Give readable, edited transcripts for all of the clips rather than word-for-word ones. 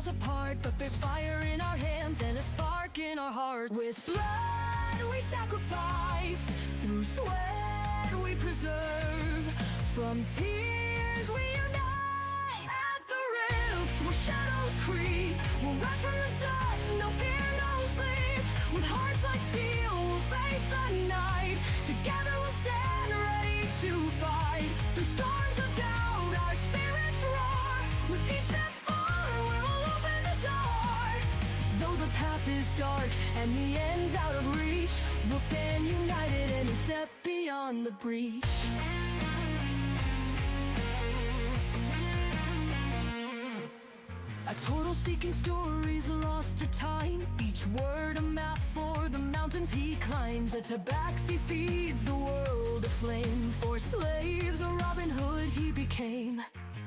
falls apart, but there's fire in our hands and a spark in our hearts. With blood we sacrifice, through sweat we preserve, from tears we unite. At the rift where shadows creep, we'll rise from the dust, no fear, no sleep. With hearts like steel we'll face the night, together we'll stand ready to fight. Through storms of doubt our spirits roar, with each step forward we'll open the door. Though the path is dark and the end's out of reach, we'll stand united and step beyond the breach. A total seeking stories lost to time, each word a map for the mountains he climbs. A tabaxi feeds the world aflame, for slaves a Robin Hood he became.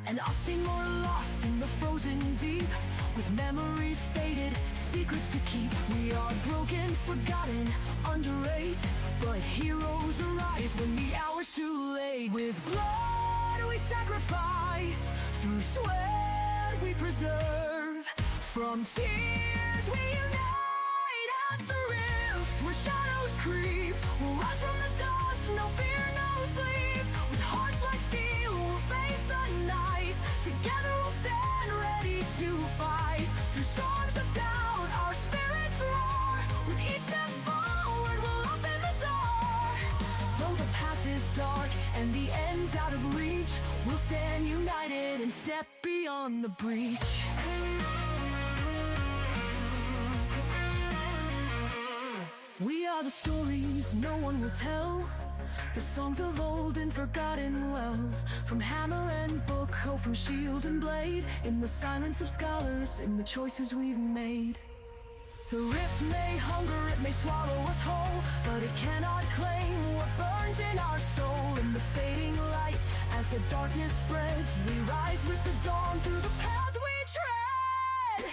And us more lost in the frozen deep, with memories faded, secrets to keep. We are broken, forgotten, underrate, but heroes arise when the hour's too late. With blood we sacrifice, through sweat we preserve, from tears we unite. At the rift where shadows creep, we'll rise from the dust, no fear, no sleep. With hearts like steel we'll face the night, together we'll stand ready to fight. Through storms of doubt our spirits roar, with each step forward we'll open the door. Though the path is dark and the end's out of reach, we'll stand united and step beyond the breach. We are the stories no one will tell, the songs of old and forgotten wells. From hammer and book, oh, from shield and blade, in the silence of scholars, in the choices we've made. The rift may hunger, it may swallow us whole, but it cannot claim what burns in our soul. In the fading light, as the darkness spreads, we rise with the dawn through the path we tread.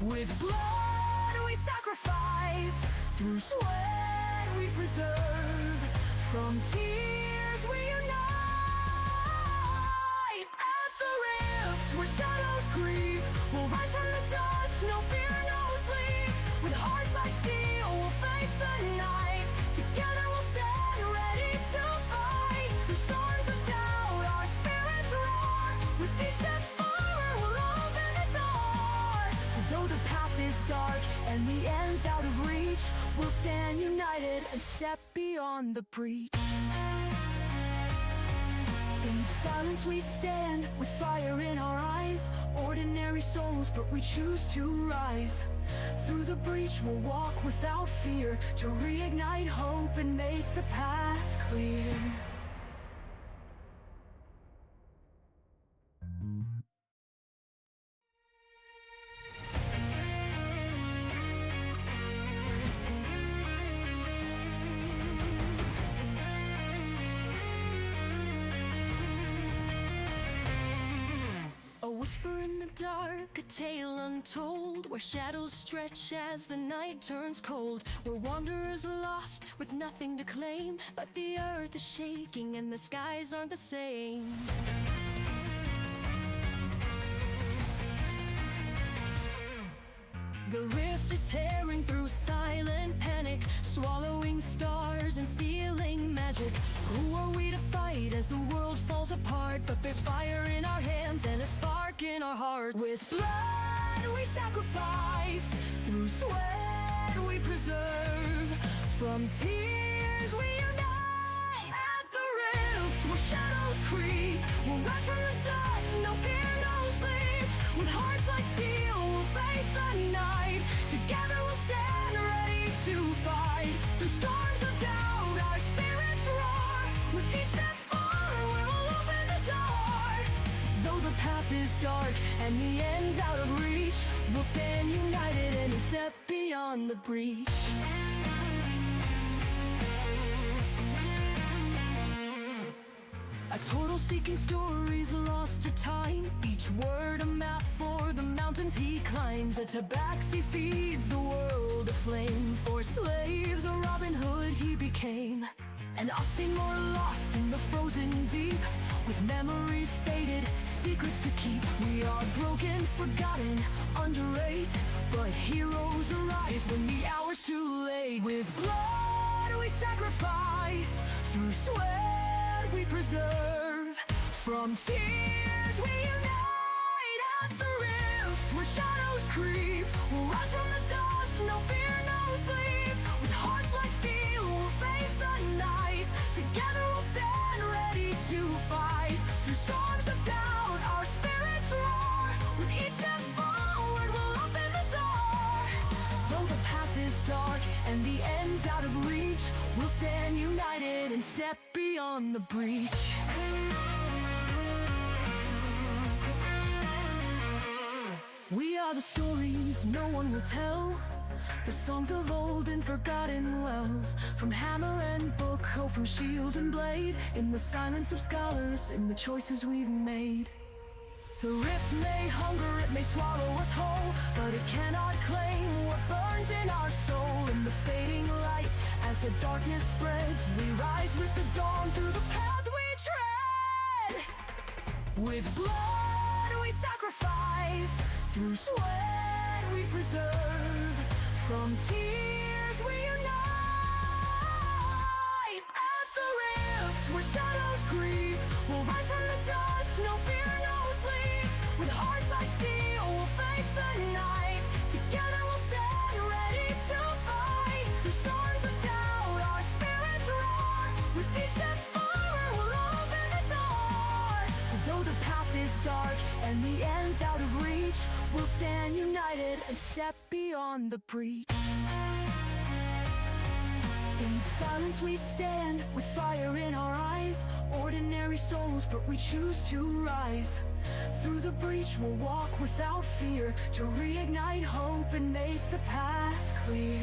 With blood we sacrifice, through sweat we preserve, from tears we unite. At the rift where shadows creep, we'll rise from the dust, no fear, no sleep. With hearts like steel we'll face the night, together we'll stand ready to fight. Through storms of doubt our spirits roar, with each step forward we'll open the door. Though the path is dark and the end's out of reach, we'll stand united and step beyond the breach. In silence we stand, with fire in our eyes, ordinary souls but we choose to rise. Through the breach we'll walk without fear, to reignite hope and make the path clear. A whisper in the dark, a tale untold, where shadows stretch as the night turns cold. Where wanderers lost with nothing to claim, but the earth is shaking and the skies aren't the same. The rift is tearing through silent panic, swallowing stars and stealing magic. Who are we to fight as the world falls apart? But there's fire in our hands and a spark in our hearts. With blood we sacrifice, through sweat we preserve, from tears we unite. At the rift where shadows creep, we'll rise from the dust, no fear, no sleep. With hearts like steel we'll face the night, together we'll stand ready to fight. Through storms of doubt our spirits roar, with each step forward we'll open the door. Though the path is dark and the end's out of reach, we'll stand united and step beyond the breach. A total seeking stories lost to time, each word a map for the mountains he climbs. A tabaxi feeds the world aflame, for slaves a Robin Hood he became. And us more lost in the frozen deep, with memories faded, secrets to keep. We are broken, forgotten, underrated, but heroes arise when the hour's too late. With blood we sacrifice, through sweat we preserve, from tears we unite at the rift where shadows creep. We'll rise from the dust, no fear, no sleep. With hearts like steel, we'll face the night. Together we'll stand ready to fight. Through storms of doubt, our spirits roar. With each step forward, we'll open the door. Though the path is dark and the end's out of reach, we'll stand united and step beyond the breach. We are the stories no one will tell, the songs of old and forgotten wells. From hammer and book, oh, from shield and blade, in the silence of scholars, in the choices we've made. The rift may hunger, it may swallow us whole, but it cannot claim what burns in our soul. In the fading light, as the darkness spreads, we rise with the dawn through the path we tread. With blood we sacrifice, through sweat we preserve, from tears we unite at the rift where shadows creep. We'll rise from the dust, no fear, no sleep. With hearts like steel, we'll face the night. Together we'll stand ready to fight. Through storms of doubt, our spirits roar. With each step forward, we'll open the door. Though the path is dark and the end's out of reach, we'll stand united and step beyond the breach. In silence we stand, with fire in our eyes. Ordinary souls, but we choose to rise. Through the breach we'll walk without fear, to reignite hope and make the path clear.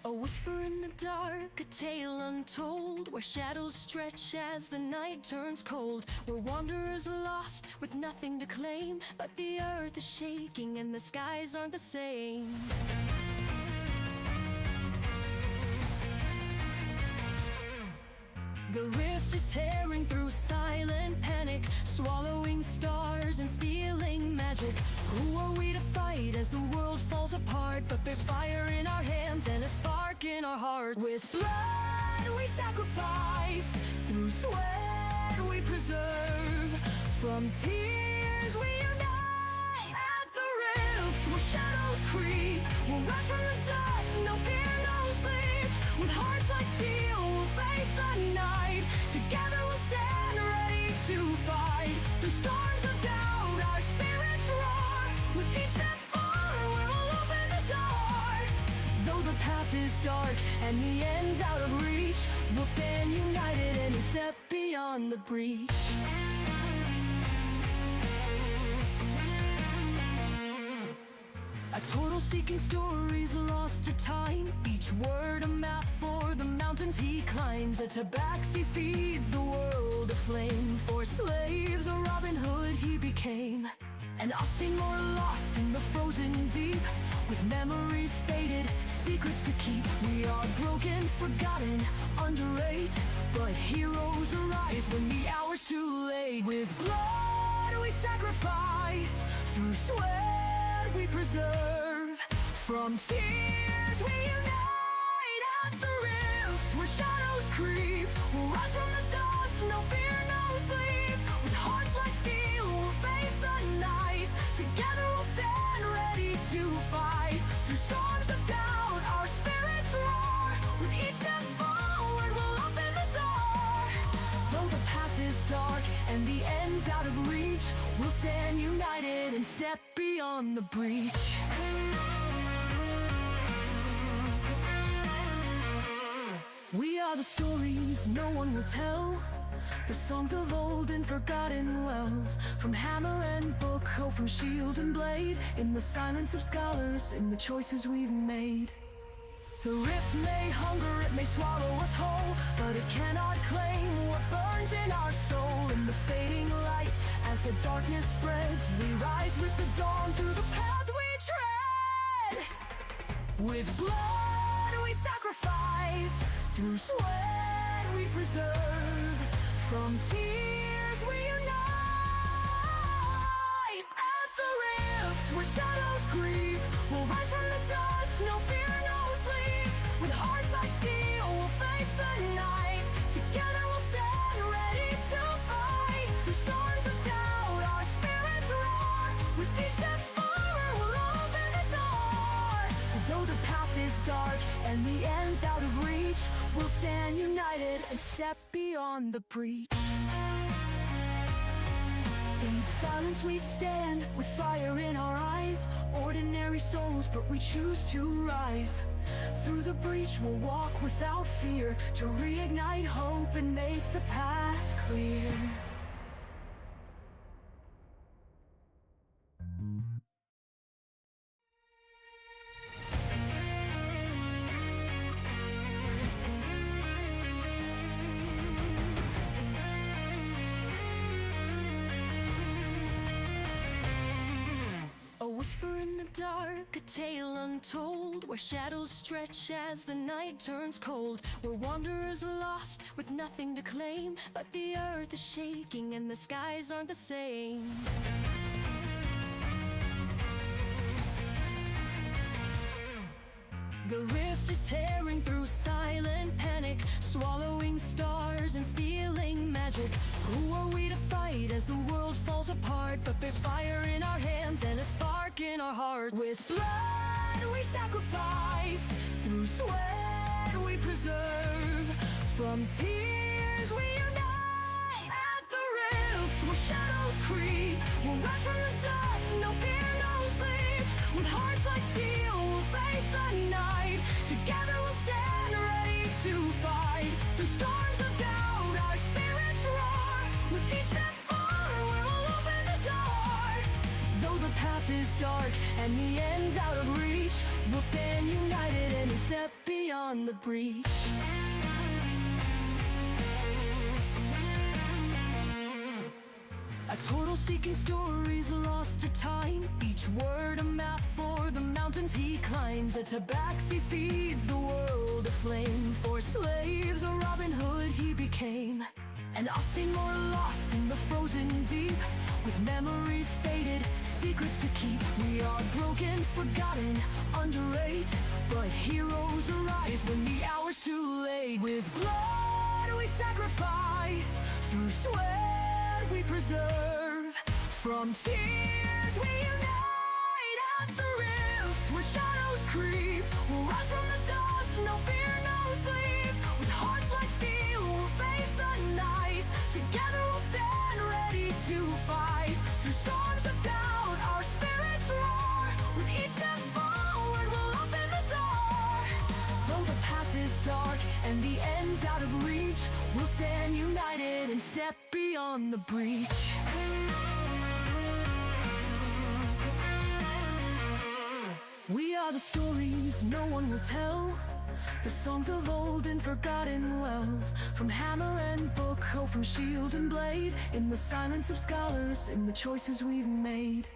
A whisper in the dark, a tale untold, where shadows stretch as the night turns cold. Where wanderers lost with nothing to claim, but the earth is shaking and the skies aren't the same. The rift is tearing through silent panic, swallowing stars and stealing magic. Who are we to fight as the world falls apart? But there's fire in our hands and a spark in our hearts. With blood we sacrifice, through sweat we preserve, from tears we unite at the rift where shadows creep. We'll rise from the dust, no fear, no sleep. With hearts like steel, we'll face the night. Together we'll stand ready to fight. Through storms of doubt, our spirits roar. With each step forward, we'll open the door. Though the path is dark and the end's out of reach, we'll stand united and step beyond the breach. A total seeking stories lost to time, each word a map for the mountains he climbs. A tabaxi feeds the world aflame, for slaves a Robin Hood he became. And us more lost in the frozen deep, with memories faded, secrets to keep. We are broken, forgotten, underrated, but heroes arise when the hour's too late. With blood we sacrifice, through sweat we preserve, from tears we unite at the rift where shadows creep. We'll rise from the dust, no fear, no sleep. With hearts like steel, we'll face the night. Together we'll stand ready to fight. Through storms of doubt, our spirits roar. With each step forward, we'll open the door. Though the path is dark and the end's out of reach, we'll stand united and step beyond the breach. We are the stories no one will tell, the songs of old and forgotten wells. From hammer and book, oh, from shield and blade, in the silence of scholars, in the choices we've made. The rift may hunger, it may swallow us whole, but it cannot claim what burns in our soul. In the fading light, as the darkness spreads, we rise with the dawn through the path we tread. With blood we sacrifice, through sweat we preserve, from tears we unite. At the rift where shadows creep, we'll rise from the dust, no fear, no sleep. With hearts like steel, we'll face the night. Together we'll stand ready to fight. Through storms of doubt, our spirits roar. With each step forward, we'll open the door. Though the path is dark and the end's out of reach, we'll stand united and step beyond the breach. In silence we stand, with fire in our eyes. Ordinary souls, but we choose to rise. Through the breach we'll walk without fear, to reignite hope and make the path clear. A whisper in the dark, a tale untold, where shadows stretch as the night turns cold. Where wanderers lost with nothing to claim, but the earth is shaking and the skies aren't the same. The rift is tearing through silent panic, swallowing stars and stealing magic. Who are we to fight as the world falls apart? But there's fire in our hands and a spark in our hearts. With blood we sacrifice, through sweat we preserve, from tears we unite. At the rift where shadows creep, we'll rise from the dust, no fear, no sleep. With hearts like steel, we'll face the night. Together we'll stand ready to fight. Through storms of doubt, our spirits roar. With each step forward, we'll open the door. Though the path is dark and the end's out of reach, we'll stand united and step beyond the breach. A turtle seeking stories lost to time, each word a map for the mountains he climbs. A tabaxi feeds the world aflame, for slaves a Robin Hood he became. And us more lost in the frozen deep, with memories faded, secrets to keep. We are broken, forgotten, underrate, but heroes arise when the hour's too late. With blood we sacrifice, through sweat we preserve, from tears we unite. At the rift where shadows creep, we'll rise from the dust, no fear, no sleep. With hearts like steel, we'll face the night. Together we'll stand ready to fight. Through storms of doubt, our spirits roar. With each step forward, we'll open the door. Though the path is dark and the end's out of reach, we'll stand united and step beyond the breach. We are the stories no one will tell, the songs of old and forgotten wells. From hammer and book, oh, from shield and blade, in the silence of scholars, in the choices we've made.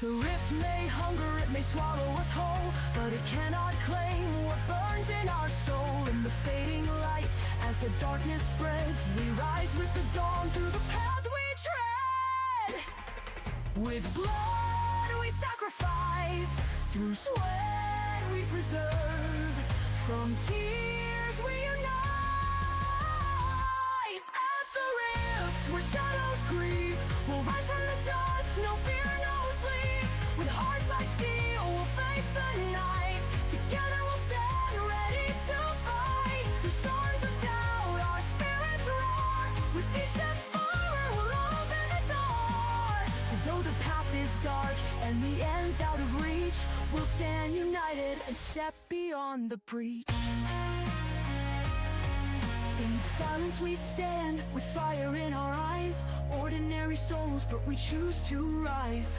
The rift may hunger, it may swallow us whole, but it cannot claim what burns in our soul. In the fading light, as the darkness spreads, we rise with the dawn through the path we tread. With blood we sacrifice, through sweat we preserve, from tears we unite. At the rift where shadows creep, we'll rise from the dust, no fear, no sleep. With hearts like steel, we'll face the night. Together we'll stand ready to fight. Through storms of doubt, our spirits roar. With each step forward, we'll open the door. Though the path is dark and the end's out of reach, we'll stand united and step beyond the breach. In silence we stand, with fire in our eyes. Ordinary souls, but we choose to rise.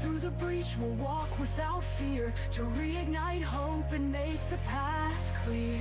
Through the breach we'll walk without fear, to reignite hope and make the path clear.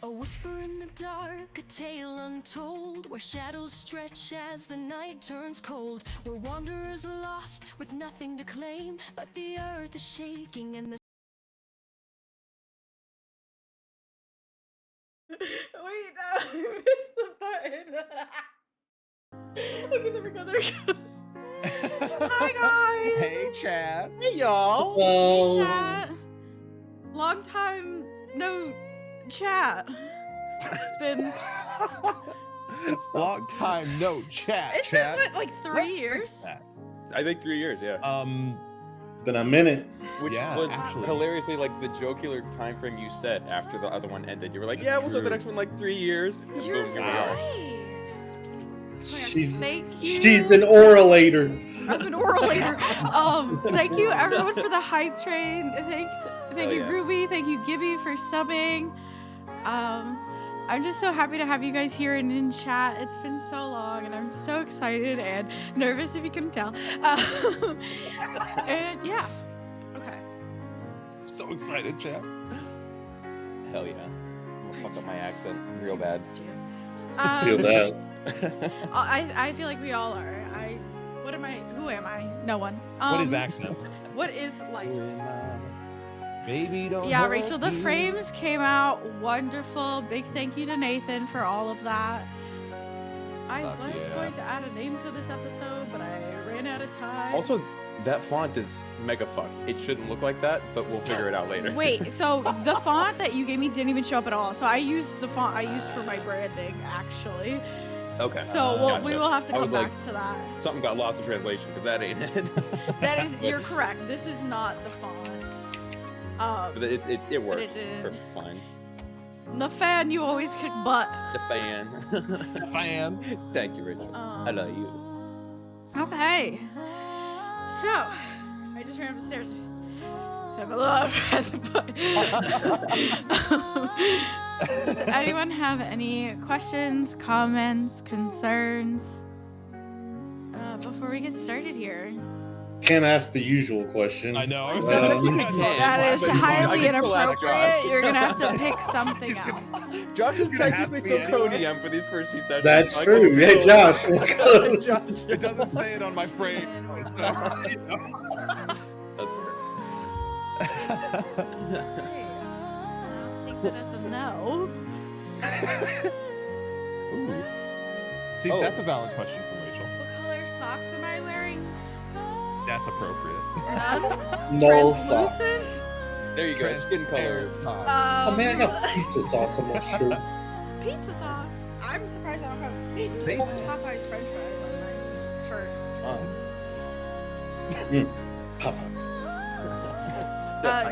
A whisper in the dark, a tale untold, where shadows stretch as the night turns cold, where wanderers lost with nothing to claim, but the earth is shaking and the Wait, no, I missed the button. Okay, there we go, there we go. Hi, guys. Hey, chat. Hey, y'all. Hello. Hey, chat. Long time no chat. It's been... Long time no chat. It's chat. been, what, like 3 Let's years? fix that. I think 3 years, yeah. It's been a minute. Which yeah, was actually. hilariously like the jocular time frame you set after the other one ended. You were like, That's yeah, we'll start the true. next one in like 3 years. And You're boom, here we are. right. Oh my gosh, She's thank you. she's an orator. I'm an orator. Thank you everyone for the hype train. Thank you yeah. Ruby. Thank you Gibby for subbing. I'm just so happy to have you guys here and in chat. It's been so long, and I'm so excited and nervous, if you can tell. And yeah, okay. So excited, chat. Hell yeah. I'm gonna fuck up my accent real bad. Feel that. I feel like we all are. What am I? Who am I? No one. What is accent? What is life? Baby, don't. Yeah, hurt Rachel, the me. frames came out wonderful. Big thank you to Nathan for all of that. I Fuck was yeah. going to add a name to this episode, but I ran out of time. Also, that font is mega fucked. It shouldn't look like that, but we'll figure it out later. Wait, so the font that you gave me didn't even show up at all. So I used the font I used for my branding, actually. Okay. So we Gotcha. will have to I come was back like, to that. Something got lost in translation because that ain't it. That is, you're correct. This is not the font. But it works. did. Perfect, fine. The fan, you always kick butt. The fan. Fan. Thank you, Rachel. I love you. Okay. So, I just ran up the stairs. Have a lot of breath, but does anyone have any questions, comments, concerns before we get started here? Can't ask the usual question. I know. I was Um, gonna say that's all That right, is but highly I can still ask inappropriate. Josh. You're gonna have to pick something Just else. Josh is Gonna technically ask me still anyway. Cody M for these first few sessions. That's so I true. can Yeah, still- Josh. Josh. It doesn't say it on my frame. So, That's Okay. I'll take that as a no. Ooh. See, Oh. that's a valid question from Rachel. What color socks am I wearing? That's appropriate. None. No sauce. Translucent? There you go. Skin colors. Sauce. Oh man, I got pizza sauce on my shirt. Pizza sauce. I'm surprised I don't have pizza. They- Popeyes French fries on my shirt. Papa.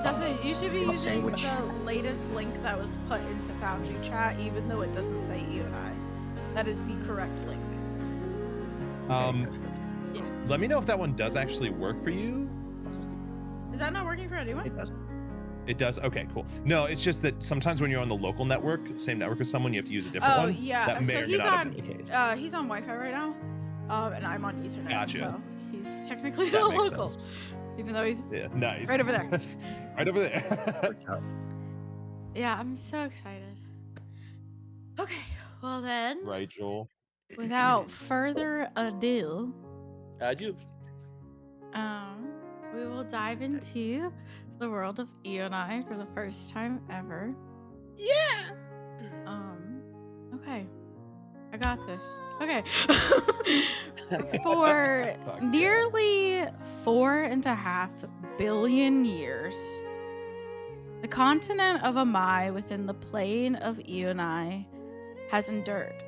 Justin, you should be using the latest link that was put into Foundry chat, even though it doesn't say you and I. That is the correct link. Yeah. Let me know if that one does actually work for you. Is that not working for anyone? It does. Okay, cool. No, it's just that sometimes when you're on the local network, same network as someone, you have to use a different Oh one. yeah. That may So or may he's not have on. been the case. He's on Wi-Fi right now, and I'm on Ethernet. Gotcha. So he's technically That not makes local, sense. even though he's Yeah, nice. right over there. Right over there. Yeah, I'm so excited. Okay, well then, Rachel. without further ado, Adieu. we will dive into the world of EONI for the first time ever. Yeah. Okay. I got this. Okay. For Fuck. nearly 4.5 billion years, the continent of Amai within the plane of EONI has endured.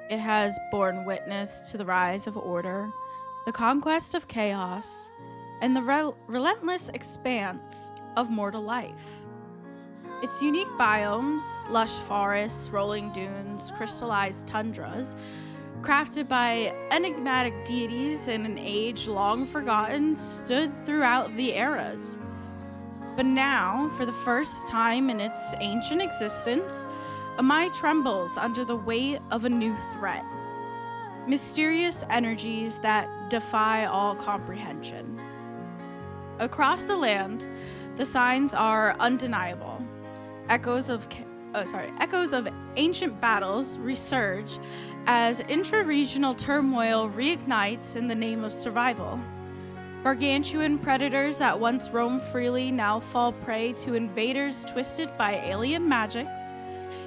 It has borne witness to the rise of order, the conquest of chaos, and the relentless expanse of mortal life. Its unique biomes, lush forests, rolling dunes, crystallized tundras, crafted by enigmatic deities in an age long forgotten, stood throughout the eras. But now, for the first time in its ancient existence, Amai trembles under the weight of a new threat. Mysterious energies that defy all comprehension. Across the land, the signs are undeniable. Echoes of ancient battles resurge as intra-regional turmoil reignites in the name of survival. Gargantuan predators that once roam freely now fall prey to invaders twisted by alien magics.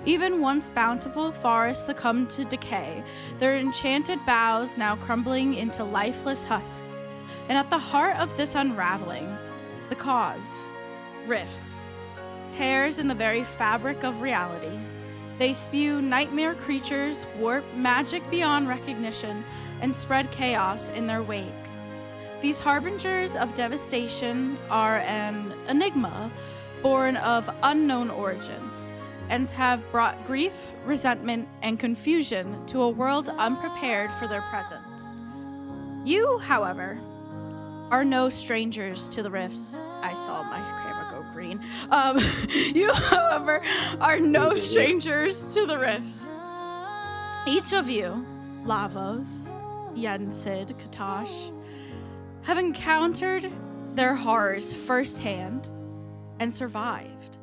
Even once bountiful forests succumb to decay, their enchanted boughs now crumbling into lifeless husks. And at the heart of this unraveling, the cause, rifts, tears in the very fabric of reality. They spew nightmare creatures, warp magic beyond recognition, and spread chaos in their wake. These harbingers of devastation are an enigma born of unknown origins, and have brought grief, resentment, and confusion to a world unprepared for their presence. You, however, are no strangers to the rifts. I saw my camera go green. You, however, are no strangers to the rifts. Each of you, Lavos, Yensid, Katash, have encountered their horrors firsthand and survived,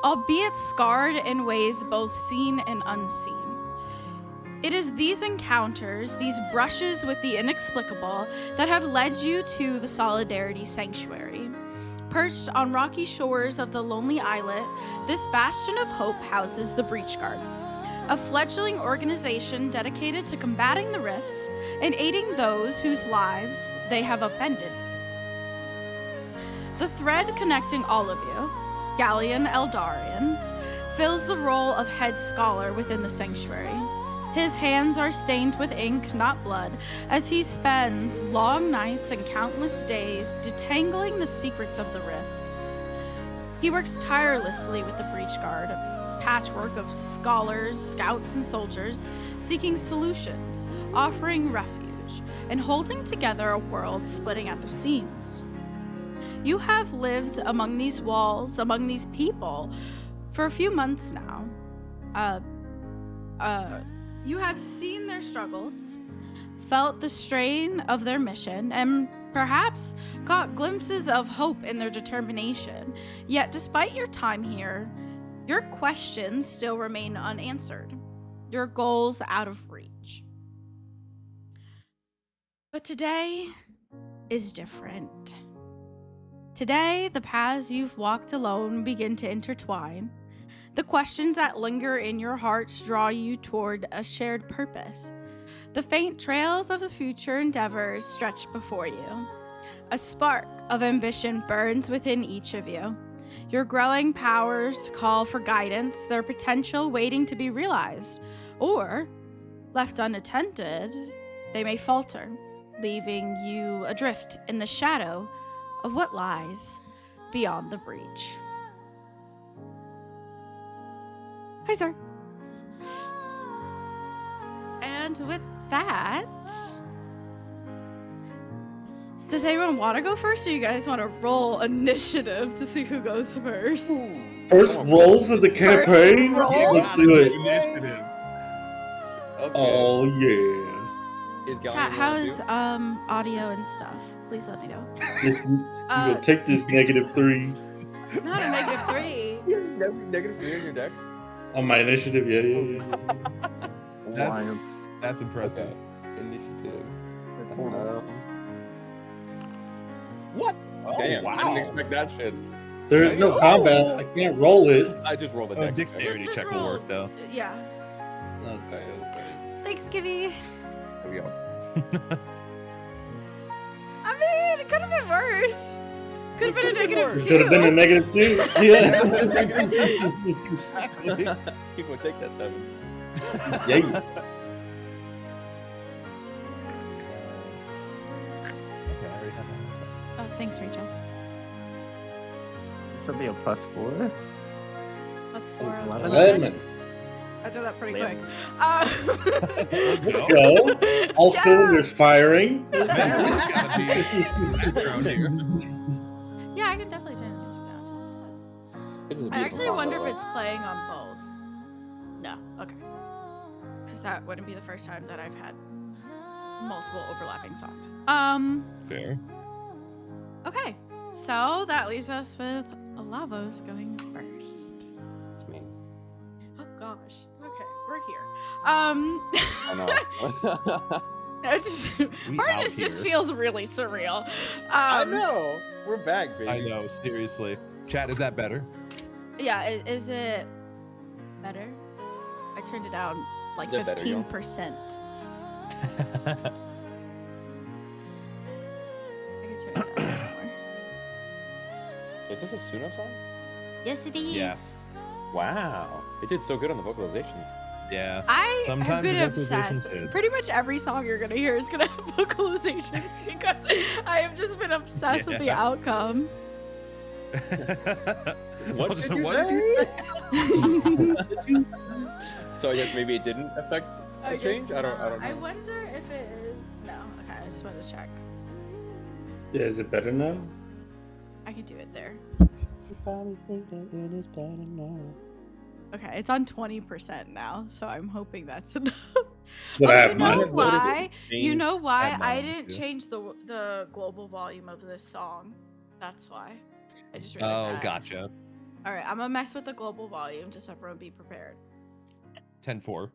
albeit scarred in ways both seen and unseen. It is these encounters, these brushes with the inexplicable, that have led you to the Solidarity Sanctuary. Perched on rocky shores of the lonely islet, this bastion of hope houses the Breachguard, a fledgling organization dedicated to combating the rifts and aiding those whose lives they have upended. The thread connecting all of you, Galleon Eldarian, fills the role of head scholar within the sanctuary. His hands are stained with ink, not blood, as he spends long nights and countless days detangling the secrets of the rift. He works tirelessly with the Breachguard, a patchwork of scholars, scouts, and soldiers, seeking solutions, offering refuge, and holding together a world splitting at the seams. You have lived among these walls, among these people, for a few months now. You have seen their struggles, felt the strain of their mission, and perhaps caught glimpses of hope in their determination. Yet, despite your time here, your questions still remain unanswered, your goals out of reach. But today is different. Today, the paths you've walked alone begin to intertwine. The questions that linger in your hearts draw you toward a shared purpose. The faint trails of the future endeavors stretch before you. A spark of ambition burns within each of you. Your growing powers call for guidance, their potential waiting to be realized. Or, left unattended, they may falter, leaving you adrift in the shadow of what lies beyond the breach. Hi, sir. And with that, does anyone want to go first, or you guys want to roll initiative to see who goes first? First rolls of the campaign? rolls? Let's do it. Initiative. Okay. Oh, yeah. Is Galleon Chat, one how's too? audio and stuff? Please let me know. Listen, you gonna take this -3 Not a -3. You have -3 on your deck? on my initiative? Yeah. That's impressive. Okay. Initiative. Portal. What? Oh, Damn, I wow. didn't expect that shit. There is no combat. I can't roll it. I just rolled a Oh, deck. dexterity Just check roll. will work though. Yeah. Okay. Thanks, Gibby. There we go. I mean, it could have been worse. Could have been a -2. Should have been a -2. Yeah. Exactly. You gonna take that 7? Yeah. Okay, I already have that one. Oh, thanks, Rachel. This will be a +4. That's 4. 11. I did that pretty Lemon. quick. Let's Let's go. go. All Yeah. cylinders firing. Man, Julie's gotta be background here. Yeah, I can definitely turn the music down just a tad. This is a I beautiful actually song, wonder by if the it's playing on both. No, okay. Because that wouldn't be the first time that I've had multiple overlapping songs. Fair. Okay. So that leaves us with Lavos going first. way. It's me. Oh gosh. Okay, we're here. I know. It's just We part of out this just here. feels really surreal. I know. We're back, baby. I know, seriously. Chat, is that better? Yeah, is it better? I turned it down like Is it better, y'all? 15%. I can turn it down more. Is this a Suno song? Yes, it is. Yeah. Wow. It did so good on the vocalizations. Yeah. I Sometimes have been the vocalization's obsessed. good. Pretty much every song you're gonna hear is gonna have vocalizations because I have just been obsessed with the Yeah. outcome. What did you say? So I guess maybe it didn't affect I the change? guess I don't not. know. I wonder if it is. No. Okay, I just wanted to check. Yeah, is it better now? I can do it there. Okay, it's on 20% now, so I'm hoping that's enough. That's what I Oh, have you mine. know I've noticed why? it You know why? Have I mine, didn't too. change the global volume of this song. That's why. I just realized Oh, that. gotcha. All right, I'm gonna mess with the global volume. Just everyone be prepared. 10-4.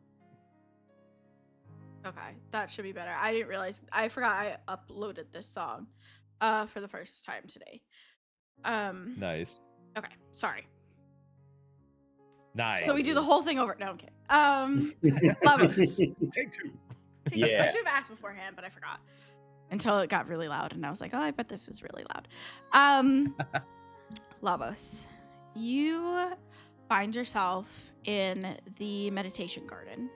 Okay, that should be better. I didn't realize. I forgot I uploaded this song, for the first time today. Nice. Okay, sorry. Nice. So we do the whole thing over. No, okay. Lavos. Take 2. I Yeah. should have asked beforehand, but I forgot until it got really loud, and I was like, "Oh, I bet this is really loud." Lavos, you find yourself in the meditation garden.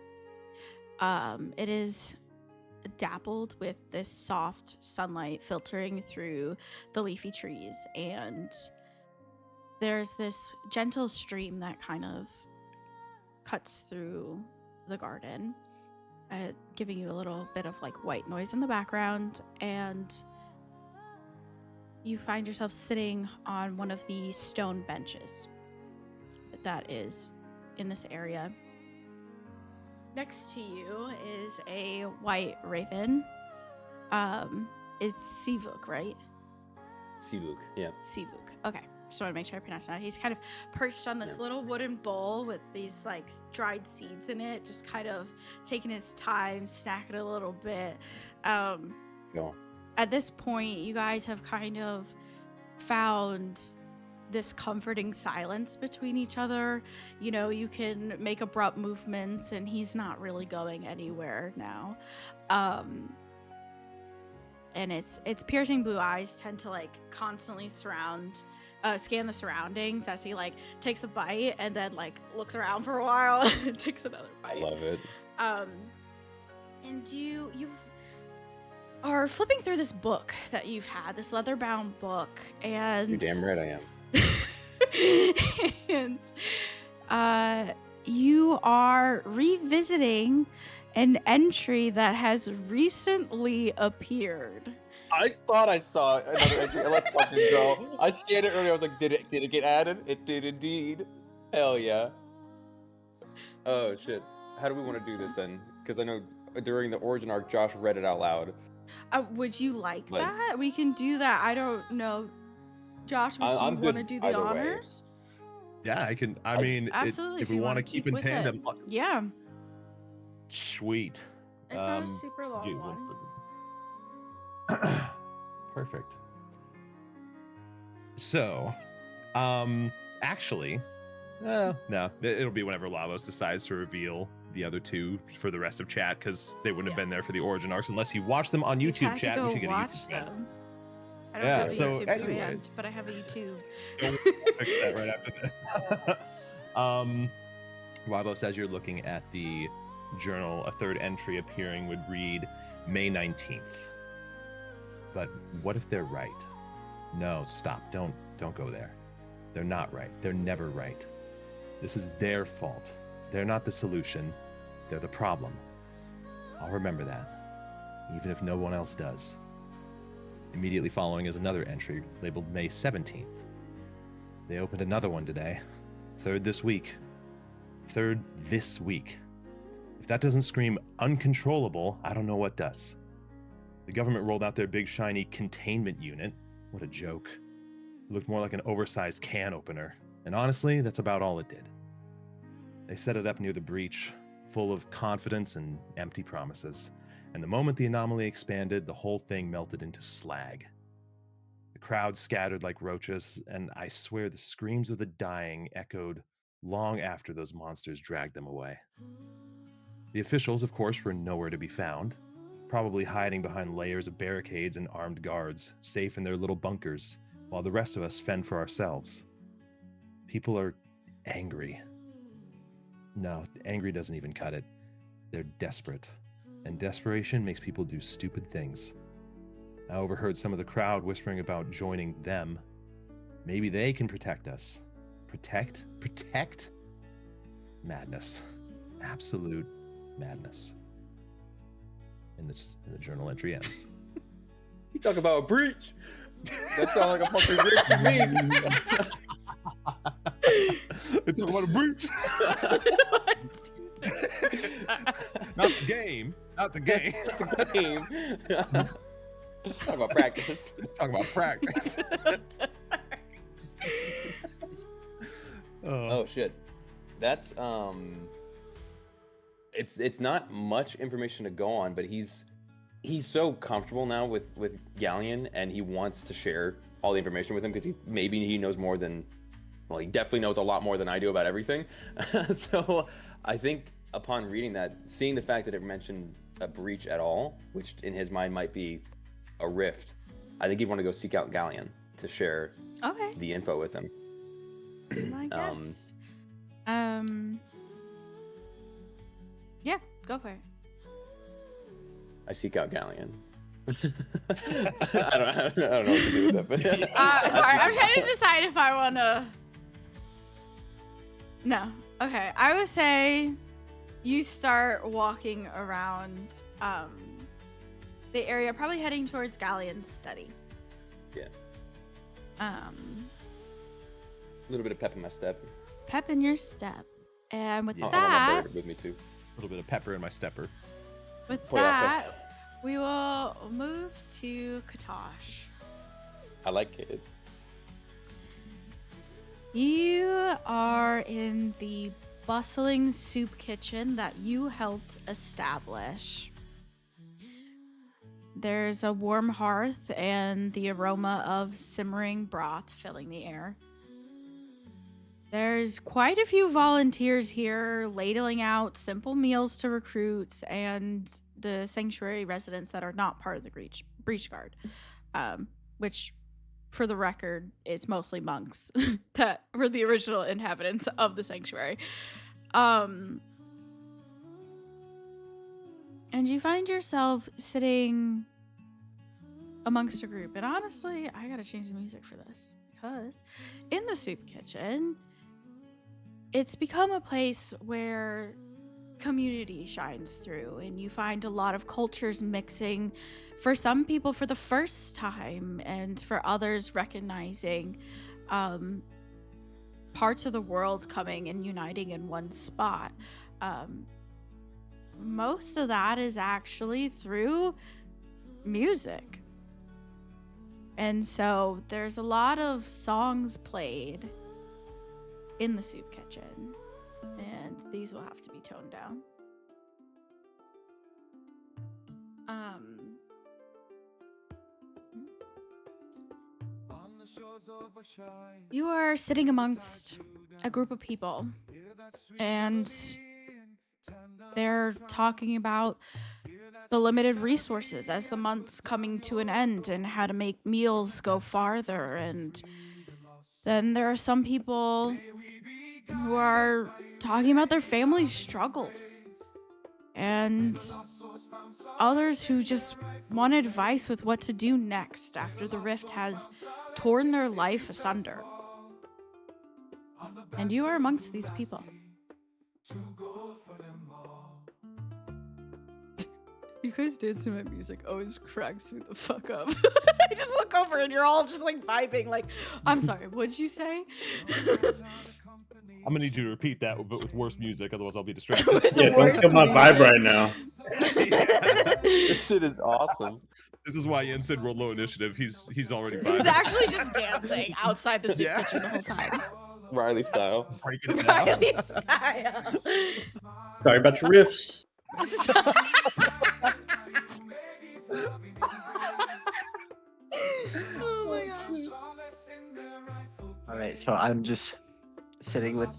It is dappled with this soft sunlight filtering through the leafy trees, and there's this gentle stream that kind of cuts through the garden, giving you a little bit of like white noise in the background, and you find yourself sitting on one of the stone benches that is in this area. Next to you is a white raven. Is Sivuk, right? Sivuk, yeah. Sivuk. Okay. Just want to make sure I pronounce that. He's kind of perched on this little wooden bowl with these like dried seeds in it, just kind of taking his time, snacking a little bit. No. At this point, you guys have kind of found this comforting silence between each other. You know, you can make abrupt movements and he's not really going anywhere now. And its piercing blue eyes tend to like constantly scan the surroundings as he like takes a bite and then like looks around for a while and takes another I bite. love it. And you are flipping through this book that you've had, this leather-bound book, and You're damn right I am. and you are revisiting an entry that has recently appeared. I thought I saw another entry. I let fucking go. I scanned it earlier. I was like, did it get added? It did indeed. Hell yeah. Oh shit. How do we want to do this then? Because I know during the origin arc, Josh read it out loud. Would you like Like- that? We can do that. I don't know. Josh, would I'm you good want to do the either way. honors? Yeah, I can. I mean, Absolutely, if if we you want wanna to keep keep in with it. tandem, Yeah. sweet. It's not a super long Dude, one. Perfect. So, actually, no, it'll be whenever Lavos decides to reveal the other two for the rest of chat, because they wouldn't have been there for the origin arcs unless you've watched them on You YouTube have chat. to We go should get a watch YouTube channel. them. I don't Yeah, have a so YouTube anyways. command, but I have a YouTube. We'll fix that right after this. Lavos, as you're looking at the journal, a third entry appearing would read May 19th. But what if they're right? No, stop. Don't go there. They're not right. They're never right. This is their fault. They're not the solution. They're the problem. I'll remember that, even if no one else does. Immediately following is another entry labeled May 17th. They opened another one today. Third this week. If that doesn't scream uncontrollable, I don't know what does. The government rolled out their big shiny containment unit. What a joke. It looked more like an oversized can opener. And honestly, that's about all it did. They set it up near the breach, full of confidence and empty promises. And the moment the anomaly expanded, the whole thing melted into slag. The crowd scattered like roaches, and I swear the screams of the dying echoed long after those monsters dragged them away. The officials, of course, were nowhere to be found, probably hiding behind layers of barricades and armed guards, safe in their little bunkers, while the rest of us fend for ourselves. People are angry. No, angry doesn't even cut it. They're desperate, and desperation makes people do stupid things. I overheard some of the crowd whispering about joining them. Maybe they can protect us. Protect? Madness. Absolute madness. And the journal entry ends. You talk about a breach. That sounds like a fucking breach to me. It's about a breach. Not the game. The game. Talk about practice. Talk about practice. Oh shit. That's it's not much information to go on, but he's so comfortable now with Galleon, and he wants to share all the information with him because he knows more than, well, he definitely knows a lot more than I do about everything. So I think upon reading that, seeing the fact that it mentioned a breach at all, which in his mind might be a rift, I think he'd want to go seek out Galleon to share the info with him. I guess. Yeah, go for it. I seek out Galleon. I don't know what to do with that, but Sorry, I'm trying to decide if I want to. No. Okay, I would say you start walking around the area, probably heading towards Galleon's study. Yeah. A little bit of pep in my step. Pep in your step. And with I want my that, bird with me too. A little bit of pepper in my stepper. with Oh, yeah, that, we will move to Katosh. I like it. You are in the bustling soup kitchen that you helped establish. There's a warm hearth and the aroma of simmering broth filling the air. There's quite a few volunteers here ladling out simple meals to recruits and the sanctuary residents that are not part of the Breachguard, which, for the record, is mostly monks that were the original inhabitants of the sanctuary. And you find yourself sitting amongst a group. And honestly, I gotta change the music for this, because in the soup kitchen, it's become a place where community shines through, and you find a lot of cultures mixing, for some people for the first time, and for others recognizing parts of the world coming and uniting in one spot. Most of that is actually through music. And so there's a lot of songs played in the soup kitchen, and these will have to be toned down. You are sitting amongst a group of people, and they're talking about the limited resources as the month's coming to an end and how to make meals go farther. And then there are some people who are talking about their family struggles, and others who just want advice with what to do next after the rift has torn their life asunder. And you are amongst these people. You guys dance to my music always cracks me the fuck up. I just look over and you're all just like vibing. Like, I'm sorry, what'd you say? I'm gonna need you to repeat that, but with worse music, otherwise I'll be distracted. With the Yeah, don't worst kill my vibe music. right now. This shit is awesome. This is why Yen said roll low initiative. He's already He's vibing. actually just dancing outside the soup Yeah. kitchen the whole time. Riley style. Breaking it down. Riley style. Sorry about your riffs. Oh my gosh. All right, so I'm just sitting with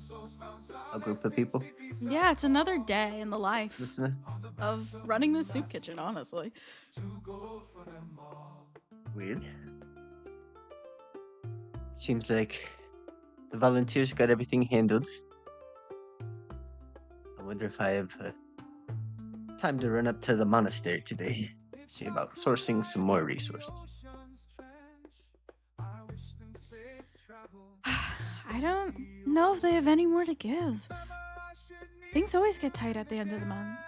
a group of people Yeah, it's another day in the life listening. of running the soup kitchen, honestly. Weird. Seems like the volunteers got everything handled. I wonder if I have time to run up to the monastery today. See about sourcing some more resources. I don't know if they have any more to give. Things always get tight at the end of the month.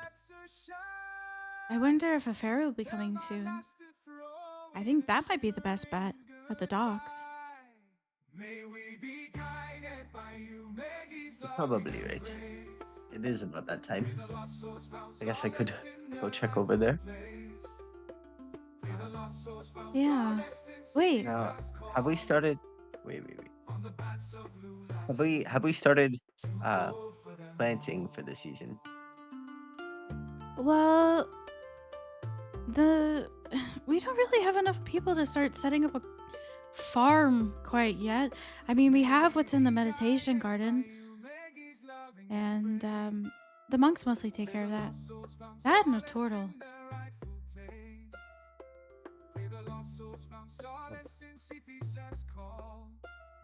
I wonder if a ferry will be coming soon. I think that might be the best bet at the docks. You're probably right. It is about that time. I guess I could go check over there. Yeah. Wait. Now, have we started? Wait. Have we started planting for the season? Well, we don't really have enough people to start setting up a farm quite yet. I mean, we have what's in the meditation garden, and the monks mostly take care of that. That and a turtle.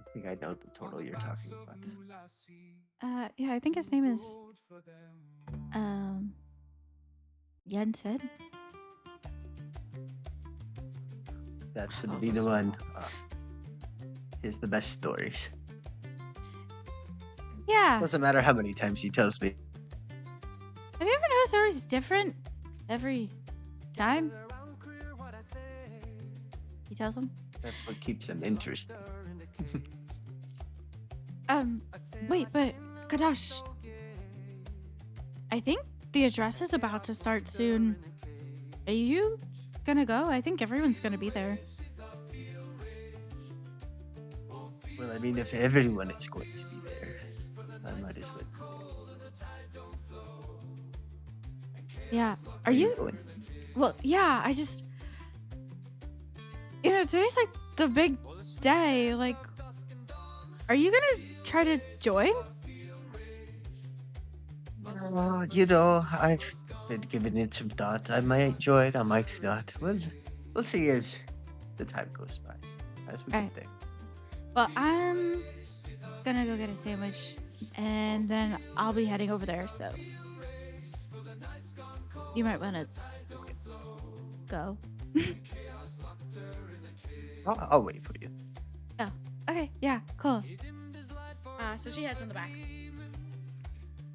I think I know the turtle you're talking about. Yeah, I think his name is Yen said. That should be the one. He's the best stories. Yeah. Doesn't matter how many times he tells me. Have you ever noticed they're always different every time he tells them? That's what keeps him interesting. Wait, but Kadash, I think the address is about to start soon. Are you gonna go? I think everyone's gonna be there. Well, I mean, if everyone is going to be there, I might as well. Yeah. Are Where you? going? Well, yeah. I just, today's like the big day. Like, are you gonna try to join? I've been giving it some thought. I might join, I might not. Well, we'll see as the time goes by, as we Alright. get there. Well, I'm gonna go get a sandwich, and then I'll be heading over there. So you might want to go. I'll wait for you. Oh, okay. Yeah, cool. So she heads in the back.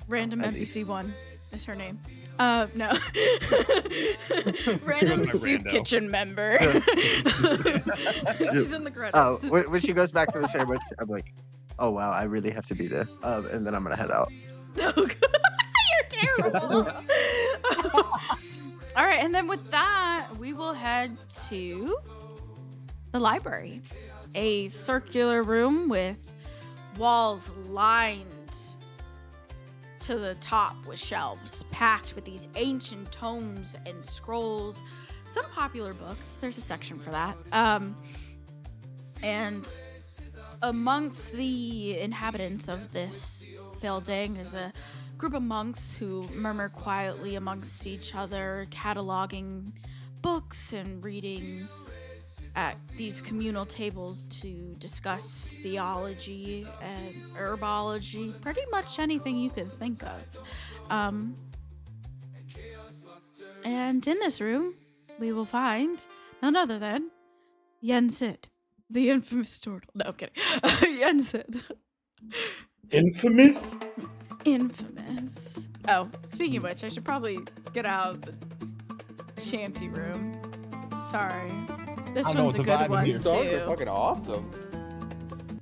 Random I do. NPC1 is her name. No. Random Goes by soup Rando. kitchen member. She's in the credits. Oh, when she goes back to the sandwich, I'm like, oh wow, I really have to be there. And then I'm gonna head out. Oh, you're terrible. All right, and then with that, we will head to the library, a circular room with walls lined to the top with shelves packed with these ancient tomes and scrolls, some popular books. There's a section for that. And amongst the inhabitants of this building is a group of monks who murmur quietly amongst each other, cataloging books and reading at these communal tables to discuss theology and herbology, pretty much anything you could think of. And in this room, we will find none other than Yen Sid, the infamous turtle. No, I'm kidding. Yen Sid. Infamous? Infamous. Oh, speaking of which, I should probably get out of the shanty room. Sorry. This I know, one's it's a a good vibe in one here. These songs are too. fucking awesome.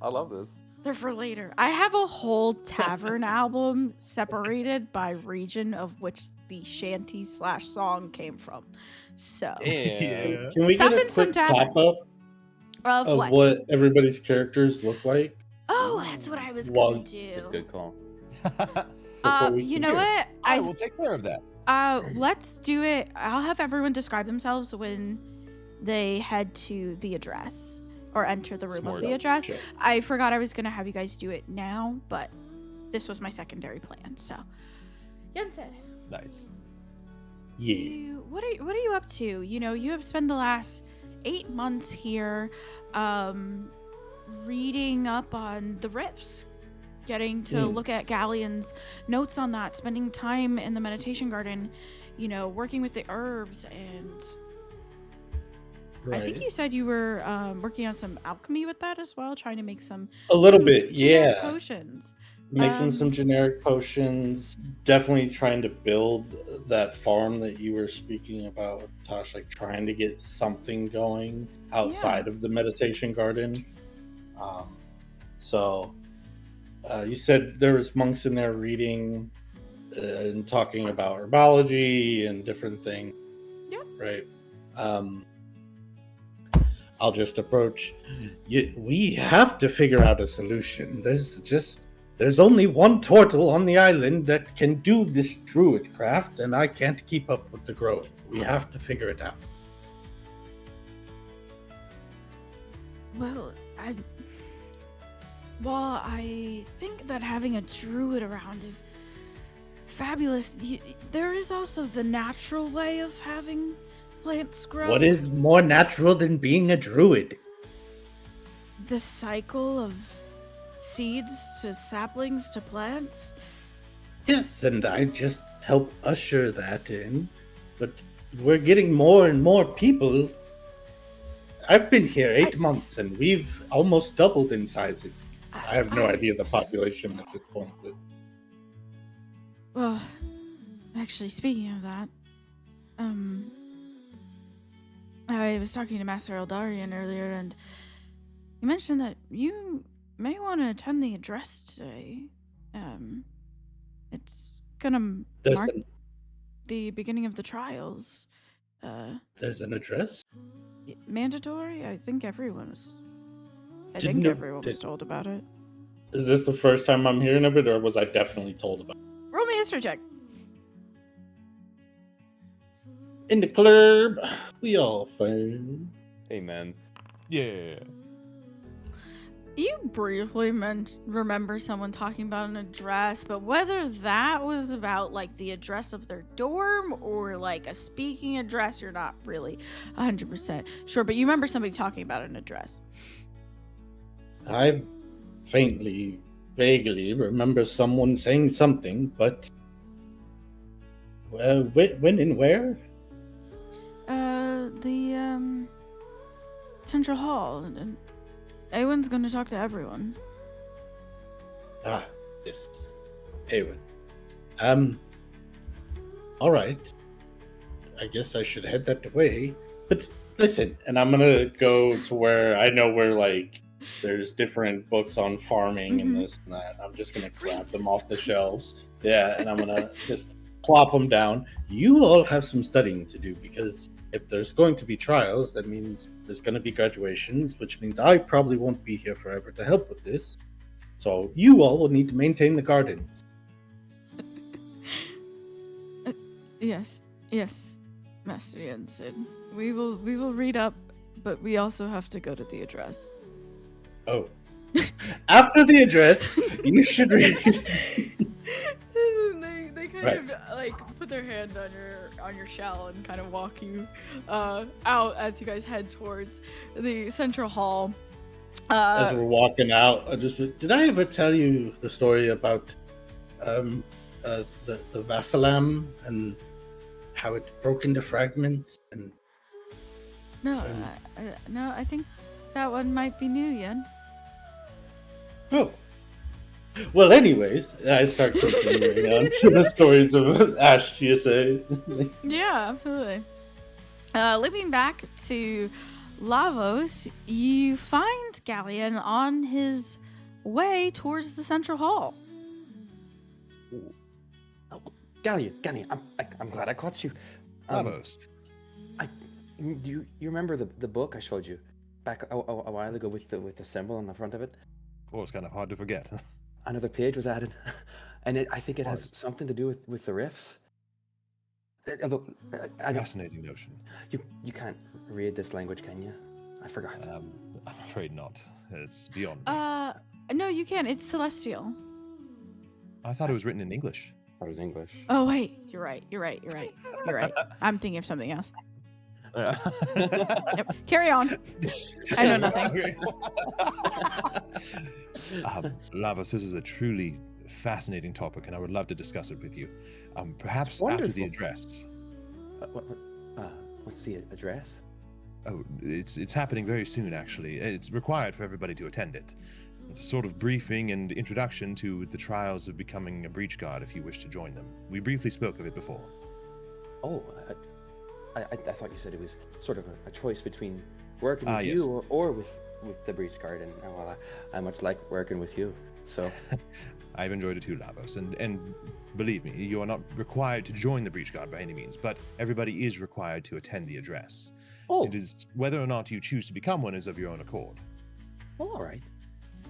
I love this. They're for later. I have a whole tavern album separated by region of which the shanty/song came from. So, Yeah. Can we Stop get a in some quick taverns. pop-up of of what? what everybody's characters look like? Oh, that's what I was Well, gonna do. Good call. Before we You can know hear. what? I will take care of that. Let's do it. I'll have everyone describe themselves when they head to the address or enter the room Smart. of the address. Sure. I forgot I was gonna have you guys do it now, but this was my secondary plan. So, Jensen, Nice. Yeah. what are you up to? You know, you have spent the last 8 months here, reading up on the rips, getting to look at Galleon's notes on that, spending time in the meditation garden, you know, working with the herbs, and I think you said you were working on some alchemy with that as well, trying to make some A little bit, generic yeah. potions. Making some generic potions. Definitely trying to build that farm that you were speaking about with Tosh, like trying to get something going outside of the meditation garden. You said there was monks in there reading and talking about herbology and different things. Yeah. Right. I'll just approach. We have to figure out a solution. There's only one turtle on the island that can do this druid craft, and I can't keep up with the growing. We have to figure it out. Well, I think that having a druid around is fabulous. There is also the natural way of having plants grow. What is more natural than being a druid? The cycle of seeds to saplings to plants? Yes, and I just help usher that in. But we're getting more and more people. I've been here 8 months, and we've almost doubled in sizes. I have no idea the population at this point. But... Well, actually, speaking of that, I was talking to Master Eldarian earlier, and he mentioned that you may want to attend the address today. It's gonna mark the beginning of the trials. There's an address? Mandatory? I think everyone was. I Didn't think know- everyone was told about it. Is this the first time I'm hearing of it, or was I definitely told about it? Roll me a history check. In the club, we all fun. Amen. Yeah. You briefly remember someone talking about an address, but whether that was about like the address of their dorm or like a speaking address, you're not really 100% sure. But you remember somebody talking about an address. I faintly, vaguely remember someone saying something, but when and where? The Central Hall, and Awen's gonna talk to everyone. Ah, this Ewan. All right. I guess I should head that way. But listen, and I'm gonna go to where I know where like there's different books on farming and this and that. I'm just gonna grab them off the shelves. Yeah, and I'm gonna just plop them down. You all have some studying to do, because if there's going to be trials, that means there's going to be graduations, which means I probably won't be here forever to help with this. So you all will need to maintain the gardens. Yes, Master Jensen. We will read up, but we also have to go to the address. Oh. After the address, you should read. They kind Right. of like put their hand on your shell and kind of walk you out as you guys head towards the central hall. As we're walking out, did I ever tell you the story about the Vasalam and how it broke into fragments? And No, I think that one might be new, Yen. oh, Well, anyways, I start continuing on to the stories of Ash GSA. Yeah, absolutely. Looping back to Lavos, you find Galleon on his way towards the central hall. Oh, Galleon, I'm glad I caught you. Lavos. Do you remember the book I showed you back a while ago with the symbol on the front of it? Of course, kind of hard to forget. Another page was added, and I think it has Was. something to do with the riffs. Look, Fascinating notion. you can't read this language, can you? I forgot. I'm afraid not. It's beyond me. No, you can. It's celestial. I thought it was written in English. That was English. Oh wait, you're right. I'm thinking of something else. Yep. Carry on. I know nothing. Lavos, this is a truly fascinating topic, and I would love to discuss it with you. Perhaps after the Wonderful. address. What's the address? Oh, it's happening very soon, actually. It's required for everybody to attend it. It's a sort of briefing and introduction to the trials of becoming a breach guard if you wish to join them. We briefly spoke of it before. Oh, I thought you said it was sort of a choice between working with yes. you or with the breach guard, and well, I much like working with you. So I've enjoyed it too, Lavos, and believe me, you are not required to join the breach guard by any means, but everybody is required to attend the address. oh, It is whether or not you choose to become one is of your own accord. well, all right.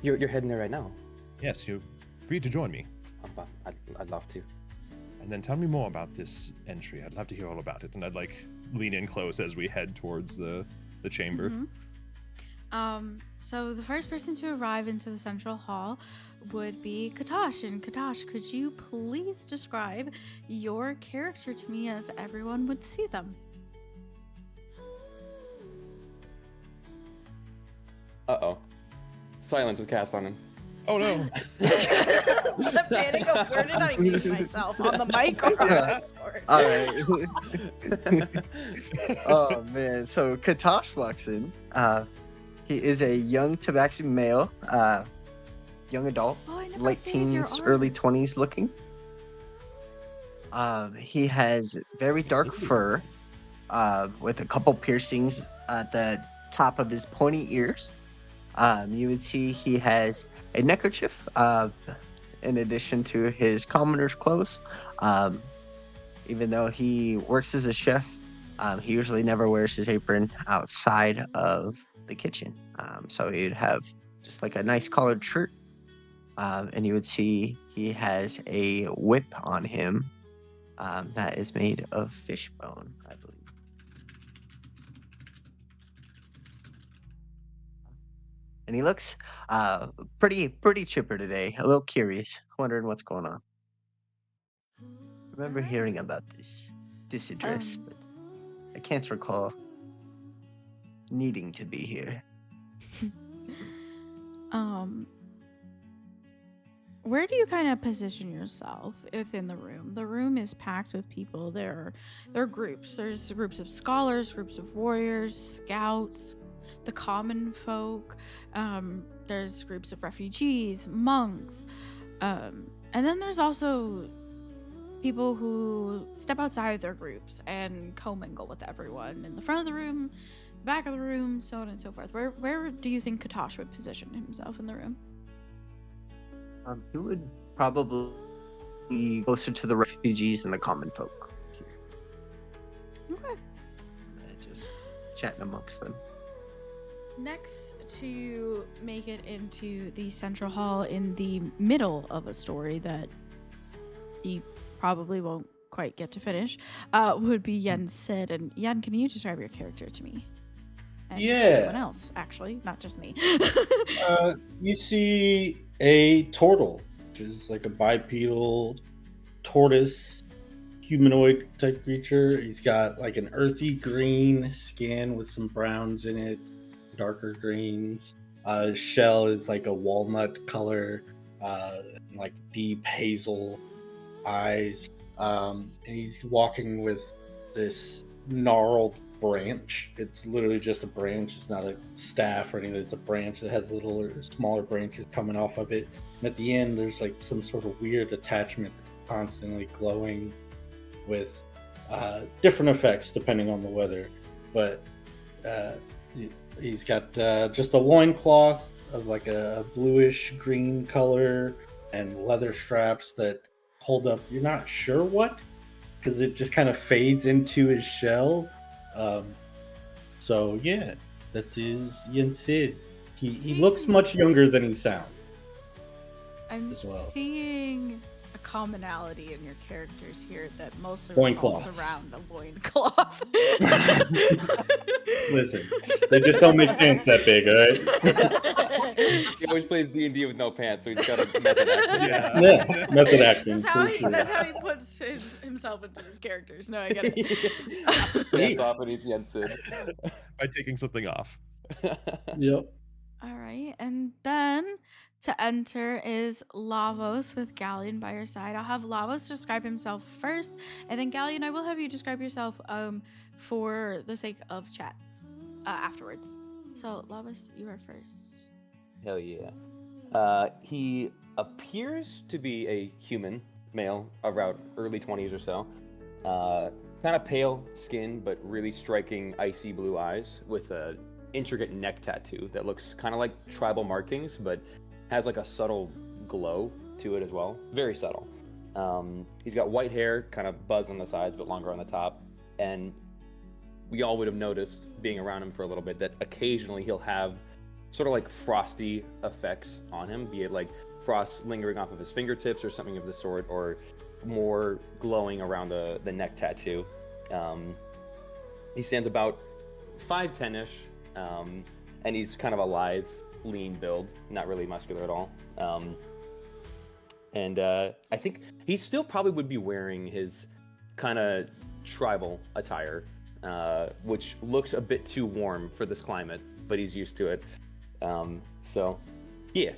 You're heading there right now. Yes, you're free to join me. I'd love to. And then tell me more about this entry. I'd love to hear all about it. And I'd lean in close as we head towards the chamber. So the first person to arrive into the central hall would be Katash. And Katash, could you please describe your character to me as everyone would see them? Uh-oh. Silence was cast on him. Oh no! The panic of where did I mute myself? On the mic or on Yeah. Discord? All right. Oh man, so Katash walks in. He is a young Tabaxi male, young adult, Oh, I never late updated your teens, art. early 20s looking. He has very dark fur, with a couple piercings at the top of his pointy ears. You would see he has a neckerchief, in addition to his commoner's clothes. Even though he works as a chef, he usually never wears his apron outside of the kitchen. So he'd have just like a nice collared shirt. And you would see he has a whip on him that is made of fish bone, I believe. And he looks pretty chipper today, a little curious, wondering what's going on. Remember hearing about this address, but I can't recall needing to be here. Where do you kind of position yourself within the room? The room is packed with people. There are groups. There's groups of scholars, groups of warriors, scouts, the common folk. There's groups of refugees, monks, and then there's also people who step outside of their groups and commingle with everyone in the front of the room, the back of the room, so on and so forth. Where do you think Katash would position himself in the room? He would probably be closer to the refugees and the common folk here, Okay. just chatting amongst them. Next, to make it into the central hall in the middle of a story that you probably won't quite get to finish, would be Yen Sid. And Yen, can you describe your character to me? And Yeah. everyone else, actually, not just me. You see a turtle, which is like a bipedal tortoise humanoid type creature. He's got like an earthy green skin with some browns in it, darker greens. His shell is like a walnut color, like deep hazel eyes. And he's walking with this gnarled branch. It's literally just a branch. It's not a staff or anything. It's a branch that has little or smaller branches coming off of it. And at the end, there's like some sort of weird attachment constantly glowing with different effects depending on the weather. But he's got just a loincloth of like a bluish green color and leather straps that hold up. You're not sure what, because it just kind of fades into his shell. So yeah, that is Yen Sid. He looks much younger than he sounds. I'm as well. seeing a commonality in your characters here that mostly Loincloths. revolves around a loincloth. Listen, they just don't make pants that big, all right? He always plays D&D with no pants, so he's got a method acting. Yeah, method acting. That's how he puts himself into his characters. No, I get it. Pants off and he's Jensen. By taking something off. Yep. All right, and then to enter is Lavos with Galleon by your side. I'll have Lavos describe himself first, and then Galleon, I will have you describe yourself for the sake of chat afterwards. So Lavos, you are first. Hell yeah. He appears to be a human male, around early 20s or so. Kind of pale skin, but really striking icy blue eyes with a intricate neck tattoo that looks kind of like tribal markings, but has like a subtle glow to it as well. Very subtle. He's got white hair, kind of buzz on the sides, but longer on the top. And we all would have noticed, being around him for a little bit, that occasionally he'll have sort of like frosty effects on him, be it like frost lingering off of his fingertips or something of the sort, or more glowing around the neck tattoo. He stands about 5'10"-ish, and he's kind of a lithe, lean build, not really muscular at all. And I think he still probably would be wearing his kind of tribal attire, which looks a bit too warm for this climate, but he's used to it. So yeah,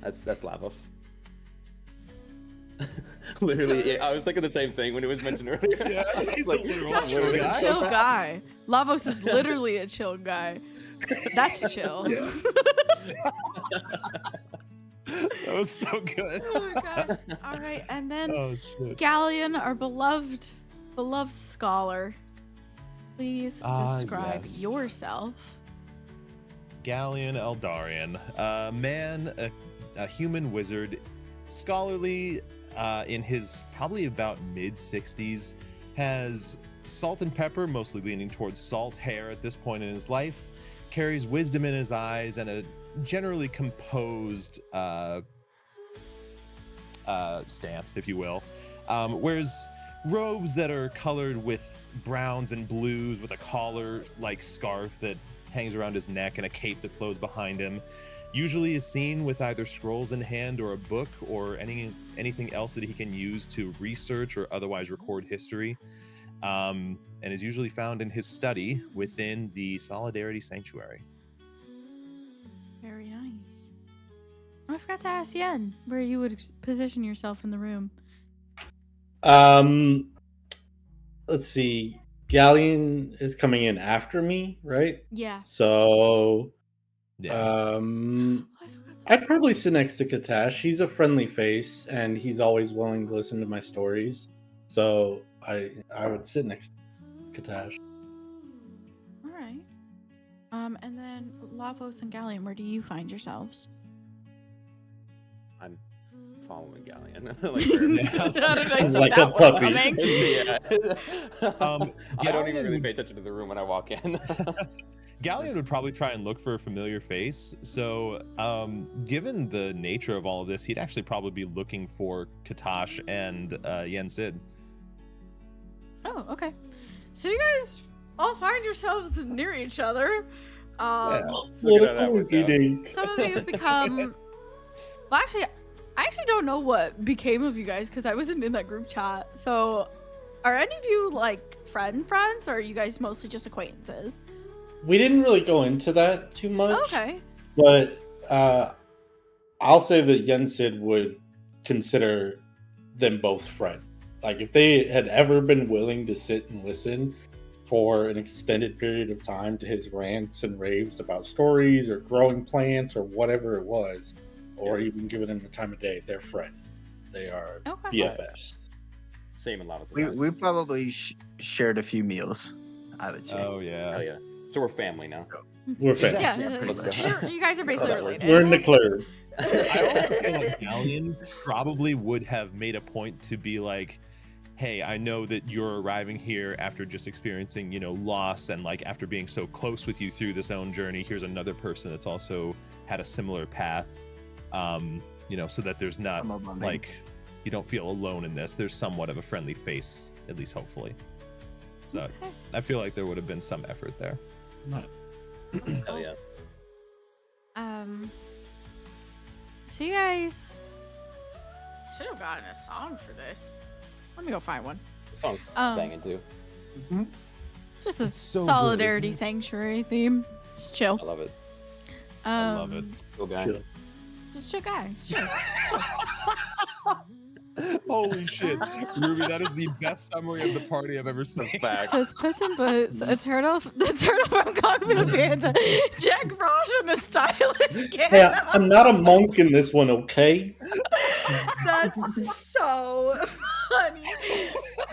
that's Lavos. Literally, yeah, I was thinking the same thing when it was mentioned earlier. Yeah, he's like, Josh is just a chill guy. Lavos is literally a chill guy. That's chill. Yeah. That was so good. Oh my gosh. All right, and then Oh shit. Galleon, our beloved scholar. Please describe yes. yourself. Galleon Eldarian, a human wizard, scholarly, in his probably about mid-60s, has salt and pepper, mostly leaning towards salt, hair at this point in his life, carries wisdom in his eyes, and a generally composed stance, if you will. Wears robes that are colored with browns and blues, with a collar-like scarf that hangs around his neck and a cape that flows behind him. Usually is seen with either scrolls in hand or a book or anything else that he can use to research or otherwise record history, and is usually found in his study within the Solidarity Sanctuary. Very nice. I forgot to ask Yen where you would position yourself in the room. Let's see. Galleon is coming in after me, right? Yeah. So, Yeah. I forgot to I'd probably sit next to Katash. He's a friendly face, and he's always willing to listen to my stories. So I would sit next to Katash. All right. And then Lavos and Galleon, where do you find yourselves? I'm following Galleon. Like, How did I see Like that a one puppy. coming? yeah. I don't even really Galleon- pay attention to the room when I walk in. Galleon would probably try and look for a familiar face. So, given the nature of all of this, he'd actually probably be looking for Katash and Yen Sid. Oh, okay. So you guys all find yourselves near each other. Look at how that worked out. Some of you have become. Well, actually, I actually don't know what became of you guys because I wasn't in that group chat. So, are any of you like friends, or are you guys mostly just acquaintances? We didn't really go into that too much. Okay. But I'll say that Yen Sid would consider them both friends. Like, if they had ever been willing to sit and listen, for an extended period of time to his rants and raves about stories or growing plants or whatever it was, or even giving him the time of day, they're friend. They are Okay. BFFs. Same in Lava's We probably shared a few meals, I would say. Oh yeah. Hell yeah. So we're family now. We're family. Yeah, Yeah, pretty much. you guys are basically That's related. We're in the clear. I also feel like Galleon probably would have made a point to be like, hey, I know that you're arriving here after just experiencing, loss, and like after being so close with you through this own journey, here's another person that's also had a similar path. So that there's not I'm a bonding. like you don't feel alone in this. There's somewhat of a friendly face, at least hopefully. So Okay. I feel like there would have been some effort there. Hell yeah. So you guys should have gotten a song for this. Let me go find one. The song's Um, banging too. Just a It's so good, solidarity isn't it? sanctuary theme. Just chill. I love it. I love it. Cool guy. Chill. Just chill, guys. Chill. Holy shit, Ruby, that is the best summary of the party I've ever seen. Fact. So it's Puss in Boots, the turtle from Kung Fu Panda, Jack Frost, and a stylish kid. Hey, I'm not a monk in this one, okay? That's so funny.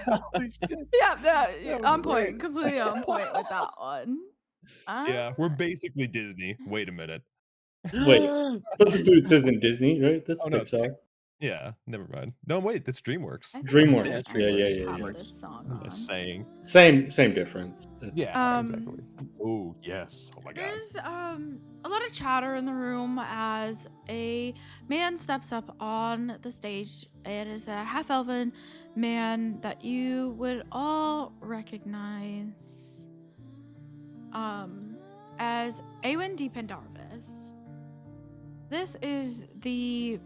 Holy shit. Yeah, That was on point. great. Completely on point with that one. Yeah, we're basically Disney. Wait a minute. Wait, Puss in Boots isn't Disney, right? That's Oh, no, it's Pixar. Yeah, never mind. No, wait, that's DreamWorks. DreamWorks. That's Yeah, yeah, DreamWorks. yeah. Have this song I'm on. just saying. Same difference. Yeah, Um, exactly. Oh, yes. Oh my god. There's a lot of chatter in the room as a man steps up on the stage. It is a half-elven man that you would all recognize as Awen D. Pendarvis. This is the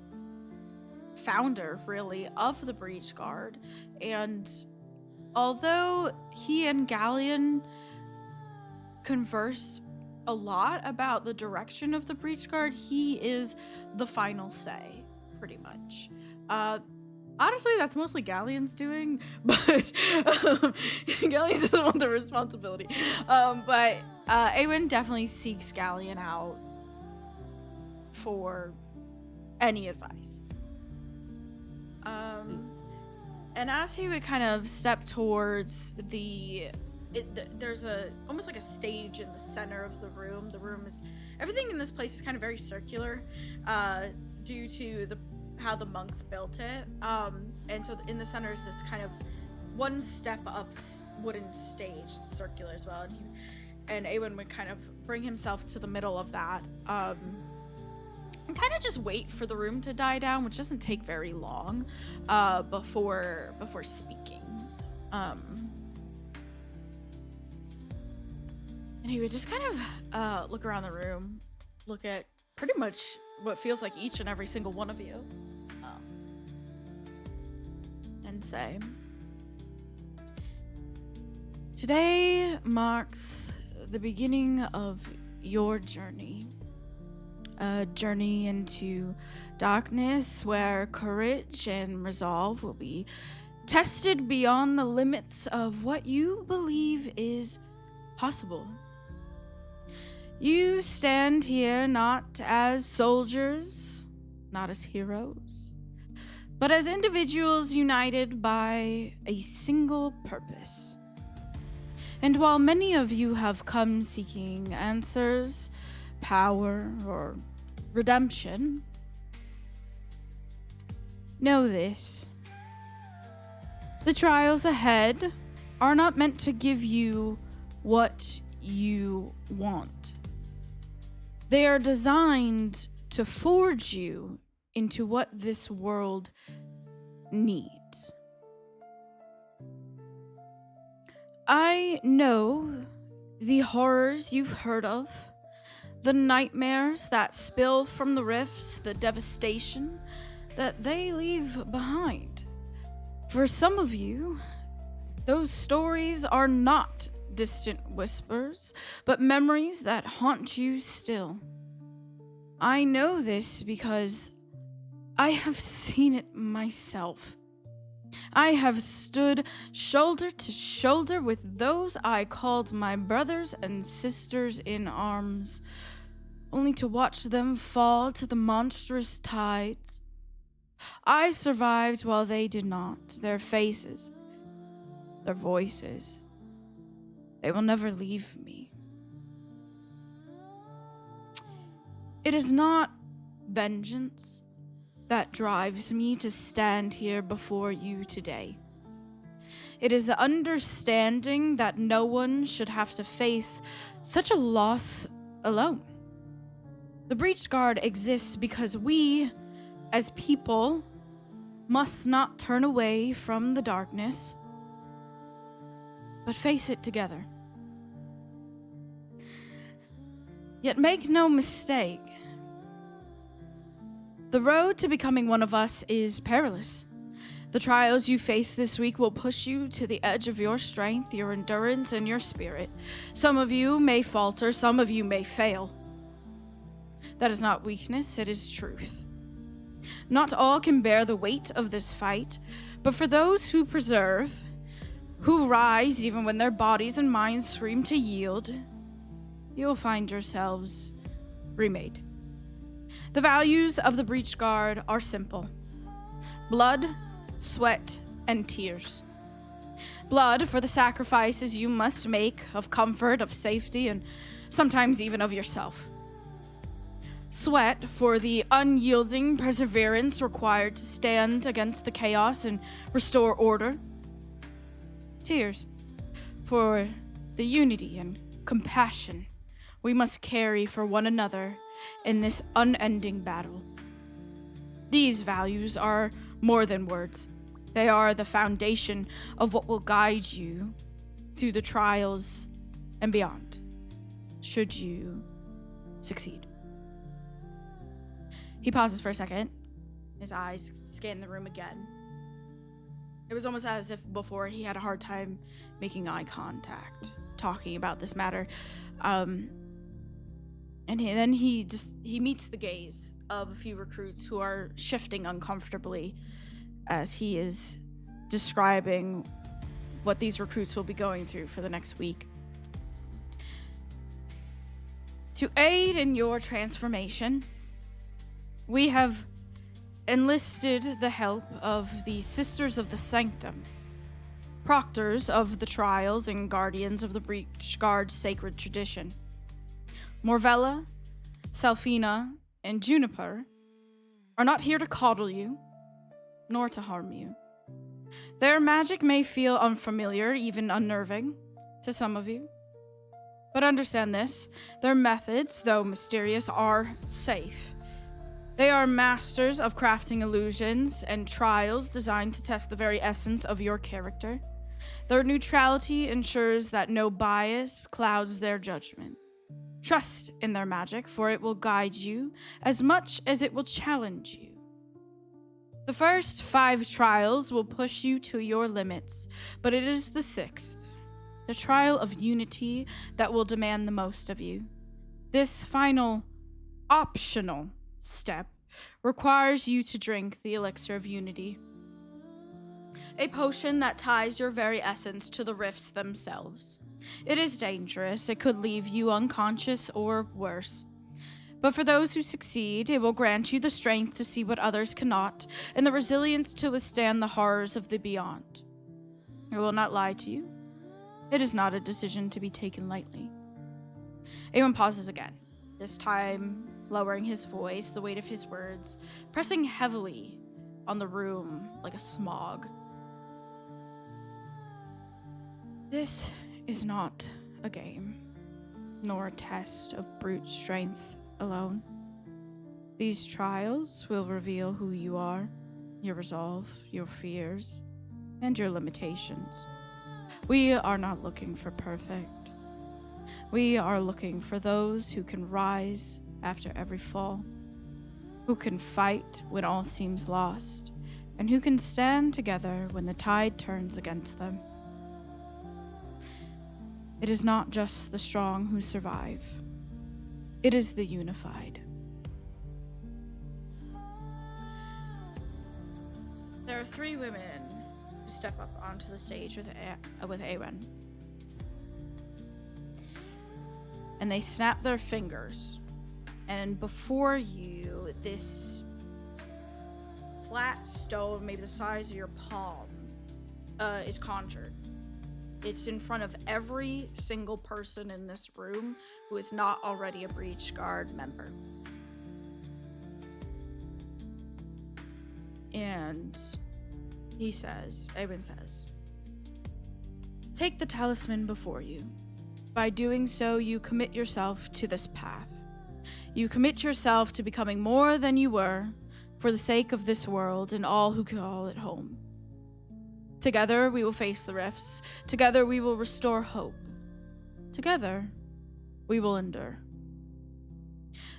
founder, really, of the Breachguard, and although he and Galleon converse a lot about the direction of the Breachguard, he is the final say, pretty much. Honestly, that's mostly Galleon's doing, but Galleon doesn't want the responsibility. But Awen definitely seeks Galleon out for any advice. And as he would kind of step towards there's almost like a stage in the center of the room. The room is, everything in this place is kind of very circular, due to how the monks built it. And so in the center is this kind of one step up wooden stage, it's circular as well. And Awen would kind of bring himself to the middle of that, and kind of just wait for the room to die down, which doesn't take very long, before speaking. And he would just kind of look around the room, look at pretty much what feels like each and every single one of you, and say, "Today marks the beginning of your journey. A journey into darkness where courage and resolve will be tested beyond the limits of what you believe is possible. You stand here not as soldiers, not as heroes, but as individuals united by a single purpose. And while many of you have come seeking answers, power, or redemption, know this: the trials ahead are not meant to give you what you want. They are designed to forge you into what this world needs. I know the horrors you've heard of, the nightmares that spill from the rifts, the devastation that they leave behind. For some of you, those stories are not distant whispers, but memories that haunt you still. I know this because I have seen it myself. I have stood shoulder to shoulder with those I called my brothers and sisters in arms, only to watch them fall to the monstrous tides. I survived while they did not. Their faces, their voices, they will never leave me. It is not vengeance that drives me to stand here before you today. It is the understanding that no one should have to face such a loss alone. The Breachguard exists because we, as people, must not turn away from the darkness, but face it together. Yet make no mistake, the road to becoming one of us is perilous. The trials you face this week will push you to the edge of your strength, your endurance, and your spirit. Some of you may falter, some of you may fail. That is not weakness, it is truth. Not all can bear the weight of this fight, but for those who persevere, who rise even when their bodies and minds scream to yield, you will find yourselves remade. The values of the Breachguard are simple: blood, sweat, and tears. Blood for the sacrifices you must make of comfort, of safety, and sometimes even of yourself. Sweat for the unyielding perseverance required to stand against the chaos and restore order. Tears for the unity and compassion we must carry for one another in this unending battle. These values are more than words. They are the foundation of what will guide you through the trials and beyond, should you succeed. He pauses for a second. His eyes scan the room again. It was almost as if before he had a hard time making eye contact, talking about this matter. And then he meets the gaze of a few recruits who are shifting uncomfortably as he is describing what these recruits will be going through for the next week. To aid in your transformation, we have enlisted the help of the Sisters of the Sanctum, proctors of the trials and guardians of the Breachguard sacred tradition. Morvella, Selfina, and Juniper are not here to coddle you, nor to harm you. Their magic may feel unfamiliar, even unnerving, to some of you. But understand this, their methods, though mysterious, are safe. They are masters of crafting illusions and trials designed to test the very essence of your character. Their neutrality ensures that no bias clouds their judgment. Trust in their magic, for it will guide you as much as it will challenge you. The first 5 trials will push you to your limits, but it is the 6th, the trial of unity, that will demand the most of you. This final, optional step requires you to drink the elixir of unity, a potion that ties your very essence to the rifts themselves. It is dangerous. It could leave you unconscious or worse. But for those who succeed, it will grant you the strength to see what others cannot, and the resilience to withstand the horrors of the beyond. I will not lie to you. It is not a decision to be taken lightly. Aemon pauses again, this time lowering his voice, the weight of his words, pressing heavily on the room like a smog. This is not a game, nor a test of brute strength alone. These trials will reveal who you are, your resolve, your fears, and your limitations. We are not looking for perfect. We are looking for those who can rise after every fall, who can fight when all seems lost, and who can stand together when the tide turns against them. It is not just the strong who survive. It is the unified. There are 3 women step up onto the stage with Aaron. And they snap their fingers. And before you, this flat stone, maybe the size of your palm, is conjured. It's in front of every single person in this room who is not already a Breachguard member. And Aben says, take the talisman before you. By doing so, you commit yourself to this path. You commit yourself to becoming more than you were for the sake of this world and all who call it home. Together, we will face the rifts. Together, we will restore hope. Together, we will endure.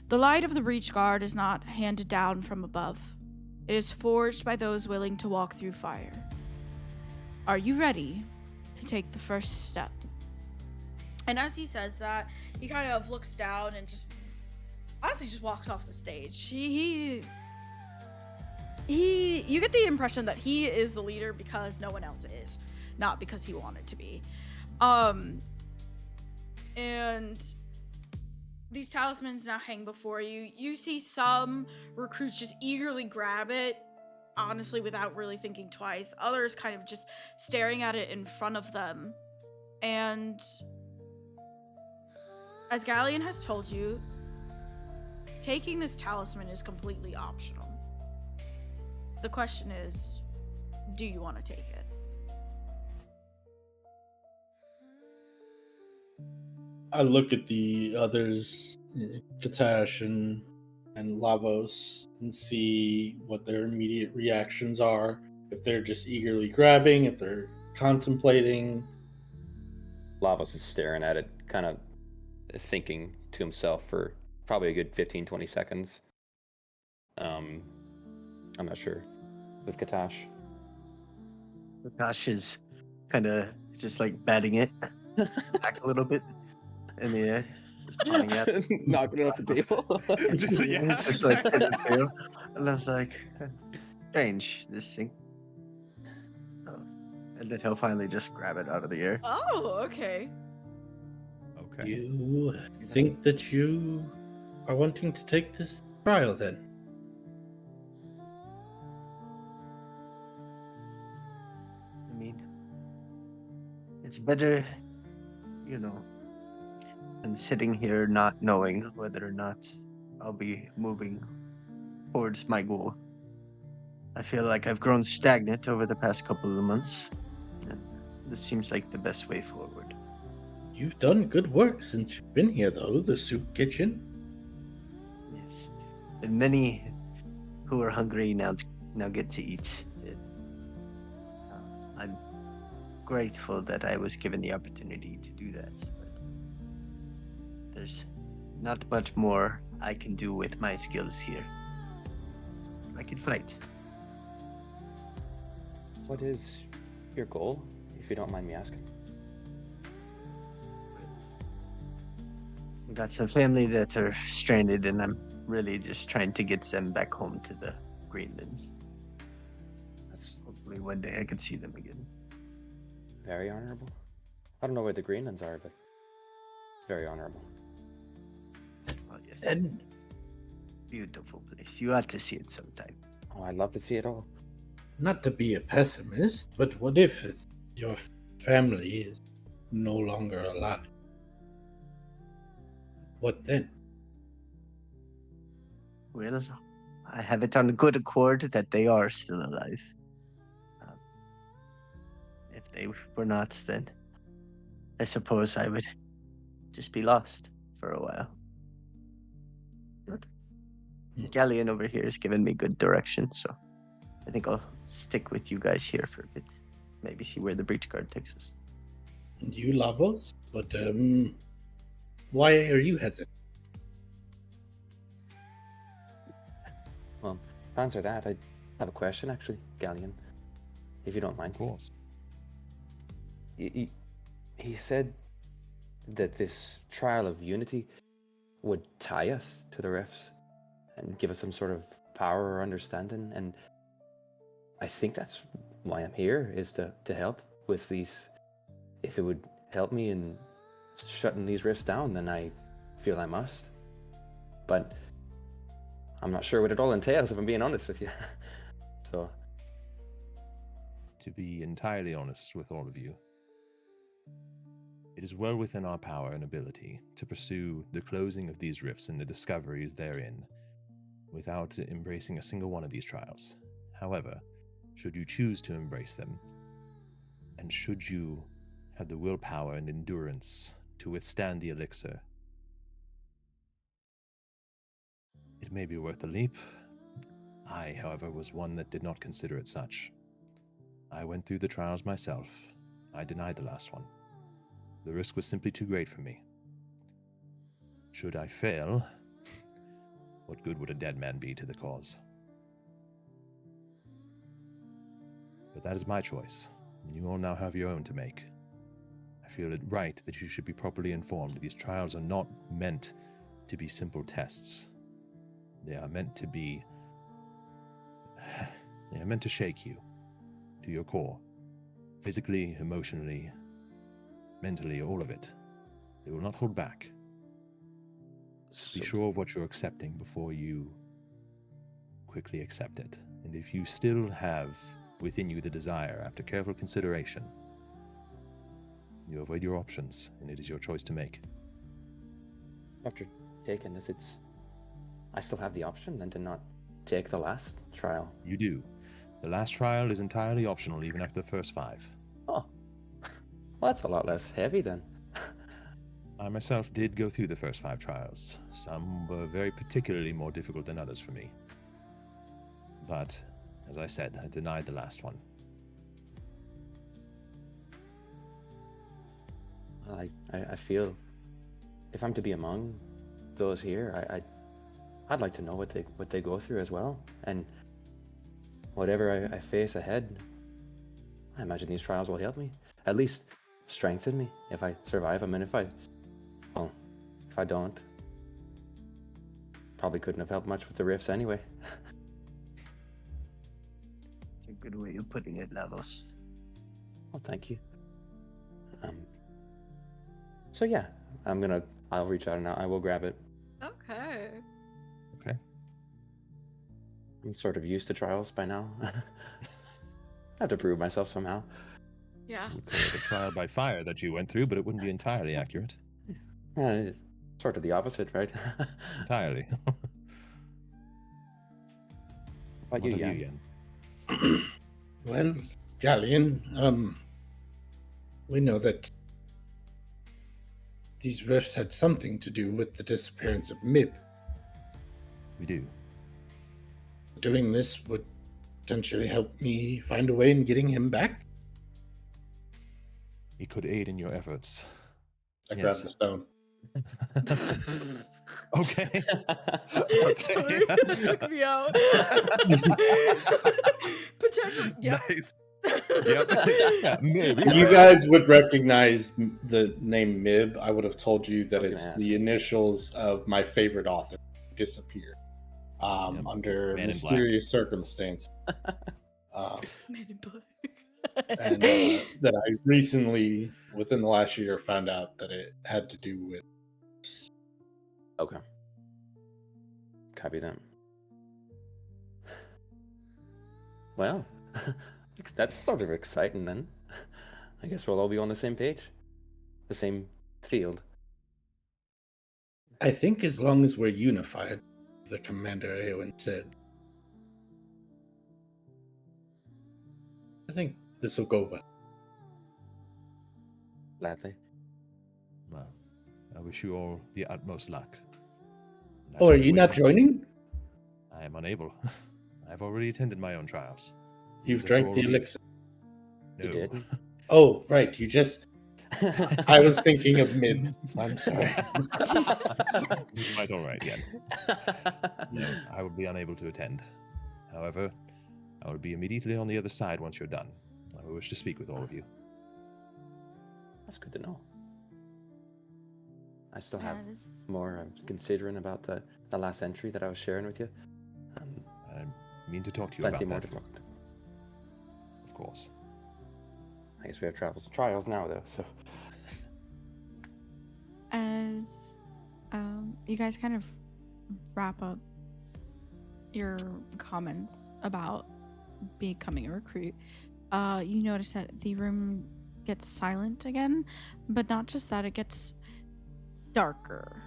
The light of the Breachguard is not handed down from above. It is forged by those willing to walk through fire. Are you ready to take the first step? And as he says that, he kind of looks down and honestly just walks off the stage. You get the impression that he is the leader because no one else is, not because he wanted to be. And these talismans now hang before you. You see some recruits just eagerly grab it, honestly, without really thinking twice. Others kind of just staring at it in front of them. And as Galleon has told you, taking this talisman is completely optional. The question is, do you want to take it? I look at the others, Katash and Lavos, and see what their immediate reactions are. If they're just eagerly grabbing, if they're contemplating. Lavos is staring at it, kind of thinking to himself for probably a good 15-20 seconds. I'm not sure. With Katash. Gosh is kind of just like batting it back a little bit in the air, just playing at it. Knocking it off the table. Just like in the tail. And I was like, strange, this thing. Oh. And then he'll finally just grab it out of the air. Oh, okay. Okay. You think that you are wanting to take this trial then? I mean, it's better, than sitting here not knowing whether or not I'll be moving towards my goal. I feel like I've grown stagnant over the past couple of months, and this seems like the best way forward. You've done good work since you've been here, though, the soup kitchen. Yes, and many who are hungry now get to eat. I'm grateful that I was given the opportunity to do that. But there's not much more I can do with my skills here. I can fight. What is your goal, if you don't mind me asking? We got some family that are stranded, and I'm really just trying to get them back home to the Greenlands. That's Hopefully one day I can see them again. very honorable. I don't know where the Greenlands are, but it's very honorable. Well, yes. And Beautiful place. You ought to see it sometime. Oh, I'd love to see it all. not to be a pessimist, but what if your family is no longer alive? What then? Well, I have it on good accord that they are still alive. If they were not, then I suppose I would just be lost for a while. But Galleon over here has given me good direction, so I think I'll stick with you guys here for a bit. Maybe see where the Breachguard takes us. And you, Lavos? But, why are you hesitant? Well, to answer that, I have a question, actually, Galleon, if you don't mind. Of course. He said that this trial of unity would tie us to the rifts and give us some sort of power or understanding, and I think that's why I'm here is to help with these. If it would help me in shutting these rifts down, then I feel I must. But I'm not sure what it all entails, if I'm being honest with you. So, To be entirely honest with all of you, it is well within our power and ability to pursue the closing of these rifts and the discoveries therein without embracing a single one of these trials. However, should you choose to embrace them, and should you have the willpower and endurance to withstand the elixir, it may be worth a leap. I, however, was one that did not consider it such. I went through the trials myself. I denied the last one. The risk was simply too great for me. Should I fail, what good would a dead man be to the cause? But that is my choice, and you all now have your own to make. I feel it right that you should be properly informed. These trials are not meant to be simple tests. They are meant to be... They are meant to shake you to your core. Physically, emotionally, mentally, all of it. They will not hold back. Be sure of what you're accepting before you quickly accept it. And if you still have within you the desire, after careful consideration, you avoid your options, and it is your choice to make. after taking this, I still have the option then to not take the last trial. You do. The last trial is entirely optional, even after the first 5. Oh, well, that's a lot less heavy then. I myself did go through the first 5 trials. Some were very particularly more difficult than others for me. But, as I said, I denied the last one. I feel if I'm to be among those here, I'd like to know what they go through as well, and whatever I face ahead, I imagine these trials will help me, at least strengthen me if I survive them, and if I don't, probably couldn't have helped much with the rifts anyway. It's a good way of putting it, Lavos. Well, thank you. So yeah, I'll reach out and I will grab it. Okay. Okay. I'm sort of used to trials by now. I have to prove myself somehow. Yeah. We'd call it a trial by fire that you went through, but it wouldn't be entirely accurate. It's sort of the opposite, right? Entirely. What about you, Jan? Jan? Well, Galleon, we know that these rifts had something to do with the disappearance of Mib. We do. Doing this would potentially help me find a way in getting him back. It could aid in your efforts. I Yes. grabbed the stone. Okay. Sorry, that took me out. Potentially, yeah. Nice. Yep. Yeah, maybe. You guys would recognize the name Mib. I would have told you that I was it's gonna ask. the initials of my favorite author, disappeared under Man in mysterious circumstances. Man in Black. And that I recently, within the last year, found out that it had to do with. Okay. Copy that. Well, that's sort of exciting then. I guess we'll all be on the same page. The same field. I think as long as we're unified, the Commander Eowyn said. I think this will go well. Gladly. Well, I wish you all the utmost luck. That's Oh, are what you we not want. joining? I am unable. I've already attended my own trials. You've These are drank for the all of you. elixir. No. You did? Oh, right. You just. I was thinking of Mib. I'm sorry. This is quite all right, yeah. No, I will be unable to attend. However, I will be immediately on the other side once you're done. I will wish to speak with all of you. That's good to know. I still Yeah, have this- more considering about the last entry that I was sharing with you. I mean to talk to you Plenty about more that. to talk. Of course. I guess we have travels and trials now, though. So As you guys kind of wrap up your comments about becoming a recruit, you notice that the room gets silent again, but not just that, it gets darker.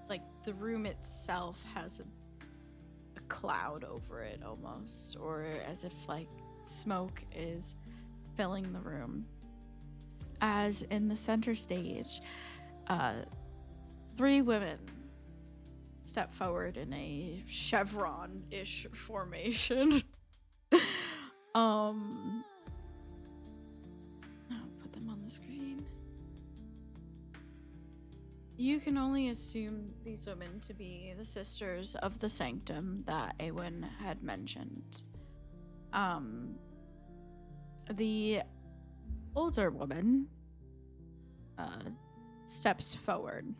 Like the room itself has a cloud over it almost, or as if like smoke is filling the room. As in the center stage, 3 women step forward in a chevron-ish formation. I'll put them on the screen. You can only assume these women to be the sisters of the sanctum that Awen had mentioned. The older woman steps forward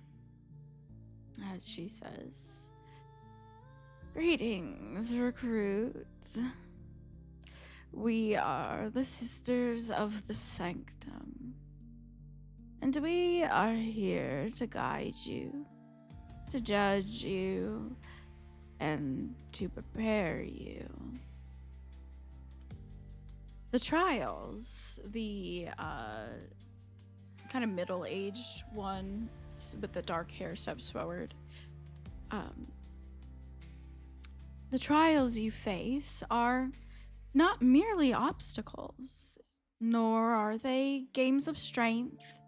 as she says, "Greetings, recruits. We are the Sisters of the Sanctum, and we are here to guide you, to judge you, and to prepare you." The trials, the kind of middle-aged one with the dark hair steps forward. The trials you face are not merely obstacles, nor are they games of strength.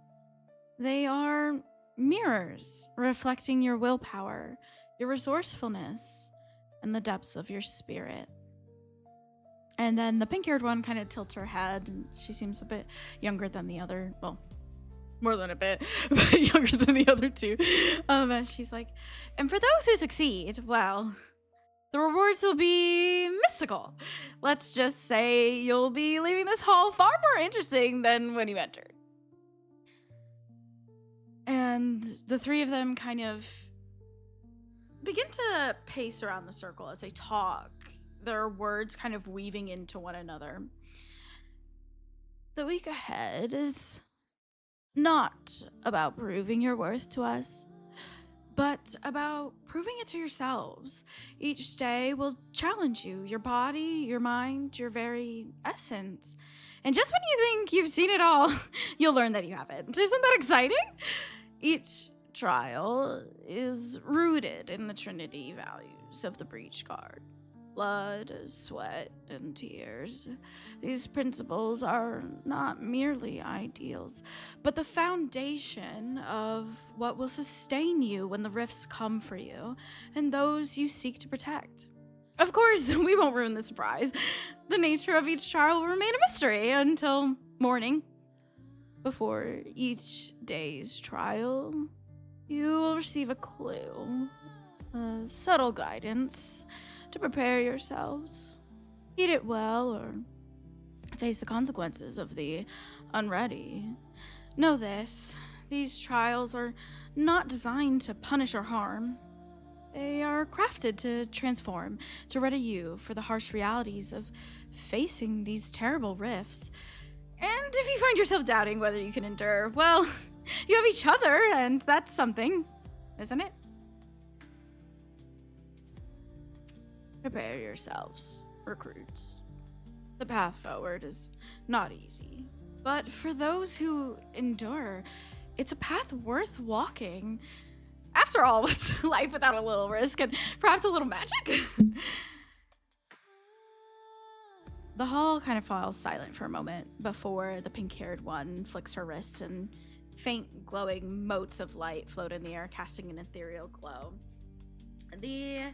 They are mirrors reflecting your willpower, your resourcefulness, and the depths of your spirit. And then the pink-haired one kind of tilts her head, and she seems a bit younger than the other. Well, more than a bit, but younger than the other 2. And she's like, "And for those who succeed, well, the rewards will be mystical. Let's just say you'll be leaving this hall far more interesting than when you entered." And the 3 of them kind of begin to pace around the circle as they talk, their words kind of weaving into one another. The week ahead is not about proving your worth to us, but about proving it to yourselves. Each day will challenge you, your body, your mind, your very essence. And just when you think you've seen it all, you'll learn that you haven't. Isn't that exciting? Each trial is rooted in the Trinity values of the Breachguard. Blood, sweat, and tears. These principles are not merely ideals, but the foundation of what will sustain you when the rifts come for you and those you seek to protect. Of course, we won't ruin the surprise. The nature of each trial will remain a mystery until morning. Before each day's trial, you will receive a clue, a subtle guidance to prepare yourselves. Heed it well or face the consequences of the unready. Know this, these trials are not designed to punish or harm. They are crafted to transform, to ready you for the harsh realities of facing these terrible rifts. And if you find yourself doubting whether you can endure, well, you have each other, and that's something, isn't it? Prepare yourselves, recruits. The path forward is not easy, but for those who endure, it's a path worth walking. After all, what's life without a little risk and perhaps a little magic? The hall kind of falls silent for a moment before the pink-haired one flicks her wrist and faint glowing motes of light float in the air, casting an ethereal glow. The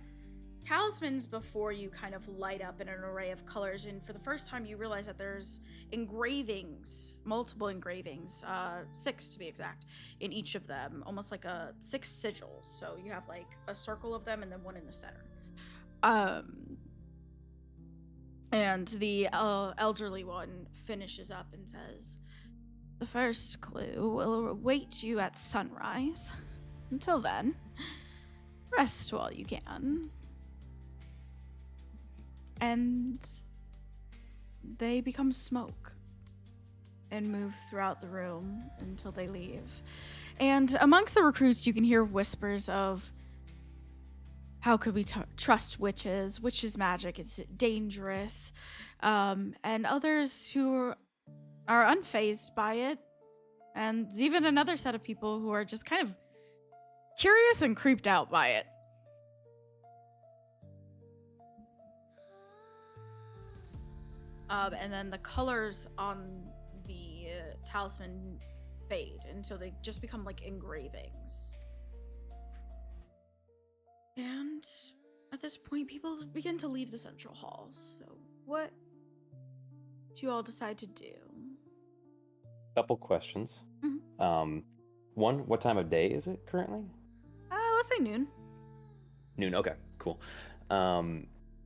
talismans before you kind of light up in an array of colors, and for the first time you realize that there's engravings, multiple engravings, 6 to be exact, in each of them, almost like 6 sigils. So you have like a circle of them and then one in the center. And the elderly one finishes up and says, "The first clue will await you at sunrise. Until then, rest while you can." and they become smoke and move throughout the room until they leave. And amongst the recruits, you can hear whispers of, how could we trust witches? Witches' magic is dangerous. And others who are unfazed by it. And even another set of people who are just kind of curious and creeped out by it. And then the colors on the talisman fade until they just become like engravings. And at this point, people begin to leave the central hall. So what do you all decide to do? Couple questions. Mhm. One, what time of day is it currently? Let's say noon. Noon. Okay, cool.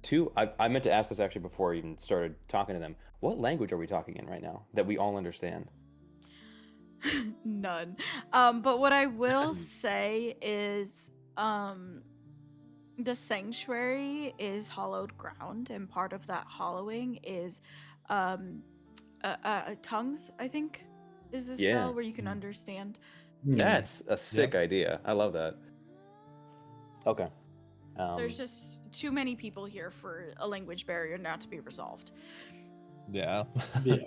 Two, I meant to ask this actually before I even started talking to them. What language are we talking in right now that we all understand? None. But what I will say is, the sanctuary is hollowed ground, and part of that hollowing is, tongues, I think, is a Yeah. spell where you can understand. That's a sick idea. I love that. Okay. There's just too many people here for a language barrier not to be resolved. Yeah.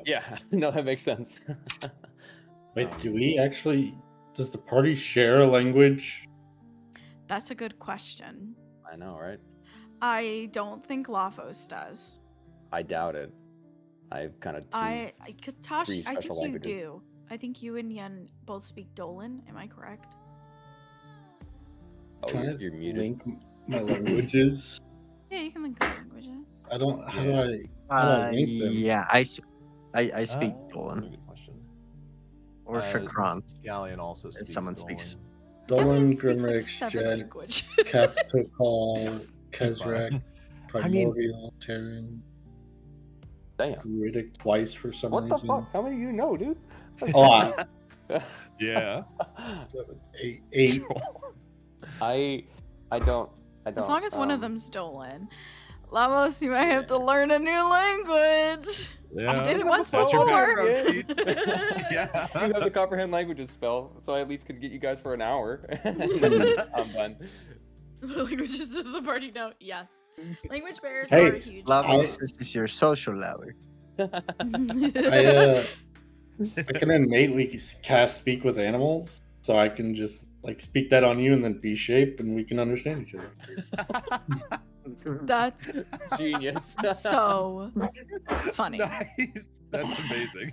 Yeah, no, that makes sense. Wait, does the party share a language? That's a good question. I know, right? I don't think Lafos does. I doubt it. I've kind of Tosh, three I think special you languages. do. I think you and Yen both speak Dolan. Am I correct? Oh, Can I you're muted. link my languages? Yeah, you can link the languages. I don't. How do Yeah. I link them? Yeah, I speak That's a Dolan good question. or Shakran. Galleon also speaks. someone Dolan. speaks. Dolan, Speaks like Grimrick, 7 Jack, language. Kafkakal, Kezrak, I mean- Primordial, Terran, Damn. Druidic twice for some What the reason. fuck? How many do you know, dude? A lot. Yeah. 7, 8. I don't. As long as one of them's Dolan. Lamos, you might have to learn a new language. Yeah. I did it once That's your before. background. Yeah. Yeah. You have the comprehend languages spell, so I at least could get you guys for an hour. And then I'm done. Languages does the party know? Yes. Language barriers Hey, are a huge. Lavos, this is your social hour. I can innately cast speak with animals, so I can just like speak that on you and then be shape, and we can understand each other. That's Genius. so funny. Nice. That's amazing.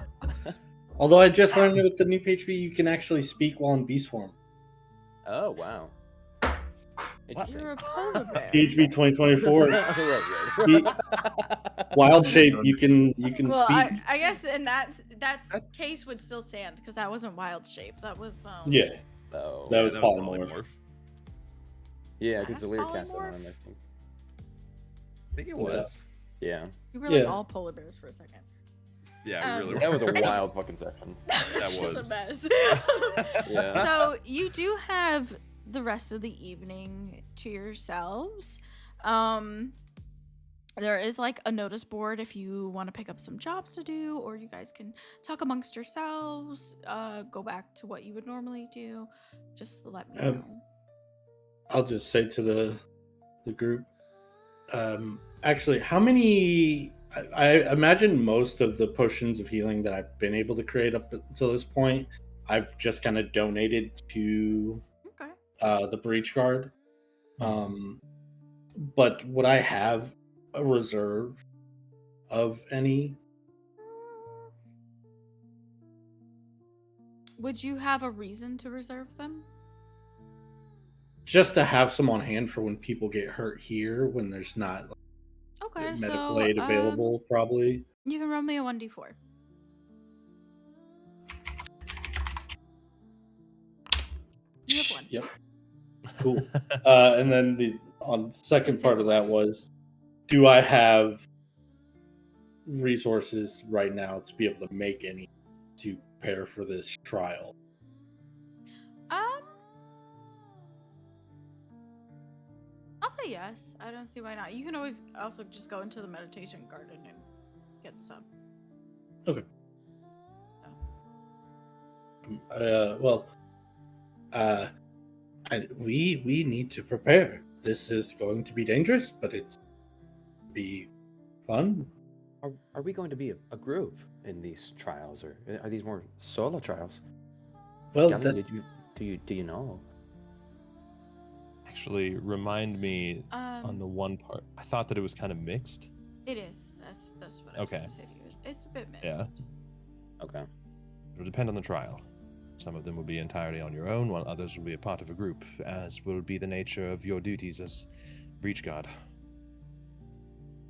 Although I just learned that with the new PHP, you can actually speak while in beast form. Oh wow. Interesting. You're a polar bear. PHP 2024. Right. Wild shape, you can Well, speak. I guess in that case would still stand because that wasn't wild shape. That was Yeah, Oh. that was Yeah, polymorph. Yeah, because That's the lyric cast that polymorph? on, I think. I think it was. Yeah. You were like Yeah. all polar bears for a second. Yeah, we really That was a were. wild fucking session. That was. just a mess. Yeah. So you do have the rest of the evening to yourselves. There is like a notice board if you want to pick up some jobs to do, or you guys can talk amongst yourselves, go back to what you would normally do. Just let me know. I'll just say to the group. Actually, how many? I imagine most of the potions of healing that I've been able to create up until this point, I've just kind of donated to Okay. the Breachguard. But would I have a reserve of any? Would you have a reason to reserve them? Just to have some on hand for when people get hurt here, when there's not Okay, medical so aid available, probably. you can roll me a 1d4. You have one. Yep. Cool. And then the second part of that was, do I have resources right now to be able to make any to prepare for this trial? I'll say say yes. I don't see why not. You can always also just go into the meditation garden and get some. Okay. So. Well, we need to prepare. This is going to be dangerous, but it's be fun. Are we going to be a group in these trials, or are these more solo trials? Well, Gallion, do you know? Actually, remind me on Um, the one part. I thought that it was kind of mixed. it is. That's what I was Okay. gonna say to you. It's a bit mixed. Yeah. Okay. It'll depend on the trial. Some of them will be entirely on your own, while others will be a part of a group, as will be the nature of your duties as Breachguard.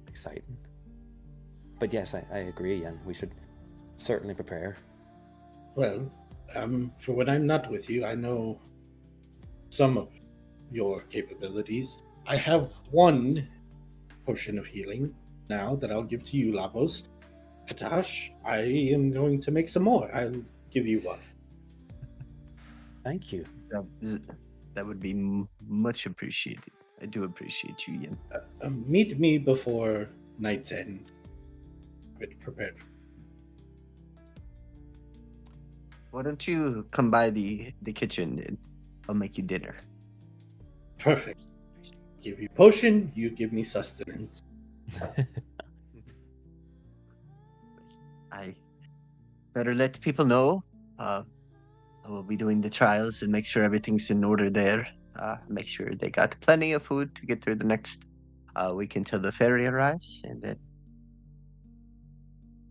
Exciting. But yes, I agree, and we should certainly prepare. Well, for when I'm not with you, I know some of your capabilities. I have one potion of healing now that I'll give to you, Lavos. Katash, I am going to make some more. I'll give you one. Thank you. That would be much appreciated. I do appreciate you, Ian. Meet me before night's end. Get prepared. Why don't you come by the kitchen and I'll make you dinner. Perfect. Give you potion, you give me sustenance. I better let people know. I will be doing the trials and make sure everything's in order there. Make sure they got plenty of food to get through the next week until the ferry arrives, and then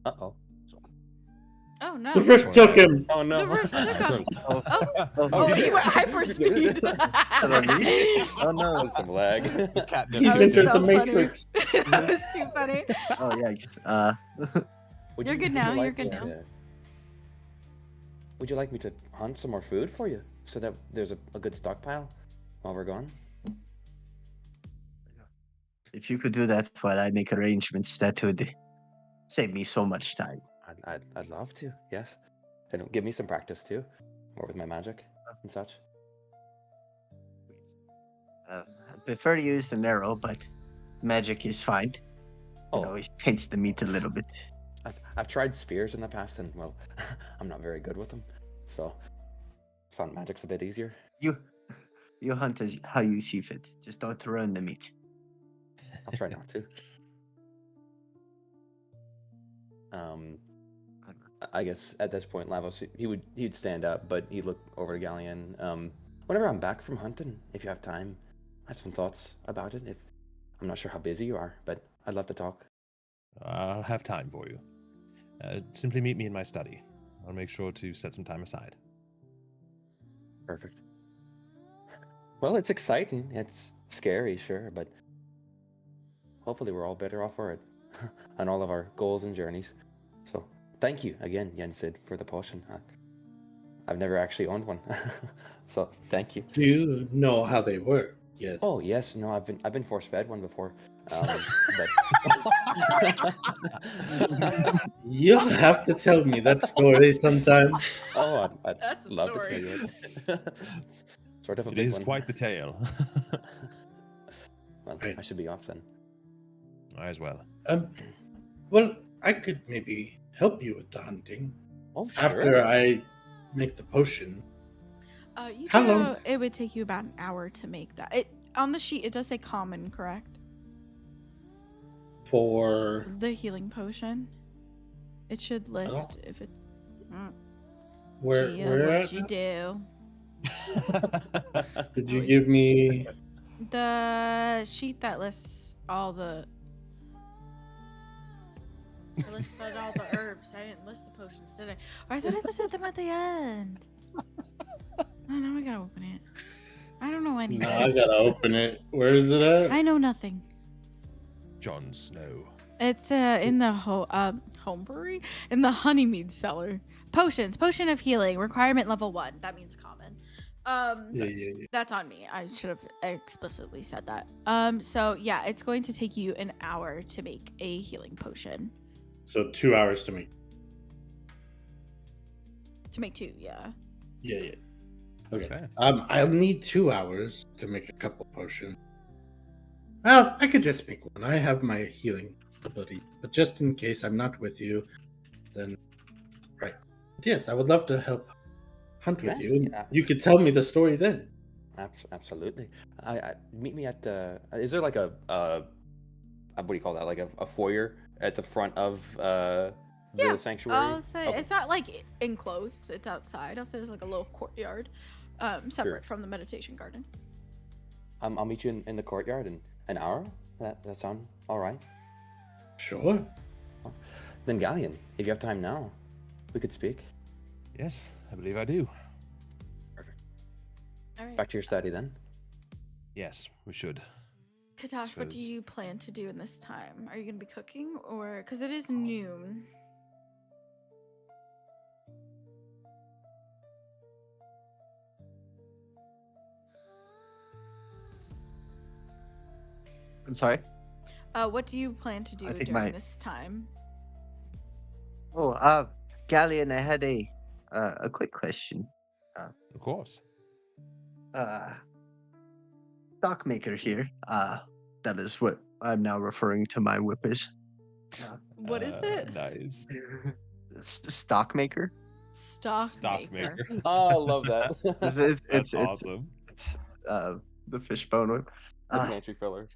Uh-oh. Oh no. The rift took him. Oh no. The rift took him. oh, Oh, he's you went hyperspeed. Hello, me? Oh no! That's some lag. Catnip. He's was entered so the funny. matrix. That was too funny. Oh yikes! Would You're you- good would you now, you're like good me now. to- Would you like me to hunt some more food for you so that there's a good stockpile while we're gone? If you could do that while I make arrangements, that would save me so much time. I'd love to. Yes, and give me some practice too, more with my magic and such. I prefer to use an arrow, but magic is fine. It Oh, always taints the meat a little bit. I've tried spears in the past, and well, I'm not very good with them, so I found magic's a bit easier. You hunt as how you see fit. Just don't ruin the meat. I'll try not to. I guess at this point, Lavos he'd stand up, but he'd look over to Galleon. Whenever I'm back from hunting, if you have time, I have some thoughts about it. If I'm not sure how busy you are, but I'd love to talk. I'll have time for you. Simply meet me in my study. I'll make sure to set some time aside. Perfect. Well, it's exciting. It's scary, sure, but hopefully we're all better off for it on all of our goals and journeys. So thank you again, Yensid, for the potion. I've never actually owned one, so thank you. Do you know how they work? Yes. Oh yes, no, I've been force fed one before, but You'll have to tell me that story sometime. oh, I'd That's a love story. to tell you it. It's sort of a It big is one. quite the tale. Well, Right. I should be off then. Might as well. Well, I could maybe help you with the hunting Oh sure. after I make the potion. You How do long- know it would take you about an hour to make that. It on the sheet it does say common, correct? For The healing potion. It should list if it. where Gia, where what'd at? you do? Did you give me? The sheet that lists all the. I listed all the herbs. I didn't list the potions, did I? Or I thought I listed them at the end. Oh, now I gotta open it. I don't know anything. No, I gotta open it. Where is it at? I know nothing. Jon Snow. It's in the home brewery in the honeymead cellar. Potions, potion of healing, requirement level 1. That means common. Yeah. That's on me. I should have explicitly said that. So yeah, it's going to take you an hour to make a healing potion. So 2 hours to make. To make 2, yeah. Yeah. Okay. Okay. I'll need 2 hours to make a couple potions. Well, I could just make one. I have my healing ability, but just in case I'm not with you, then right. But yes, I would love to help hunt with Yes, you. And yeah. you could tell me the story then. Absolutely. I meet me at. Is there like a what do you call that? Like a foyer at the front of the Yeah, sanctuary? I'll say Okay. it's not like enclosed. It's outside. I'll say there's like a little courtyard, separate from the meditation garden. I'll meet you in the courtyard in an hour. That sound all right? Sure. Then Galleon, if you have time now, we could speak. Yes, I believe I do. All right. Back to your study then. Yes, we should. Katash, what do suppose. you plan to do in this time? Are you going to be cooking or because it is noon? I'm sorry. What do you plan to do I think during this time? Oh, Galleon, I had a quick question. Of course. Stockmaker here. That is what I'm now referring to my whip as. What is it? Nice. Stockmaker. Stockmaker. Oh, I love that. That's awesome. It's the fishbone whip. The pantry filler.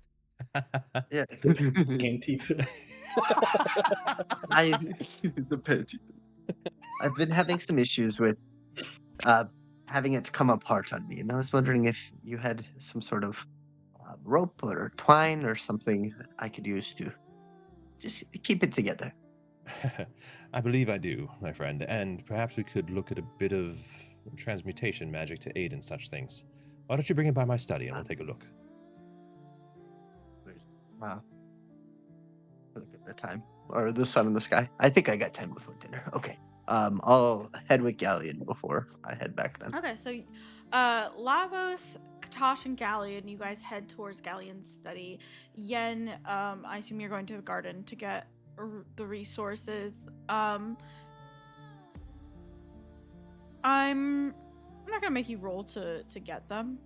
Yeah. Canteen. The pit. I've been having some issues with having it come apart on me, and I was wondering if you had some sort of rope or twine or something I could use to just keep it together. I believe I do, my friend, and perhaps we could look at a bit of transmutation magic to aid in such things. Why don't you bring it by my study and we'll take a look? Wow. Look at the time. Or the sun in the sky. I think I got time before dinner. Okay. I'll head with Galleon before I head back then. Okay, so Lavos, Katash, and Galleon, you guys head towards Galleon's study. Yen, I assume you're going to the garden to get the resources. I'm not gonna make you roll to get them,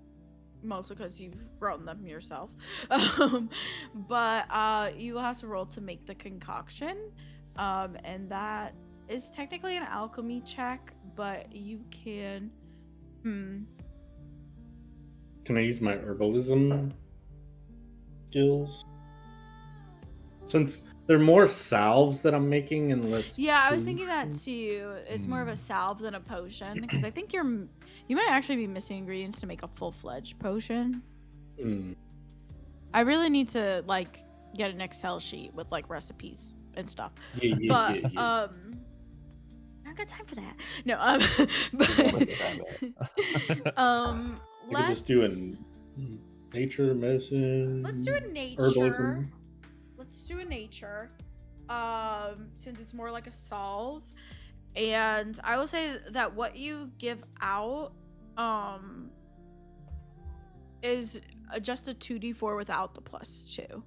mostly because you've grown them yourself. But you will have to roll to make the concoction, and that is technically an alchemy check, but you can. Can I use my herbalism skills? Since they're more salves that I'm making and less. Yeah, I was food. thinking that too. It's more of a salve than a potion because I think you might actually be missing ingredients to make a full-fledged potion. Mm. I really need to like get an Excel sheet with like recipes and stuff. Yeah, But yeah. I got time for that. No, You could just do a nature medicine. Let's do a nature. Herbalism. Let's do a nature. Since it's more like a solve. And I will say that what you give out is just a 2d4 without the +2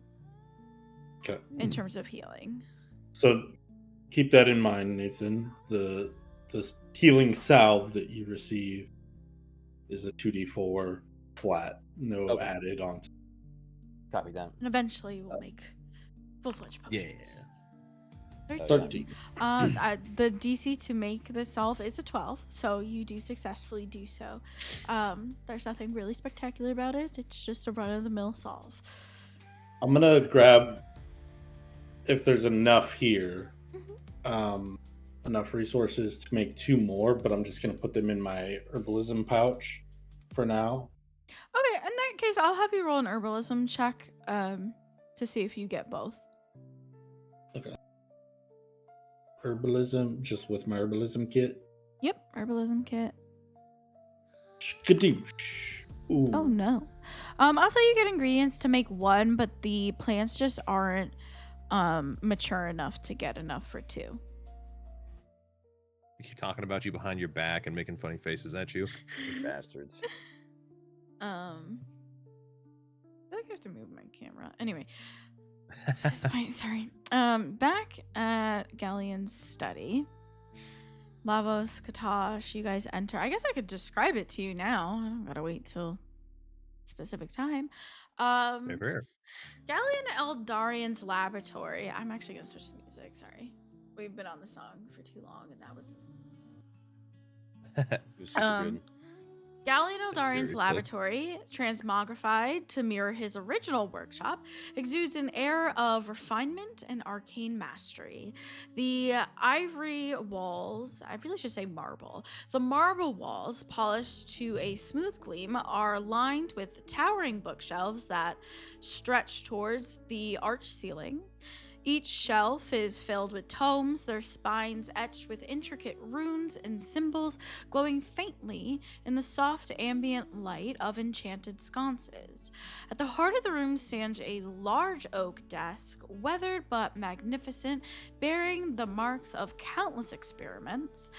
Okay. in terms of healing. So keep that in mind, Nathan. The healing salve that you receive is a 2d4 flat, no Okay. added on. Copy that. And eventually we'll make full-fledged potions. Yeah. 13. The DC to make the solve is a 12, so you do successfully do so. There's nothing really spectacular about it. It's just a run-of-the-mill solve. I'm gonna grab, if there's enough here, enough resources to make 2 more, but I'm just gonna put them in my herbalism pouch for now. Okay, in that case, I'll have you roll an herbalism check to see if you get both. Okay. Herbalism, just with my herbalism kit. Yep, herbalism kit. Skadoosh. Ooh. Oh no. Also, you get ingredients to make 1, but the plants just aren't mature enough to get enough for 2. They keep talking about you behind your back and making funny faces at you. You bastards. I feel like I have to move my camera. Anyway. Sorry. Back at Galleon's study. Lavos, Katash, you guys enter. I guess I could describe it to you now. I don't gotta wait till a specific time. Very rare. Galleon Eldarian's laboratory. I'm actually gonna switch the music. Sorry, we've been on the song for too long, and that was. It was super good. Galleon Eldarian's Seriously? laboratory, transmogrified to mirror his original workshop, exudes an air of refinement and arcane mastery. The ivory walls, I really should say marble, the marble walls, polished to a smooth gleam, are lined with towering bookshelves that stretch towards the arch ceiling. Each shelf is filled with tomes, their spines etched with intricate runes and symbols glowing faintly in the soft ambient light of enchanted sconces. At the heart of the room stands a large oak desk, weathered but magnificent, bearing the marks of countless experiments.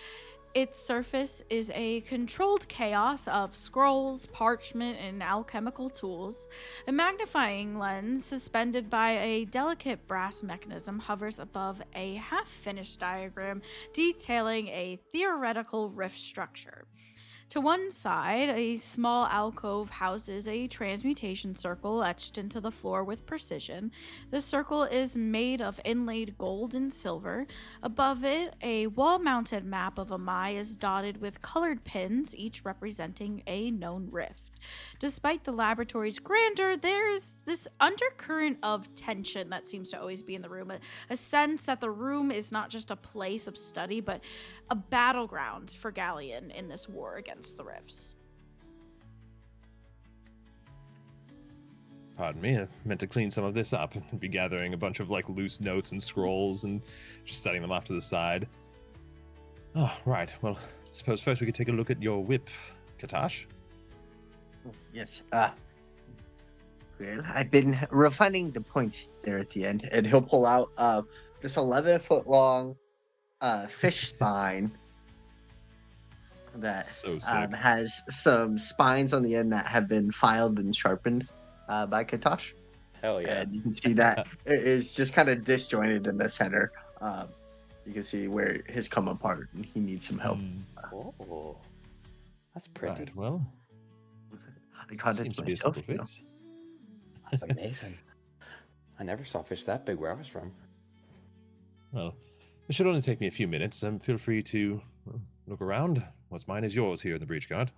Its surface is a controlled chaos of scrolls, parchment, and alchemical tools. A magnifying lens suspended by a delicate brass mechanism hovers above a half-finished diagram detailing a theoretical rift structure. To one side, a small alcove houses a transmutation circle etched into the floor with precision. The circle is made of inlaid gold and silver. Above it, a wall-mounted map of Amai is dotted with colored pins, each representing a known rift. Despite the laboratory's grandeur, there's this undercurrent of tension that seems to always be in the room, a sense that the room is not just a place of study, but a battleground for Galleon in this war against the rifts. Pardon me, I meant to clean some of this up and be gathering a bunch of like loose notes and scrolls and just setting them off to the side. Oh, right. Well, I suppose first we could take a look at your whip, Katash. Yes. Well, I've been refining the points there at the end, and he'll pull out this 11-foot long fish spine that So sick. has some spines on the end that have been filed and sharpened by Katash. Hell yeah. And you can see that it is just kind of disjointed in the center. You can see where his come apart, and he needs some help. Oh, that's pretty. Right, well, I caught it seems to be a myself. simple fix. That's amazing. I never saw fish that big where I was from. Well, it should only take me a few minutes. Feel free to look around. What's mine is yours here in the Breachguard.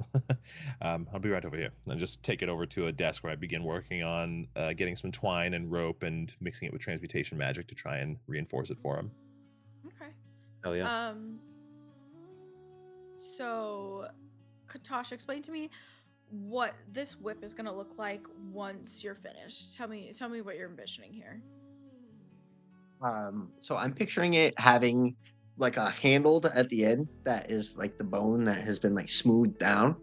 I'll be right over here. And just take it over to a desk where I begin working on getting some twine and rope and mixing it with transmutation magic to try and reinforce it for him. Okay. Hell yeah. So, Katash, explain to me what this whip is going to look like once you're finished. Tell me what you're envisioning here. So I'm picturing it having like a handle at the end that is like the bone that has been like smoothed down,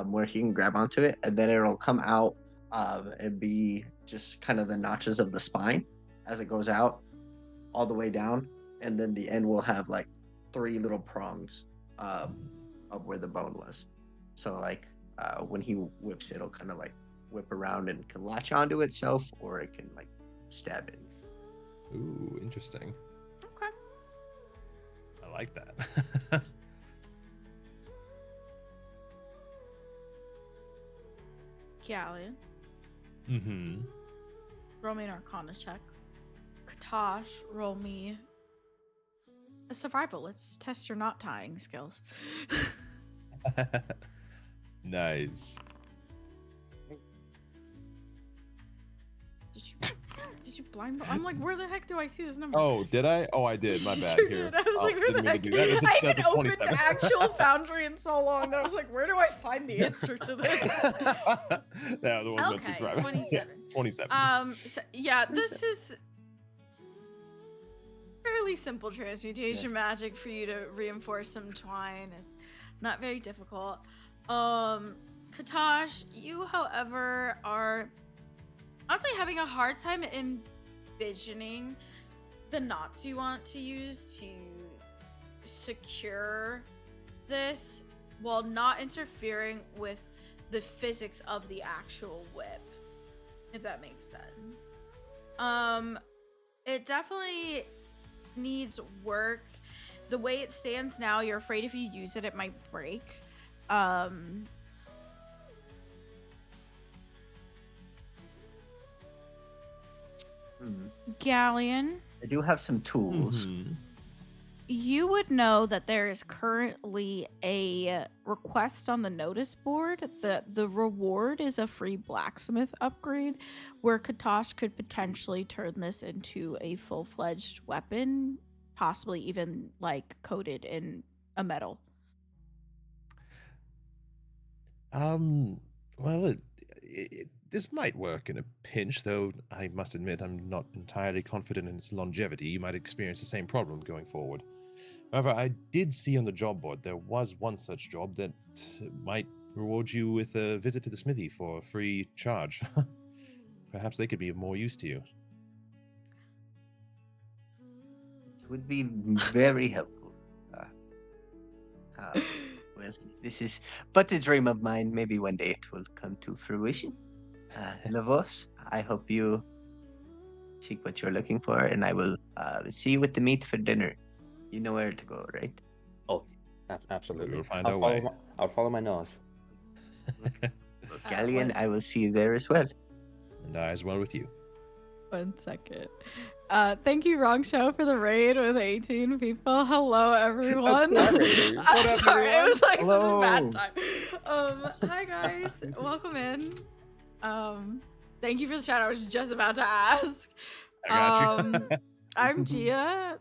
where he can grab onto it, and then it'll come out and be just kind of the notches of the spine as it goes out all the way down, and then the end will have like 3 little prongs of where the bone was. So like when he whips it, it'll kind of like whip around and can latch onto itself, or it can like stab it. Ooh, interesting. Okay. I like that. Galleon, Mm-hmm. roll me an Arcana check. Katash, roll me a survival. Let's test your knot tying skills. Nice. Did you blind? I'm like, where the heck do I see this number? Oh, did I? Oh, I did. My You bad. sure Here. did. I was Oh, like, where didn't the mean heck? to do that. That's a- I that's a haven't opened 27. actual Foundry in so long that I was like, where do I find the answer to this? Yeah, the one's meant to be Okay, private. 27. 27. So, yeah, this is fairly simple transmutation magic for you to reinforce some twine. It's not very difficult. Katash, you, however, are honestly having a hard time envisioning the knots you want to use to secure this while not interfering with the physics of the actual whip, if that makes sense. It definitely needs work. The way it stands now, you're afraid if you use it, it might break. Hmm. Galleon, I do have some tools. Mhm. you would know that there is currently a request on the notice board. The reward is a free blacksmith upgrade where Katosh could potentially turn this into a full-fledged weapon, possibly even like coated in a metal. Well, this might work in a pinch, though I must admit I'm not entirely confident in its longevity. You might experience the same problem going forward. However, I did see on the job board there was one such job that might reward you with a visit to the smithy for a free charge. Perhaps they could be of more use to you. It would be very helpful. Well, this is but a dream of mine. Maybe one day it will come to fruition. Lavos, I hope you seek what you're looking for, and I will see you with the meat for dinner. You know where to go, right? Oh, absolutely. We'll find our way. I'll follow my nose. Galleon, what- I will see you there as well. And I as well with you. 1 second. Thank you, Wrong Show, for the raid with 18 people. Hello, everyone. That's not raiding. I'm What up, sorry, it everyone? was like such a Hello. bad time. Hi guys, welcome in. Thank you for the chat. I was just about to ask. I got you. I'm Gia.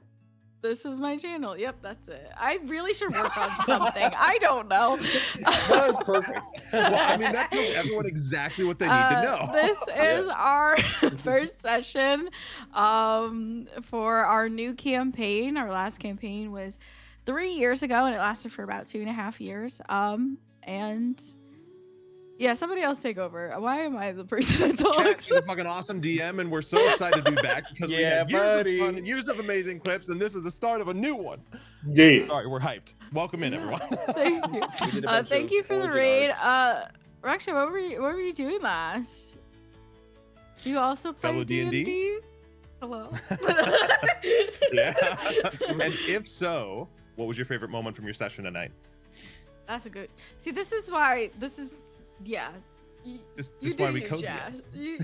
This is my channel. Yep, that's it. I really should work on something. I don't know. That was perfect. Well, I mean, that tells everyone exactly what they need to know. This is our first session for our new campaign. Our last campaign was 3 years ago, and it lasted for about 2.5 years. And yeah, somebody else take over. Why am I the person that Chat talks? is a fucking awesome DM, and we're so excited to be back because we Yeah, had years buddy. of fun and years of amazing clips, and this is the start of a new one. Yeah. Sorry, we're hyped. Welcome in, everyone. Thank you. We did a bunch Thank of you for the origin raid. arcs. Raksha, what were you doing last? Do you also play Fellow D&D? D&D? Hello. Yeah. And if so, what was your favorite moment from your session tonight? That's a good. See, this is why. This is. Yeah. This You is why do we you, code Jazz. you.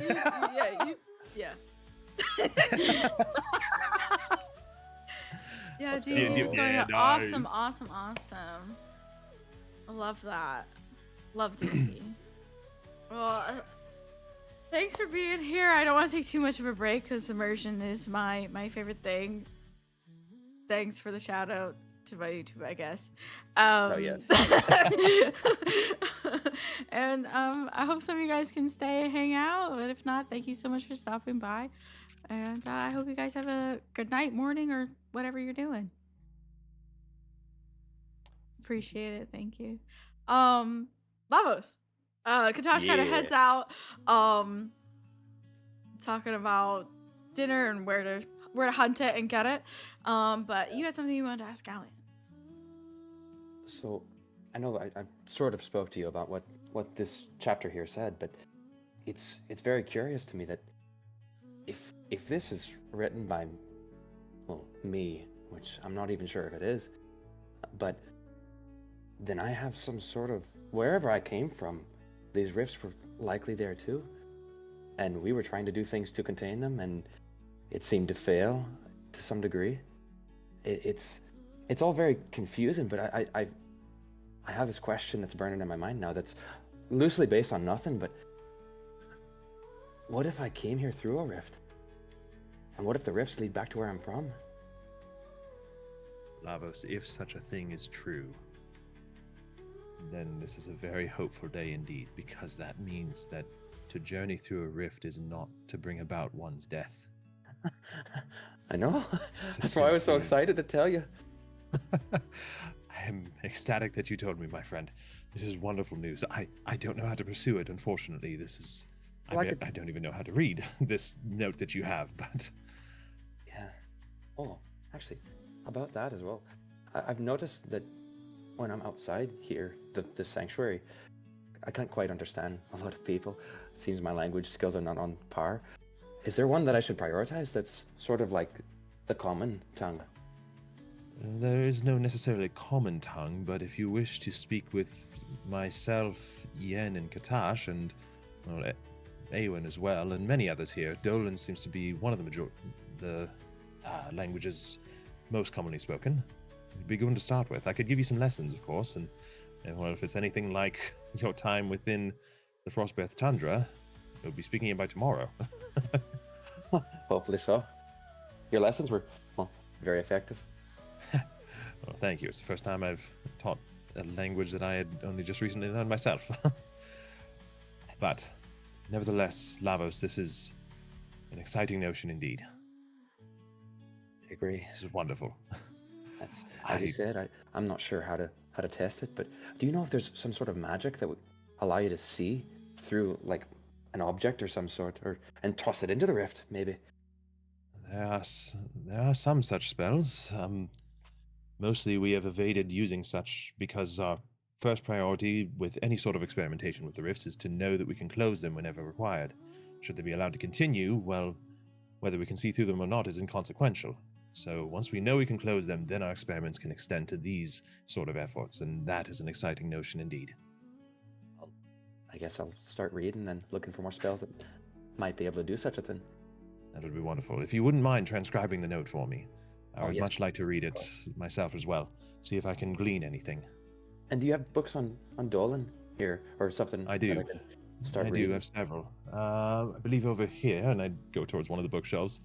Yeah. Yeah, Let's D&D go. is going Yeah, on. Awesome, nice. awesome. I love that. Love D&D. Well, thanks for being here. I don't want to take too much of a break because immersion is my favorite thing. Thanks for the shout out to my YouTube, I guess. yeah. And I hope some of you guys can stay and hang out. But if not, thank you so much for stopping by. And I hope you guys have a good night, morning, or whatever you're doing. Appreciate it. Thank you. Lavos. Katosh kind of Yeah. heads out. Talking about dinner and where to hunt it and get it. But you had something you wanted to ask Galleon. So, I know I sort of spoke to you about what this chapter here said, but it's very curious to me that if this is written by, well, me, which I'm not even sure if it is, but then I have some sort of, wherever I came from, these rifts were likely there too, and we were trying to do things to contain them, and it seemed to fail to some degree. It's all very confusing, but I have this question that's burning in my mind now that's loosely based on nothing, but what if I came here through a rift? And what if the rifts lead back to where I'm from? Lavos, if such a thing is true, then this is a very hopeful day indeed, because that means that to journey through a rift is not to bring about one's death. I know. That's why I was so simply- excited to tell you. I am ecstatic that you told me, my friend. This is wonderful news. I don't know how to pursue it, unfortunately. This is... Well, I don't even know how to read this note that you have, but... Yeah. Oh, actually, about that as well. I've noticed that when I'm outside here, the sanctuary, I can't quite understand a lot of people. It seems my language skills are not on par. Is there one that I should prioritize that's sort of like the common tongue? There is no necessarily common tongue, but if you wish to speak with myself, Yen, and Katash, and well, Eowyn as well, and many others here. Dolan seems to be one of the languages most commonly spoken. It'd be good one to start with. I could give you some lessons, of course, and well, if it's anything like your time within the Frostbirth Tundra, you'll be speaking it by tomorrow. Hopefully so. Your lessons were, well, very effective. Well, thank you. It's the first time I've taught a language that I had only just recently learned myself. But, nevertheless, Lavos, this is an exciting notion indeed. I agree. This is wonderful. That's, as you said, I'm not sure how to test it, but do you know if there's some sort of magic that would allow you to see through, like, an object or some sort, and toss it into the rift, maybe? There are some such spells. Mostly we have evaded using such because our first priority with any sort of experimentation with the rifts is to know that we can close them whenever required. Should they be allowed to continue, well, whether we can see through them or not is inconsequential. So once we know we can close them, then our experiments can extend to these sort of efforts, and that is an exciting notion indeed. I guess I'll start reading and looking for more spells that might be able to do such a thing. That would be wonderful. If you wouldn't mind transcribing the note for me, I would yes. much like to read it myself as well. See if I can glean anything. And do you have books on Dolan here, or something? I do. That I can start I reading? do have several. I believe over here, and I go towards one of the bookshelves,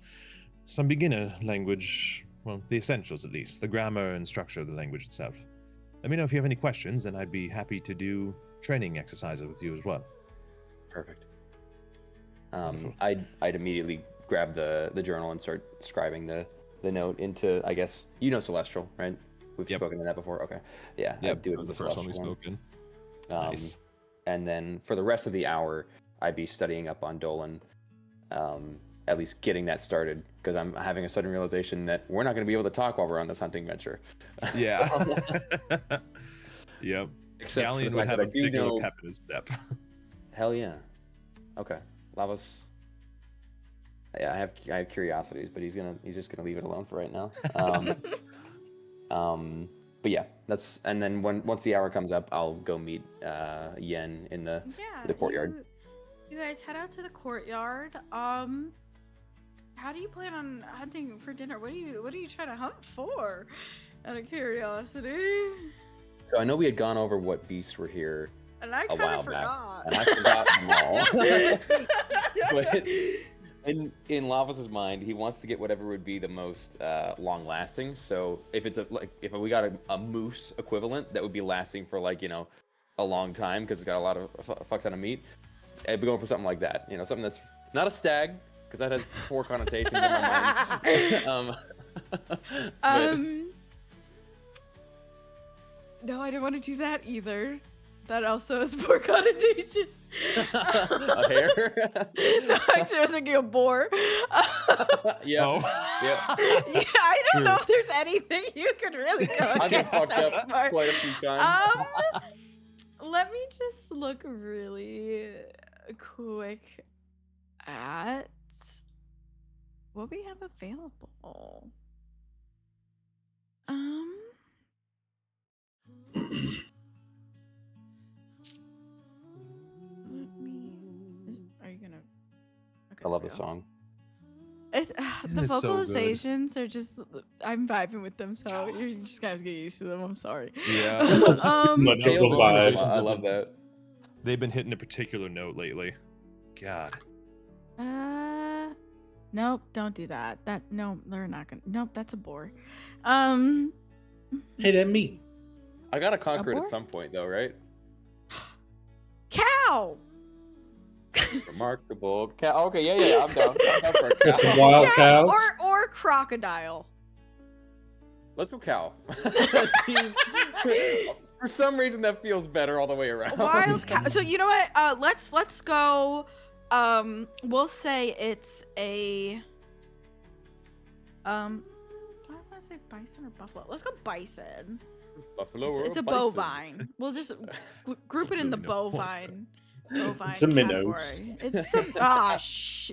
some beginner language, well, the essentials at least, the grammar and structure of the language itself. Let me know if you have any questions, and I'd be happy to do training exercises with you as well. Perfect. Wonderful. I'd immediately grab the journal and start scribing the note into, I guess, Celestial, right? We've Yep. spoken to that before. Okay. Yeah. Yep, I'd do it that was as the first one we Celestial spoke in. Nice. And then for the rest of the hour, I'd be studying up on Dolan, at least getting that started, because I'm having a sudden realization that we're not going to be able to talk while we're on this hunting venture. Yeah. Yep. Except for the Galleon would fact have that a I do particular know. pep in his step. Hell yeah. Okay. Lavos. Yeah, I have curiosities, but he's just gonna leave it alone for right now. But yeah, and then once the hour comes up, I'll go meet Yen in the courtyard. You guys head out to the courtyard. How do you plan on hunting for dinner? What do you try to hunt for? Out of curiosity. So I know we had gone over what beasts were here And I a kind while of back, forgot. and I forgot them all. But in Lavos' mind, he wants to get whatever would be the most long-lasting. So if if we got a moose equivalent that would be lasting for a long time because it's got a lot of a fuck ton of meat, I'd be going for something like that. Something that's not a stag because that has poor connotations in my mind. No, I didn't want to do that either. That also has poor connotations. A hare? No, actually, I was thinking a boar. Yeah. Oh. Yeah. Yeah, I don't True. know if there's anything you could really go I've been against fucked up anymore. quite a few times. Let me just look really quick at what we have available. Are you gonna? Okay, I love there the we go. song. The This is so good. vocalizations are just, I'm vibing with them, so you're just guys get used to them. I'm sorry. Yeah. Much of a Tails vibe. I love that. They've been hitting a particular note lately. God. Nope, don't do that. No, they're not gonna. Nope, that's a bore. Hey, that me. I gotta conquer it boar? at some point, though, right? Cow. Remarkable cow. Okay, yeah, I'm down. I'm down for a Got some cow. wild cows. Or crocodile. Let's go cow. That seems, for some reason, that feels better all the way around. Wild cow. So you know what? Let's go. We'll say it's a. I want to say bison or buffalo. Let's go bison. Buffalo or It's a bison? bovine. We'll just group it in the Really no bovine. Bovine It's a minnows. category. It's a gosh.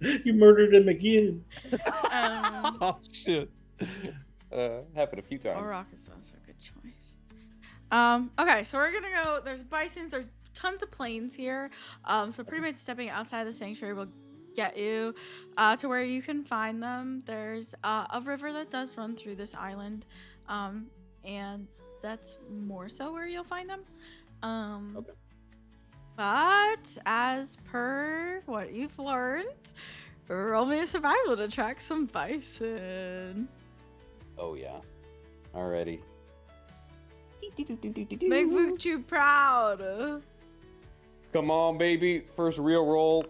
You murdered him again. Oh shit. Happened a few times. Aurochs is also a good choice. Okay, so we're gonna go. There's bisons. There's tons of plains here. So pretty much stepping outside the sanctuary will get you to where you can find them. There's a river that does run through this island, and that's more so where you'll find them. Okay. But as per what you've learned, roll me a survival to track some bison. Oh yeah. Alrighty. Make Vuchu proud. Come on, baby. First real roll.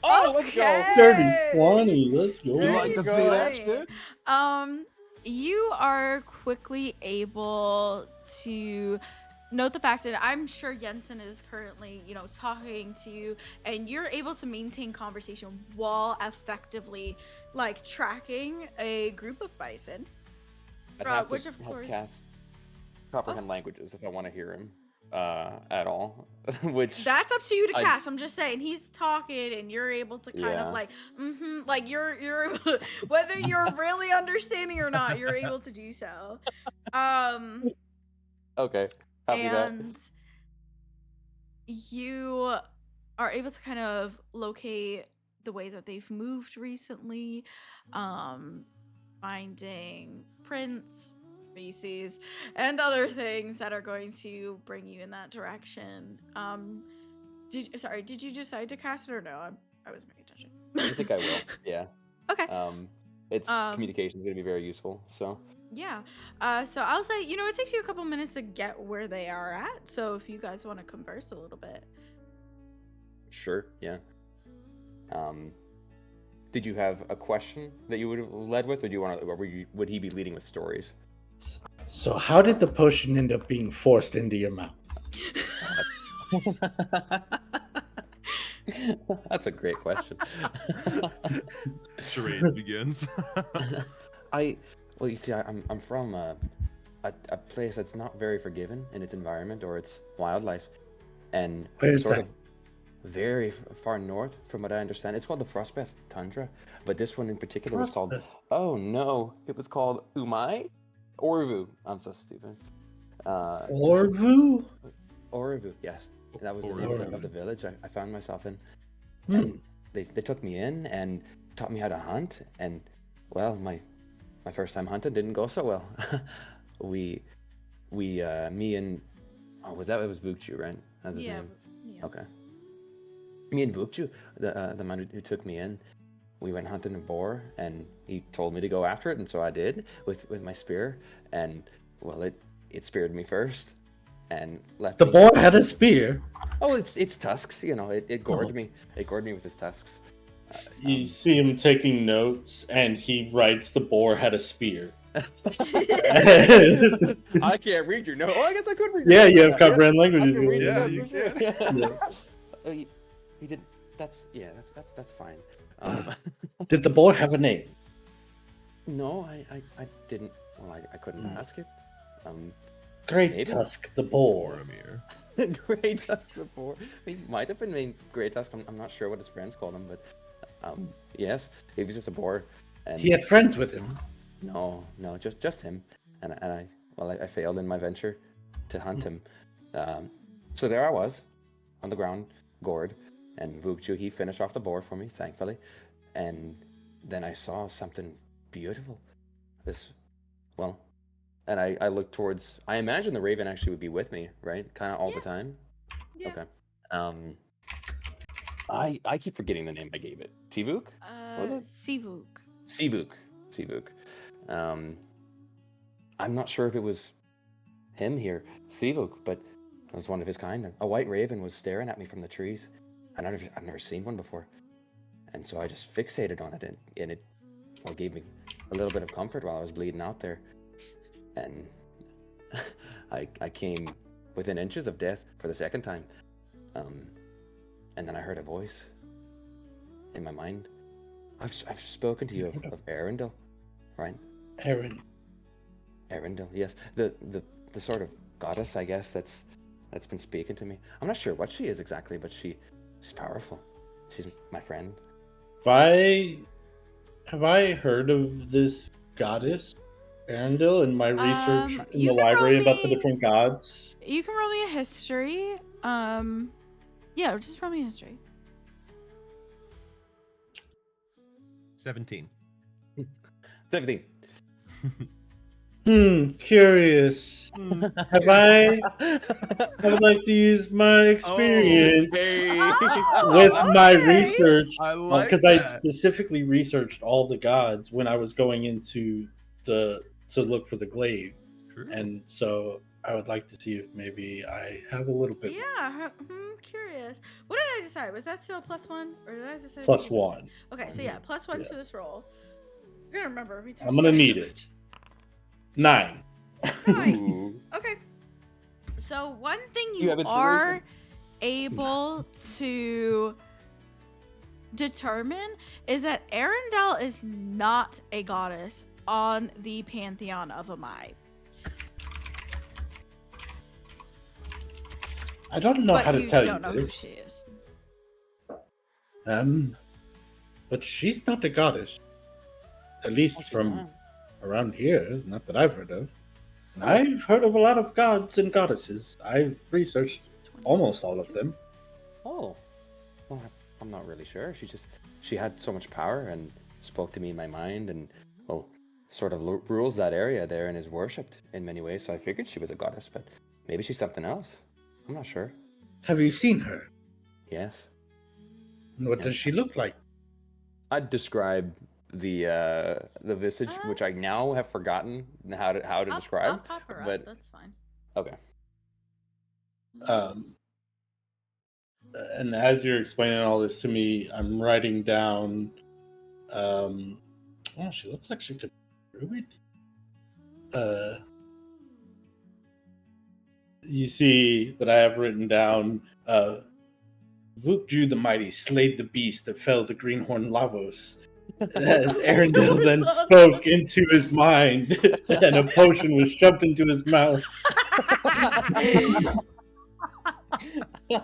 Oh, let's go. Okay. Dirty 20. Let's go. You like to see that Right. shit? You are quickly able to note the fact that I'm sure Jensen is currently, talking to you, and you're able to maintain conversation while effectively, tracking a group of bison. I'd have which to of help course- cast comprehend languages if I want to hear him at all. Which That's up to you to I- cast. I'm just saying he's talking, and you're able to kind Yeah. of you're able to, whether you're really understanding or not, you're able to do so. okay. Copy that. And you are able to kind of locate the way that they've moved recently, finding prints, species, and other things that are going to bring you in that direction. Did you decide to cast it or no? I wasn't paying attention. I think I will. Yeah. Okay. It's communication is going to be very useful. So Yeah. So I'll say, it takes you a couple minutes to get where they are at. So if you guys want to converse a little bit. sure. Yeah. Did you have a question that you would have led with, or do you want to? Or would he be leading with stories? So how did the potion end up being forced into your mouth? That's a great question. Charades begins. Well, you see, I'm from a place that's not very forgiving in its environment or its wildlife, and Where's sort that? of very far north, from what I understand. It's called the Frostbeth Tundra, but this one in particular was called. Frostbeth. Oh no, it was called Umai, Orvu. I'm so stupid. Orvu? Orvu, yes, that was the name of the village I found myself in. Hmm. And they took me in and taught me how to hunt, and well, my first time hunting didn't go so well. me and it was Vukju, right? That's his name. Yeah. Okay. Me and Vukju, the man who took me in, we went hunting a boar, and he told me to go after it, and so I did with my spear, and well, it speared me first, and left. The me- boar had a spear. Oh, it's tusks. It gored me. It gored me with his tusks. You see him taking notes, and he writes the boar had a spear. I can't read your note. Oh, I guess I could read. Yeah, your you note. have comprehend I languages. can read your Yeah, note, you for sure. Yeah. Oh, you did. That's fine. Did the boar have a name? No, I didn't. Well, I couldn't ask it. Great Maybe. Tusk the boar. Boromir. Grey Tusk before. He might have been named Grey Tusk. I'm not sure what his friends called him, but yes, he was just a boar. And He had friends with him. no, just him. And I failed in my venture to hunt him. So there I was, on the ground, gored, and Vukju, he finished off the boar for me, thankfully. And then I saw something beautiful. And I looked towards. I imagine the raven actually would be with me, right? Kind of all the time. Yeah. Okay. I keep forgetting the name I gave it. Tivuk? Was it? Sivuk. Sivuk. I'm not sure if it was him here, Sivuk, but it was one of his kind. A white raven was staring at me from the trees, and I've never seen one before. And so I just fixated on it, and it gave me a little bit of comfort while I was bleeding out there. And I came within inches of death for the second time. And then I heard a voice in my mind. I've spoken to you of Arundel, right? Arundel, yes. The sort of goddess, I guess, that's been speaking to me. I'm not sure what she is exactly, but she's powerful. She's my friend. Have I heard of this goddess, Arundel, in my research in you the can library roll about the me- different gods? You can roll me a history. Yeah, just roll me history. 17. 17. Curious. I would like to use my experience with my research I like because I that. specifically researched all the gods when I was going into to look for the glaive, True. and so I would like to see if maybe I have a little bit Yeah, curious. What did I decide? Was that still +1, or did I decide plus one. Okay, so yeah, +1 Yeah. to this roll. You're gonna remember. We talked I'm gonna about need so it. much. 9. Nice. Ooh. Okay. So one thing You you have are inspiration? able to determine is that Arendelle is not a goddess on the pantheon of Amai. I don't know But how to you tell don't you know who this. she is. But she's not a goddess. At least she's from not. around here, not that I've heard of. I've heard of a lot of gods and goddesses. I've researched almost all of them. Oh. Well, I'm not really sure. She had so much power and spoke to me in my mind and, well, sort of rules that area there and is worshipped in many ways. So I figured she was a goddess, but maybe she's something else. I'm not sure. Have you seen her? Yes. And what does she look like? I'd describe the visage, which I now have forgotten how to I'll describe. pop her but up. That's fine. okay. And as you're explaining all this to me, I'm writing down. She looks like she could be druid. You see that I have written down. Vukju the Mighty slayed the beast that fell the greenhorn Lavos. As Arendelle then spoke into his mind, and a potion was shoved into his mouth.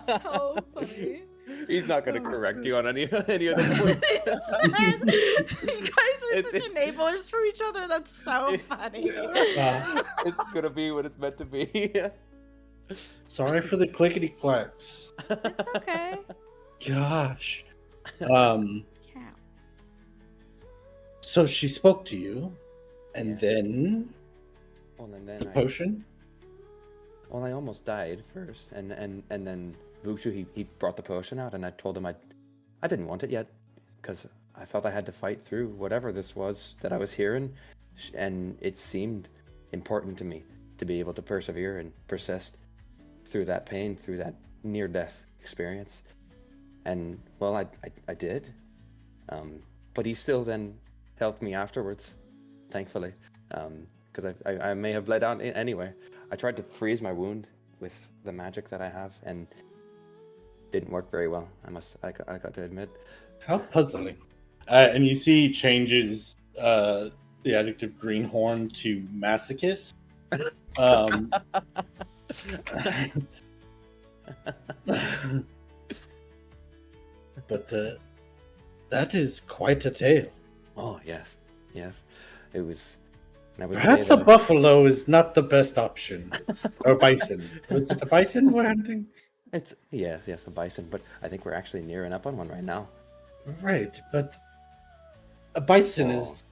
So funny. He's not going to correct you on any of the points. You guys are such enablers for each other. That's so funny. It's going to be what it's meant to be. Sorry for the clickety clacks. It's okay. Gosh. Yeah. So she spoke to you, and Yes. then Well, and the then potion. Well, I almost died first, and then Vukshu he brought the potion out, and I told him I didn't want it yet, because I felt I had to fight through whatever this was that I was hearing, and it seemed important to me to be able to persevere and persist through that pain, through that near-death experience, and well, I did, but he still then helped me afterwards, thankfully, because I may have bled out anyway. I tried to freeze my wound with the magic that I have, and didn't work very well. I got to admit. How puzzling. And you see he changes the adjective greenhorn to masochist. But that is quite a tale. Oh yes. It was. That was the day Perhaps a that buffalo is not the best option. Or bison. Was it a bison we're hunting? It's yes, a bison. But I think we're actually nearing up on one right now. Right, but a bison is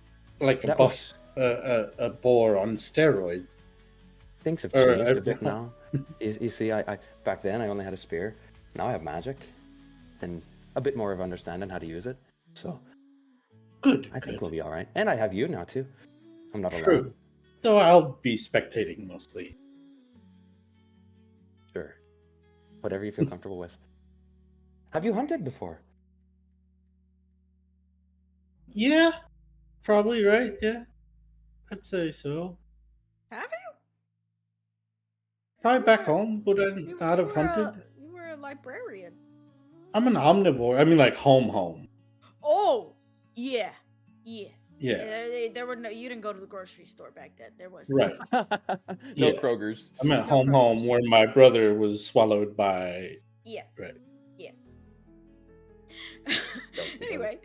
like a That buff, a boar on steroids. Things have Or, changed a bit now. You see, I back then I only had a spear. Now I have magic, and a bit more of understanding how to use it. So Good. I think good. we'll be all right. And I have you now too. I'm not alone. True. Though I'll be spectating mostly. Sure. Whatever you feel comfortable with. Have you hunted before? Yeah, probably right. Yeah, I'd say so. Have you? Probably back were- home, but I'd not have hunted. You were a librarian. I'm an omnivore. I mean, like home. Oh, yeah. Yeah, There were no. You didn't go to the grocery store back then. There was right. No Yeah. Kroger's. I'm at No home where my brother was swallowed by. Yeah. Right. Yeah. Don't be Anyway.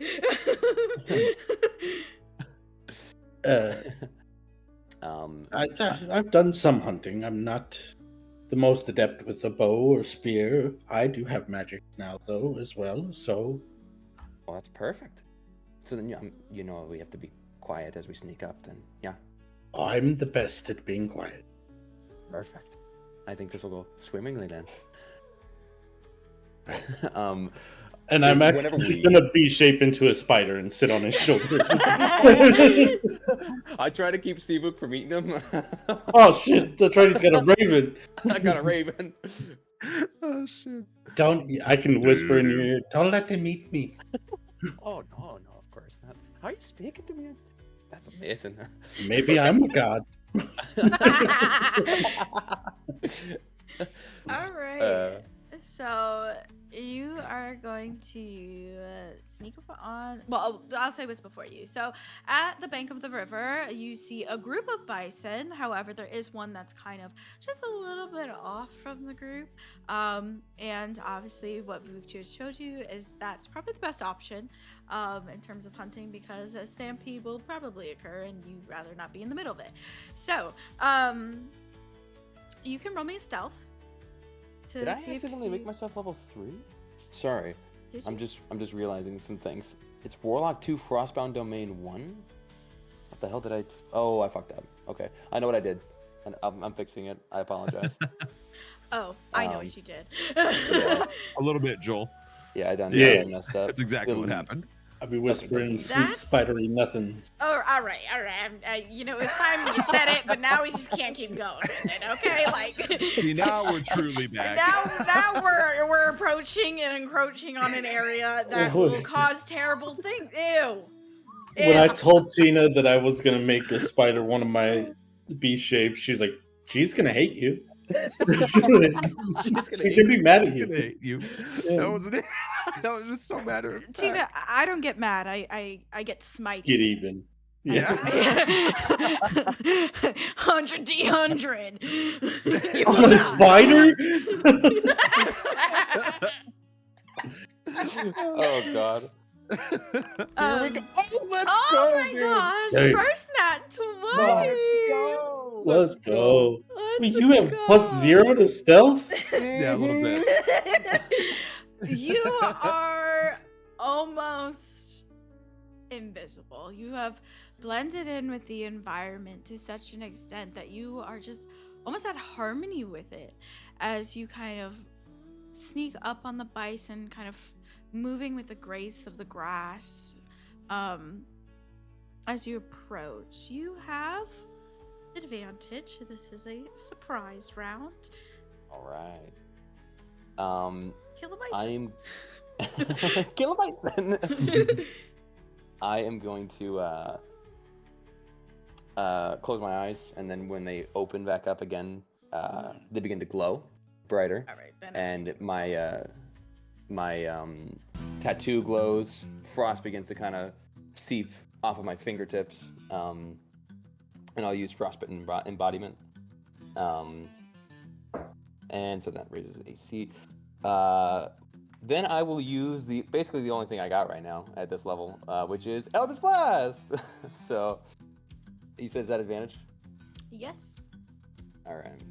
I've done some hunting. I'm not the the most adept with a bow or spear. I do have magic now, though, as well. So Well, that's perfect. So then, we have to be quiet as we sneak up. Then, yeah, I'm the best at being quiet. perfect. I think this will go swimmingly then. And I'm Whenever actually we- gonna B-shape into a spider and sit on his shoulder. I try to keep Seabook from eating him. Oh shit! That's right. He's got a raven. I got a raven. Oh shit. I can whisper in your ear. Don't let him eat me. Oh no, of course not. How are you speaking to me? That's amazing. Maybe I'm a god. All right. So you are going to sneak up on. Well, I'll say this before you. So at the bank of the river, you see a group of bison. However, there is one that's kind of just a little bit off from the group. And obviously, what Vuku showed you is that's probably the best option in terms of hunting, because a stampede will probably occur, and you'd rather not be in the middle of it. So you can roll me a stealth. Did I accidentally make myself level 3? Sorry, Did you? I'm just realizing some things. It's Warlock 2, Frostbound Domain 1. What the hell did I? Oh, I fucked up. Okay, I know what I did, and I'm fixing it. I apologize. Oh, I know what you did. Yeah. A little bit, Joel. Yeah, I done. Yeah. Yeah, I messed up. That's exactly what happened. I'll be whispering sweet That's- spidery nothings. Oh, all right. It's fine when you said it, but now we just can't keep going with it, okay? Like, See, now we're truly back. now we're approaching and encroaching on an area that will cause terrible things. Ew. When I Ew. told Tina that I was gonna make a spider one of my B shapes, she's like, "She's gonna hate you." She should be mad at He's gonna you. hate you. Yeah. That was just so matter of fact. Tina, I don't get mad. I get smited. Get even. Yeah. 100 D100. You On will a die. spider? Oh god. Let's Oh go, my dude. gosh! Hey. First nat 20. go. Let's go. Let's Wait, you have go. +0 to stealth? Yeah, a little bit. You are almost invisible. You have blended in with the environment to such an extent that you are just almost at harmony with it as you kind of sneak up on the bison, kind of moving with the grace of the grass. As you approach, you have advantage. This is a surprise round. All right. Kill the bison. I'm kill a bison. I am going to close my eyes, and then when they open back up again, they begin to glow brighter, All right, then. and my tattoo glows. Frost begins to kind of seep off of my fingertips, and I'll use frostbitten embodiment. And so that raises the AC. Then I will use basically the only thing I got right now at this level, which is Eldritch Blast. So, you said is that advantage? Yes. All right,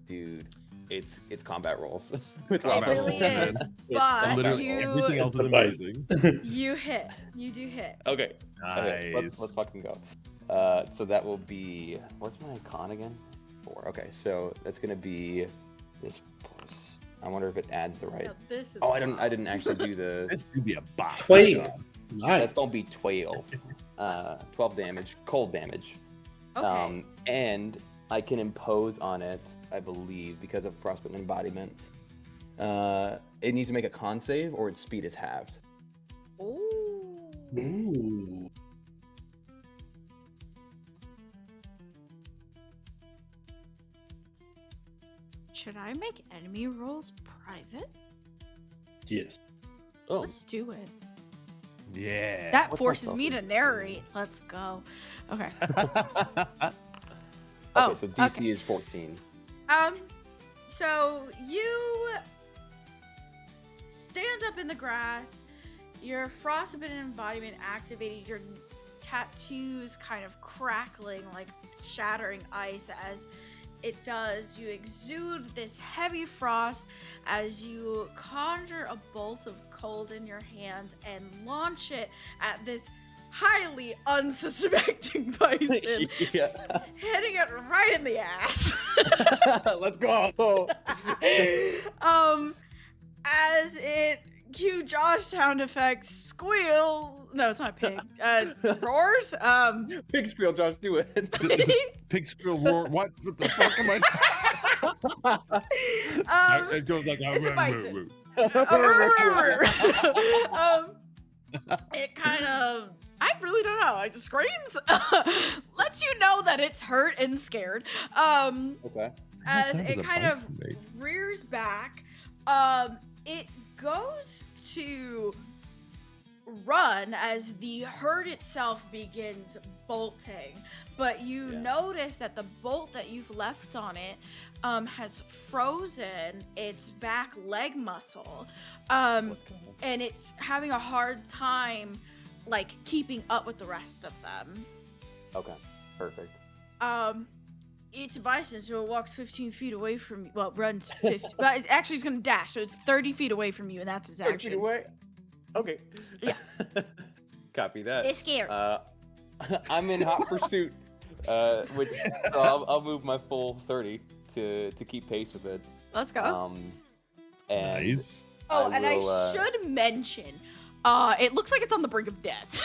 dude. It's combat rolls. With It Combat really rolls. is, It's but Literally everything else is It's a bison. amazing. you hit. You do hit. Okay. Okay, Nice. let's fucking go. So that will be, what's my con again? 4. Okay, so that's gonna be this plus. I wonder if it adds the right. No, this is Oh, I didn't actually do the. This could be a bot. 12. That's Nice. gonna be 12. 12 damage, cold damage. okay. And I can impose on it, I believe, because of frostbitten embodiment. It needs to make a con save, or its speed is halved. Ooh. Ooh. Should I make enemy rolls private? Yes. Oh, Let's do it. Yeah. That What's my forces spell me save? to narrate. Let's go. Okay. okay. Oh, So DC okay. is 14. So you stand up in the grass, your frostbitten embodiment activated, your tattoos kind of crackling like shattering ice as it does, you exude this heavy frost as you conjure a bolt of cold in your hand and launch it at this highly unsuspecting bison, Yeah. hitting it right in the ass. Let's go. As it cue Josh sound effects, squeal. No, it's not pig. Roars. Pig squeal, Josh, do it. It's a pig squeal roar. What the fuck am I? It goes like it's a bison. It kind of, I really don't know. It just screams, lets you know that it's hurt and scared. Okay. As That is it a kind of bison, mate. rears back, it goes to run as the herd itself begins bolting, but you notice that the bolt that you've left on it has frozen its back leg muscle, and it's having a hard time like keeping up with the rest of them. Okay. Perfect. It's a bison, so it walks 15 feet away from you. Well, runs 50. But it's actually, it's going to dash, so it's 30 feet away from you, and that's his 30 action. feet away. Okay. Yeah. Copy that. It's scary. I'm in hot pursuit, which so I'll move my full 30 to keep pace with it. Let's go. And Nice. Oh, I and will, I should mention, it looks like it's on the brink of death.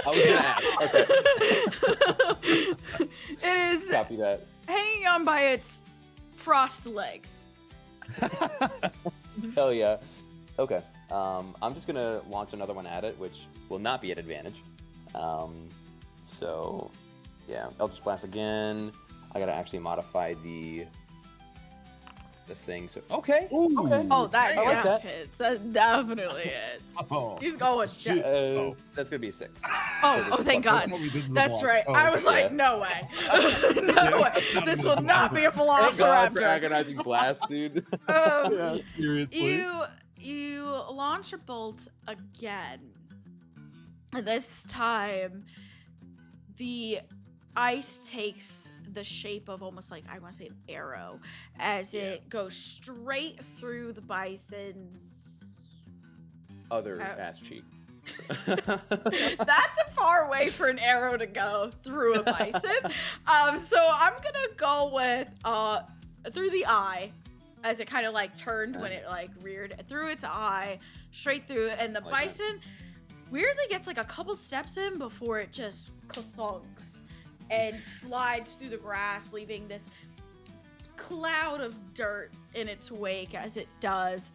I was gonna ask. Okay. It is Copy that. hanging on by its frost leg. Hell yeah. Okay. I'm just gonna launch another one at it, which will not be at advantage. So yeah, Eldritch Blast again. I gotta actually modify the thing. So okay. Okay. Oh, that I like that. hits. That definitely hits. Oh, He's going. Shit. That's gonna be a 6. Oh, thank God. Tell me this is a That's velociraptor. right. Oh, I was okay. like, no way. No way. This will not be a Thank God for velociraptor. agonizing blast, dude. Yeah, seriously. You launch your bolts again. And this time, the ice takes the shape of almost like, I want to say, an arrow, as it goes straight through the bison's. Other ass cheek. That's a far way for an arrow to go through a bison. So I'm gonna go with through the eye, as it kind of like turned when it like reared through its eye, straight through, and the Like bison weirdly gets like a couple steps in before it just thunks and slides through the grass, leaving this cloud of dirt in its wake as it does.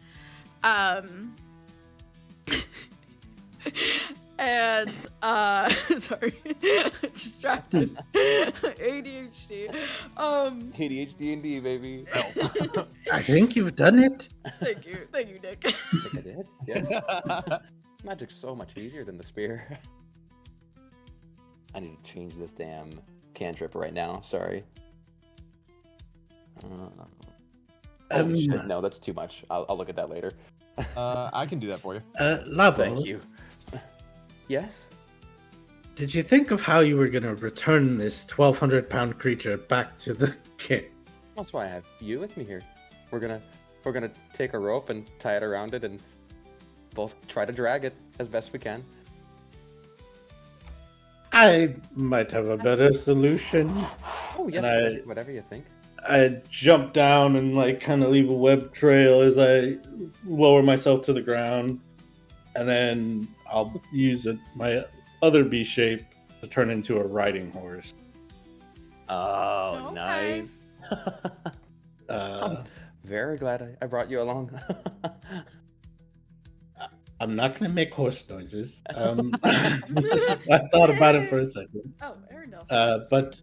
And sorry, distracted. ADHD. ADHD and D, baby. I think you've done it. Thank you, Nick. I think I did. Yes. Magic's so much easier than the spear. I need to change this damn cantrip right now. Sorry. Shit, no, that's too much. I'll look at that later. I can do that for you. Lavo, Thank you. Yes. did you think of how you were going to return this 1,200-pound creature back to the king? That's why I have you with me here. We're gonna take a rope and tie it around it and both try to drag it as best we can. I might have a better solution. Oh yes, And whatever you think. I jump down and like kind of leave a web trail as I lower myself to the ground, and then I'll use my other B shape to turn into a riding horse. Oh, Okay. nice. I'm very glad I brought you along. I'm not going to make horse noises. I thought about it for a second, Oh, Arendelle. but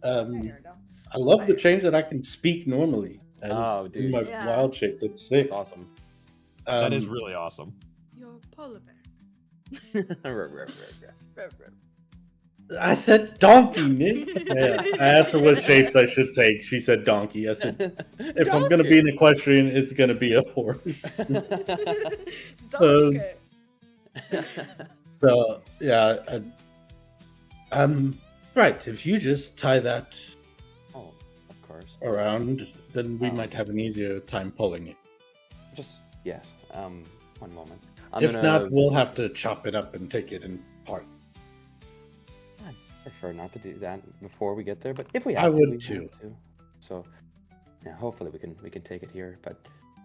Arendelle. I love the change that I can speak normally. As Oh, in dude. my Yeah. wild shape. That's sick. That's awesome. That is really awesome. You're a polar bear. I said donkey, Nick. Yeah, I asked her what shapes I should take. She said donkey. I said, if I'm going to be an equestrian, it's going to be a horse. Donkey. So, yeah. Right. If you just tie that Oh, of course. around, then we Um, might have an easier time pulling it. Just yes. One moment. If not, we'll have to chop it up and take it in part. I prefer not to do that before we get there, but if we I have to, would we too. have to. So, yeah, hopefully we can take it here. But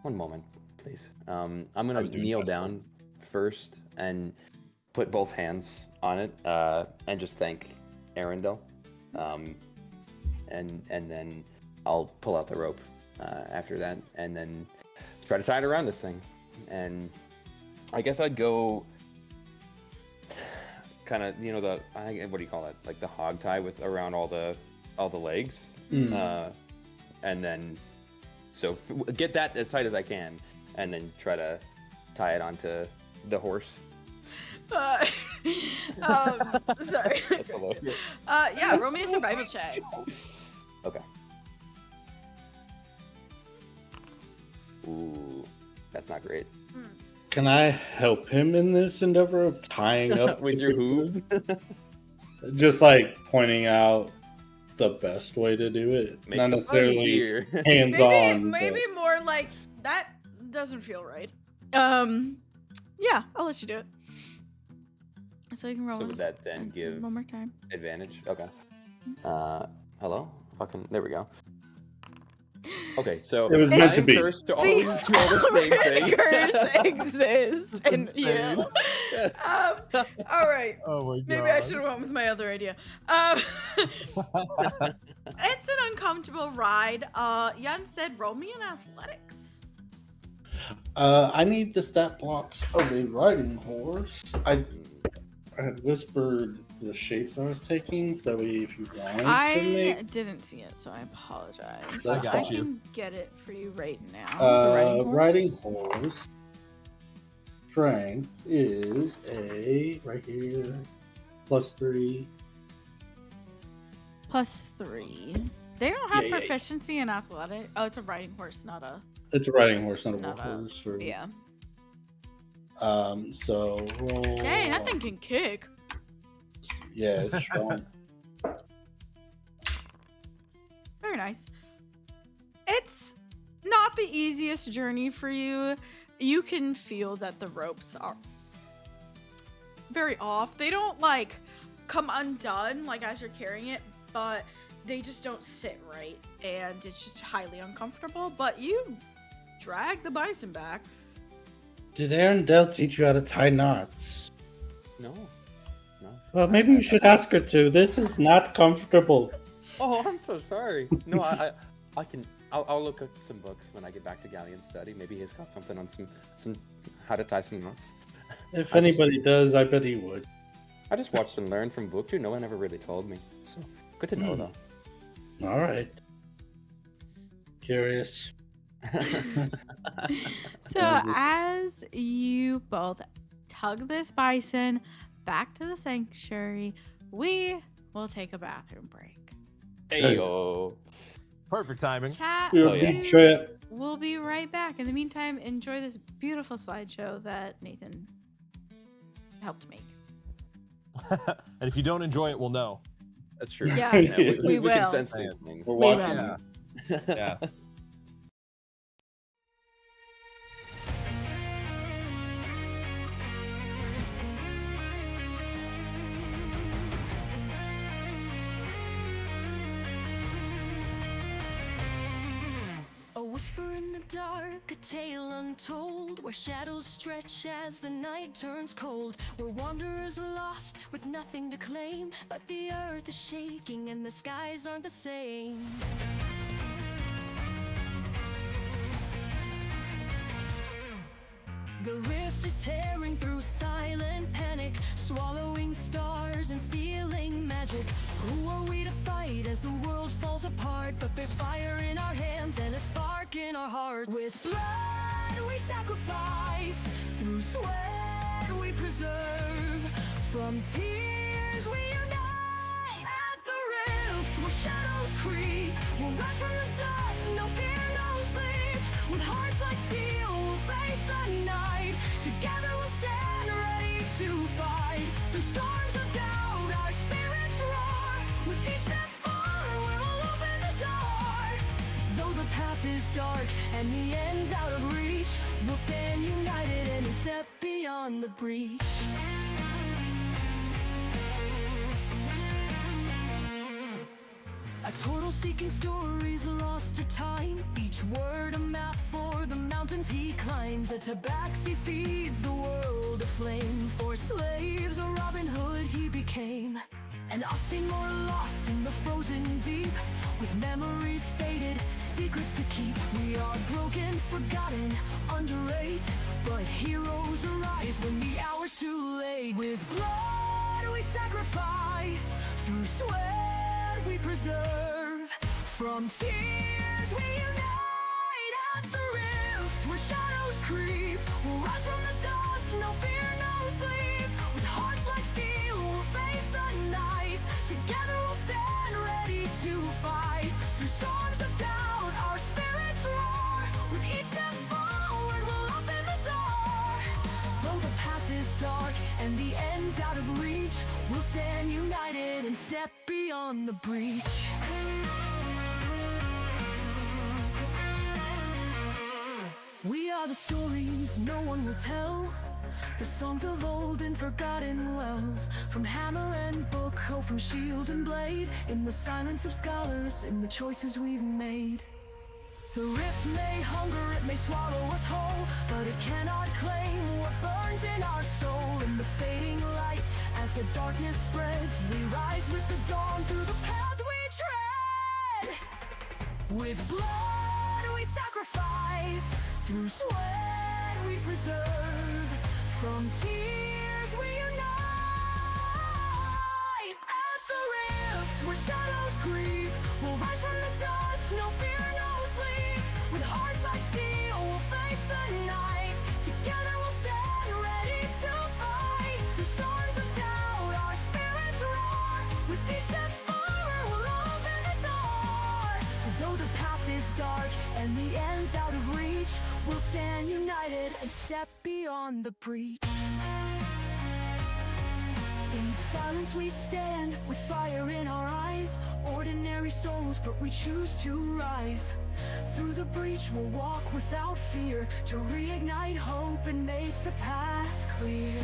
one moment, please. I'm I gonna was doing kneel just down first and put both hands on it, and just thank Arundel. And then I'll pull out the rope after that, and then try to tie it around this thing. And I guess I'd go kind of, what do you call it? Like the hog tie with around all the legs, and then get that as tight as I can, and then try to tie it onto the horse. Sorry. That's a little. Yeah, roll me a survival check. Okay. Ooh, that's not great. Can I help him in this endeavor of tying up With the your creatures? hooves? Just like pointing out the best way to do it, Make not it necessarily easier. hands on. Maybe more like that doesn't feel right. Yeah, I'll let you do it. So you can roll. So would that then give one more time? advantage? Okay. Hello? Fucking, there we go. Okay, so It was meant to I'm be. cursed to always roll the same thing. Curse exists in insane. you. All right. Oh my god. Maybe I should have went with my other idea. It's an uncomfortable ride. Jan said, roll me an athletics. I need the stat blocks of a riding horse. I had whispered the shapes I was taking, so if you want to I make didn't see it, so I apologize. I But got I you. can get it for you right now. The riding horse strength is a right here +3. +3. They don't have Yeah, yeah. proficiency in athletic. Oh, it's a riding horse, not a. It's a riding horse, not a Not war a- horse. Or, Yeah. So roll. Dang, that thing can kick. Yeah, it's strong. Very nice. It's not the easiest journey for you. You can feel that the ropes are very off. They don't like come undone like as you're carrying it, but they just don't sit right, and it's just highly uncomfortable. But you drag the bison back. Did Arundel teach you how to tie knots? No. Well, maybe you should ask her to. This is not comfortable. Oh, I'm so sorry. No, I can. I'll look at some books when I get back to Galleon's study. Maybe he's got something on some how to tie some knots. If I anybody does, I bet he would. I just watched and learned from books. No one ever really told me. So good to know, though. All right. Curious. So as you both tug this bison back to the sanctuary, we will take a bathroom break. Hey yo. Perfect timing. Chat, Your Oh, yeah. big trip. we'll be right back. In the meantime, enjoy this beautiful slideshow that Nathan helped make. And if you don't enjoy it, we'll know. That's true. Yeah, we we can will. sense these things. We're We watching. will. Yeah. A whisper in the dark, a tale untold, where shadows stretch as the night turns cold, where wanderers are lost with nothing to claim, but the earth is shaking and the skies aren't the same. The rift is tearing through silent panic, swallowing stars and stealing magic. Who are we to fight as the world falls apart? But there's fire in our hands and a spark in our hearts. With blood we sacrifice, through sweat we preserve, from tears we unite. At the rift where shadows creep, we'll rise from the dust, no fear, no sleep. With hearts like steel, we'll face the night. Together we'll stand ready to fight. Through storms of doubt, our spirits roar. With each step forward, we'll open the door. dark and the end's out of reach, we'll stand united and step beyond the breach. A turtle seeking stories lost to time, each word a map for the mountains he climbs. A tabaxi feeds the world aflame, for slaves a Robin Hood he became. And us more lost in the frozen deep, with memories faded, secrets to keep. We are broken, forgotten, underrate, but heroes arise when the hour's too late. With blood we sacrifice, through sweat we preserve, from tears we unite at the rift where shadows creep. We'll rise from the dust, no fear, no sleep. With hearts like steel, we'll face the night. Together we'll stand ready to fight. Through storms of doubt, our spirits roar. With each step forward, we'll open the door. Though the path is dark and the end's out of reach, we'll stand united and step beyond the breach. We are the stories no one will tell, the songs of old and forgotten wells. From hammer and book, oh, from shield and blade, in the silence of scholars, in the choices we've made. The rift may hunger, it may swallow us whole, but it cannot claim what burns in our soul. In the fading light, as the darkness spreads, we rise with the dawn through the path we tread. With blood we sacrifice, through sweat we preserve, from tears we unite. At the rift where shadows creep, we'll rise from the dust, no fear, no sleep. With hearts like steel, we'll face the night. Together we'll stand ready to fight. Through storms of doubt, our spirits roar. With each step forward, we'll open the door. Though the path is dark and the end's out of reach, we'll stand united and step beyond the breach. In silence we stand, with fire in our eyes. Ordinary souls, but we choose to rise. Through the breach we'll walk without fear, to reignite hope and make the path clear.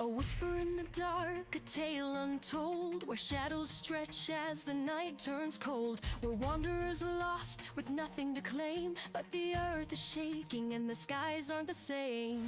A whisper in the dark, a tale untold, where shadows stretch as the night turns cold. Where wanderers lost with nothing to claim, but the earth is shaking and the skies aren't the same.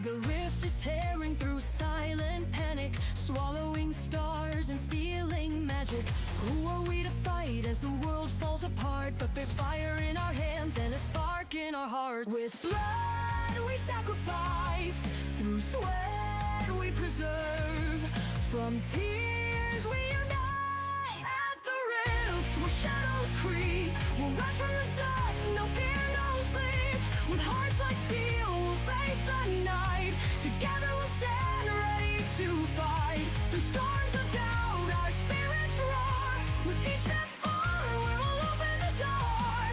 The rift is tearing through silent panic, swallowing stars and stealing magic. Who are we to fight as the world falls apart? But there's fire in our hands and a spark in our hearts. With blood we sacrifice, through sweat we preserve, from tears we unite. At the rift where shadows creep, we'll rise from the dust, no fear, no sleep. With hearts like steel, we'll face the night. Together we'll stand ready to fight. Through storms of doubt, our spirits roar. With each step forward, we'll open the door.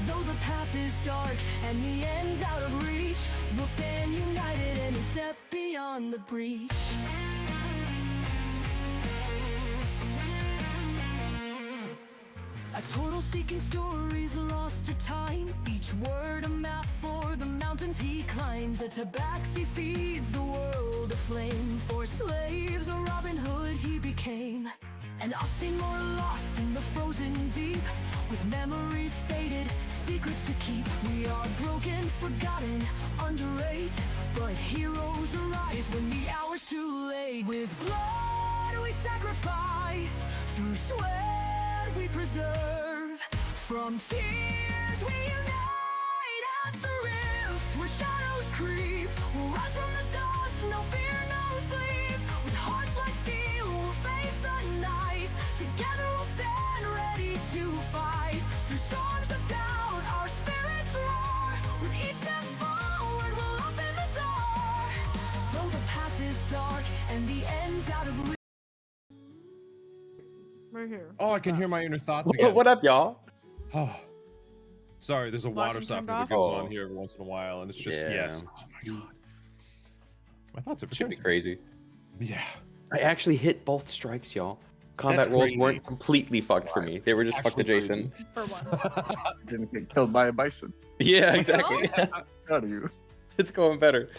Though the path is dark and the end's out of reach, we'll stand united and step beyond the breach. A turtle seeking stories lost to time, each word a map for the mountains he climbs. A tabaxi feeds the world aflame, for slaves a Robin Hood he became. And us more lost in the frozen deep, with memories faded, secrets to keep. We are broken, forgotten, underrate, but heroes arise when the hour's too late. With blood we sacrifice, through sweat we preserve, from tears we unite. At the rift where shadows creep, we'll rise from the dust, no fear, no sleep. With hearts like steel, we'll face the night. Together we'll stand ready to fight. Through storms of doubt, our spirits roar. With each step forward, we'll open the door. Though the over here. Oh, I can hear my inner thoughts again. What up, y'all? Oh, sorry. There's a water Washing turned softener that off? goes Oh. on here every once in a while, and it's just Yeah. yes. Oh my god. My thoughts have Should be returned. crazy. Yeah. I actually hit both strikes, y'all. Combat That's rolls crazy. weren't completely fucked for me. They were It's just fucked actually adjacent. For once. Didn't get killed by a bison. Yeah, exactly. Proud of you. It's going better.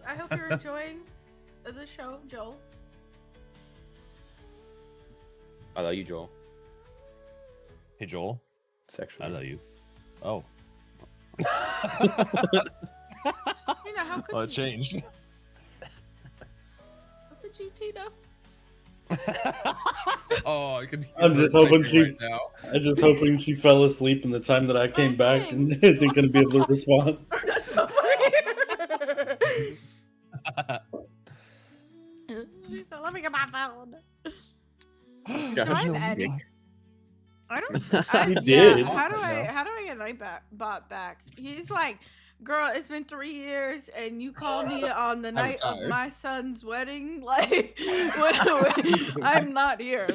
I hope you're enjoying the show, Joel. I love you, Joel. Hey Joel, Sexually. I love you. Oh. Tina, how could Well, you? it changed. How could you, Tina? Oh, I can. I'm just hoping she- right now. I'm just hoping she fell asleep in the time that I came back and isn't going to be able to respond. She said, "Let me get my phone." Yeah, Do I no, have any? yeah. I don't. You Yeah, did. how do I get Nightbot back? He's like, girl, it's been 3 years, and you called me on the night of retired. my son's wedding. Like, when I'm not here.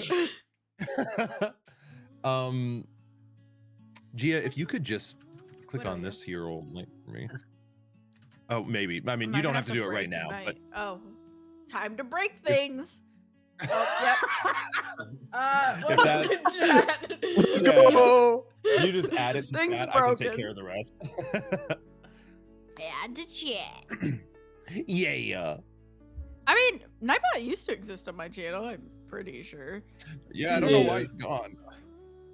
Gia, if you could just click What on are this here old link for me. Oh, maybe. I mean, Am you I don't gonna have to do it right break now, my- but Oh, time to break things. Oh, yep. If What that- in the chat? Let's Yeah. go. you just add it to Things chat, I can take broken. care of the rest. Yeah, the chat. Yeah. I mean, Nightbot used to exist on my channel. I'm pretty sure. Yeah, I don't know Yeah. why he's gone.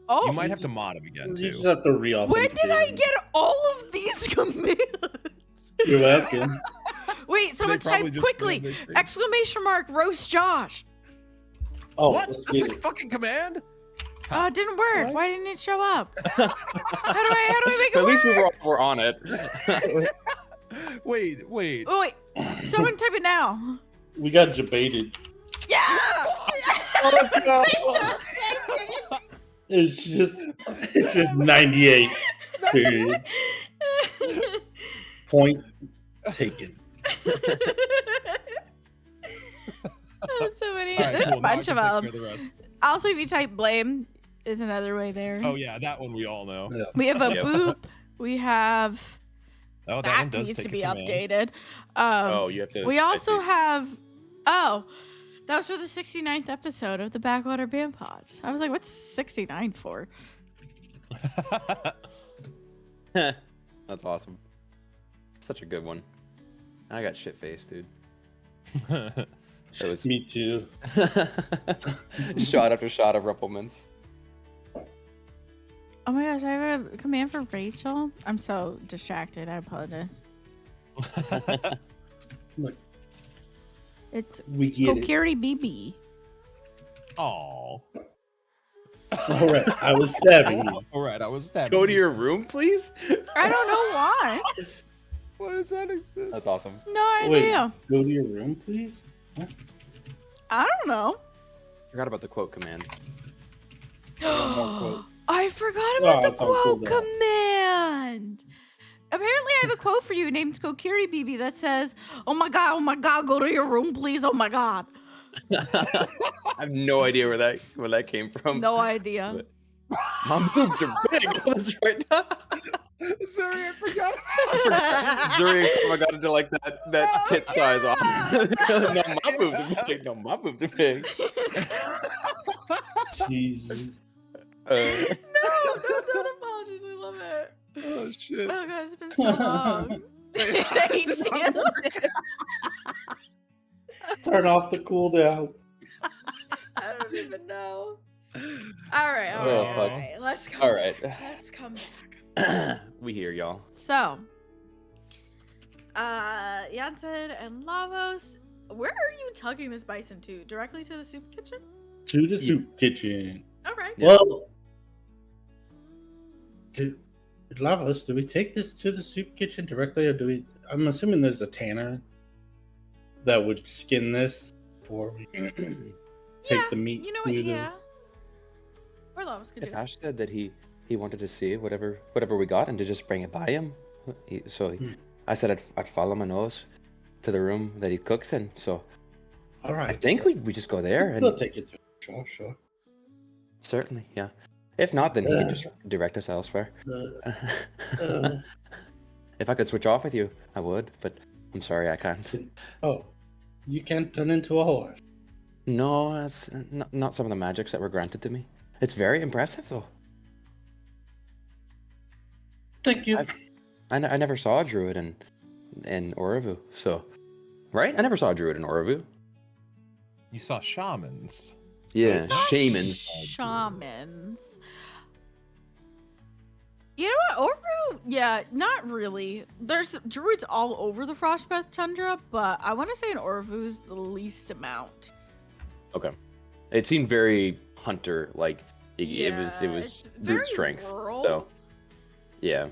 Oh, You might have to mod him again, You just too. have to re-authenticate. when did I him. get all of these commands? You're welcome. Wait, someone They probably type just quickly! said they changed. Exclamation mark, roast Josh. Oh, What? let's That's get a it. fucking command? Oh, it didn't work. Sorry? Why didn't it show up? How do I make it At least work? we're on it. Wait. Oh, wait, someone type it now. We got debated. Yeah! It's just 98. Period. Point taken. That's so many. All right, There's cool, a now I bunch can of take them. care of the rest. Also, if you type blame, is another way there. Oh, yeah, that one we all know. We have a Yep. boop. We have Oh, that one does needs take to a be command. updated. Oh, you have to. We I also see. have. Oh, that was for the 69th episode of the Backwater Band Pods. I was like, what's 69 for? That's awesome. Such a good one. I got shit faced, dude. It was Me too. shot after shot of Rumplemans. Oh my gosh, I have a command for Rachel. I'm so distracted. I apologize. Look, It's we get it. Kokiri BB. Oh. All right, I was stabbing you. All right, I was stabbing. Go to you. your room, please. I don't know why. Why does that exist? That's awesome. No Wait, idea. go to your room, please. I don't know. Forgot about the quote command. quote. I forgot about the it's on cooldown. quote command. Apparently, I have a quote for you named Kokiri BB that says, oh my god, go to your room, please. Oh my god. I have no idea where that came from. No idea. But- My boobs are big. That's right. Sorry, I forgot. Zuri and Karma got into like that tit size off. No, my boobs are big. No, my boobs are big. Jesus. No, don't apologize. I love it. Oh shit. Oh god, it's been so long. I hate you. Turn off the cooldown. I don't even know. All right, all Oh, right, fuck. all right. Let's come. All right. Let's come back. We hear y'all. So, Jansen and Lavos, where are you tugging this bison to? Directly to the soup kitchen? To the soup kitchen. All right. Well, Lavos, do we take this to the soup kitchen directly, or do we? I'm assuming there's a tanner that would skin this before we take the meat. You know to what? the- Yeah. Or Lavos could do. Ash said that he wanted to see whatever we got and to just bring it by him. I said I'd follow my nose to the room that he cooks in. So All I right. think we just go there We'll and take it to. Sure. Certainly, yeah. If not, then he can just direct us elsewhere. uh, If I could switch off with you, I would, but I'm sorry I can't. oh, you can't turn into a horse. No, that's not some of the magics that were granted to me. It's very impressive, though. Thank you. I never saw a druid in Orevu, so... Right? I never saw a druid in Orevu. You saw shamans. Yeah, Saw shamans. Shamans. You know what? Orvu, yeah, not really. There's druids all over the Frostbeth Tundra, but I want to say in Orvu's the least amount. Okay. It seemed very hunter, like it was it's very brute strength. rural. So yeah.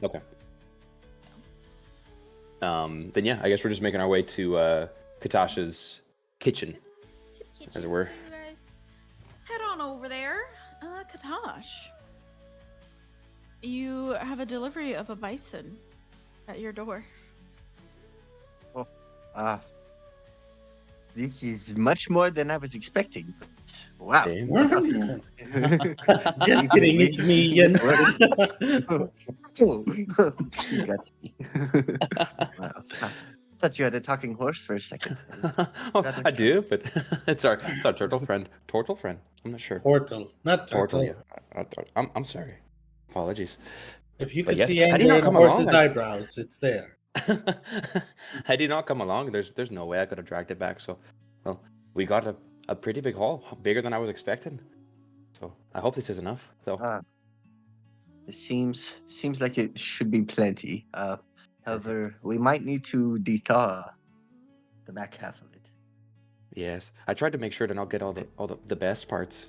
Okay. Then yeah, I guess we're just making our way to Katasha's kitchen, as it were. So you guys head on over there. Katash, you have a delivery of a bison at your door. This is much more than I was expecting. But wow. Damn. Just kidding, it's me, Jens. You got me. Wow. Thought you had a talking horse for a second. Oh, I do, but it's our turtle friend. Turtle friend. I'm not sure. Portal, not turtle. Turtle. Yeah. I'm sorry. Apologies. If you But could yes, see had he anger not in a come horse's along, I- eyebrows, it's there. Had he not come along, there's no way I could have dragged it back. So, well, we got a pretty big haul, bigger than I was expecting. So I hope this is enough, though. It seems like it should be plenty. However, we might need to dethaw the back half of it. Yes, I tried to make sure to not get all the best parts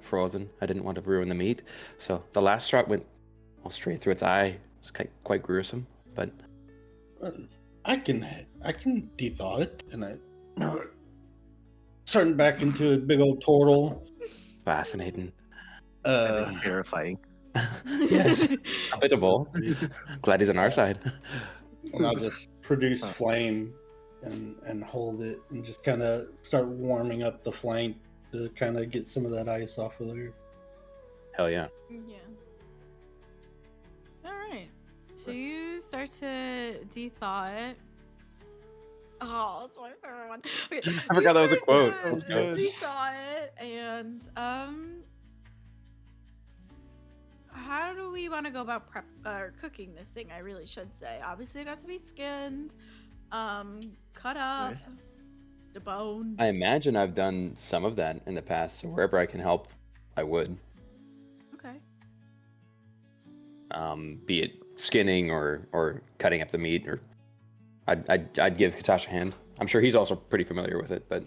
frozen. I didn't want to ruin the meat, so the last shot went straight through its eye. It's quite gruesome, but I can dethaw it, and I turn back into a big old turtle. fascinating. That is terrifying. Yes, a bit of both. Glad he's on our side. And I'll just produce flame and hold it and just kind of start warming up the flank to kind of get some of that ice off of there. Hell yeah. Yeah. All right. So you start to dethaw it. Oh, that's my favorite one. Okay, I forgot that was a you quote. start Let's to go. Dethaw it, and how do we want to go about cooking this thing? I really should say. Obviously, it has to be skinned, cut up, deboned. I imagine I've done some of that in the past, so wherever I can help, I would. Okay. Be it skinning or cutting up the meat, or I'd give Katash a hand. I'm sure he's also pretty familiar with it, but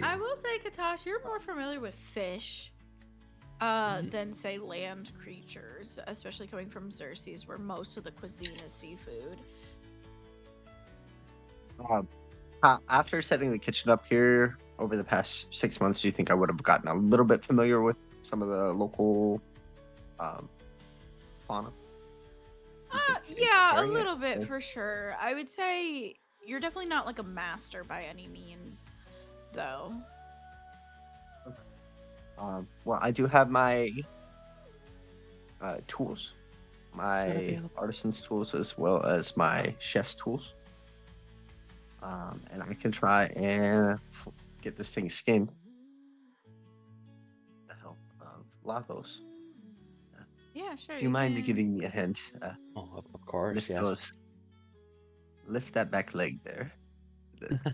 I will say, Katash, you're more familiar with fish than, say, land creatures, especially coming from Xerxes, where most of the cuisine is seafood. After setting the kitchen up here over the past 6 months, do you think I would have gotten a little bit familiar with some of the local fauna? Yeah, a Preparing it? little bit Yeah. for sure. I would say you're definitely not like a master by any means, though. Well, I do have my tools, my available. artisan's tools, as well as my chef's tools. And I can try and get this thing skinned. The help of Lavos. Yeah, sure. Do you mind can- giving me a hand? oh, of course, Lift yes. lift that back leg there.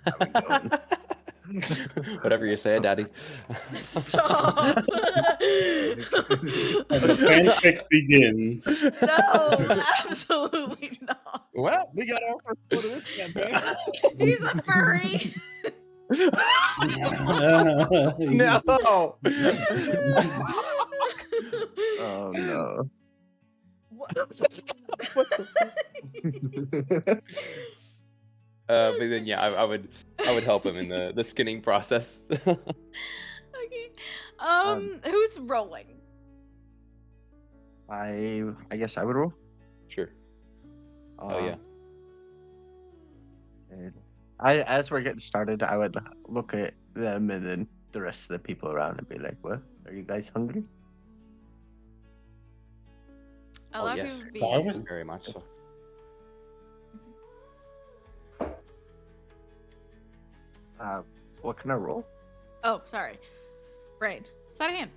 How we going? Whatever you say, Daddy. Stop! And the fanfic begins. No, absolutely not. Well, we got our first one of this campaign. He's a furry. No. Oh no. But then yeah, I would help him in the skinning process. Okay. Who's rolling? I guess I would roll. Sure. Oh yeah. And as we're getting started, I would look at them and then the rest of the people around and be like, "What? Are you guys hungry?" A Oh, lot yes. of people Why be. would- Very much so. What can I roll? Oh, sorry. Brain. Sleight of hand.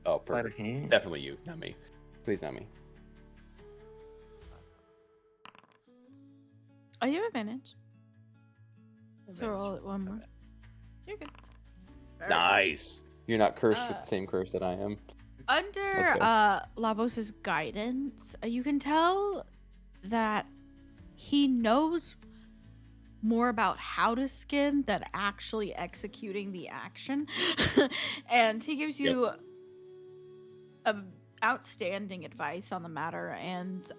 Oh, Sleight of perfect. hand. Definitely you, not me. Please, not me. Oh, you have advantage. So roll it one more. You're good. Very good. Nice. You're not cursed with Uh, the same curse that I am. Under Let's go. Lavos's guidance, you can tell that he knows more about how to skin than actually executing the action. And he gives you outstanding advice on the matter, and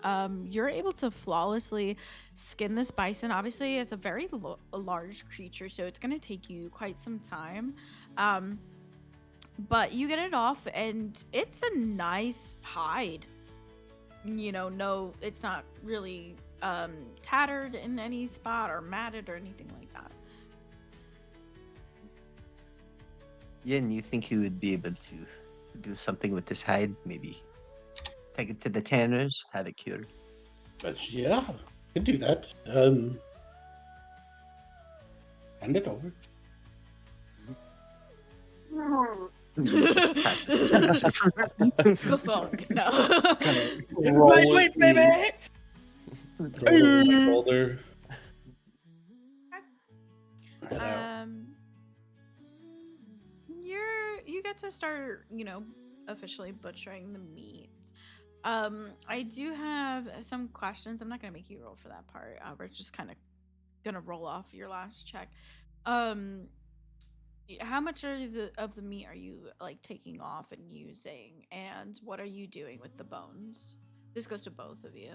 you're able to flawlessly skin this bison. Obviously, it's a very large creature, so it's going to take you quite some time. But you get it off, and it's a nice hide. You know, no, it's not really tattered in any spot or matted or anything like that. Yin, you think you would be able to do something with this hide? Maybe take it to the tanners, have it cured. But yeah, can do that. Hand it over. Just passes The thunk, no. Roll it, baby. Throw it over my shoulder. Head out. You get to start, officially butchering the meat. I do have some questions. I'm not gonna make you roll for that part. We're just kind of gonna roll off your last check. How much of the meat are you like taking off and using, and what are you doing with the bones? This goes to both of you,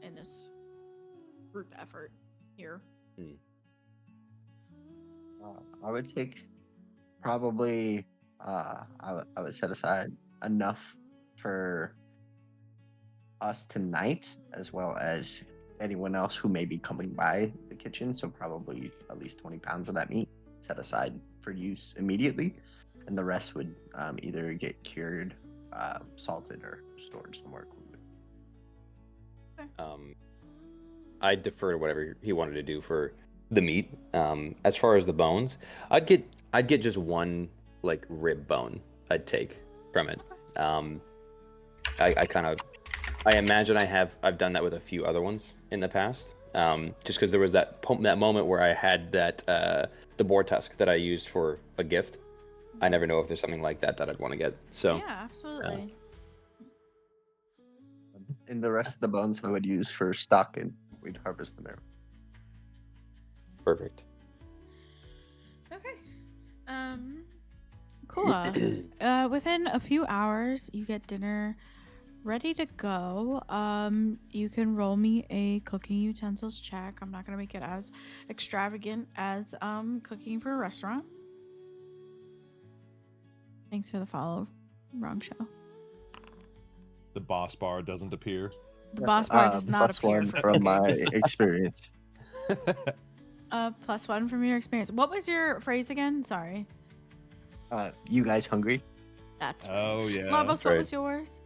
in this group effort here. I would take probably I would set aside enough for us tonight, as well as anyone else who may be coming by the kitchen. So probably at least 20 pounds of that meat set aside for use immediately, and the rest would either get cured, salted, or stored somewhere cooler. I defer to whatever he wanted to do for the meat. As far as the bones, I'd get just one like rib bone. I'd take from it. I imagine I've done that with a few other ones in the past. Just because there was that moment where I had that the boar tusk that I used for a gift. I never know if there's something like that I'd want to get. So Yeah, absolutely. And the rest of the bones I would use for stock, and we'd harvest them there. perfect. Okay. Cool. Within a few hours, you get dinner ready to go. You can roll me a cooking utensils check. I'm not gonna make it as extravagant as cooking for a restaurant. Thanks for the follow. Wrong show. The boss bar doesn't appear. The boss bar does not plus appear one for from cooking. my experience. +1 from your experience. What was your phrase again? Sorry. You guys hungry? That's right. Oh yeah. Lavos, what right. was yours?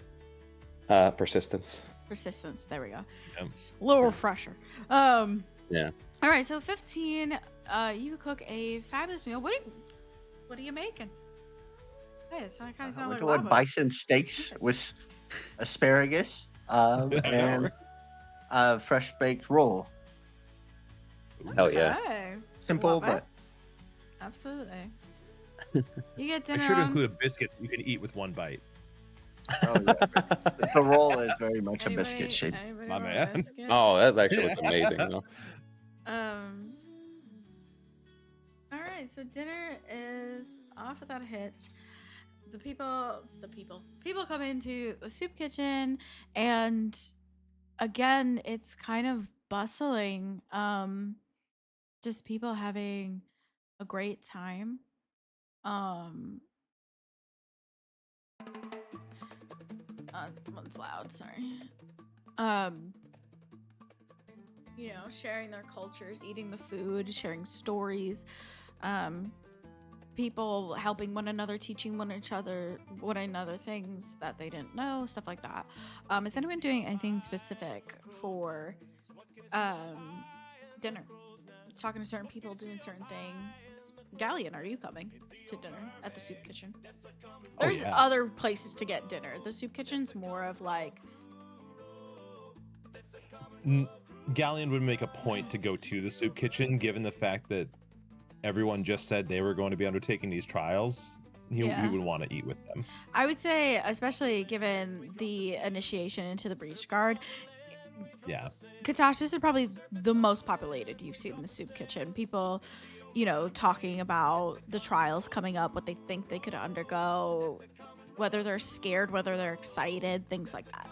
Persistence. Persistence. There we go. Yep. A little refresher. Yeah. All right. So 15. You cook a fabulous meal. What are you making? Hey, it kind of sounds We're like doing Lavos. bison steaks with asparagus and a fresh baked roll. Hell yeah. Okay. Simple, Love it. but Absolutely. You get Make dinner sure to on. include a biscuit you can eat with one bite. oh, yeah. The roll is very much a biscuit shape. Anybody My want a man. biscuit? Oh, that actually looks amazing. Though. All right, so dinner is off without a hitch. People come into the soup kitchen, and again, it's kind of bustling. Just people having a great time. One's loud. Sorry. Sharing their cultures, eating the food, sharing stories. people helping one another, teaching one another things that they didn't know, stuff like that. Is anyone doing anything specific for dinner? Talking to certain people, doing certain things. Galleon, are you coming to dinner at the soup kitchen? There's yeah. other places to get dinner. The soup kitchen's more of like, Galleon would make a point to go to the soup kitchen, given the fact that everyone just said they were going to be undertaking these trials. He would want to eat with them. I would say, especially given the initiation into the Breachguard, Yeah. Katash, this is probably the most populated you've seen in the soup kitchen. People, talking about the trials coming up, what they think they could undergo, whether they're scared, whether they're excited, things like that.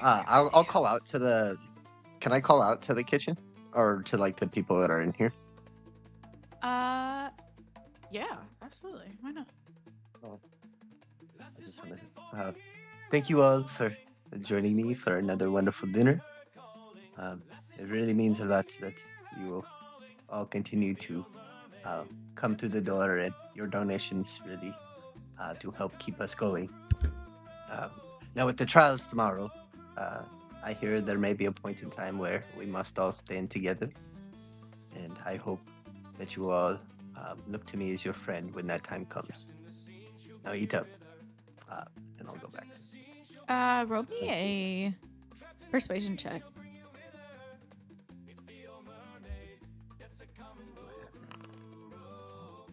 I'll call out to the. Can I call out to the kitchen or to like the people that are in here? Yeah, absolutely. Why not? I just want to thank you all for joining me for another wonderful dinner. It really means a lot that you will all continue to come through the door, and your donations really do help keep us going. Now, with the trials tomorrow, I hear there may be a point in time where we must all stand together, and I hope that you all look to me as your friend when that time comes. Now eat up, and I'll go back. Roll me a persuasion check.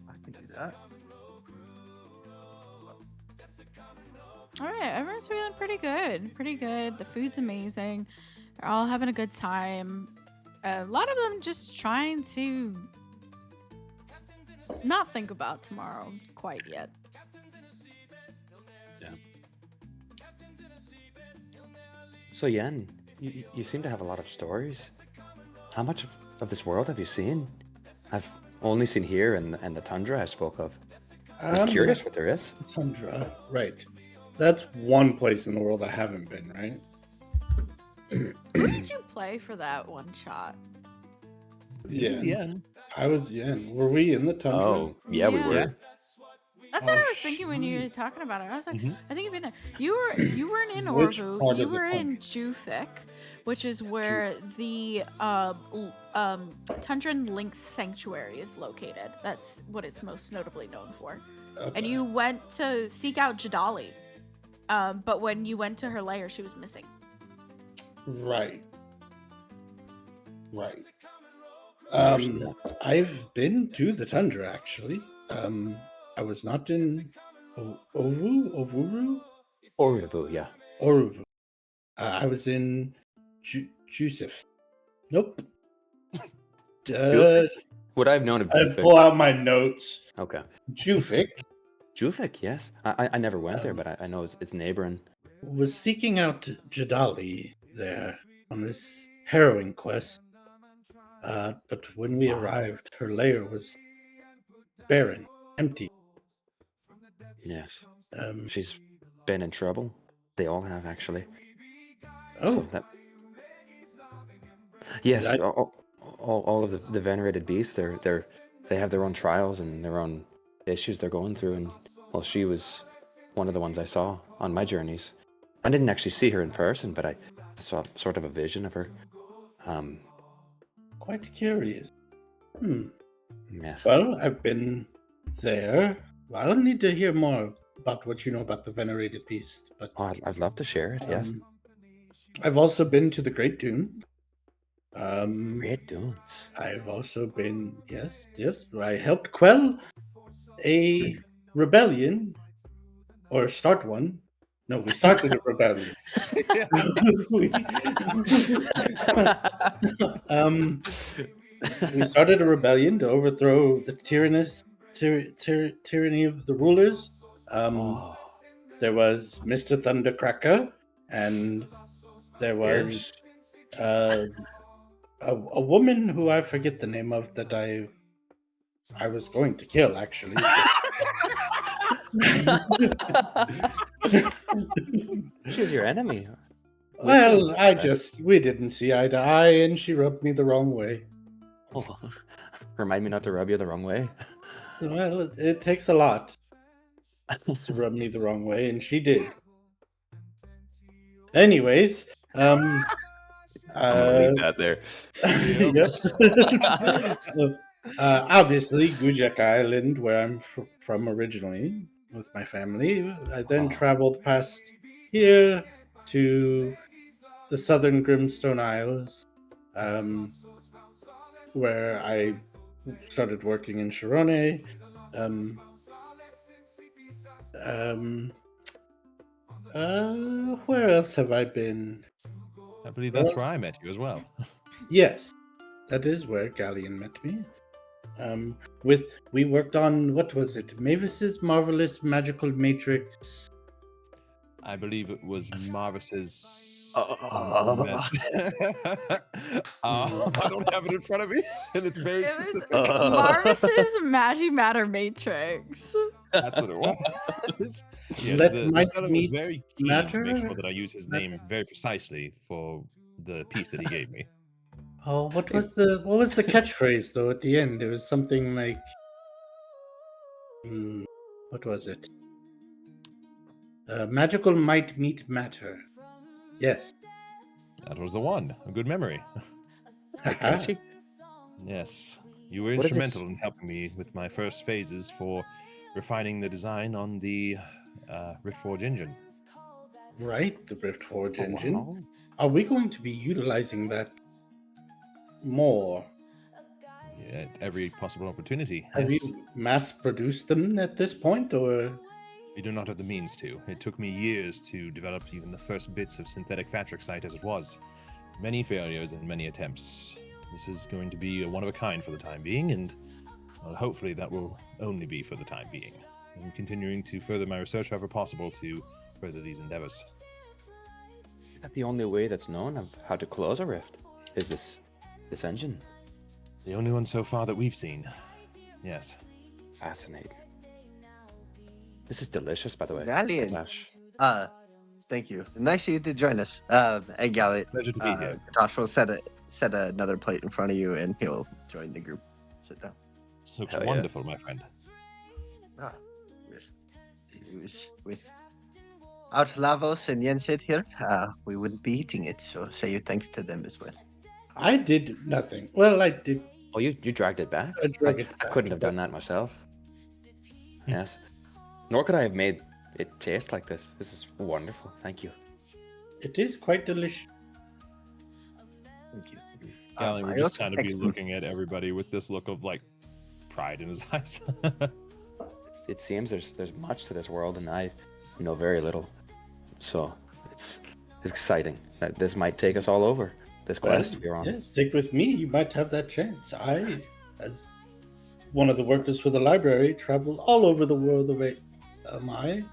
I can do that. All right, everyone's feeling pretty good. Pretty good. The food's amazing. They're all having a good time. A lot of them just trying to not think about tomorrow quite yet. Yeah. So Yen, you seem to have a lot of stories. How much of this world have you seen? I've only seen here and the tundra I spoke of. I'm curious what there is. Tundra, right. That's one place in the world I haven't been, right? Who did you play for that one shot? Yen. I was Yen. Were we in the tundra? Oh, yeah, we were. Yeah. That's what Oh, I was thinking when you were talking about it. I was like, Mhm. I think you've been there. You weren't in Which Orvu. part You of the were in country? Jufik, which is where the Tundran Lynx Sanctuary is located. That's what it's most notably known for. Okay. And you went to seek out Jadali, but when you went to her lair, she was missing. Right. Understood. I've been to the tundra actually. I was not in Ovuru? Orivu, yeah. Oruvu. I was in Jusuf. Nope. Jufik? Would I have known of I Jufik? pull out my notes. Okay. Jufik Jufik, yes. I never went there, but I know it's neighboring. was seeking out Jadali there on this harrowing quest. But when we arrived, her lair was barren, empty. Yes. Um, She's been in trouble. They all have, actually. oh, So that... Yes, Did I- all of the venerated beasts, they have their own trials and their own issues they're going through. And well, she was one of the ones I saw on my journeys. I didn't actually see her in person, but I saw sort of a vision of her. quite curious. Yes. Well, I've been there. I'll need to hear more about what you know about the venerated beast. But Oh, I'd love to share it. Yes. I've also been to the Great Dune. Great Dunes. I've also been, yes, I helped quell a rebellion, or start one. No, we started a rebellion. We started a rebellion to overthrow the tyranny of the rulers. Oh, There was Mr. Thundercracker, and there was a woman who I forget the name of that I was going to kill, actually. she's your enemy. Well, we didn't see eye to eye, and she rubbed me the wrong way. Oh, remind me not to rub you the wrong way. Well, it takes a lot to rub me the wrong way, and she did. Anyways, I'm gonna leave that there. Yep. Obviously, Gujek Island, where I'm from originally with my family. I then traveled past here to the southern Grimstone Isles, where I started working in Chirone. Where else have I been? I believe that's where I met you as well. Yes, that is where Galleon met me. We worked on, what was it? Mavis's Marvelous Magical Matrix. I believe it was Marvis's. Oh. I don't have it in front of me, and it's very It was specific. Marvis's Matter Matrix. That's what it was. Yes, Let the might seller was meet very keen to make sure matter. that I use his name very precisely for the piece that he gave me. Oh, what was the catchphrase though at the end? It was something like, what was it? Magical might meet matter. Yes. That was the one. A good memory. Catchy. Yes, you were What is this? instrumental in helping me with my first phases for refining the design on the Riftforge engine. Right, the Riftforge engine. Wow. Are we going to be utilizing that more? At every possible opportunity. Have Yes. you mass produced them at this point, or? We do not have the means to. It took me years to develop even the first bits of synthetic Fatrixite as it was. Many failures and many attempts. This is going to be a one of a kind for the time being, and well, hopefully that will only be for the time being. I'm continuing to further my research however possible to further these endeavors. Is that the only way that's known of how to close a rift? Is this engine? The only one so far that we've seen. Yes. Fascinating. This is delicious, by the way. Galleon. Flash. Thank you. Nice of you to join us. And Galleon, Pleasure to be here. Josh will set another plate in front of you, and he'll join the group. Sit down. Looks Hell yeah. wonderful, my friend. Without Lavos and Yensid here, we wouldn't be eating it. So say your thanks to them as well. I did nothing. Well, I did. Oh, you dragged it back? I dragged it I back, couldn't have but- done that myself. Yes. Nor could I have made it taste like this. This is wonderful. Thank you. It is quite delicious. Thank you. Gally I would just also kind of be text him. looking at everybody with this look of like pride in his eyes. It seems there's much to this world, and I know very little. So it's exciting that this might take us all over. This quest we're on. Yeah, stick with me. You might have that chance. I, as one of the workers for the library, travel all over the world of it. Am I?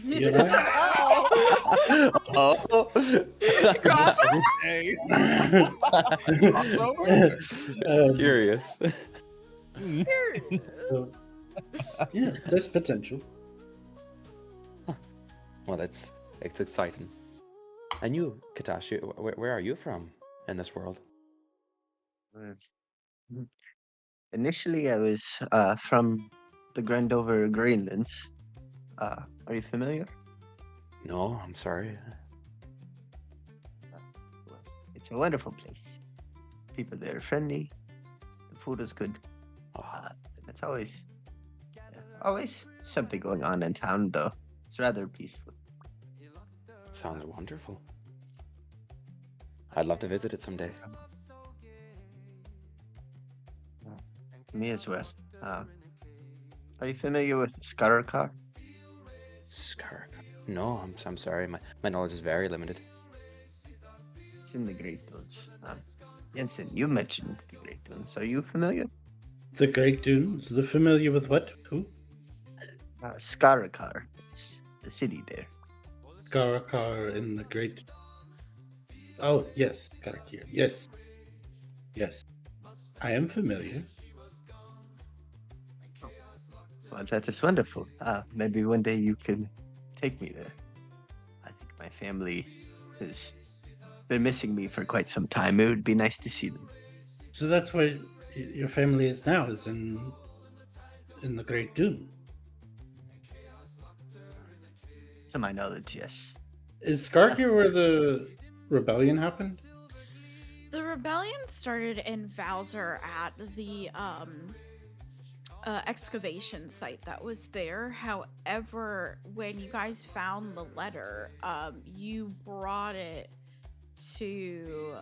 You know? Oh. Hey. Curious. So, yeah, there's potential. Well, it's exciting. And you, Katashi, where are you from in this world? Initially, I was from the Grandover Greenlands. Are you familiar? No, I'm sorry. It's a wonderful place. People there are friendly. The food is good. Oh, It's always something going on in town, though. It's rather peaceful. sounds wonderful. I'd love to visit it someday. Me as well. Are you familiar with Skarakar? Skark. No, I'm sorry. My knowledge is very limited. It's in the Great Dunes. Jensen, you mentioned the Great Dunes. Are you familiar? The Great Dunes. The familiar with what? Who? Skarakar. It's the city there. Garakar in the Great. Oh yes, Garakir. Yes, yes. I am familiar. Well, that is wonderful. Maybe one day you can take me there. I think my family is been missing me for quite some time. It would be nice to see them. So that's where your family is now, is in the Great Dune. To my knowledge, yes. Is Skarkir where the rebellion happened? The rebellion started in Valzer at the excavation site that was there. However, when you guys found the letter, you brought it to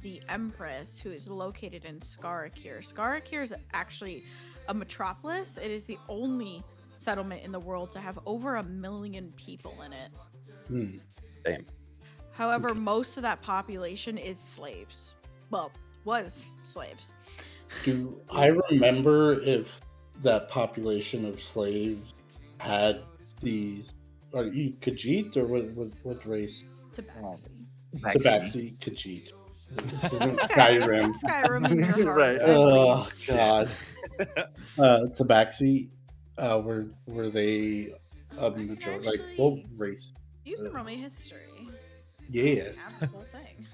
the Empress, who is located in Skarkir. Skarkir is actually a metropolis. It is the only settlement in the world to have over 1 million people in it. Damn. However, most of that population is slaves. Well, was slaves. Do I remember if that population of slaves had these? Are you Khajiit or what race? Tabaxi. Tabaxi Khajiit. This isn't That's okay. Skyrim. That's Skyrim in your heart. Right. I believe. Oh God. Tabaxi. Were they a majority? Like what race? You can roll me history. Yeah. Have the whole thing.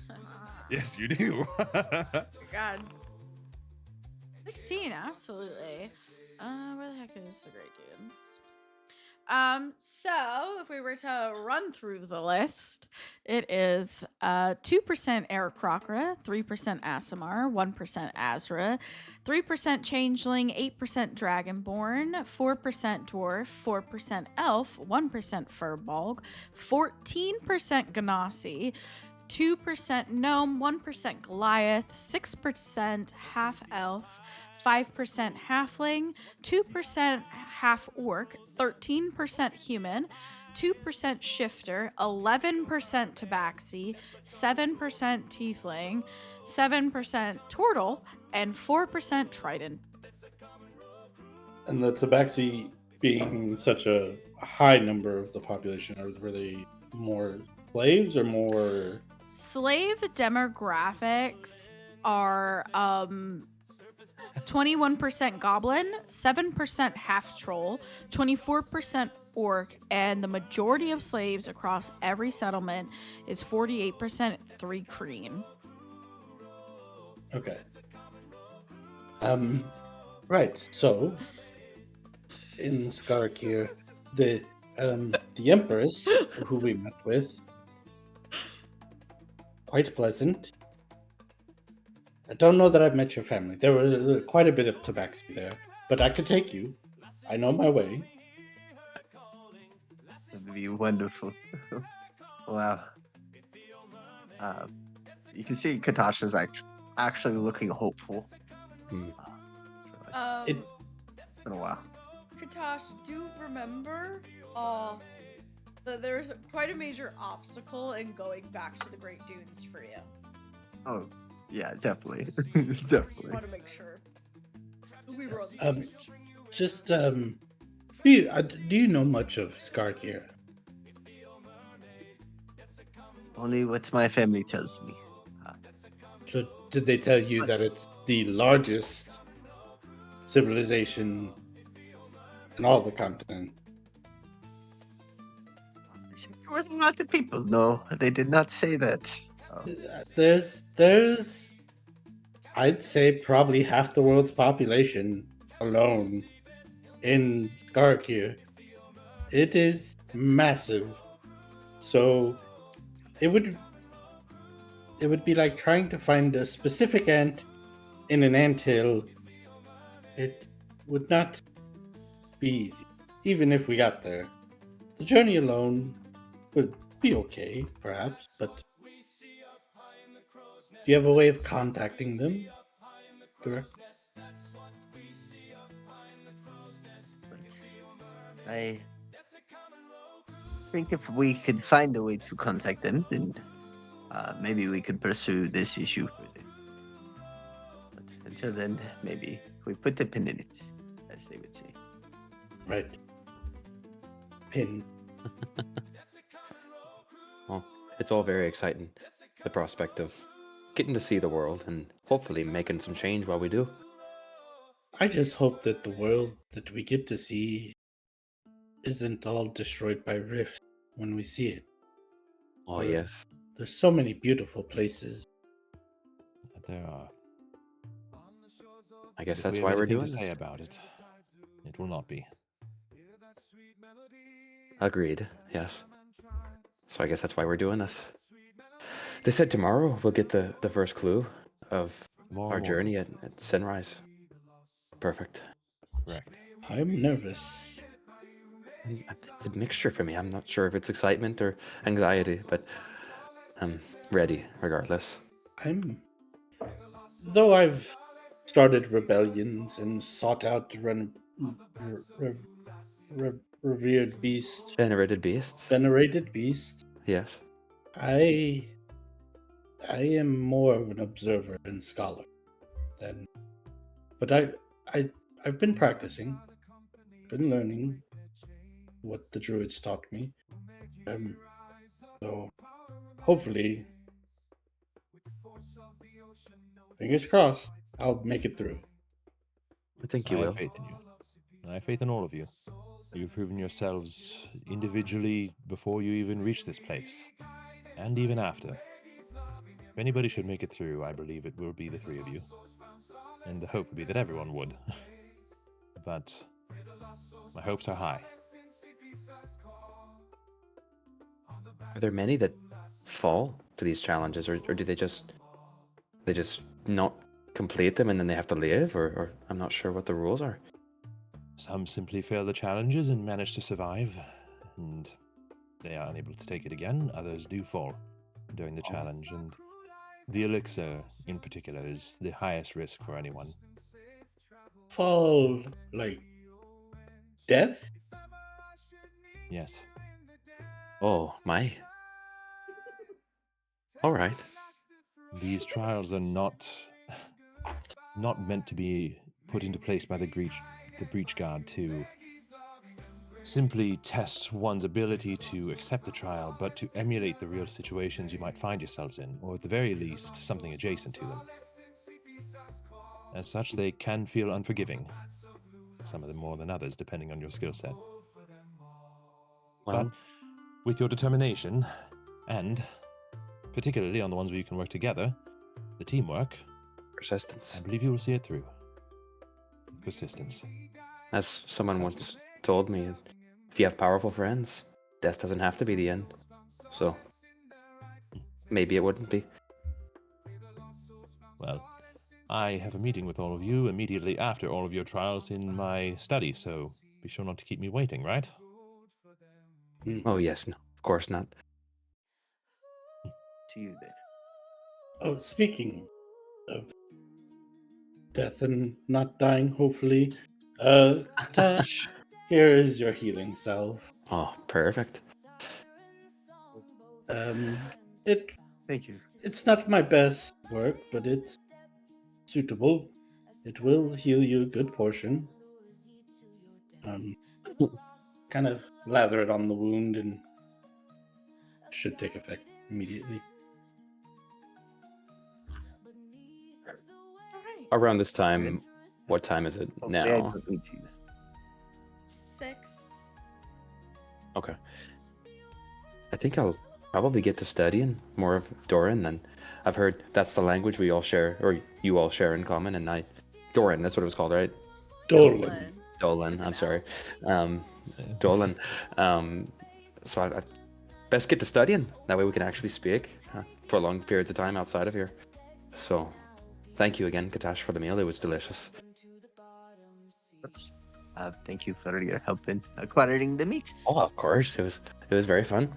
Yes, you do. God. 16, absolutely. Where the heck is the Great Dunes? So if we were to run through the list, it is 2% Aarakocra, 3% Aasimar, 1% Azra, 3% Changeling, 8% Dragonborn, 4% Dwarf, 4% Elf, 1% Furbolg, 14% Ganassi, 2% Gnome, 1% Goliath, 6% Half Elf, 5% halfling, 2% half orc, 13% human, 2% shifter, 11% tabaxi, 7% tiefling, 7% turtle, and 4% trident. And the Tabaxi being such a high number of the population, were they more slaves or more? Slave demographics are 21% goblin, 7% half troll, 24% orc, and the majority of slaves across every settlement is 48% 3 Kreen. Okay. Right. So in Skarkir, the Empress, who we met with, quite pleasant. I don't know that I've met your family. There was quite a bit of tabaxi there, but I could take you. I know my way. That'd be wonderful. Wow. You can see Katasha's actually looking hopeful. It- It's been a while. Katash, do remember that there's quite a major obstacle in going back to the Great Dunes for you. Oh, yeah, definitely. Just Definitely. want to make sure we were on the same page. Just do you know much of Skarkir? Only what my family tells me. So did they tell you that it's the largest civilization in all the continent? There was a lot of people. No, they did not say that. There's I'd say probably half the world's population alone in Skarkir. It is massive. So it would be like trying to find a specific ant in an anthill. It would not be easy, even if we got there. The journey alone would be okay, perhaps, but do you have a way of contacting them? Direct? I think if we could find a way to contact them, then maybe we could pursue this issue further. But until then, maybe we put a pin in it, as they would say. Right. Pin. Well, it's all very exciting. The prospect of getting to see the world and hopefully making some change while we do. I just hope that the world that we get to see isn't all destroyed by rift when we see it. Oh, Or yes. There's so many beautiful places. There are. I guess If that's we have why we're anything doing to this. say about it, it will not be. Agreed. Yes. So I guess that's why we're doing this. They said tomorrow we'll get the first clue of Tomorrow our morning. journey at sunrise. Perfect. Correct. I'm nervous. It's a mixture for me. I'm not sure if it's excitement or anxiety, but I'm ready regardless. Though I've started rebellions and sought out to run revered beast, Venerated beasts. venerated beast, Yes. I am more of an observer and scholar than, but I've been practicing, been learning what the druids taught me. So hopefully, fingers crossed, I'll make it through. I think I you have will. faith in you. I have faith in all of you. You've proven yourselves individually before you even reach this place, and even after. If anybody should make it through, I believe it will be the three of you. And the hope would be that everyone would. But my hopes are high. Are there many that fall to these challenges, or do they just not complete them and then they have to leave, or I'm not sure what the rules are. Some simply fail the challenges and manage to survive, and they are unable to take it again. Others do fall during the challenge, and the elixir in particular is the highest risk for anyone. Fall like death? Yes. Oh my. All right. These trials are not meant to be put into place by the Breachguard to simply test one's ability to accept the trial, but to emulate the real situations you might find yourselves in, or at the very least, something adjacent to them. As such, they can feel unforgiving, some of them more than others, depending on your skill set. Well, But with your determination, and particularly on the ones where you can work together, the teamwork, persistence. I believe you will see it through. Persistence. As someone once told me, if you have powerful friends, death doesn't have to be the end. So maybe it wouldn't be. Well, I have a meeting with all of you immediately after all of your trials in my study, so be sure not to keep me waiting, right? Oh yes, no, of course not. See you there. Oh, speaking of death and not dying, hopefully, Tash, here is your healing salve. Oh, perfect. It Thank you. it's not my best work, but it's suitable. It will heal you a good portion. Kind of lather it on the wound and should take effect immediately. Around this time, what time is it Hopefully I now? don't need to use. 6. Okay. I think I'll probably get to studying more of Doran. Then I've heard that's the language we all share, or you all share in common. And Doran, that's what it was called, right? Dolan. Dolan. I'm sorry, Dolan. So I best get to studying. That way we can actually speak for long periods of time outside of here. So, thank you again, Katash, for the meal. It was delicious. Thank you for your help in acquiring the meat. Oh, of course, it was very fun.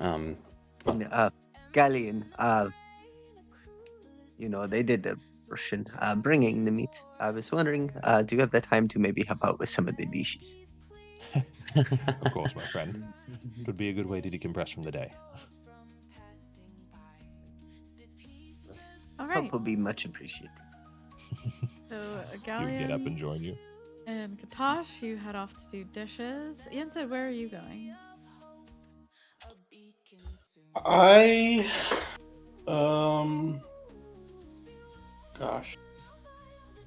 And, Galleon, they did the portion bringing the meat. I was wondering, do you have the time to maybe help out with some of the dishes? Of course, my friend. It would be a good way to decompress from the day. All Help right. would be much appreciated. So You would Galleon get up and join you. and Katash, you head off to do dishes. Ian said, "Where are you going?" I gosh.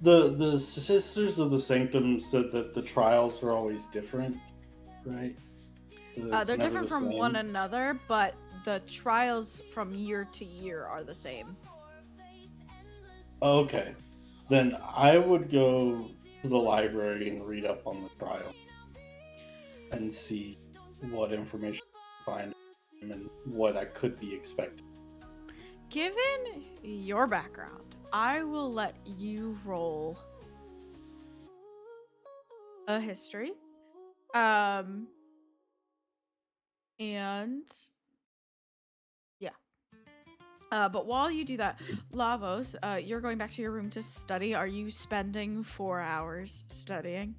The Sisters of the Sanctum said that the trials are always different, right? It's They're never different the from same? one another, but the trials from year to year are the same. Okay. Then I would go to the library and read up on the trial and see what information I can find and what I could be expecting. Given your background, I will let you roll a history. And yeah. But while you do that, Lavos, you're going back to your room to study. Are you spending 4 hours studying?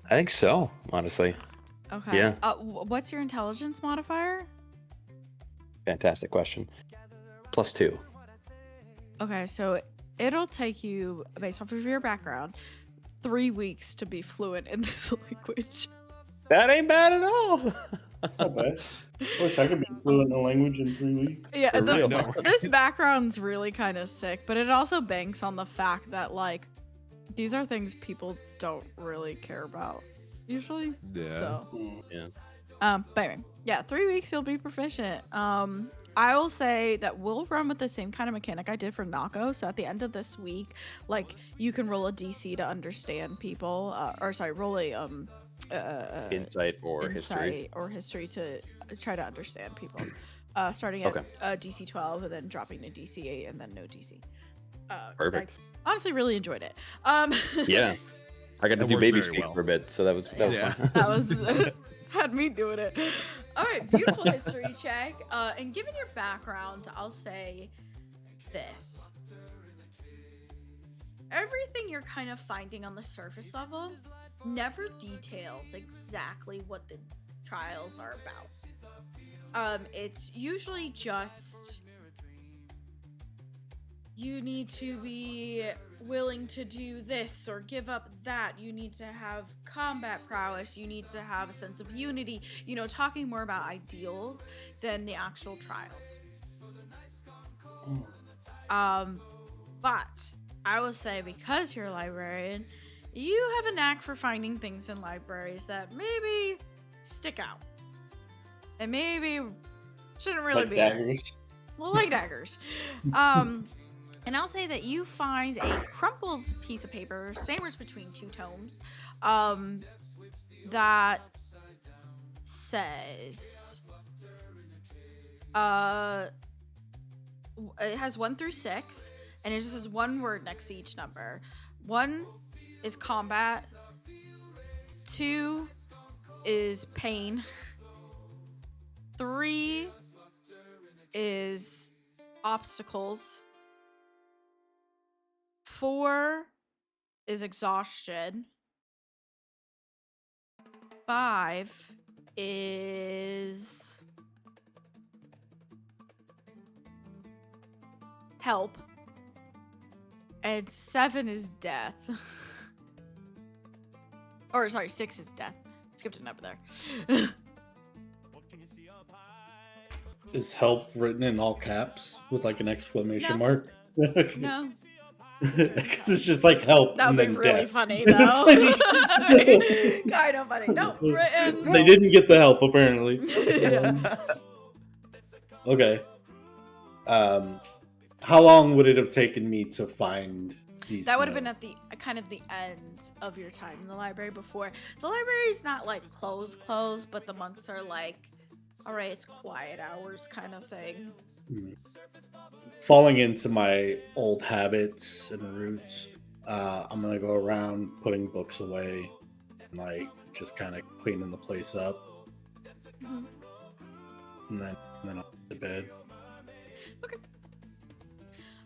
I think so, honestly. Okay. Yeah. What's your intelligence modifier? Fantastic question. +2. Okay, so it'll take you, based off of your background, 3 weeks to be fluent in this language. That ain't bad at all. Not bad. Wish I could be fluent in a language in 3 weeks. Yeah, For real. this background's really kind of sick, but it also banks on the fact that, like, these are things people don't really care about usually. Yeah. So, Yeah. but anyway, yeah, 3 weeks you'll be proficient. I will say that we'll run with the same kind of mechanic I did for Nako. So at the end of this week, like, you can roll a DC to understand people, roll a Insight or history. to try to understand people. Starting at DC 12 and then dropping to DC 8 and then no DC. 'Cause Perfect. I honestly really enjoyed it. Yeah. I got to That do worked baby very speak well. for a bit, so that was Yeah. fun. That was had me doing it. All right, beautiful history check. And given your background, I'll say this: everything you're kind of finding on the surface level never details exactly what the trials are about. It's usually just you need to be willing to do this or give up that. You need to have combat prowess. You need to have a sense of unity. You know, talking more about ideals than the actual trials. But I will say, because you're a librarian, you have a knack for finding things in libraries that maybe stick out. And maybe shouldn't really Like be there. daggers. Well, like daggers. And I'll say that you find a crumpled piece of paper sandwiched between two tomes that says it has 1 through 6, and it just has one word next to each number. 1 is combat, 2 is pain, 3 is obstacles, 4 is exhaustion, 5 is help, and 7 is death. Or sorry, 6 is death. Skipped a number there. Is help written in all caps with like an exclamation No. mark? No. Because it's just like help. That and would be then really death. funny, It's though. Kind of funny. No, written. They didn't get the help apparently. Yeah. Okay. How long would it have taken me to find these? That would have been notes? at the kind of the end of your time in the library before. The library's not like closed, but the monks are like, all right, it's quiet hours kind of thing. Falling into my old habits and roots, I'm gonna go around putting books away, and like just kind of cleaning the place up, Mhm. and then I'll go to bed. Okay.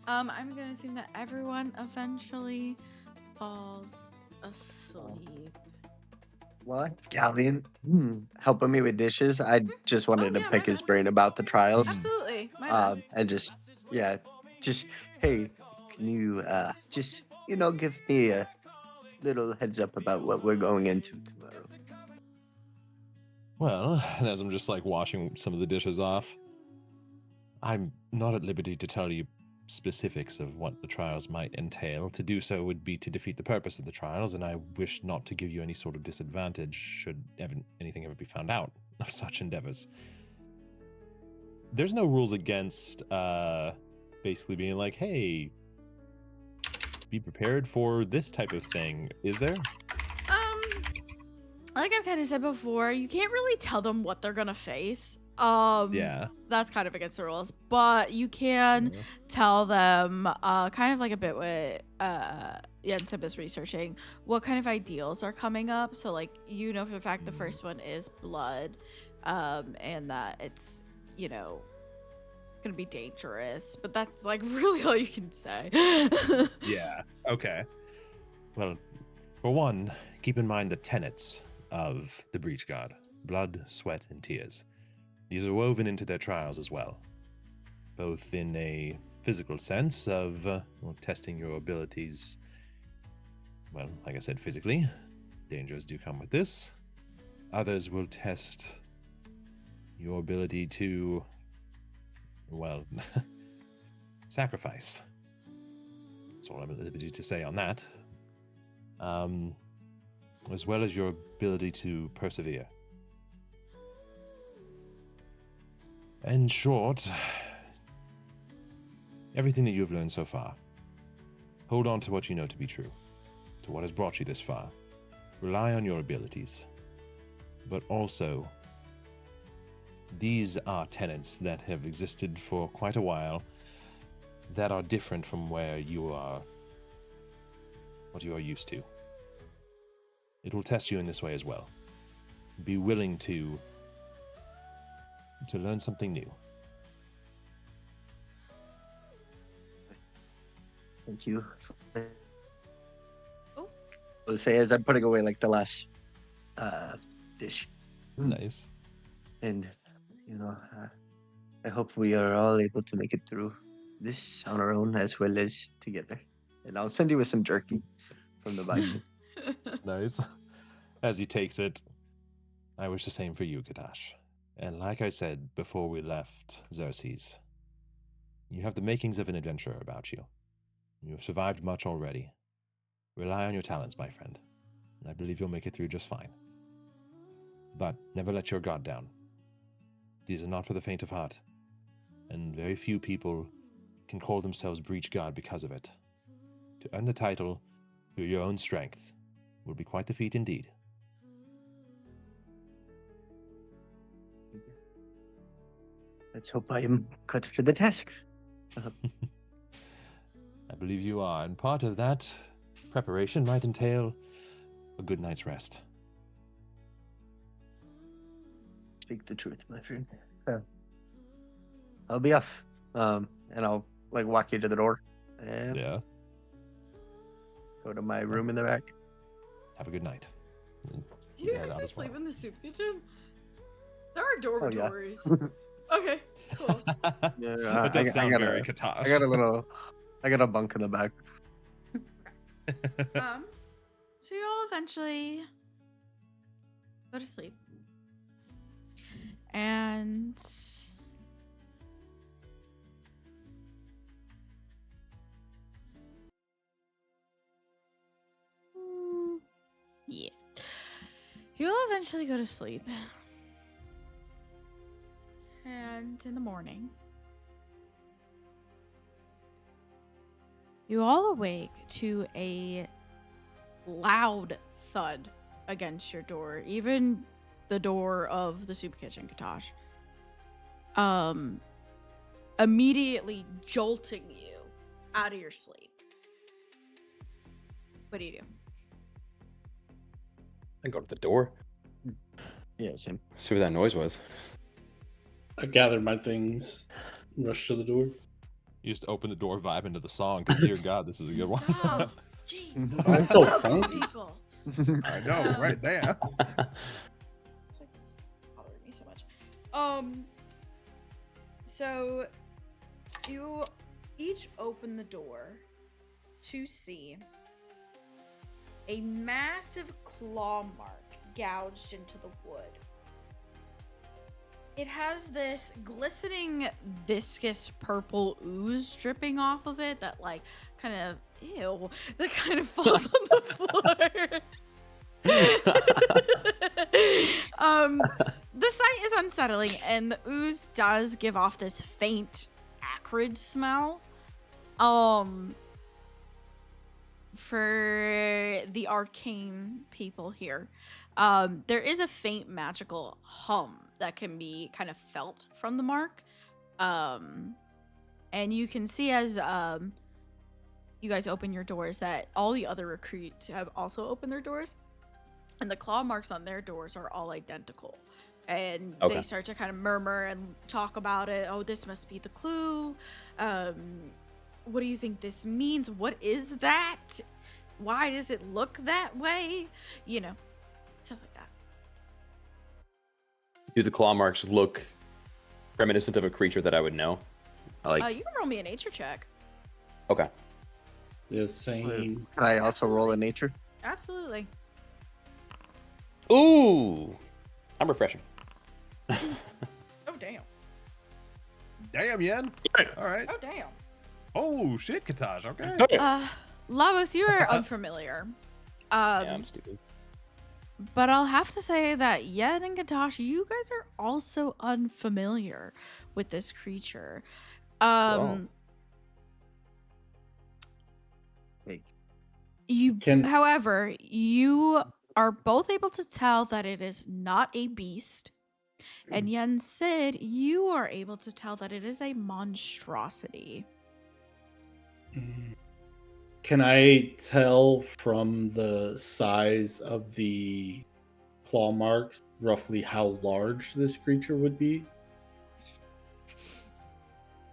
I'm gonna assume that everyone eventually falls asleep. What? Galleon? Helping me with dishes. I just wanted to yeah, pick my his bad. brain about the trials. Absolutely. My bad. And just, hey, can you just, give me a little heads up about what we're going into tomorrow? Well, and as I'm just like washing some of the dishes off, I'm not at liberty to tell you specifics of what the trials might entail. To do so would be to defeat the purpose of the trials, and I wish not to give you any sort of disadvantage should anything ever be found out of such endeavors. There's no rules against basically being like, hey, be prepared for this type of thing, is there? Like I've kind of said before, you can't really tell them what they're gonna face. Yeah. That's kind of against the rules, but you can tell them, kind of like a bit what Jensip is researching, what kind of ideals are coming up. So like, you know, for the fact the first one is blood, and that it's, you know, gonna be dangerous, but that's like really all you can say. Yeah. Okay. Well, for one, keep in mind the tenets of the Breachguard: blood, sweat, and tears. These are woven into their trials as well, both in a physical sense of testing your abilities. Well, like I said, physically, dangers do come with this. Others will test your ability to, well, sacrifice. That's all I'm at liberty to say on that. As well as your ability to persevere. In short, everything that you have learned so far, hold on to what you know to be true, to what has brought you this far. Rely on your abilities, but also, these are tenets that have existed for quite a while that are different from where you are, what you are used to. It will test you in this way as well. Be willing to learn something new. Thank you. Oh. I'll say as I'm putting away like the last dish. Nice. And, you know, I hope we are all able to make it through this on our own as well as together. And I'll send you with some jerky from the bison. Nice. As he takes it, I wish the same for you, Katash. And like I said before we left Xerxes, you have the makings of an adventurer about you. You have survived much already. Rely on your talents, my friend, and I believe you'll make it through just fine. But never let your guard down. These are not for the faint of heart, and very few people can call themselves Breachguard because of it. To earn the title through your own strength will be quite the feat indeed. Let's hope I am cut to the task. I believe you are, and part of that preparation might entail a good night's rest. Speak the truth, my friend. I'll be off. And I'll like walk you to the door and Yeah. go to my room in the back. Have a good night. Do you head out actually as well. sleep in the soup kitchen? There are yeah. dormitories. Okay, cool. Yeah, That does sound got very a, Katash. I got a bunk in the back. So you all eventually go to sleep. And yeah. You all eventually go to sleep. And in the morning, you all awake to a loud thud against your door, even the door of the soup kitchen, Katash. Immediately jolting you out of your sleep. What do you do? I go to the door, Yeah, same. see what that noise was. I gather my things, rush to the door. You just open the door, vibe into the song, because dear God, this is a good one. Stop! Jeez. Oh, it's so Focus, funky. people. I know, right there. It's like bothering me so much. So you each open the door to see a massive claw mark gouged into the wood. It has this glistening, viscous purple ooze dripping off of it that, like, kind of, ew, that kind of falls on the floor. The sight is unsettling, and the ooze does give off this faint, acrid smell. For the arcane people here, there is a faint magical hum that can be kind of felt from the mark. And you can see as you guys open your doors that all the other recruits have also opened their doors, and the claw marks on their doors are all identical. And they start to kind of murmur and talk about it. Oh, this must be the clue. What do you think this means? What is that? Why does it look that way? You know, stuff like that. Do the claw marks look reminiscent of a creature that I would know? You can roll me a nature check. Okay. The same. Can I also roll a nature? Absolutely. Ooh, I'm refreshing. Oh, damn. Damn, Yen. All right. Oh, damn. Oh, shit, Kataj. Okay. Lavos, you are unfamiliar. Yeah, I'm stupid. But I'll have to say that Yen and Katash, you guys are also unfamiliar with this creature. Wow. However, you are both able to tell that it is not a beast. And Yen said you are able to tell that it is a monstrosity. Can I tell from the size of the claw marks roughly how large this creature would be?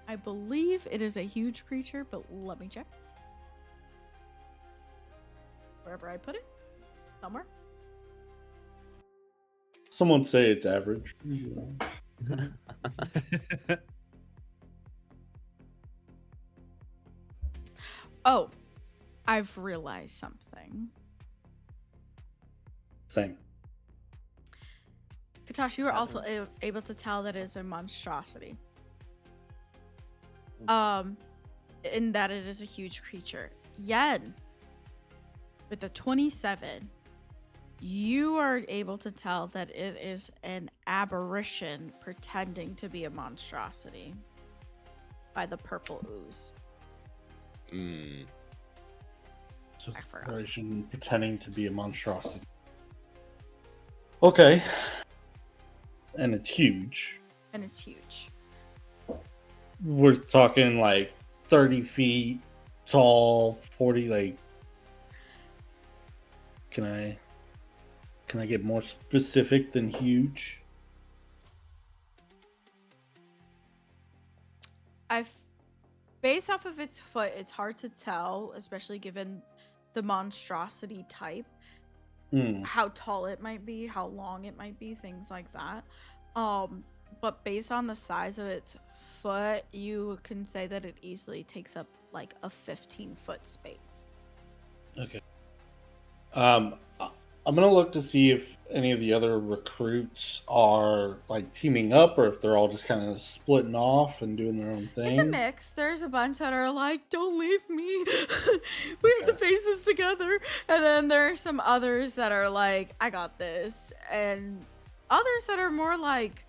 I believe it is a huge creature, but let me check. Wherever I put it. Somewhere. Someone say it's average. Oh, I've realized something. Same. Katash, you were also able to tell that it is a monstrosity. In that it is a huge creature. Yen, with the 27, you are able to tell that it is an aberration pretending to be a monstrosity by the purple ooze. So I it's forgot. aberration pretending to be a monstrosity. Okay. And it's huge. And it's huge. We're talking like 30 feet tall, 40 like. Can I get more specific than huge? Based off of its foot, it's hard to tell, especially given the monstrosity type, how tall it might be, how long it might be, things like that. But based on the size of its foot, you can say that it easily takes up like a 15-foot space. Okay. I'm gonna look to see if any of the other recruits are like teaming up or if they're all just kind of splitting off and doing their own thing. It's a mix. There's a bunch that are like, don't leave me. We have to face this together. And then there are some others that are like, I got this. And others that are more like,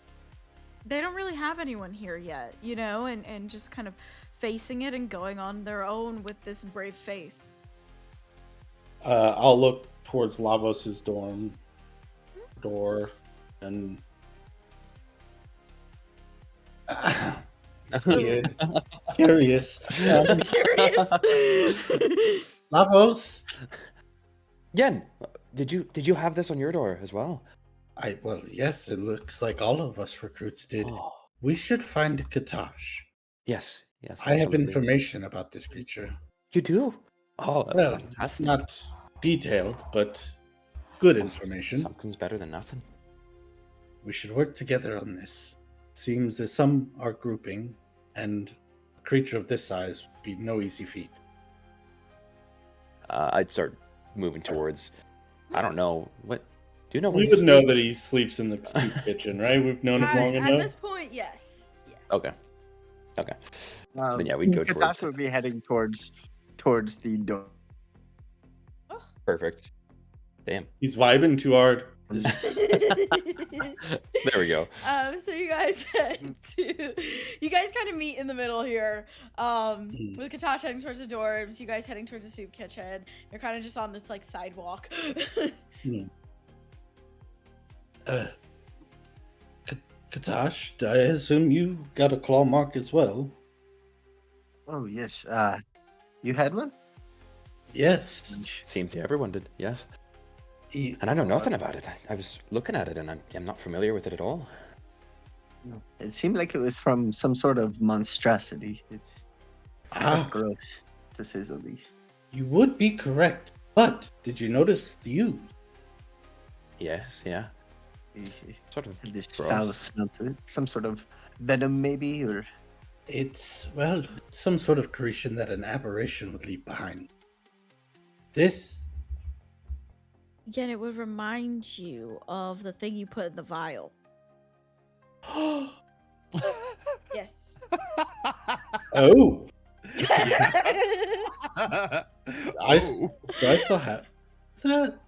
they don't really have anyone here yet, you know, and just kind of facing it and going on their own with this brave face. I'll look towards Lavos's door and curious. Lavos, Yen, did you have this on your door as well? well, yes, it looks like all of us recruits did. Oh, We should find Katash. yes. I have absolutely. information about this creature. You do? Oh, that's Well, fantastic. not detailed, but good information. Something's better than nothing. We should work together on this. Seems that some are grouping, and a creature of this size would be no easy feat. I'd start moving towards. I don't know. What Do you know where We he would know sleeps? that he sleeps in the soup kitchen, right? We've known him long At enough. this point, yes. Yes. Okay. Then yeah, we'd go towards. Kataka would be heading towards the door. Perfect. Damn. He's vibing too hard. There we go. So you guys you guys kind of meet in the middle here. With Katash heading towards the dorms, you guys heading towards the soup kitchen. You're kind of just on this like sidewalk. Katash, I assume you got a claw mark as well. Oh yes. You had one? Yes. Seems everyone did. Yes. He- And I know nothing about it. I was looking at it, and I'm not familiar with it at all. It seemed like it was from some sort of monstrosity. It's Ah, gross, to say the least. you would be correct. But did you notice the ooze? Yes. Yeah. It Sort of. had this gross. foul smell to it. Some sort of venom, maybe, or It's, well, some sort of creation that an aberration would leave behind. This, Again, it would remind you of the thing you put in the vial. Yes. oh, I do I still have that?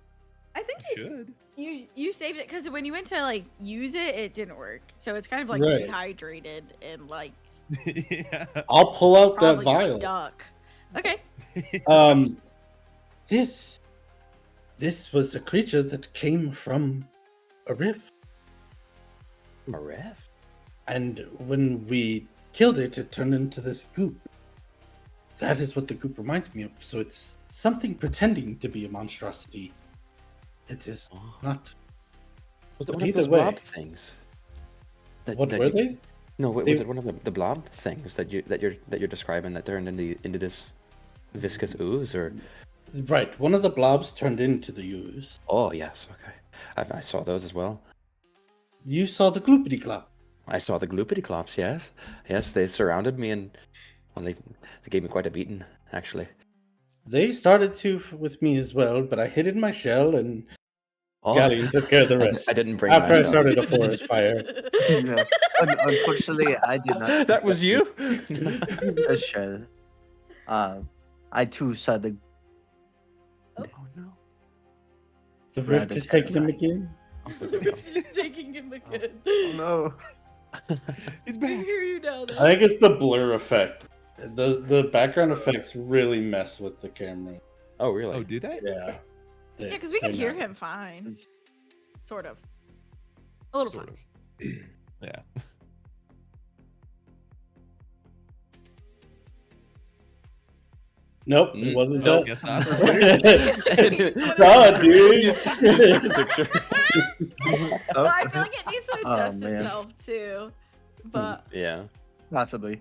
I think should. you saved it because when you went to like use it, it didn't work. So it's kind of like Right. dehydrated and like Yeah. I'll pull out that probably vial. stuck. Okay. This was a creature that came from a rift, A rift. and when we killed it, it turned into this goop. That is what the goop reminds me of. So it's something pretending to be a monstrosity. It is Oh. not. Was it But one of either those way- blob things? What were they? No, was They- it one of the blob things that you're describing that turned into this viscous ooze, or? Right, one of the blobs turned into the ooze. Oh yes, okay. I saw those as well. You saw the gloopity glop. I saw the gloopity clops. Yes, they surrounded me, and well, they gave me quite a beating, actually. They started to with me as well, but I hid in my shell, and Oh, Galleon took care of the I rest. didn't bring After I myself. started a forest fire. no. Unfortunately, I did not. That was you. A shell. I too saw the. Oh no. The rift Rather is taking him terrifying. again. Just taking him again. Oh no! He's I back. hear you now. I think it's the blur effect. The background effects really mess with the camera. Oh really? Oh, do they? Yeah. Yeah, because we can hear him fine. Sort of. A little Sort fine. of. Yeah. Nope, it wasn't No, that. guess not. Nah, dude. Just took a picture. But I feel like it needs to Oh, adjust man. itself too. But Yeah. Possibly.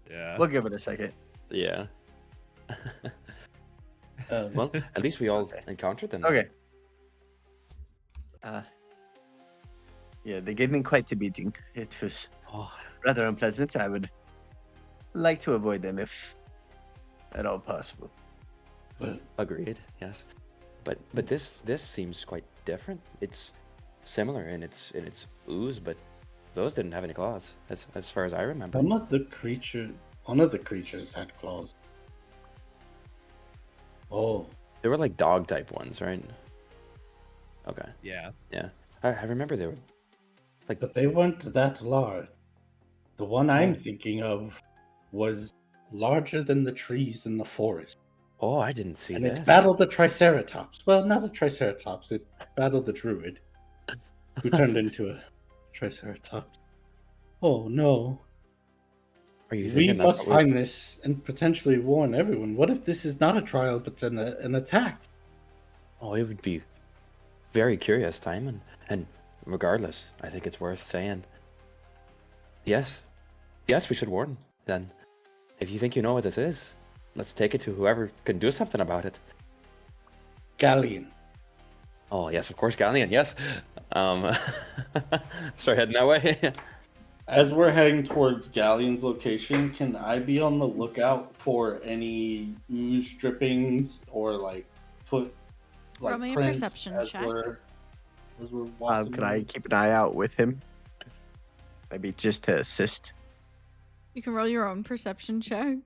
Yeah. We'll give it a second. Yeah. Um, Well, at least we all Okay. encountered them. Okay. Yeah, they gave me quite the beating. It was Oh, rather unpleasant. I would like to avoid them if at all possible. well, agreed. Yes. But this seems quite different. It's similar in its ooze, but those didn't have any claws, as far as I remember. one of the creatures had claws. Oh, They were like dog type ones, right? Okay. Yeah. Yeah. I remember they were like but they weren't that large. The one I'm thinking of was larger than the trees in the forest. oh, I didn't see And this. it battled the Triceratops. Well, not a Triceratops. It battled the Druid, who turned into a Triceratops. Oh no. Are you We thinking that's must what we're- find this and potentially warn everyone. What if this is not a trial, but an attack? Oh, it would be very curious time, and regardless, I think it's worth saying. Yes, we should warn. Then, if you think you know what this is, let's take it to whoever can do something about it. Galleon. Oh yes, of course, Galleon. Yes. Start heading that way. As we're heading towards Galleon's location, can I be on the lookout for any ooze drippings or like foot Roll me a prints perception as check. we're as we're walking. Could I keep an eye out with him? Maybe just to assist. You can roll your own perception check.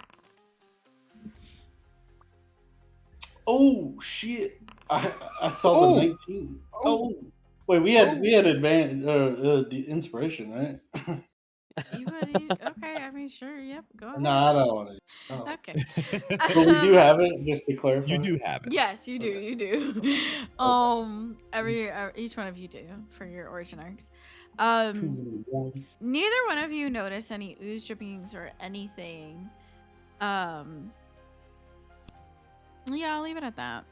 Oh shit! I saw the 19. Oh wait, we had advanced the inspiration, right? Okay, I mean, sure, yep, go ahead. No, I don't want to. Okay. But we do have it, just to clarify. You do have it. Yes, you do. You do. Each one of you do for your origin arcs. Neither one of you notice any ooze drippings or anything. Yeah, I'll leave it at that.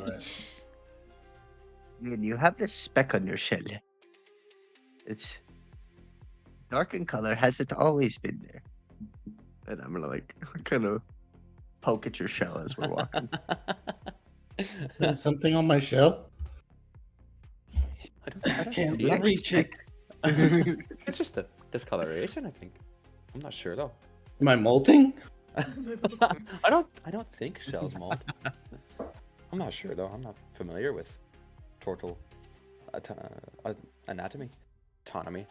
Alright. And you have this speck on your shell. It's dark in color. Has it always been there? And I'm gonna kind of poke at your shell as we're walking. There's something on my shell. I don't Can't see it. reach it. It's just a discoloration, I think. I'm not sure though. Am I molting? I don't think shells mold. I'm not sure though. I'm not familiar with turtle anatomy, autonomy.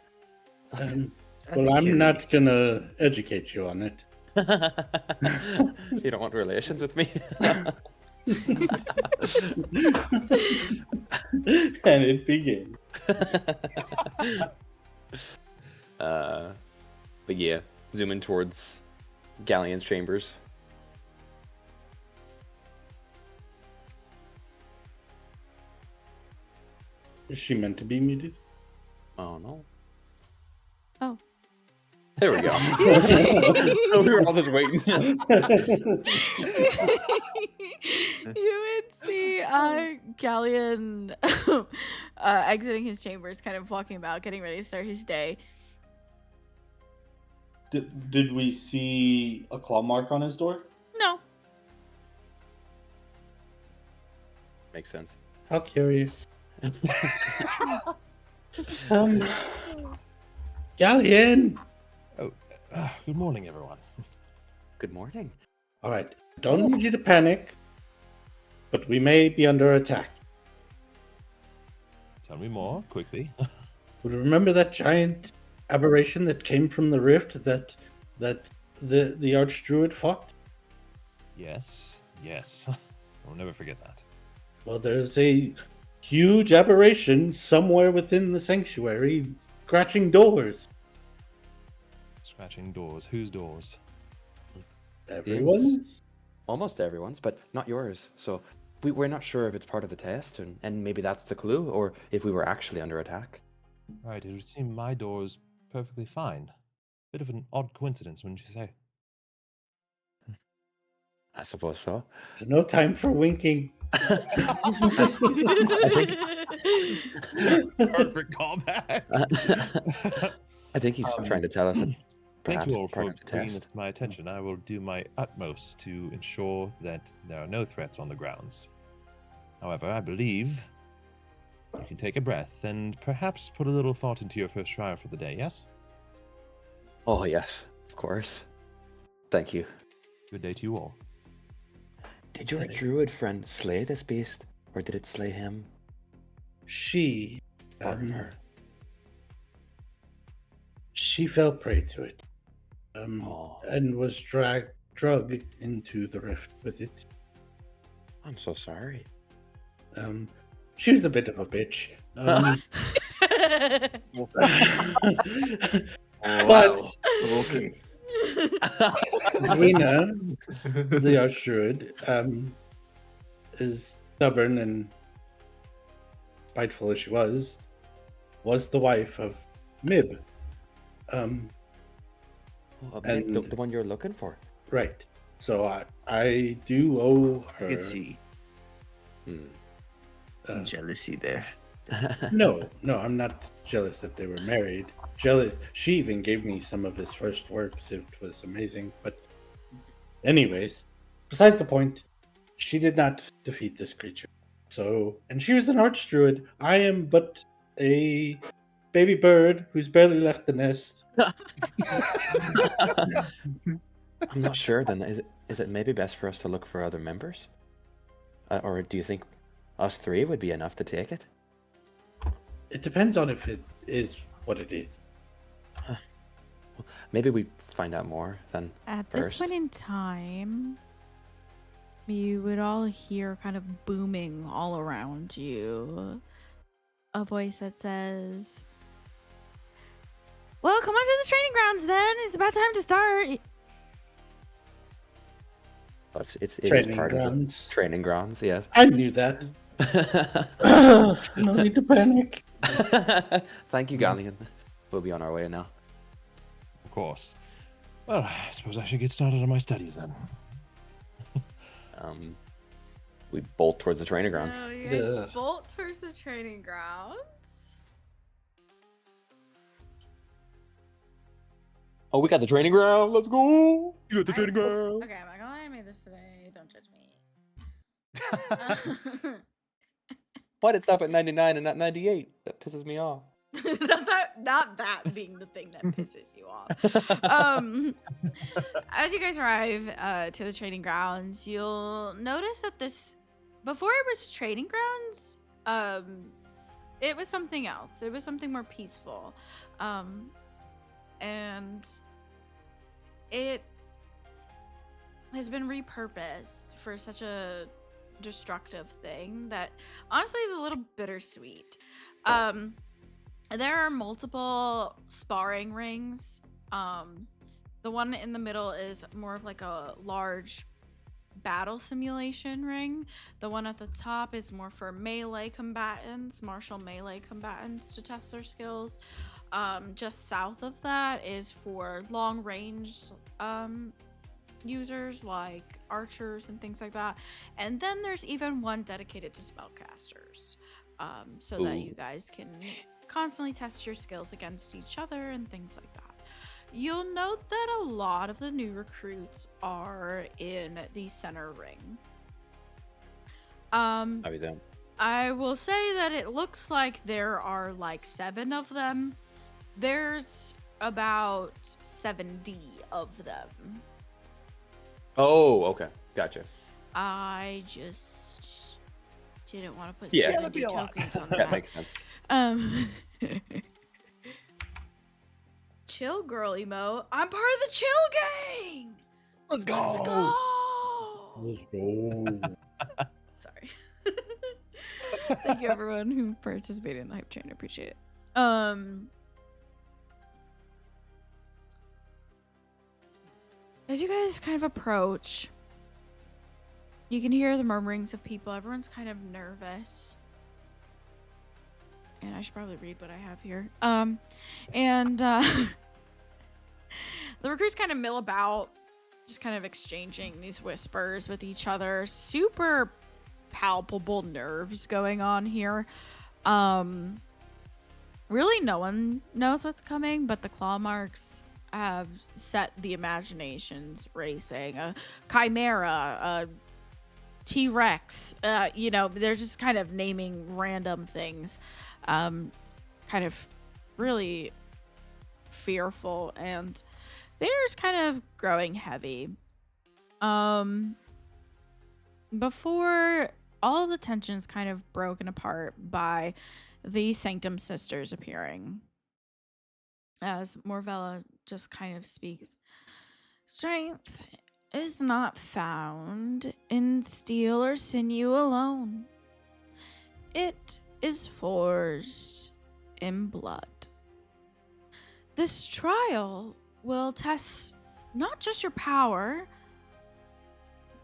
Well, I'm not gonna educate you on it. So you don't want relations with me? And it began. But yeah, zooming towards Galleon's chambers. Is she meant to be muted? Oh no. Oh. There we go. We were all just waiting. You would see Galleon exiting his chambers, kind of walking about, getting ready to start his day. Did we see a claw mark on his door? No. Makes sense. How curious. Galleon! Good morning, everyone. Good morning. All right, don't need you to panic, but we may be under attack. Tell me more, quickly. Would you remember that giant aberration that came from the rift that the archdruid fought? Yes. I'll never forget that. Well, there's a huge aberration somewhere within the sanctuary, scratching doors. Scratching doors. Whose doors? Everyone's? Almost everyone's, but not yours. So we're not sure if it's part of the test, and maybe that's the clue, or if we were actually under attack. Right, it would seem my door's perfectly fine. Bit of an odd coincidence, wouldn't you say? I suppose so. There's no time for winking. I think Perfect callback. I think he's trying to tell us that Thank perhaps you all it's part for of the bringing this test. to my attention. I will do my utmost to ensure that there are no threats on the grounds. However, I believe you can take a breath and perhaps put a little thought into your first trial for the day, yes? Oh yes, of course. Thank you. Good day to you all. Did your druid friend slay this beast, or did it slay him? She, Or her? she fell prey to it, Oh, and was drugged into the rift with it. I'm so sorry. She was a bit of a bitch. But Okay. Edwina, the archdruid, is stubborn and spiteful as she was the wife of Mib. Oh, And- the one you're looking for. Right. So I do owe I her. could see Hmm. some jealousy there. No, I'm not jealous that they were married. Jealous. She even gave me some of his first works. It was amazing. But, anyways, besides the point, she did not defeat this creature. So, and she was an archdruid. I am but a baby bird who's barely left the nest. I'm not sure. Then is it maybe best for us to look for other members? Or do you think us three would be enough to take it? It depends on if it is what it is. Maybe we find out more then At first. this point in time, you would all hear kind of booming all around you a voice that says, "Well, come on to the training grounds then. It's about time to start." It is Training part of grounds. the training grounds, yes. I knew that. No need to panic. Thank you, Galleon. We'll be on our way now. Of course. Well, I suppose I should get started on my studies then. We bolt towards the training ground. So you guys Ugh. bolt towards the training grounds. Oh, we got the training ground. Let's go. You got the training ground. Okay, I'm not gonna lie, I made this today. Don't judge me. Why did it stop at 99 and not 98? That pisses me off. not that being the thing that pisses you off. As you guys arrive to the training grounds, you'll notice that before it was training grounds, it was something else. It was something more peaceful. And it has been repurposed for such a destructive thing that honestly is a little bittersweet. There are multiple sparring rings. The one in the middle is more of like a large battle simulation ring. The one at the top is more for melee combatants, martial melee combatants to test their skills. Just south of that is for long range users like archers and things like that. And then there's even one dedicated to spellcasters, so that you guys can constantly test your skills against each other and things like that. You'll note that a lot of the new recruits are in the center ring. How we doing? I will say that it looks like there are like 7 of them. There's about 70 of them. Oh, okay. Gotcha. I just didn't want to put Yeah. 70 tokens on That that. makes sense. Chill girl emo. I'm part of the chill gang. Let's go. Let's go. Let's go. Sorry. Thank you everyone who participated in the hype train. I appreciate it. As you guys kind of approach, you can hear the murmurings of people. Everyone's kind of nervous. And I should probably read what I have here. The recruits kind of mill about, just kind of exchanging these whispers with each other. Super palpable nerves going on here. Really no one knows what's coming, but the claw marks have set the imaginations racing. A chimera, a T-Rex, they're just kind of naming random things. Kind of really fearful, and theirs kind of growing heavy. Before all of the tensions kind of broken apart by the Sanctum Sisters appearing. As Morvella just kind of speaks. Strength is not found in steel or sinew alone. It is forged in blood. This trial will test not just your power,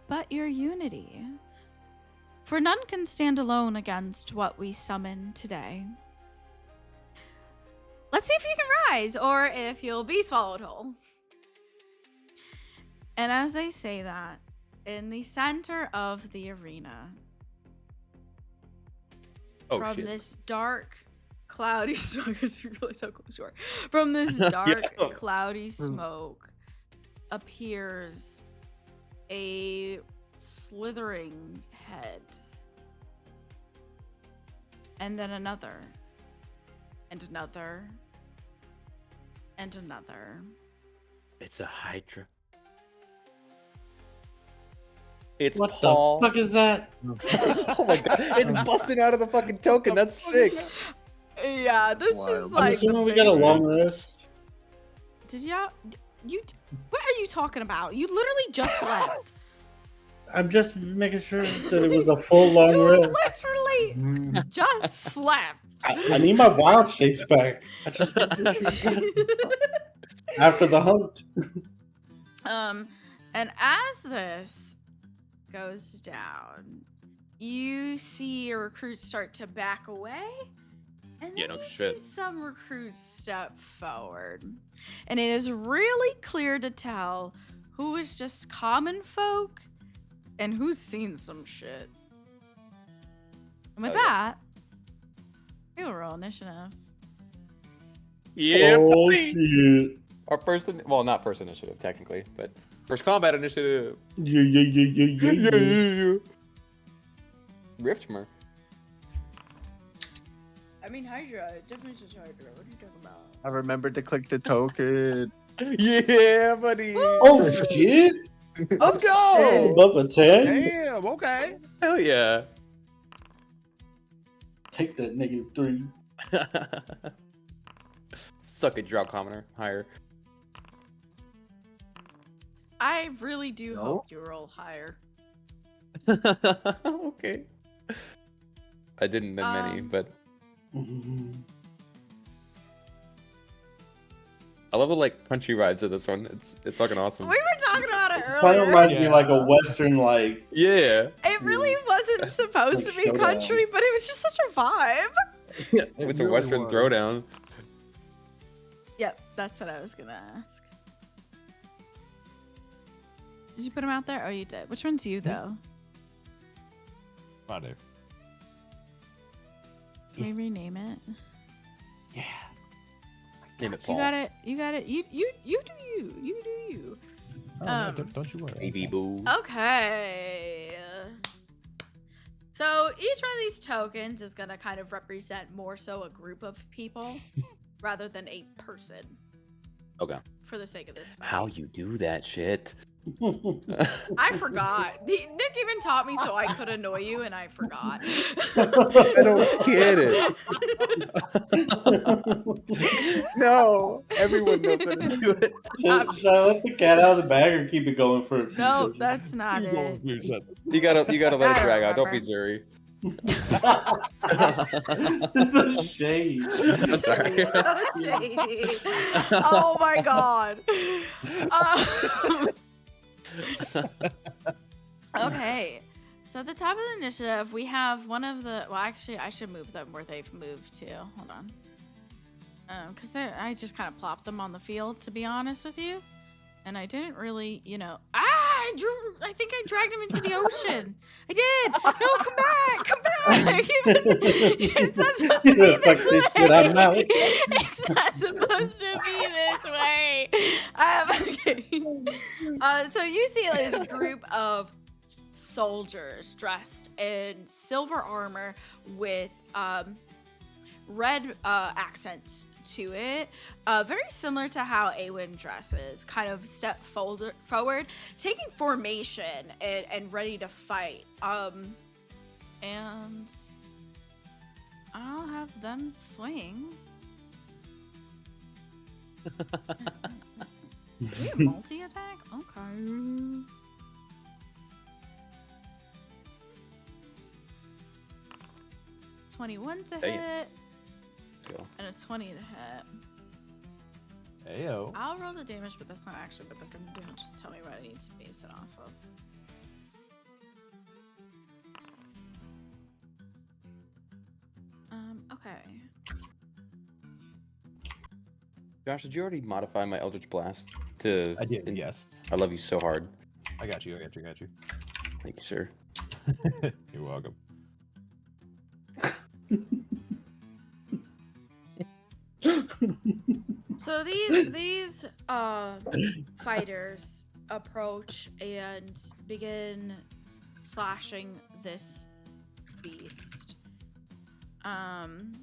but your unity. For none can stand alone against what we summon today. Let's see if you can rise, or if you'll be swallowed whole. And as they say that, in the center of the arena, from this dark, cloudy smoke, it's really so close to her. From this dark, cloudy smoke appears a slithering head. And then another. And another. And another. It's a Hydra. It's What Paul. the fuck is that? Oh my god, it's busting out of the fucking token. That's sick. Yeah, this is wild. like. I'm assuming we the got a biggest- long rest. Did y'all? What are you talking about? You literally just slept. I'm just making sure that it was a full long You rest. literally just slept. I need my wild shapes back. I just after the hunt. And as this goes down, you see your recruits start to back away, and then Yeah, no you shit. see some recruits step forward, and it is really clear to tell who is just common folk and who's seen some shit. And with Oh, yeah. that, we'll roll initiative. Yeah, Oh buddy. shit. Our well, not first initiative technically, but first combat initiative. Yeah. Riftmer. I mean, Hydra. It definitely says Hydra. What are you talking about? I remembered to click the token. Yeah, buddy. Oh shit. Let's go. Up a 10. Damn. Okay. Hell yeah. Take that -3. Suck it, drop commoner. Higher. I really do No? hope you roll higher. Okay. I didn't in many, but I love the like country rides of this one. It's fucking awesome. We were talking about it Kind of earlier. reminds me like a western like. Yeah. It really wasn't supposed Like to be showdown. country, but it was just such a vibe. It's a really Western was. throwdown. Yep, that's what I was gonna ask. Did you put them out there? Oh, you did. Which one's you though? Father. Can we rename it? Yeah. Name it Paul. You got it. You got it. You do you. You do you. Oh, no, don't you worry. Baby boo. Okay. So each one of these tokens is gonna kind of represent more so a group of people rather than a person. Okay. For the sake of this fight. How you do that shit? I forgot. Nick even taught me so I could annoy you, and I forgot. I don't get it. No. Everyone knows how to do it. Should I let the cat out of the bag or keep it going for a few No, seconds? that's not it. You gotta let I it drag out. Don't remember. be Zuri. The shade. I'm sorry. So shady. Oh my god. Okay. So at the top of the initiative, we have one of the. Well, actually, I should move them where they've moved to. Hold on. Because I just kind of plopped them on the field, to be honest with you. And I didn't really, I think I dragged him into the ocean. I did. No, come back. Come back. It's not supposed to be Fuck this this shit, I'm out. way. It's not supposed to be this way. Okay. So you see this group of soldiers dressed in silver armor with red accents to it, very similar to how Awen dresses, kind of step forward, taking formation and ready to fight. And I'll have them swing. We have multi-attack? Okay. $21 to Damn. hit. Go. And a 20 to hit. Ayo. I'll roll the damage, but that's not actually what they're going to do. Just tell me what I need to base it off of. Okay. Josh, did you already modify my Eldritch Blast to? I did, yes. I love you so hard. I got you. Thank you, sir. You're welcome. So these fighters approach and begin slashing this beast. And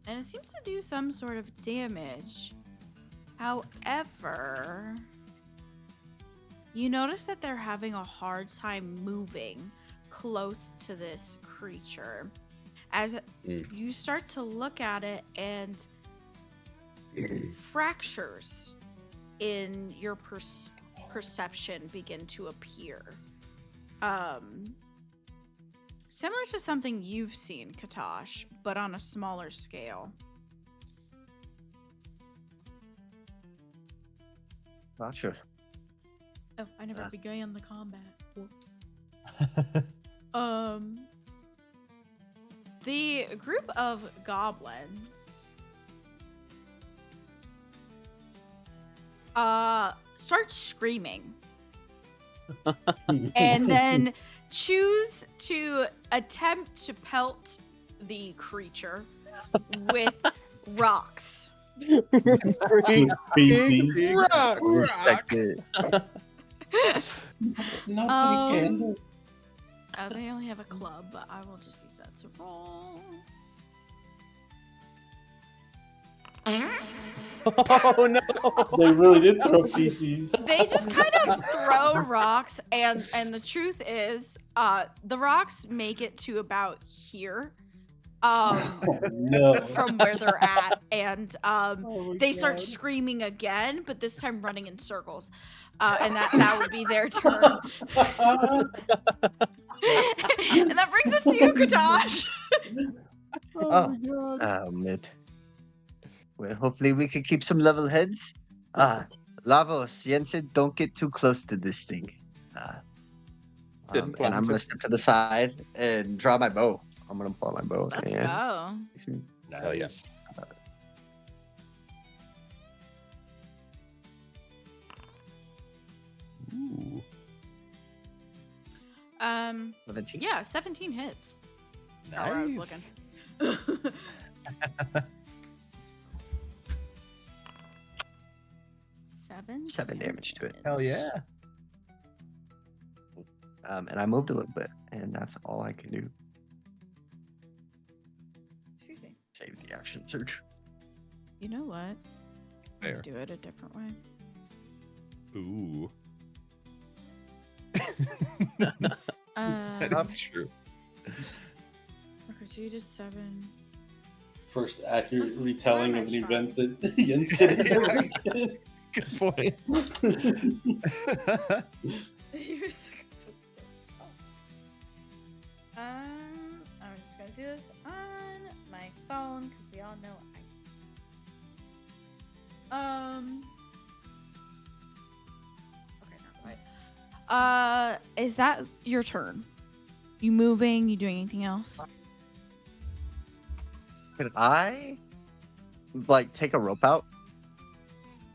it seems to do some sort of damage. However, you notice that they're having a hard time moving close to this creature. As you start to look at it, and fractures in your perception begin to appear. Similar to something you've seen, Katash, but on a smaller scale. Gotcha. Oh, I never began the combat. Whoops. The group of goblins start screaming and then choose to attempt to pelt the creature with rocks. Feces. Respect it. Not the candle. They only have a club, but I will just use that to roll. Oh no! They really did throw feces. They just kind of throw rocks, and the truth is, the rocks make it to about here, No. from where they're at, and they start screaming again, but this time running in circles, and that would be their turn. And that brings us to you, Katash. Man. Well, hopefully we can keep some level heads. Lavos, Jensen, don't get too close to this thing. And I'm gonna step to the side and draw my bow. I'm gonna pull out my bow. Let's and... go. Hell yeah. Ooh. 17. Yeah, 17 hits. Not where I was Nice. looking. 7 damage to it. Hell yeah. And I moved a little bit, and that's all I can do. Excuse me. Save the action surge. You know what? Fair. Do it a different way. Ooh. That's true. Okay, so you did 7. First accurate retelling Why of am an I event that Jensen has ever did. Good point. I'm just gonna do this on my phone because we all know okay, not quite. Is that your turn? You moving? You doing anything else? Can I take a rope out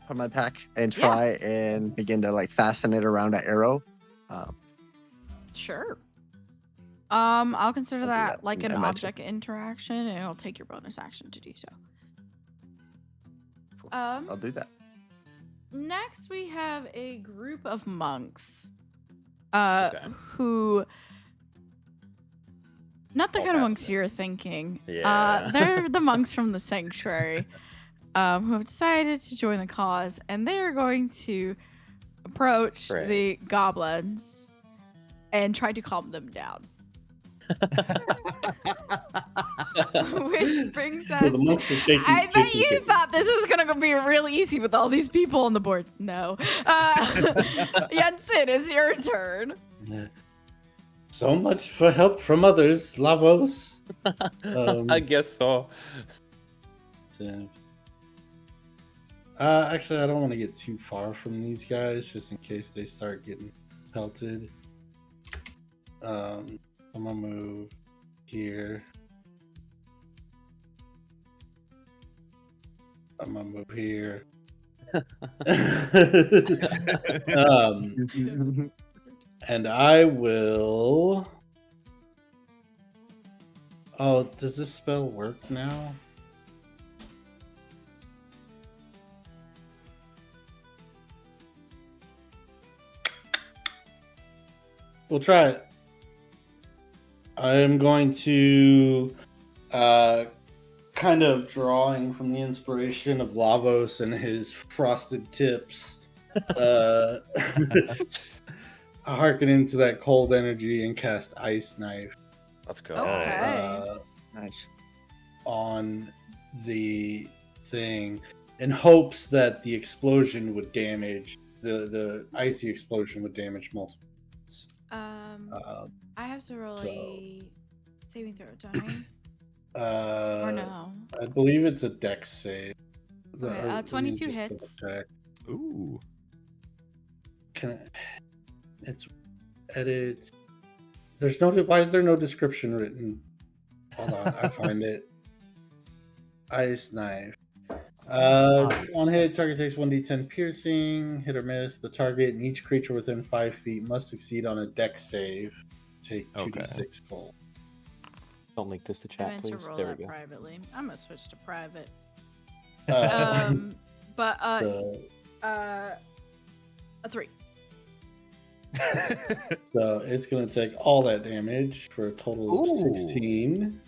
from my pack and try and begin to fasten it around an arrow? Sure. I'll consider I'll do that that like in an my object interaction, and it'll take your bonus action to do so. I'll do that. Next, we have a group of monks, Okay. who, not the All kind of monks past you're thinking. Yeah. They're the monks from the sanctuary, who have decided to join the cause, and they are going to approach Right. the goblins and try to calm them down. Which brings us. Well, the monks are shaking. I bet you thought this was gonna be really easy with all these people on the board. No. Jensen, it's your turn. So much for help from others, Lavos. I guess so. Actually, I don't want to get too far from these guys, just in case they start getting pelted. I'm gonna move here. I'm gonna move here. And I will. Oh, does this spell work now? We'll try it. I am going to, kind of drawing from the inspiration of Lavos and his frosted tips, Harken into that cold energy and cast Ice Knife Let's go. Okay. Nice. on the thing in hopes that the explosion would damage the icy explosion would damage multiple. I have to roll so- a saving throw, don't I? Or Or no? I believe it's a dex save. Okay, Or let me 22 just hits. double-check. Ooh. It's edit. There's no. Why is there no description written? Hold on, I find it. Ice Knife. On hit, target takes 1d10 piercing, hit or miss. The target and each creature within 5 feet must succeed on a dex save. Take 2d6 cold. Don't link this to I chat, meant please. to roll There we that go. privately. I'm gonna switch to private. Uh, But so, a 3. so it's gonna take all that damage for a total of Ooh. 16.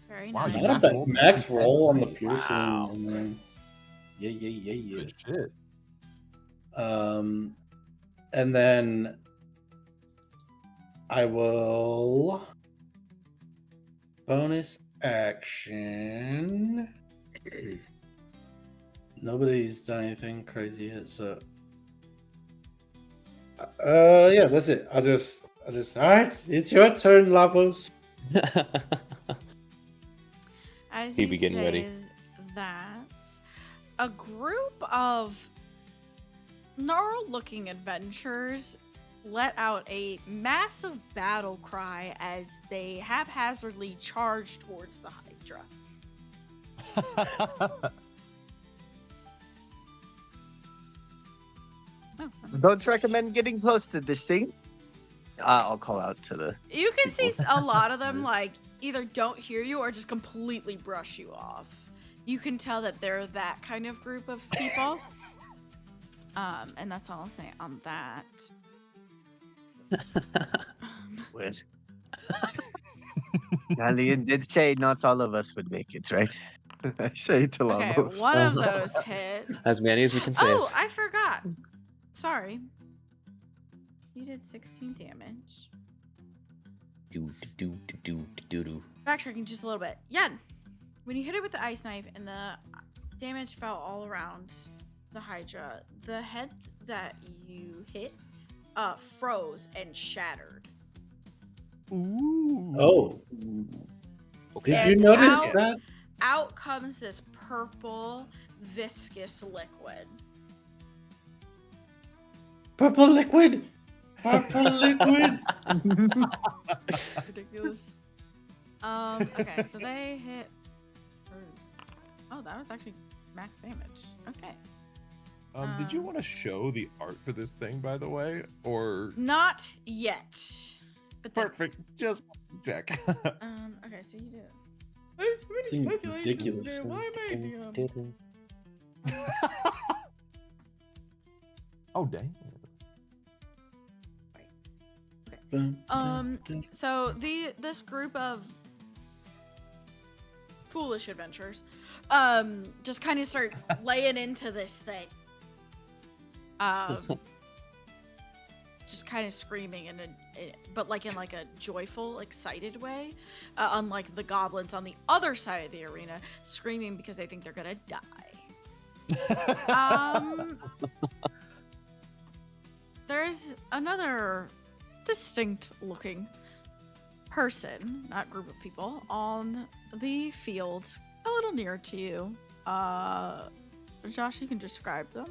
Very Wow, nice. you Not a bad max roll on the piercing, Wow. and then yeah. Good shit. And then I will bonus action. Nobody's done anything crazy yet, so yeah, that's it. I just all right. It's your turn, Lapos. As He'd you be getting say ready. that, a group of gnarled-looking adventurers let out a massive battle cry as they haphazardly charge towards the Hydra. Oh, Don't recommend getting close to this thing. I'll call out to the. you can see a lot of them like either don't hear you or just completely brush you off. You can tell that they're that kind of group of people. And that's all I'll say on that. Well, Galleon did say not all of us would make it, right? I say to Okay, Lamos. one of those hits. As many as we can save. Oh, I forgot. Sorry. You did 16 damage. Backtracking just a little bit. Yen, when you hit it with the ice knife and the damage fell all around the Hydra, the head that you hit froze and shattered. Ooh. Oh, did And you notice out- that? Out comes this purple, viscous liquid. Purple liquid. Purple liquid. Ridiculous. Okay, so they hit. Oh, that was actually max damage. Okay. Did you want to show the art for this thing, by the way, or Not yet. But then, perfect? Just check. okay, so you do. It's pretty Seems calculations ridiculous. to do. Why am I DM? Oh dang! So this group of foolish adventurers, just kind of start laying into this thing. Just kind of screaming but like in like a joyful, excited way. Unlike the goblins on the other side of the arena, screaming because they think they're gonna die. There's another distinct looking person, not group of people, on the field a little near to you. Josh, you can describe them.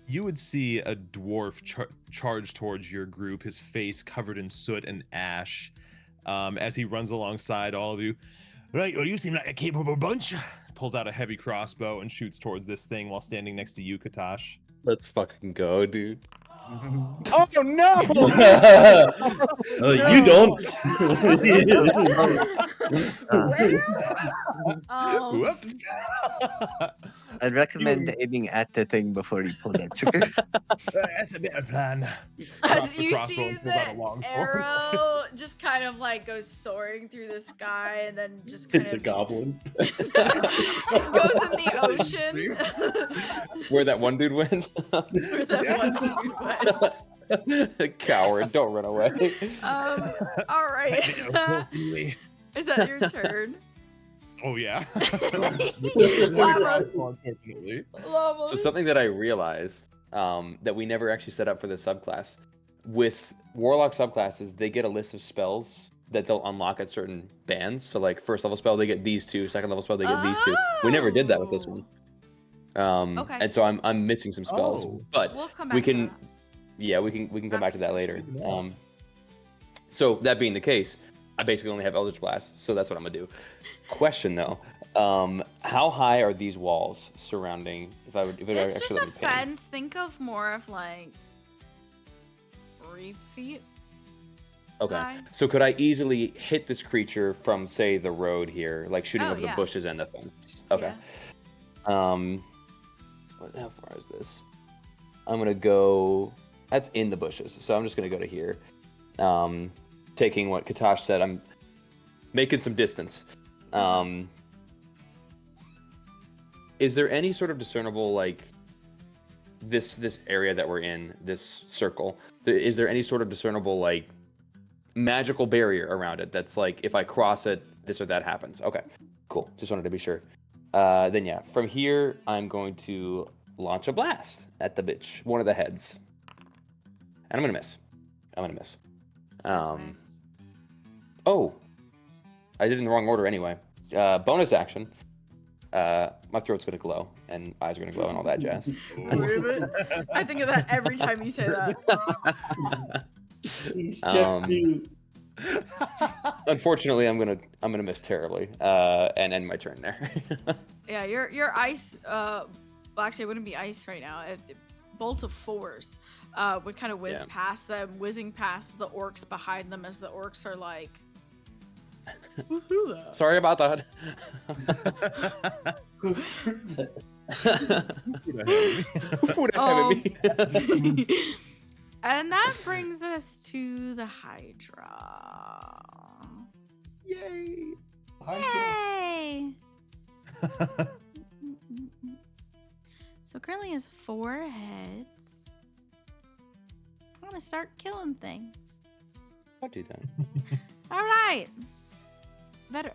You would see a dwarf charge towards your group, his face covered in soot and ash, as he runs alongside all of you. Right, well, you seem like a capable bunch. Pulls out a heavy crossbow and shoots towards this thing while standing next to you, Katash. Let's fucking go, dude. Oh no! You don't. Whoops. I'd recommend aiming at the thing before you pull that trigger. That's a better plan. As the you crossbow see and pull out a the long sword. arrow just kind of like goes soaring through the sky and then just kind It's a of goblin. goes in the ocean. Where that one dude went? Where that one dude went. Coward, don't run away. All right. Is that your turn? Oh yeah. Lavos. Unfortunately. Lavos. So something that I realized that we never actually set up for this subclass. With Warlock subclasses, they get a list of spells that they'll unlock at certain bands. So like first level spell, they get these two. Second level spell, they get these two. We never did that with this one. Okay. And so I'm missing some spells, Oh. but We'll come back we to can, that. yeah, we can come back to that later. Yeah. So that being the case, I basically only have Eldritch Blast, so that's what I'm gonna do. Question though, how high are these walls surrounding? If it It's actually just a let me pin? fence. Think of more of like 3 feet. Okay. high. So could I easily hit this creature from, say, the road here, like shooting Oh, over yeah. the bushes and the fence? Okay. How far is this? I'm gonna go. That's in the bushes, so I'm just gonna go to here. Taking what Katash said, I'm making some distance. Is there any sort of discernible, like, this area that we're in, this circle? Is there any sort of discernible, like, magical barrier around it that's like, if I cross it, this or that happens? Okay, cool. Just wanted to be sure. Then yeah, from here, I'm going to launch a blast at the bitch, one of the heads. And I'm gonna miss. Oh, I did it in the wrong order anyway. Bonus action. My throat's gonna glow, and eyes are gonna glow, and all that jazz. I think of that every time you say that. He's checked you. Unfortunately, I'm gonna miss terribly, and end my turn there. Yeah, your ice. Well, actually, it wouldn't be ice right now. Bolt of fours would kind of whiz Yeah. past them, whizzing past the orcs behind them as the orcs are like, "Who threw that?" Sorry about that. Who threw that? Who the hell me? And that brings us to the Hydra. Yay! Yay! So currently has 4 heads. I'm gonna start killing things. I'll do that. All right.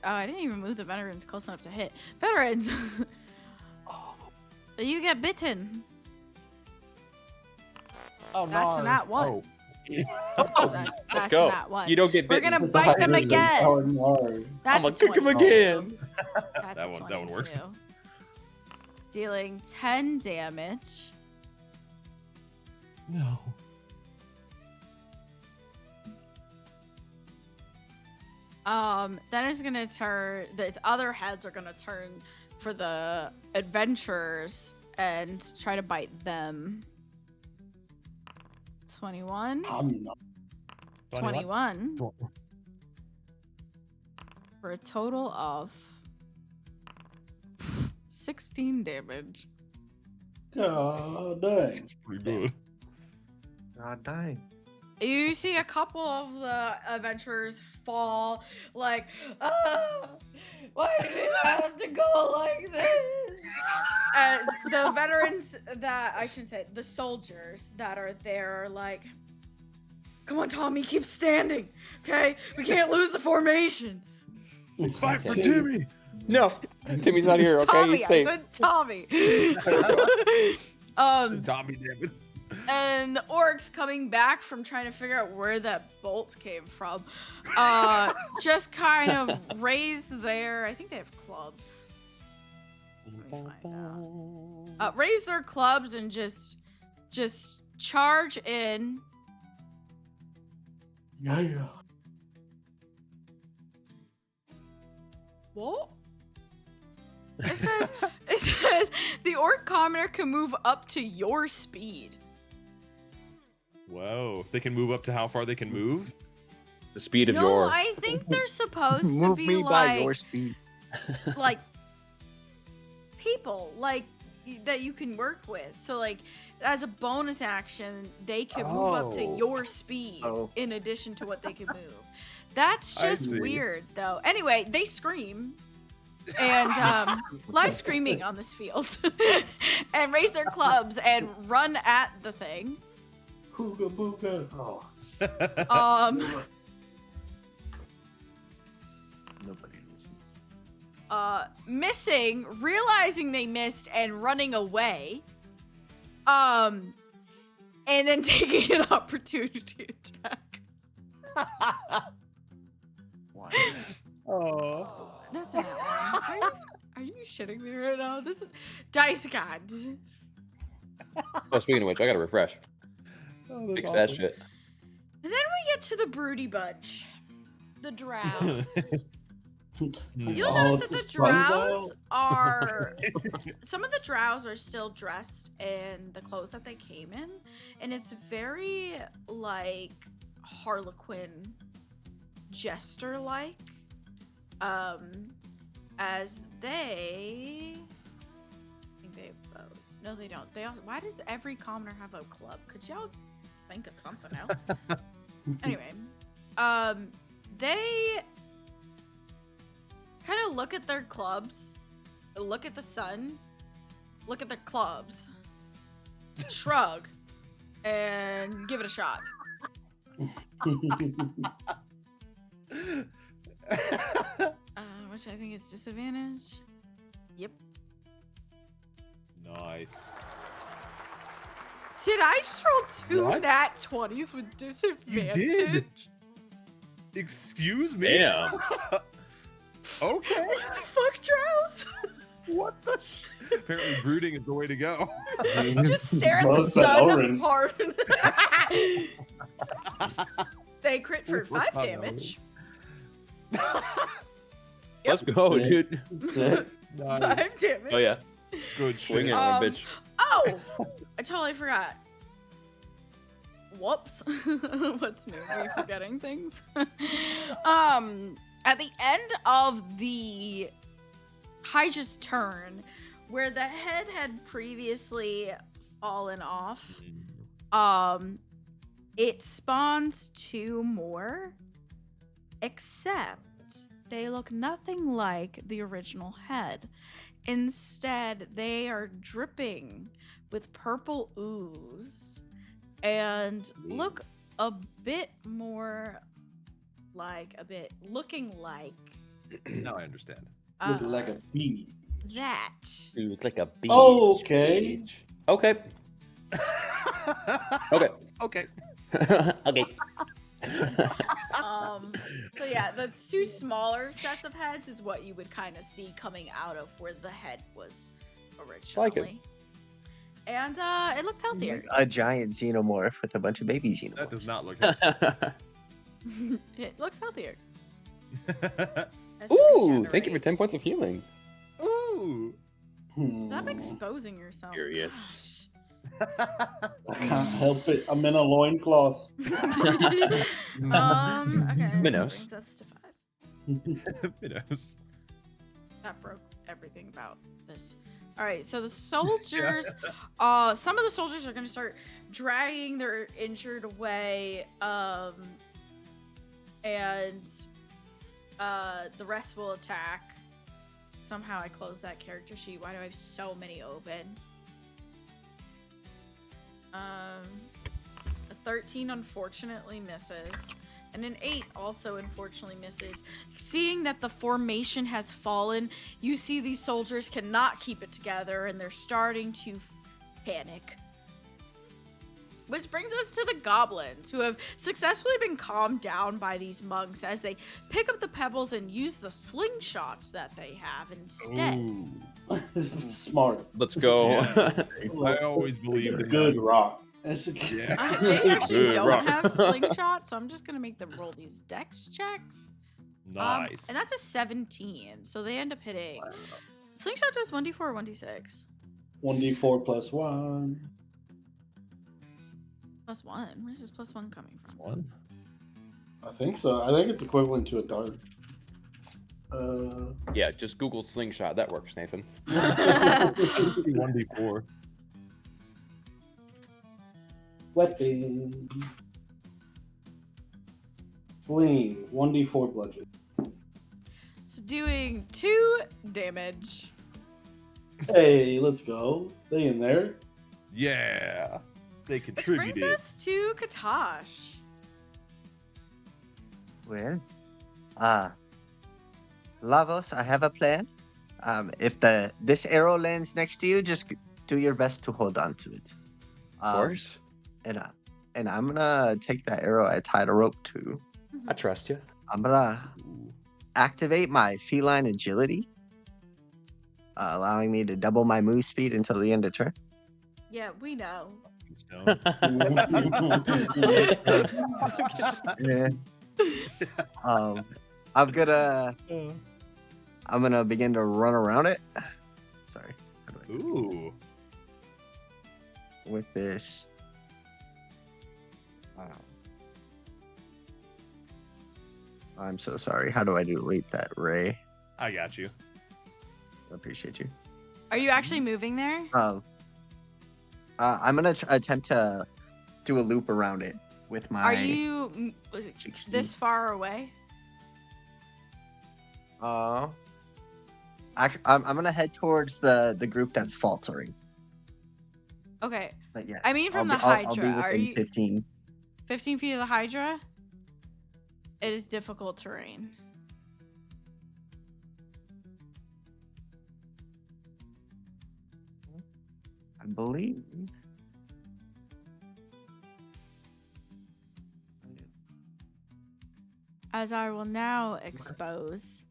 I didn't even move the veterans close enough to hit. Veterans, you get bitten. Oh That's a nat 1. Oh. That's Let's go. a nat 1. You don't get We're bitten. gonna bite them again. That's I'm gonna a kick him 22. again. That's That a one works. 22. Dealing 10 damage. No. Then it's gonna turn. Its other heads are gonna turn for the adventurers and try to bite them. 21. I'm not. 21. For a total of 16 damage. God dang. It's pretty good. God dang. You see a couple of the adventurers fall, like, why did it have to go like this? As the veterans that, I shouldn't say, the soldiers that are there are like, come on, Tommy, keep standing, okay? We can't lose the formation. Fight for Timmy! No, Timmy's not here. Okay, Tommy, he's I safe. said Tommy. Tommy damn it. And the orcs coming back from trying to figure out where that bolt came from, just kind of raise their, I think they have clubs. Let me find out. Raise their clubs and just charge in. Yeah. What? It says the orc commoner can move up to your speed. Whoa. They can move up to how far they can move? The speed of No, your. I think they're supposed to Move be me by your like speed. like people like that you can work with. So like as a bonus action, they can move up to Oh. your speed Oh. in addition to what they can move. That's I just see. weird though. Anyway, they scream. And a lot of screaming on this field. And raise their clubs and run at the thing. Hooga booga. Oh. Nobody listens. Missing, realizing they missed and running away. And then taking an opportunity attack. Why? Oh. That's an one. Are you shitting me right now? This is dice gods. Oh, speaking of which, I gotta refresh. Oh, Fix that shit. And then we get to the broody bunch. The drows. You'll Oh, notice that it's the the sun's drows out. are some of the drows are still dressed in the clothes that they came in, and it's very like Harlequin jester like. As they I think they have bows. No, they don't. They also, why does every commoner have a club? Could y'all think of something else? Anyway, they kind of look at their clubs, look at the sun, look at their clubs, shrug, and give it a shot. Which I think is disadvantage. Yep. Nice. Did I just roll two What? nat 20s with disadvantage? did. Excuse me? Damn. Okay. What the fuck, Drows? What the Apparently brooding is the way to go. Just stare at the Love that sun orange. hard. They crit for 5 Oh, damage. Let's go, Sick. dude. Sick. 5 Nice. damage. Oh yeah, Good swing shit. it, one bitch. Oh! I totally forgot. Whoops. What's new? Are we forgetting things? At the end of the Hydra's turn, where the head had previously fallen off, it spawns 2 more, except they look nothing like the original head. Instead, they are dripping with purple ooze and look a bit more like looking like Now I understand. Look like a bee. that. You look like a beach. Okay. Beach. Okay. Okay. Okay. Okay. So yeah, the 2 smaller sets of heads is what you would kind of see coming out of where the head was originally. Like it. And it looks healthier. A giant xenomorph with a bunch of baby That xenomorphs. does not look It looks healthier. healthy. As it Ooh, thank you for 10 regenerates. points of healing. Ooh. Stop Hmm. exposing yourself. Curious. I can't help it. I'm in a loincloth. Okay. Minnows. Brings us to 5. Minnows. That broke everything about this. All right, so the soldiers, some of the soldiers are going to start dragging their injured away, and the rest will attack. Somehow I closed that character sheet. Why do I have so many open? A 13 unfortunately misses. And an 8 also unfortunately misses. Seeing that the formation has fallen, you see these soldiers cannot keep it together and they're starting to panic. Which brings us to the goblins, who have successfully been calmed down by these monks as they pick up the pebbles and use the slingshots that they have instead. Ooh. Smart. Let's go. I always It's believed a in good that. rock. It's a good... Yeah. They actually Good don't rock. have slingshots, so I'm just going to make them roll these dex checks. Nice. And that's a 17, so they end up hitting. Slingshot does 1d4 or 1d6? 1d4 plus 1. +1. Where's this +1 coming from? One. I think so. I think it's equivalent to a dart. Yeah, just Google slingshot. That works, Nathan. 1d4. Weapon. Sling. 1d4 bludgeon. So doing 2 damage. Hey, let's go. They in there. Yeah. They Which brings contributed. us to Katash. Well, Lavos, I have a plan. If this arrow lands next to you, just do your best to hold on to it. Of course. And I'm gonna take that arrow I tied a rope to. I trust you. I'm gonna activate my feline agility, allowing me to double my move speed until the end of turn. Yeah, we know. So, Yeah. I'm gonna begin to run around it. Sorry. How do I do ooh. it? With this. I'm so sorry. How do I delete that, Ray? I got you. I appreciate you. Are you actually moving there? I'm gonna attempt to do a loop around it with my. Are you 60. this far away? I'm gonna head towards the group that's faltering. Okay. But yeah. I mean from the I'll be Hydra. Are within you 15. 15 feet of the Hydra? It is difficult terrain. I believe. As I will now expose.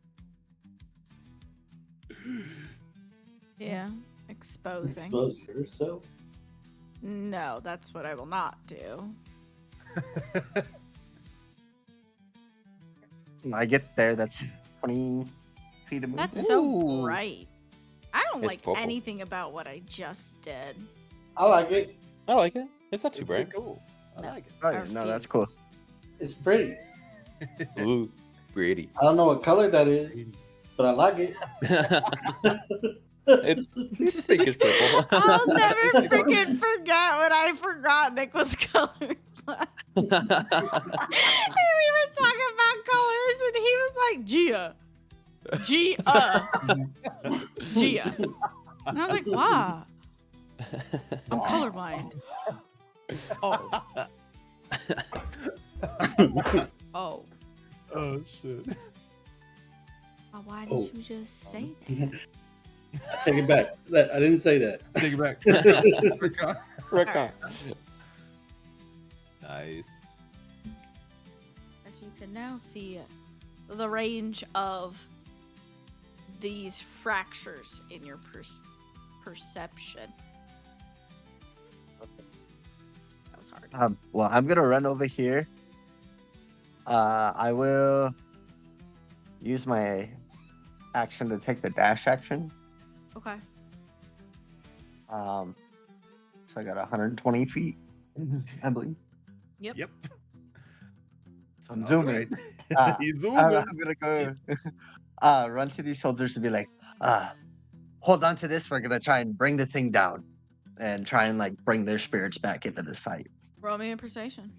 Yeah, exposing. Expose yourself. No, that's what I will not do. When I get there, that's 20 feet of movement. That's so Ooh. bright. I don't It's like purple. anything about what I just did. I like it. I like it. It's not too It's bright. pretty cool. I like it. Oh, I yeah, no, that's refuse. cool. It's pretty. Ooh, pretty. I don't know what color that is, but I like it. it's pinkish purple. I'll never freaking forget when I forgot Nick was colorblind. And we were talking about colors, and he was like, Gia. Gia. And I was like, wow. I'm colorblind. Oh. Oh. Oh shit. Why did Oh. you just say that? Take it back. I didn't say that. Take it back. Forgot. Recon. Nice. As you can now see the range of these fractures in your perception. That was hard. Well, I'm gonna run over here. I will use my action to take the dash action. Okay. So I got 120 feet, I believe. Yep. Yep. So I'm All zooming. right. He's I'm zooming. gonna go run to these soldiers and be like, hold on to this. We're gonna try and bring the thing down, and try and like bring their spirits back into this fight. Roll me a persuasion.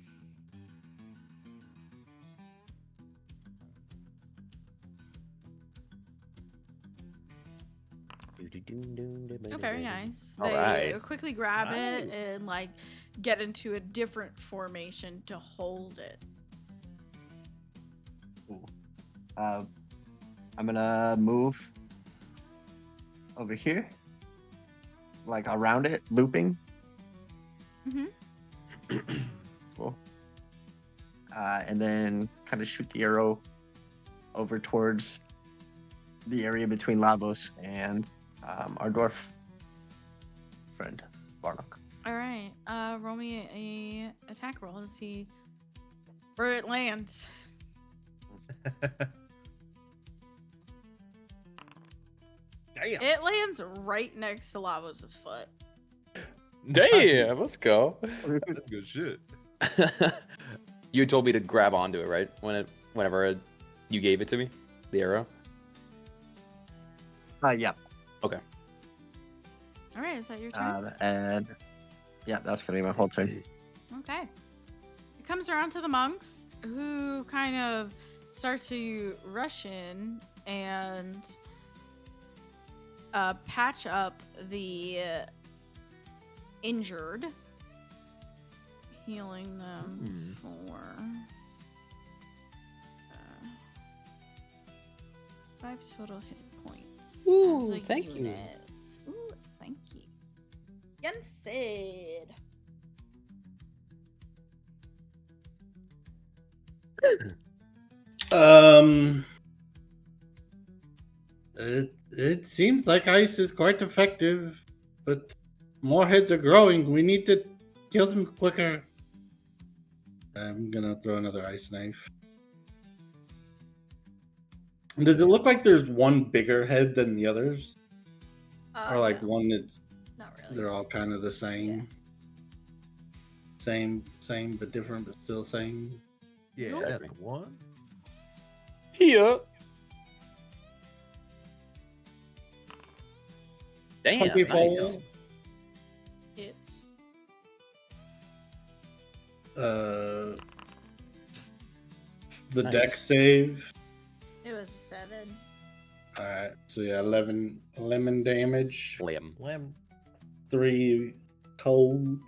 Oh, very nice. All They right. quickly grab it and like get into a different formation to hold it. I'm gonna move over here, like around it, looping. Mm-hmm. Cool. And then kind of shoot the arrow over towards the area between Lavos and our dwarf friend, Barnock. All right. Roll me a attack roll to see where it lands. Damn. It lands right next to Lavos' foot. Damn, let's go. That's good shit. You told me to grab onto it, right? Whenever you gave it to me, the arrow. Yeah. All right, is that your turn? And yeah, that's gonna be my whole turn. Okay. It comes around to the monks, who kind of start to rush in and patch up the injured, healing them for 5 total hit points. Ooh, as a thank you. unit. Ooh, thank you. Yensid. It seems like ice is quite effective, but more heads are growing. We need to kill them quicker. I'm gonna throw another ice knife. Does it look like there's one bigger head than the others, or like No, one that's not really. they're all kind of the same? Same, but different, but still same. Yeah, Nope. that's the one. Here. Damn. 24. Nice. It's The Nice. dex save. it was a 7. All right, so yeah, 11 damage, Limb. Lamb. 3 cold.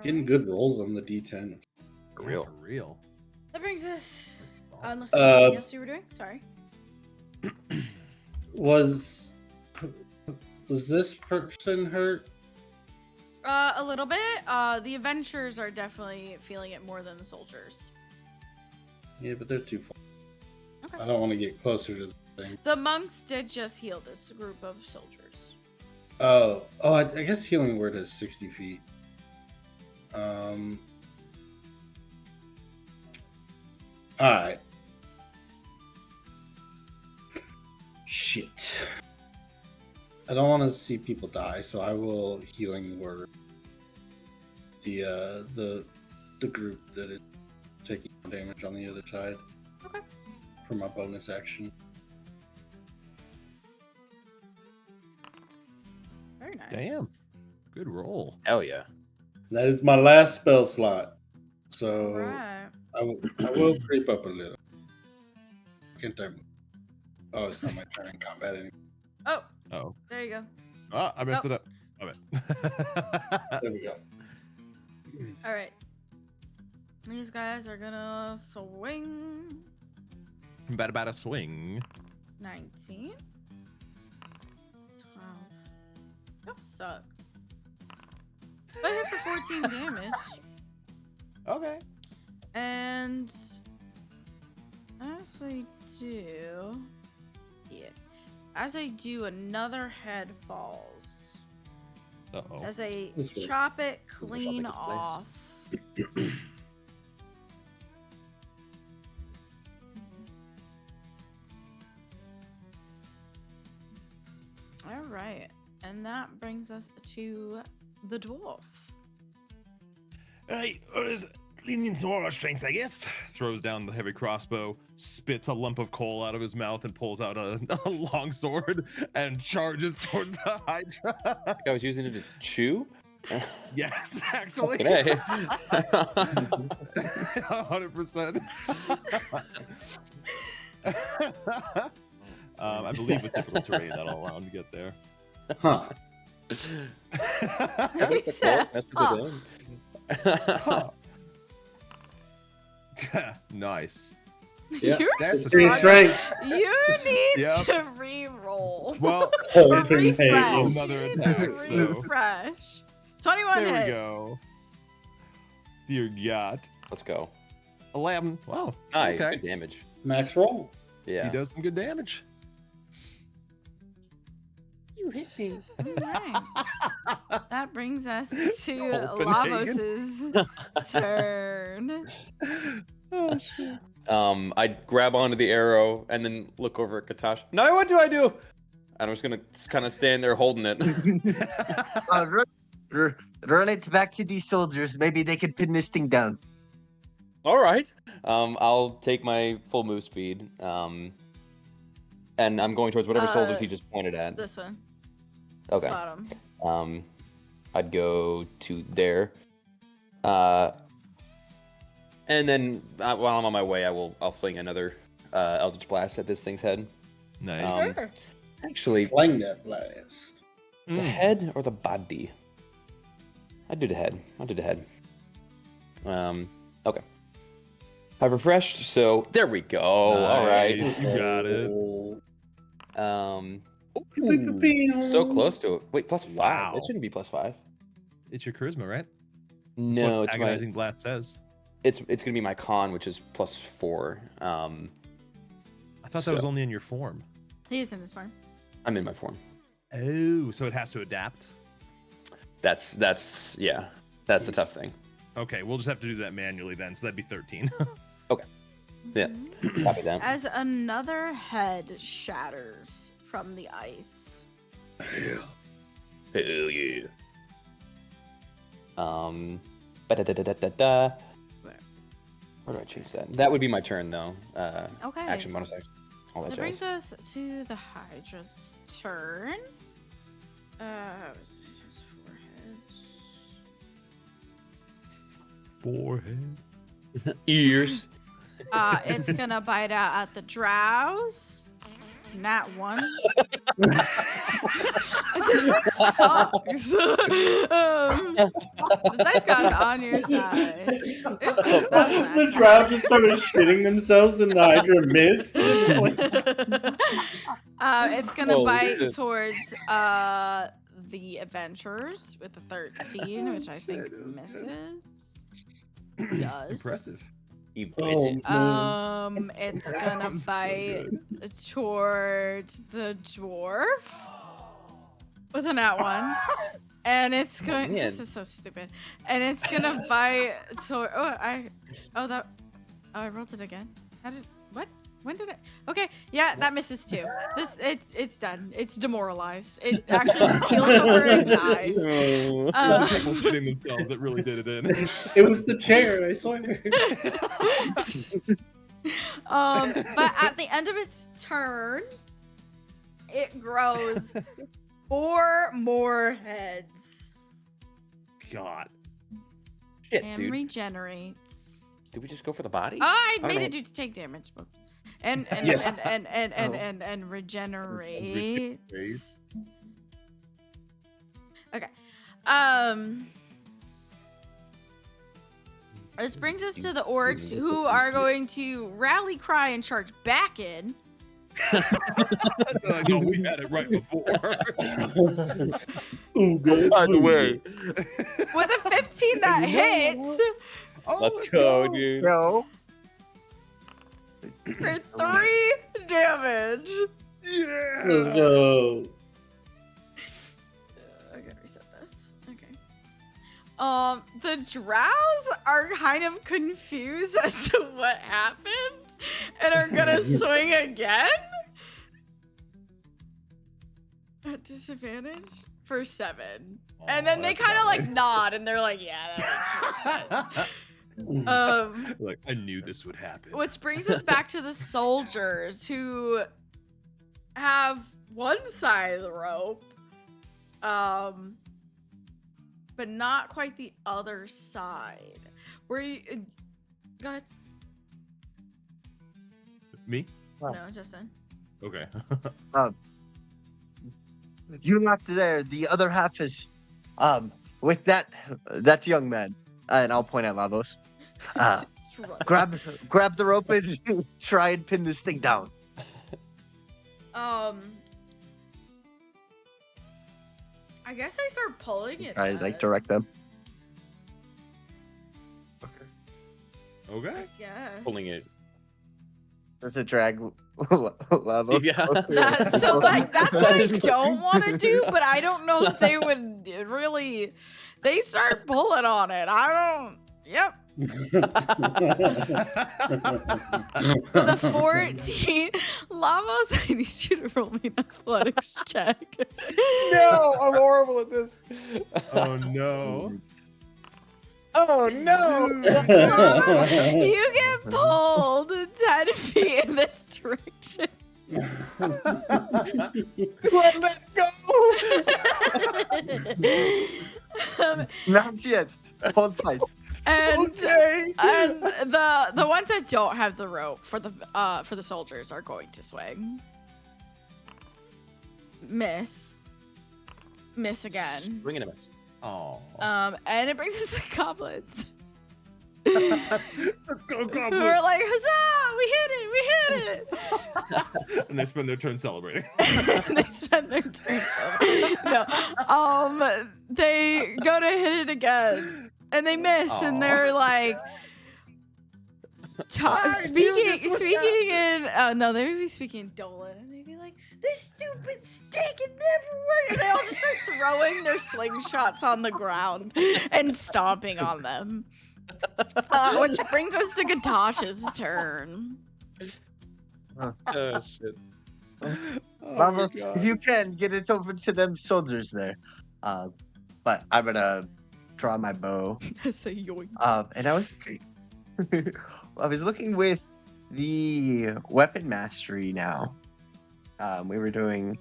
Getting good rolls on the D10. For real. For real. That brings us. That's awesome. Unless there's anything else you were doing, sorry. Was this person hurt? A little bit. The adventurers are definitely feeling it more than the soldiers. Yeah, but they're too far. Okay. I don't want to get closer to the thing. The monks did just heal this group of soldiers. Oh, I guess healing word is 60 feet. All right. Shit. I don't want to see people die, so I will healing word the group that is taking damage on the other side. Okay. For my bonus action. Very nice. Damn. Good roll. Hell yeah. That is my last spell slot. So Right. I will creep up a little. Can't I move? Oh, it's not my turn in combat anymore. Oh, Oh. there you go. Oh, I messed Oh. it up. Love There we go. All right. These guys are gonna swing. it. About a swing. 19. 12. Y'all suck. But I hit for 14 damage. Okay. And as I do, as I do, another head falls. Uh-oh. As I This way. chop it Chop clean it its place. off. All right, and that brings us to the dwarf. Hey, leaning to our strengths, I guess. Throws down the heavy crossbow, spits a lump of coal out of his mouth, and pulls out a long sword and charges towards the Hydra. I was using it as chew. Yes, actually. Okay. 100%. I believe with difficult terrain that'll allow him to get there. Huh. He said, Nice. Yeah. You're That's a Three try. strengths. You need Yep. to re-roll. Well, Hold Or and refresh. hail. Another You need attack, to so- refresh. 21 there hits. we go. Dear God. Let's go. 11. Wow. Nice. Okay. Good damage. Max roll. Yeah. He does some good damage. Alright. That brings us to Copenhagen. Lavos's turn. Oh, shit. I'd grab onto the arrow and then look over at Katash. Now what do I do? And I'm just gonna kind of stand there holding it. run it back to these soldiers. Maybe they could pin this thing down. All right. I'll take my full move speed. And I'm going towards whatever soldiers he just pointed at. This one. Okay. Bottom. I'd go to there. And then while I'm on my way, I'll fling another Eldritch Blast at this thing's head. Nice. Actually, Slang that blast. the head or the body? I'd do the head. I'll do the head. Okay. I've refreshed, so there we go. All right. Nice, you got it. So close to it. Wait, +5. Wow. It shouldn't be +5. It's your charisma, right? That's No, what it's my. agonizing blast says. It's gonna be my con, which is +4. I thought that was So- only in your form. He's in his farm. I'm in my form. Oh, so it has to adapt. That's the tough thing. Okay, we'll just have to do that manually then. So that'd be 13. Yeah, copy that. As another head shatters from the ice. Hell yeah. Ba-da-da-da-da-da. Where do I change that? That would be my turn, though. Okay. Action, bonus action. All that That jazz. brings us to the Hydra's turn. Just 4 heads. Forehead. Ears. It's gonna bite out at the drows. Nat 1. This thing sucks. The dice god's on your side. Oops, that's an The drow just started shitting themselves and the Hydra missed. It's gonna Holy bite shit. towards the adventurers with a 13, which I think misses. Does. Impressive. You Oh, poison. It's That gonna was so bite good. towards the dwarf with a nat 1. And it's going. man. This is so stupid. And it's gonna bite toward. I rolled it again. How did? What? When did it? Okay, yeah, that misses too. It's done. It's demoralized. It actually just keels over and dies. People shitting themselves that really did it in. it was the chair, I swear. But at the end of its turn, it grows 4 more heads God. Shit, and dude. regenerates. Did we just go for the body? I don't made know. it you to take damage. And Yes. and regenerates. Okay. This brings us to the orcs who are going to rally cry and charge back in. No, we had it right before. Ooh, good. By the way, With a 15 that hits let's go, dude. No. for 3 damage. Yeah. Let's go. I gotta reset this. Okay. The drows are kind of confused as to what happened and are gonna swing again at disadvantage for 7. And then they kind of like nod and they're like, yeah, that makes sense. Like, I knew this would happen. Which brings us back to the soldiers who have one side of the rope, but not quite the other side. Where you go ahead. Me? Wow. No, Justin. Okay. You're not there. The other half is with that young man. And I'll point at Lavos. Just run. Grab the rope and try and pin this thing down. I guess I start pulling it. I like direct them. Okay. Yes. Pulling it. That's a drag Lavos. Yeah. So like that's what I don't want to do, but I don't know if they would really. They start pulling on it. I don't. Yep. With a 14, Lavos, I need you to roll me an athletics check. No, I'm horrible at this. Oh no. Oh no! You get pulled 10 feet in this direction. Let go! Not yet. Hold tight. And Okay. and the ones that don't have the rope for the soldiers are going to swing. Miss again. Ring and a miss. Oh. And it brings us to goblins. Let's go, goblins. We're like, huzzah! We hit it! And they spend their turn celebrating. They spend their turn. No, they go to hit it again, and they miss, and they're like, speaking in. Oh no, they would be speaking in Dolan, and they'd be like, "This stupid stick, it never works." And they all just start throwing their slingshots on the ground and stomping on them. Which brings us to Gatash's turn. Oh shit. Vamos, if you can, get it over to them soldiers there. But I'm gonna draw my bow. As they yoink. And I was looking with the weapon mastery now. We were doing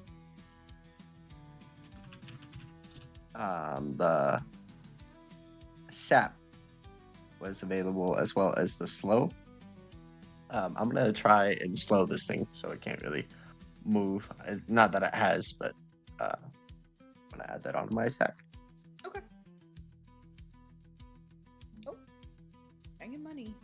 the sap was available as well as the slow. I'm gonna try and slow this thing so it can't really move. Not that it has, but I'm gonna add that onto my attack. Okay. Oh, banging money.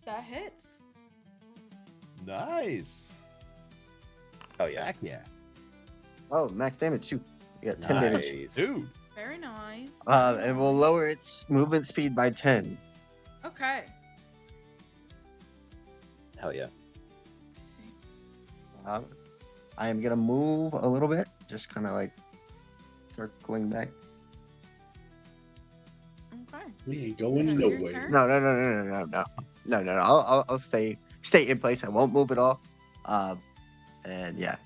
That hits. Nice. Oh yeah. Heck yeah. Oh, max damage too. You got 10 damage. Nice. Dude. Very nice. And we'll lower its movement speed by 10. Okay. Hell yeah. Let's see. I am gonna move a little bit, just kind of like circling back. Okay. We ain't going Is that your nowhere. turn? No. I'll stay in place. I won't move at all. And yeah,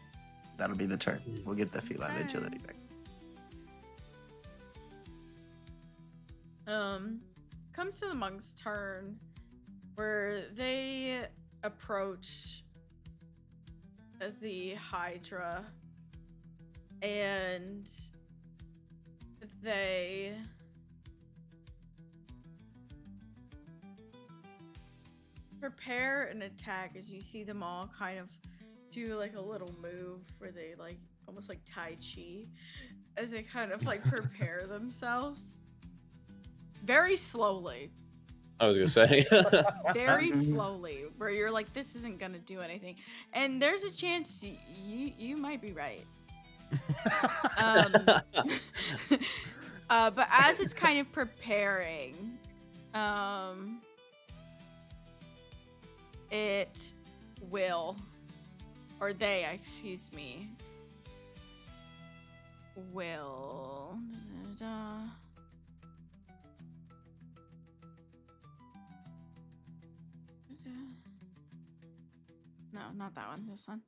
that'll be the turn. We'll get the feline Okay. agility back. Comes to the monk's turn, where they approach the Hydra, and they prepare an attack as you see them all kind of do like a little move where they like almost like Tai Chi as they kind of like prepare themselves very slowly. I was gonna say. Very slowly, where you're like, this isn't gonna do anything, and there's a chance you might be right. But as it's kind of preparing, it will, or they, excuse me, will. No, not that one. This one.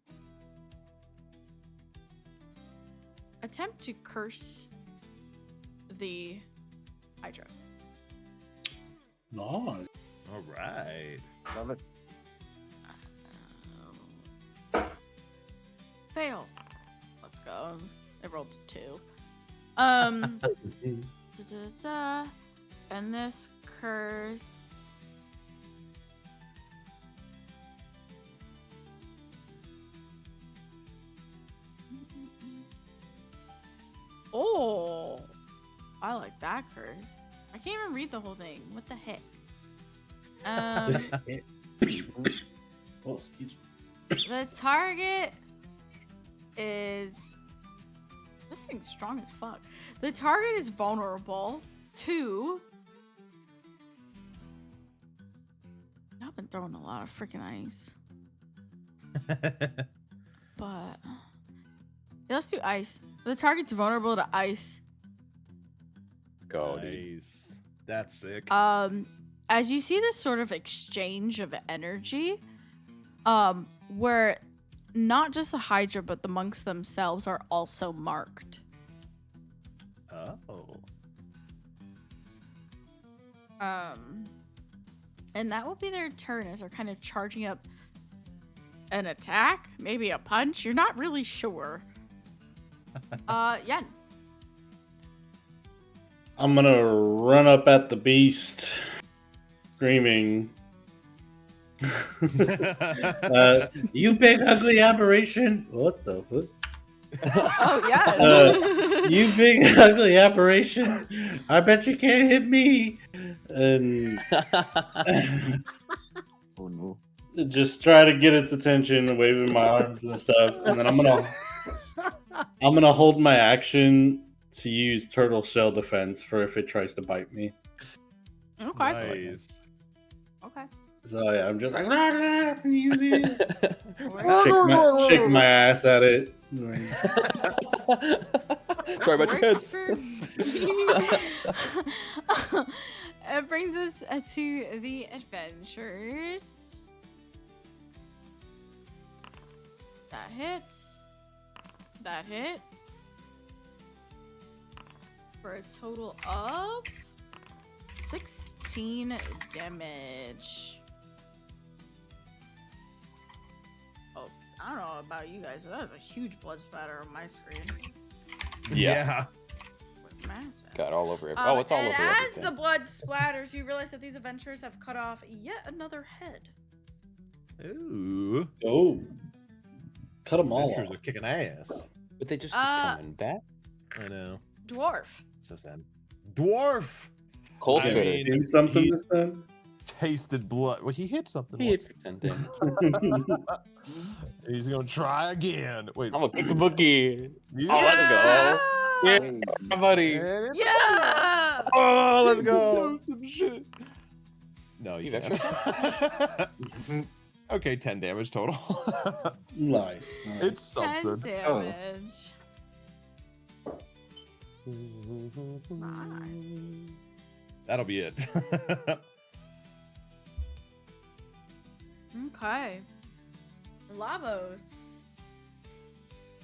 Attempt to curse the Hydra. Nice. All right. Love it. Fail. Let's go. I rolled a 2. And this curse. Oh, I like that curse. I can't even read the whole thing. What the heck? Oh, excuse me. The target is. This thing's strong as fuck. The target is vulnerable to. I've been throwing a lot of freaking ice. But Yeah, let's do ice. The target's vulnerable to ice. Go, dude. Nice. That's sick. As you see this sort of exchange of energy, where not just the Hydra, but the monks themselves are also marked. Oh. And that will be their turn as they're kind of charging up an attack, maybe a punch. You're not really sure. Yen. I'm gonna run up at the beast, screaming, "You big ugly aberration! What the fuck? Oh, yeah. You big ugly aberration! I bet you can't hit me!" And Oh no. just try to get its attention, waving my arms and stuff, and then I'm gonna hold my action to use turtle shell defense for if it tries to bite me. Okay. Nice. Okay. So yeah, I'm just like shake my ass at it. Sorry about your Works heads. for me. It brings us to the adventures. That hits. That hits. For a total of 16 damage. Oh, I don't know about you guys. That was a huge blood splatter on my screen. Yeah. With massive. Got all over it. Oh, it's all and over as everything. the blood splatters, you realize that these adventurers have cut off yet another head. Ooh. Oh, cut them all Adventures off. are kicking ass. But they just keep coming back. I know. Dwarf. So sad. Dwarf. Cold I spitter. mean, Do something he this time. tasted blood. Well, he hit something He once. hit for 10 damage. He's gonna try again. Wait. I'm gonna kick the bookie. Yeah. Oh, let's go. Yeah, buddy. Yeah. Oh, let's go. Some shit. No, you You've can't. Okay, 10 damage total. Nice. It's 10 something. damage. Nice. That'll be it. Okay. Lavos.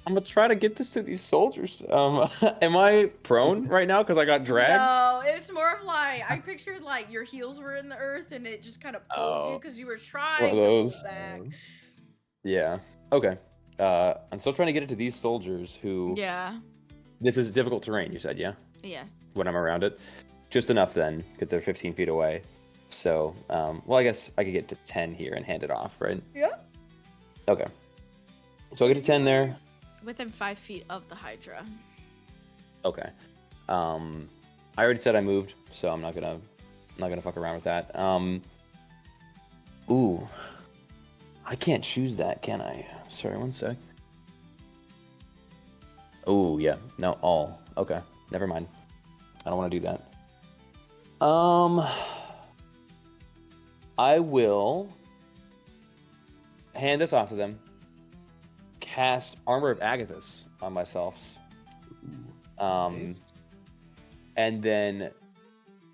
I'm gonna try to get this to these soldiers. Am I prone right now because I got dragged? No, it's more of like I pictured like your heels were in the earth and it just kind of pulled you Oh. because you were One trying of to pull those. back. Yeah. Okay. I'm still trying to get it to these soldiers who. Yeah. This is difficult terrain. You said, yeah. Yes. When I'm around it, just enough then, because they're 15 feet away. So, well, I guess I could get to 10 here and hand it off, right? Yeah. Okay. So I get to 10 there. Within 5 feet of the Hydra. Okay. I already said I moved, so I'm not gonna fuck around with that. Ooh. I can't choose that, can I? Sorry, one sec. Oh, yeah. No, all. Okay. Never mind. I don't want to do that. I will hand this off to them. Cast Armor of Agathis on myself. Nice. And then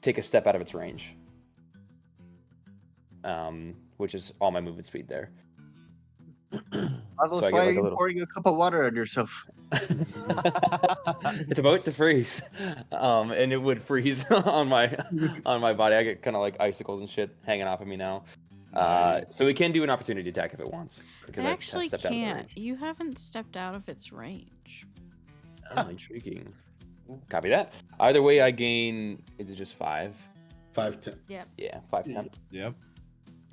take a step out of its range. Which is all my movement speed there. Lavos, So I get why are like a you little- pouring a cup of water on yourself? It's about to freeze, and it would freeze on my body. I get kind of like icicles and shit hanging off of me now. So it can do an opportunity attack if it wants. Because It I've actually stepped out of the can't. range. You haven't stepped out of its range. Oh, intriguing. Copy that. Either way, I gain. Is it just 5? 5-10. Yep. Yeah, 5 temp. Yep.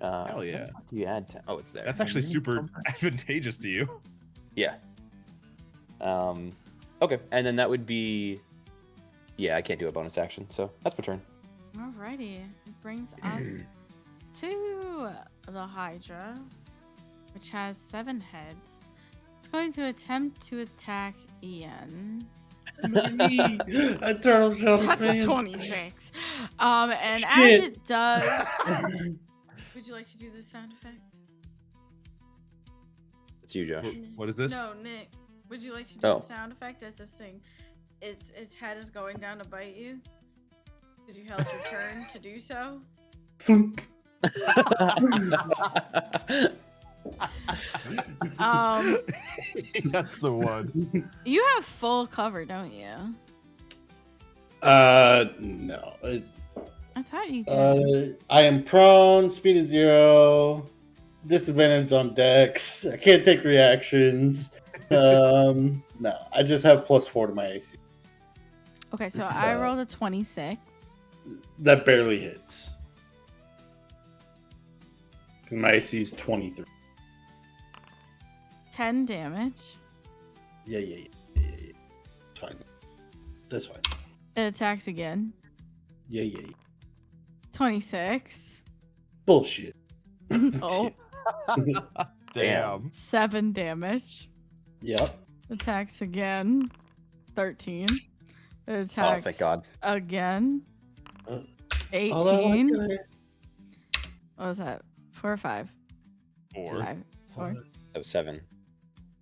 Hell yeah. Do you add 10? Oh, it's there. That's actually super advantageous to you. Yeah. Okay, and then that would be. Yeah, I can't do a bonus action, so that's my turn. Alrighty. It brings us to the Hydra, which has 7 heads. It's going to attempt to attack Ian. A turtle shell That's a defense. 26. And Shit. as it does, would you like to do the sound effect? It's you, Josh. What is this? No, Nick. Would you like to do Oh. the sound effect as this thing, its head is going down to bite you? Because you held your turn to do so. Thunk. That's the one. You have full cover, don't you? No. I thought you did. I am prone, speed is 0, disadvantage on dex. I can't take reactions. No, I just have +4 to my AC. Okay, so I rolled a 26. That barely hits. Because my AC is 23. 10 damage. Yeah. It's fine. That's fine. It attacks again. Yeah. 26. Bullshit. Oh, Damn. 7 damage. Yep. Attacks again. 13. It Oh, attacks thank God. again. Uh, 18. okay. What was that? 4 or 5? 4. 5. 4. That was 7.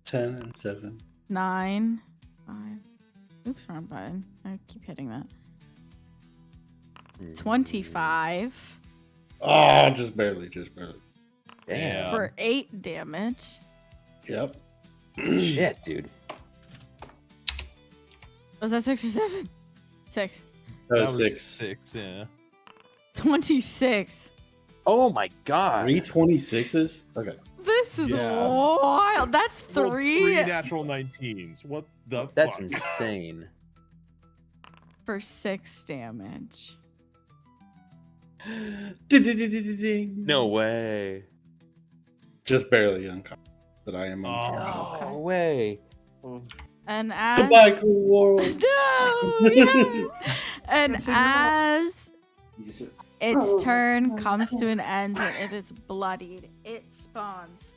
10 and 7. 9. 5. Oops, wrong button. I keep hitting that. 25 Oh, just barely. Damn. for 8 damage. Yep. Shit, dude. Was that 6 or 7? 6. That That was was 6. yeah. 26. Oh my God. 3 26s? Okay. This is Yeah. wild. That's Rolled 3 natural 19s. What the That's fuck? insane. for 6 damage. Ding. No way. Just barely unconscious. But I am unconscious. Oh. Okay. No way. And as Goodbye, cool world. no, yeah. And as its turn comes to an end and it is bloodied, it spawns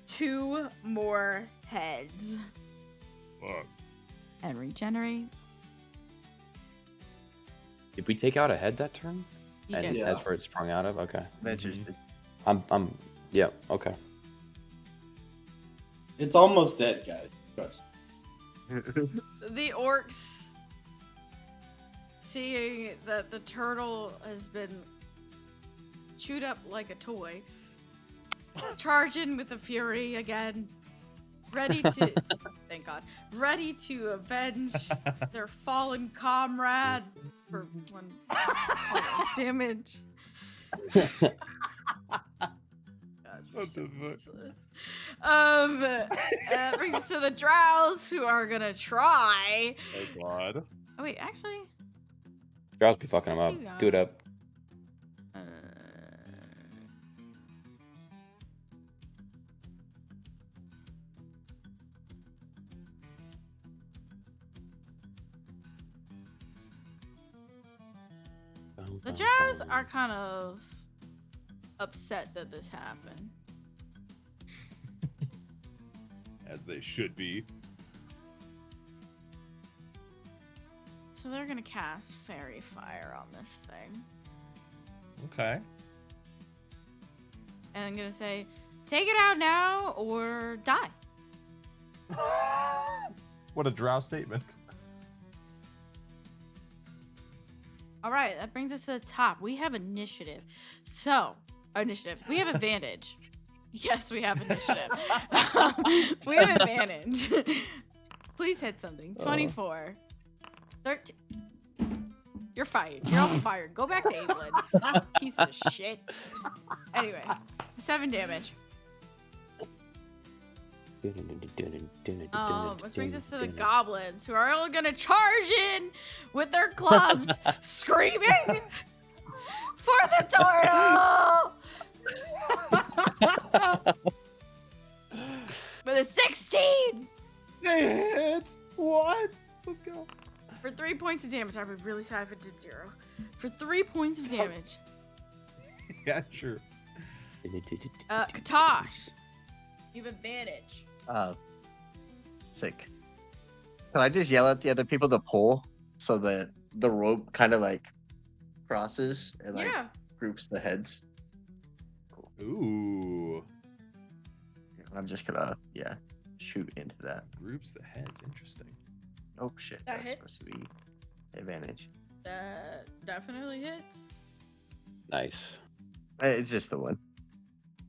2 more heads Fuck. and regenerates. Did we take out a head that turn? You And did. Yeah. that's where it sprung out of? Okay. Adventures. Yeah, okay. It's almost dead, guys. Trust. The orcs, seeing that the turtle has been chewed up like a toy, charge in with the fury again, ready to, thank God, ready to avenge their fallen comrade for 1 damage. What the fuck? Useless. That brings us to the drows, who are gonna try. Oh god. Oh wait, actually, Drow's be fucking him What you up. got? Do it up. uh, the drows are kind of upset that this happened. As they should be. So they're gonna cast fairy fire on this thing. Okay. And I'm gonna say, take it out now or die. What a drow statement. All right, that brings us to the top. We have initiative. So, initiative. We have advantage. Yes, we have initiative. We have advantage. Please hit something. 24. 13. You're fired. You're all fired. Go back to England. Piece of shit. Anyway, 7 damage. Which brings us to the goblins, who are all gonna charge in with their clubs, screaming for the turtle. With a 16 They hit. What? Let's go. for 3 points of damage. I would be really sad if it did 0. For 3 points of damage. Yeah, sure. Katosh, you have advantage. Sick. Can I just yell at the other people to pull so that the rope kind of like crosses and like Yeah. groups the heads? Ooh. I'm just gonna, yeah. shoot into that. Groups the heads. Interesting. Oh shit, That that's supposed to hits. be advantage. That definitely hits. Nice. It's just the one.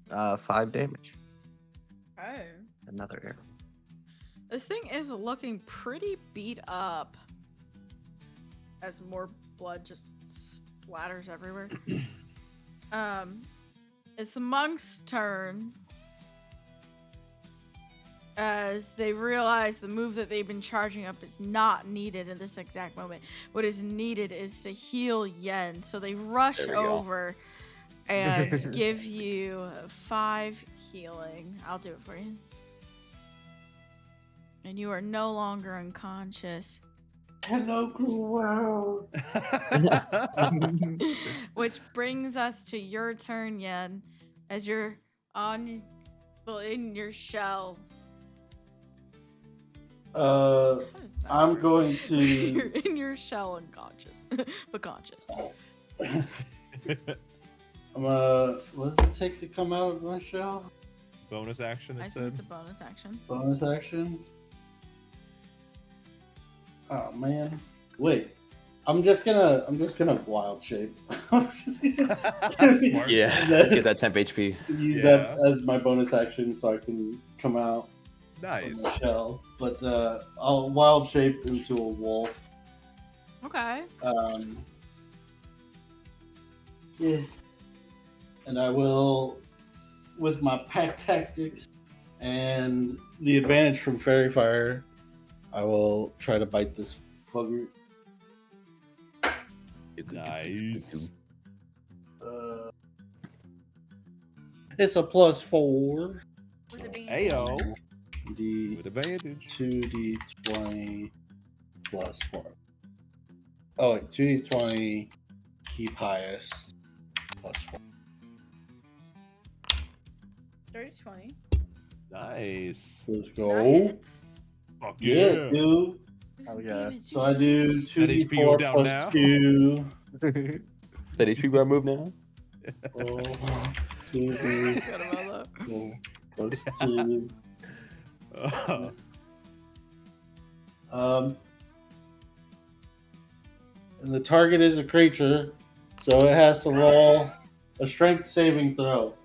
5 damage. Oh. Another arrow. This thing is looking pretty beat up as more blood just splatters everywhere. It's the monk's turn as they realize the move that they've been charging up is not needed in this exact moment. What is needed is to heal Yen. So they rush There we go. over and give you 5 healing. I'll do it for you. And you are no longer unconscious. Hello, cruel world. Which brings us to your turn, Yen, as you're in your shell. How does that I'm work? going You're to. in your shell, unconscious, but conscious. What does it take to come out of my shell? Bonus action, I it think said. it's a bonus action. Bonus action. Oh man. Wait. I'm just gonna wild shape. I'm just gonna Smart. Yeah. That- Get that temp HP. use Yeah. that as my bonus action so I can come out of Nice. my shell. But I'll wild shape into a wolf. Okay. Yeah. And I will, with my pack tactics and the advantage from Fairy Fire, I will try to bite this bugger. Nice. It's a +4. With a bean. Ayo. D With advantage. 2d20 plus 4. Oh wait, 2d20 keep highest plus 4. 30-20. Nice. Let's That go. hits. Fuck Yeah, yeah. dude. Do Oh, some yeah. damage, So I do damage. That HP go 2d4 down plus now? 2. That HP bar move now? Oh, 2d4 Forgot about that. plus 2. And the target is a creature, so it has to roll a strength saving throw.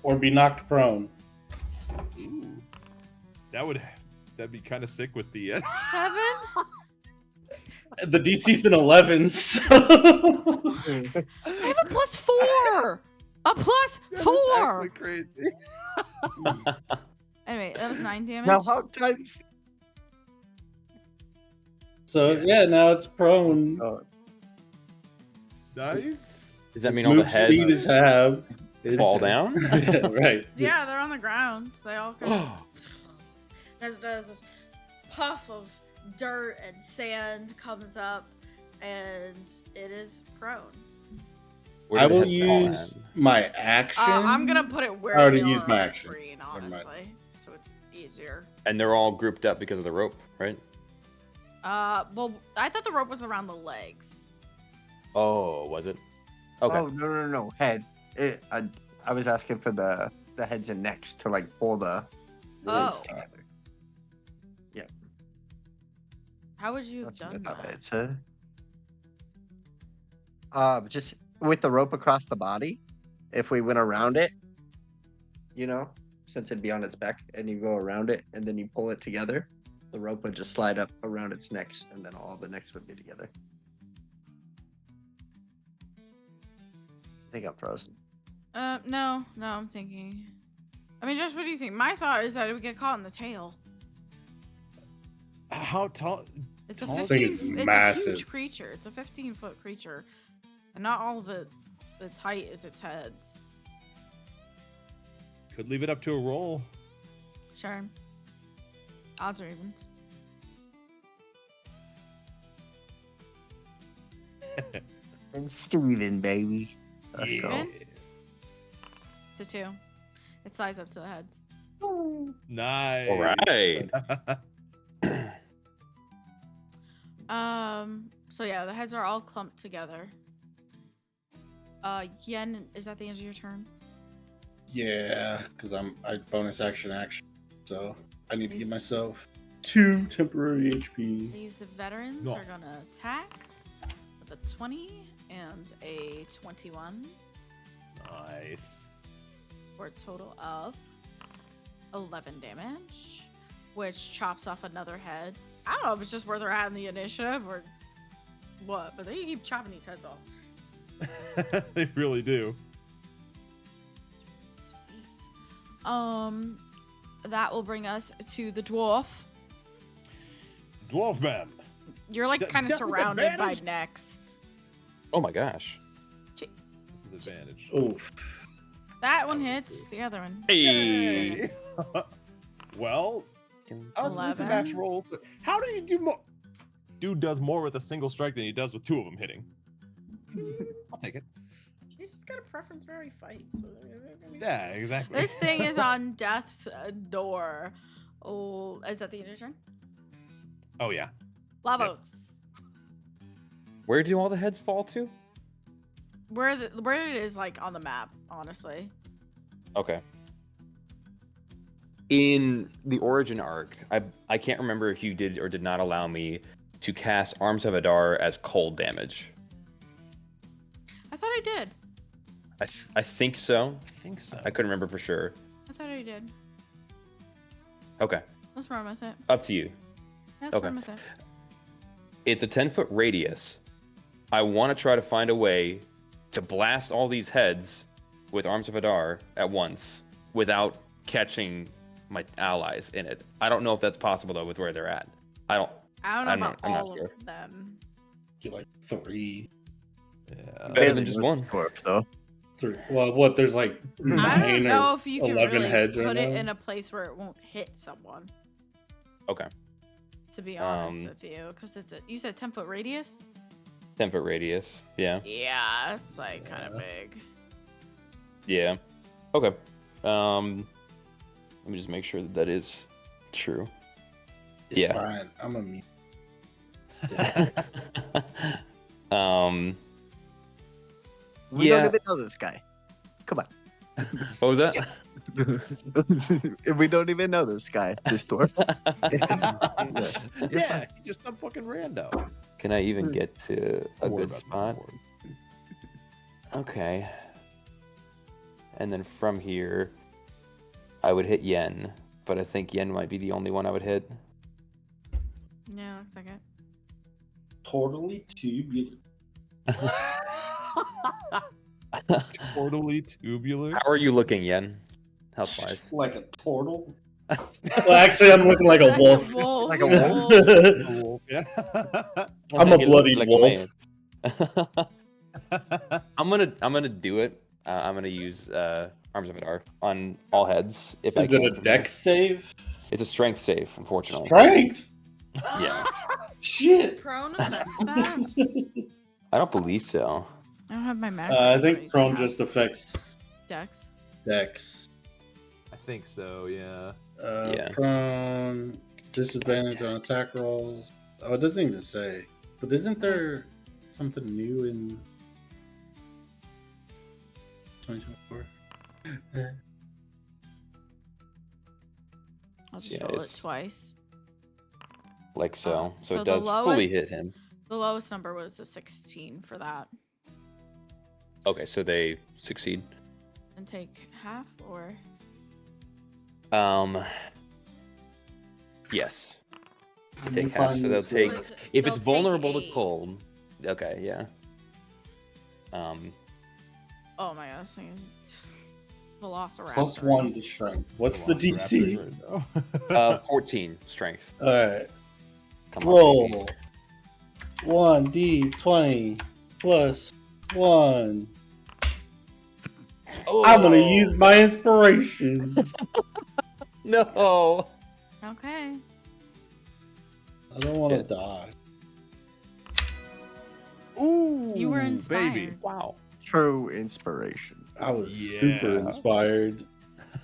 Or be knocked prone. Ooh. That'd be kind of sick with the 7? The DC's an 11, so. I have a +4. A +4. Actually crazy. Anyway, that was 9 damage. Now, how times? So, yeah, now it's prone. Oh, Nice. Does that Its mean all the move speed heads is half. fall down? Yeah, right. Yeah, they're on the ground. They all kind of. There's this puff of dirt and sand comes up, and it is prone. Where I do the will heads fall use at? my action. I'm gonna put it where I already they used are my on the action. screen, Never mind. honestly, so it's easier. And they're all grouped up because of the rope, right? Well, I thought the rope was around the legs. Oh, was it? Okay. Oh no! Head. I was asking for the heads and necks to like pull the legs Oh. together. How would you have That's what I done thought that? it said. Just with the rope across the body. If we went around it, since it'd be on its back, and you go around it, and then you pull it together, the rope would just slide up around its necks, and then all the necks would be together. I think I'm frozen. No, I'm thinking. I mean, Josh, what do you think? My thought is that it would get caught in the tail. How tall? It's a Tall? This 15. thing is It's a massive. huge creature. It's a 15-foot creature, and not all of its height is its heads. Could leave it up to a roll. Sure. Odds or evens. And Steven, baby. Let's go. Even? To 2. It slides up to the heads. Nice. All right. So yeah, the heads are all clumped together. Yen, is that the end of your turn? Yeah, because I bonus action, so I need to give myself 2 temporary HP. These veterans are gonna attack with a 20 and a 21 Nice. for a total of 11 damage, which chops off another head. I don't know if it's just where they're at in the initiative or what, but they keep chopping these heads off. They really do. That will bring us to the dwarf. Dwarf man. You're like kind of with surrounded by advantage? necks. Oh my gosh. With advantage. Oof. That one hits. The other one. Hey. Well, this is a match 11. roll. How do you do more? Dude does more with a single strike than he does with 2 of them hitting. I'll take it. He's just got a preference where he fights. So Yeah, exactly. this thing is on death's door. Oh, is that the end of your turn? Oh yeah. Lavos. Where do all the heads fall to? Where it is like on the map, honestly. Okay. In the origin arc, I can't remember if you did or did not allow me to cast Arms of Adar as cold damage. I thought I did. I think so. I think so. I couldn't remember for sure. I thought I did. Okay. Let's run with it. Up to you. Let's Okay. run with it. It's a 10-foot radius. I want to try to find a way to blast all these heads with Arms of Adar at once without catching my allies in it. I don't know if that's possible though with where they're at. I don't I don't know I'm about not- I'm not all sure. of them. Get like 3. Yeah. Better than just one. Dwarf, though. 3. Well, what? There's like I 9 don't know or if you can 11 really heads put right it now. in a place where it won't hit someone. Okay. To be honest Um, with you, because you said 10-foot radius. 10-foot radius. Yeah. Yeah, it's like kind of big. Yeah. Okay. Let me just make sure that is true. It's yeah. fine. I'm a mute. We Yeah. don't even know this guy. Come on. What was that? We don't even know this guy, this dwarf. Yeah, he's just some fucking rando. Can I even get to a Worry good about spot? the Okay. And then from here, I would hit Yen, but I think Yen might be the only one I would hit. Yeah, looks like it. Totally tubular. Totally tubular. How are you looking, Yen? Health wise. Like a turtle. Well, actually, I'm looking like a wolf. Like a wolf. Yeah. I'm a bloody wolf. I'm gonna do it. I'm gonna use Arms of Adar on all heads. If Is I it can a from here. dex save? It's a strength save, unfortunately. Strength. Yeah. Shit. Prone effects that? I don't believe so. I don't have my magic. I so think used to prone have just affects Dex. dex. I think so. Yeah. Yeah. Prone disadvantage on attack rolls. Oh, it doesn't even say. But isn't there something new in 2024? I'll just Yeah, roll it it's- twice. Like so. So so it the does fully hit lowest- him. The lowest number was a 16 for that. Okay, so they succeed. And take half or Yes. Let Take me half, find so they'll this, take. Was it- If they'll it's take vulnerable to 8. cold. Okay, yeah. Oh my god, this thing is Velociraptor. plus 1 to strength. What's the DC? 14 strength. Alright. Come on. Roll 1d20 plus 1. I'm gonna use my inspiration. No. Okay. I don't want to Yeah. die. Ooh, You were inspired. baby. Wow. True inspiration. I was Yeah. super inspired.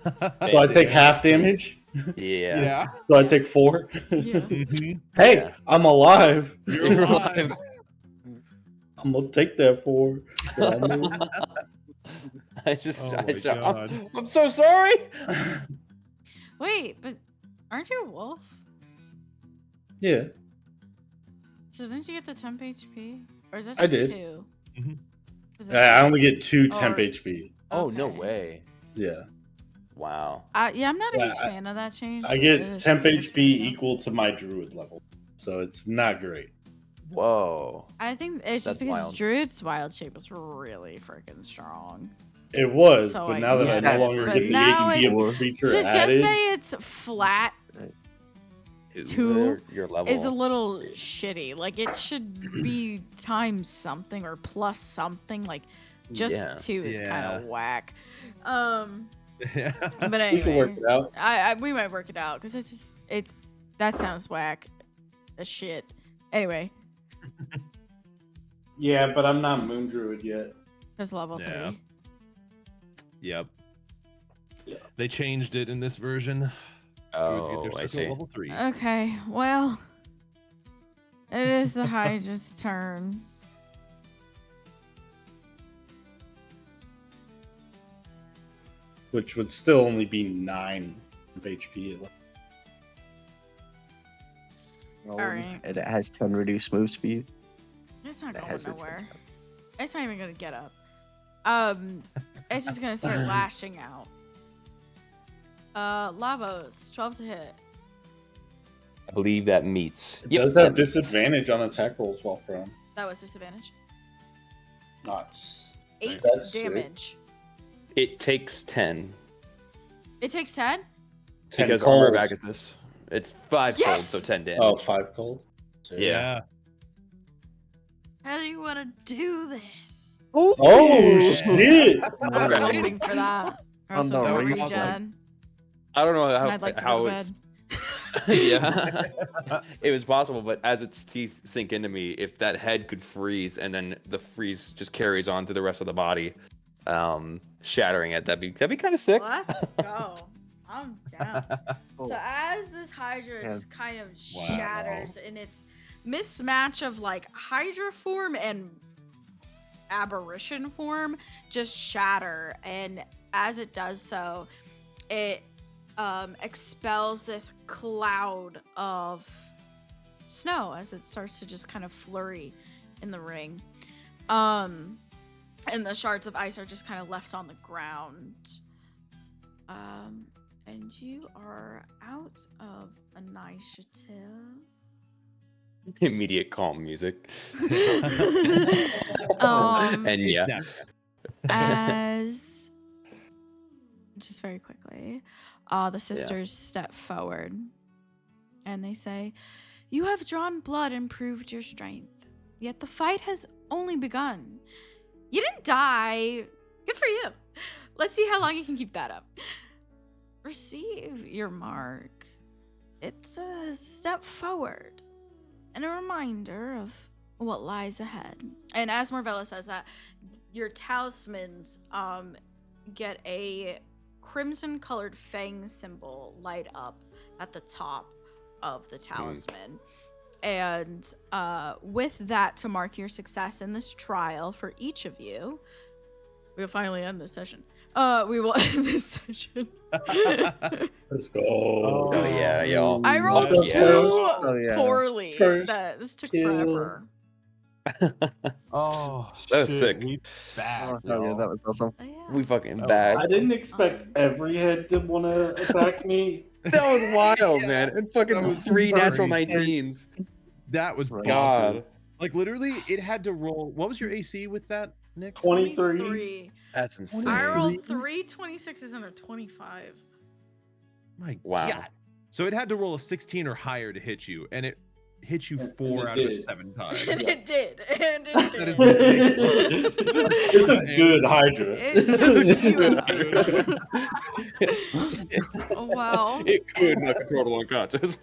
So So I take half damage. Yeah. Yeah. So I take 4. Yeah. Mhm. Hey, Yeah. I'm alive. You're alive. I'm gonna take that 4. Oh my God. I'm so sorry. Wait, but aren't you a wolf? Yeah, So didn't you get the temp HP? Or is that I just did. 2? Mhm. Is it I two? only get 2 temp Or- HP. Oh no Okay. way. Yeah, Wow. Yeah, I'm not a Yeah, huge fan of that change. I but it get is temp pretty HP good, though. equal to my druid level, so it's not great. Whoa. I think it's just That's because wild. Druid's wild shape was really freaking strong. It was, So but I now that I get no it, longer but get the now HP of the it's- creature To just added, say it's flat Your level. is a little shitty. Like it should be times something or plus something. Like just Yeah. 2 is kind Yeah. of whack. Yeah. But we can work anyway, it out. we might work it out because it's that sounds whack as shit. Anyway, Yeah, but I'm not Moon Druid yet. that's level Yeah. 3. Yep. Yeah. They changed it in this version. Druids get Oh, their I stuff see. at level 3. Okay, well, it is the Hydra's turn. Which would still only be 9 of HP. Alright. And it has 10 reduced move speed. It's not That going has its nowhere. own- It's not even gonna get up. It's just gonna start lashing out. Lavos, 12 to hit. I believe that meets. It Yep, does that have meets. disadvantage on attack rolls while prone. That was disadvantage. Nuts. 8 That's sick. damage. It takes 10 It takes 10? 10 because armor cold. of Agathis. It's 5 cold, Yes! so 10 damage. Oh, 5 cold. Sick. Yeah. How do you want to do this? Oh shit! I was Okay. hoping for that. Or On else the I was ring, regen. I don't know And how, I'd like to how go to it's. bed. Yeah. It was possible, but as its teeth sink into me, if that head could freeze and then the freeze just carries on to the rest of the body, shattering it, that'd be kind of sick. Let's go. I'm down. So as this Hydra Yeah. just kind of Wow. shatters in its mismatch of like Hydra form and aberration form just shatter, and as it does so, it expels this cloud of snow as it starts to just kind of flurry in the ring. And the shards of ice are just kind of left on the ground. And you are out of initiative. Immediate calm music. And yeah. Snap. As just very quickly, the sisters step forward and they say, "You have drawn blood and proved your strength, yet the fight has only begun. You didn't die. Good for you. Let's see how long you can keep that up. Receive your mark. It's a step forward and a reminder of what lies ahead." And as Morvella says that, your talismans get a crimson colored fang symbol light up at the top of the talisman. And with that, to mark your success in this trial for each of you, we'll finally end this session. We will end this session. Let's go. Oh, yeah, y'all. I rolled Let's so go. Oh, yeah. poorly First that this took kill. forever. Oh, That was shit, sick. We back, Oh, hell yeah, y'all. that was awesome. Oh, yeah. We fucking Oh, bad. I didn't expect every head to want to attack me. That was wild, man. And That fucking was 3 natural crazy. 19s. That was Right. bonkers. God. Like literally, it had to roll. What was your AC with that, Nick? 23. That's insane. I rolled 23? 3 26s and a 25. My Wow. God. So it had to roll a 16 or higher to hit you, and it hit you And 4 it out of did. 7 times. And it did. And it That did. is ridiculous. It's a good Hydra. Oh, wow. It could knock a total unconscious.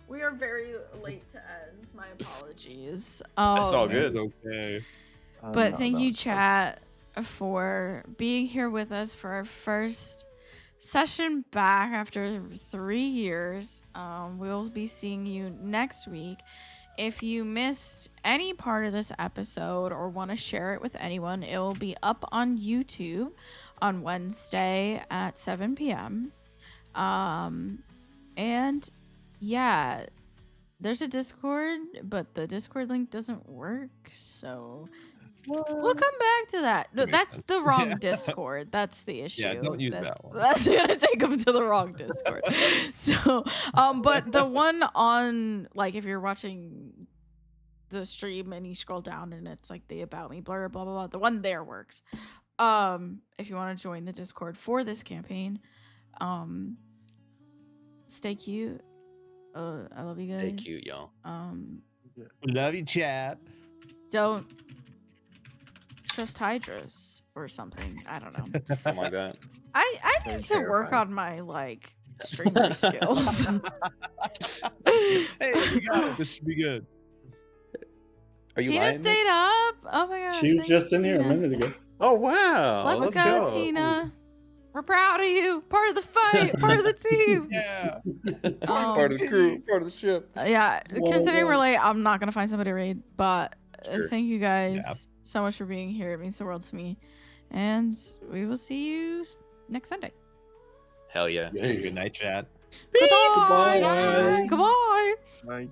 We are very late to end. My apologies. That's all That's good. okay. But No, thank no, you, it's chat, for being here with us for our first session back after 3 years. We will be seeing you next week if you missed any part of this episode or want to share it with anyone, it will be up on YouTube on Wednesday at 7 p.m. And yeah, there's a Discord, but the Discord link doesn't work, so we'll come back to that. No, That makes that's sense. the wrong Yeah. Discord. That's the issue. Yeah, don't use that that's, one. That's gonna take them to the wrong Discord. So, but the one on, like, if you're watching the stream and you scroll down and it's like the about me blur, blah blah blah, the one there works. If you want to join the Discord for this campaign, stay cute. I love you guys. Stay cute, y'all. Love you, chat. Don't trust Hydras or something. I don't know. Oh my god. I Very need to work terrifying. on my like streamer skills. Hey, you got it. This should be good. Are you Tina lying? Nick? stayed up. Oh my gosh. She was thank just you, in here a Tina. minute ago. Oh wow. Let's go, Tina. We're proud of you. Part of the fight. Part of the team. Yeah. Part of the crew, part of the ship. Yeah, Whoa, considering whoa. we're late, I'm not gonna find somebody to raid. But Sure. thank you guys Yeah. so much for being here. It means the world to me. And we will see you next Sunday. Hell yeah. Good night, chat. Goodbye. Goodbye. Goodbye. Bye.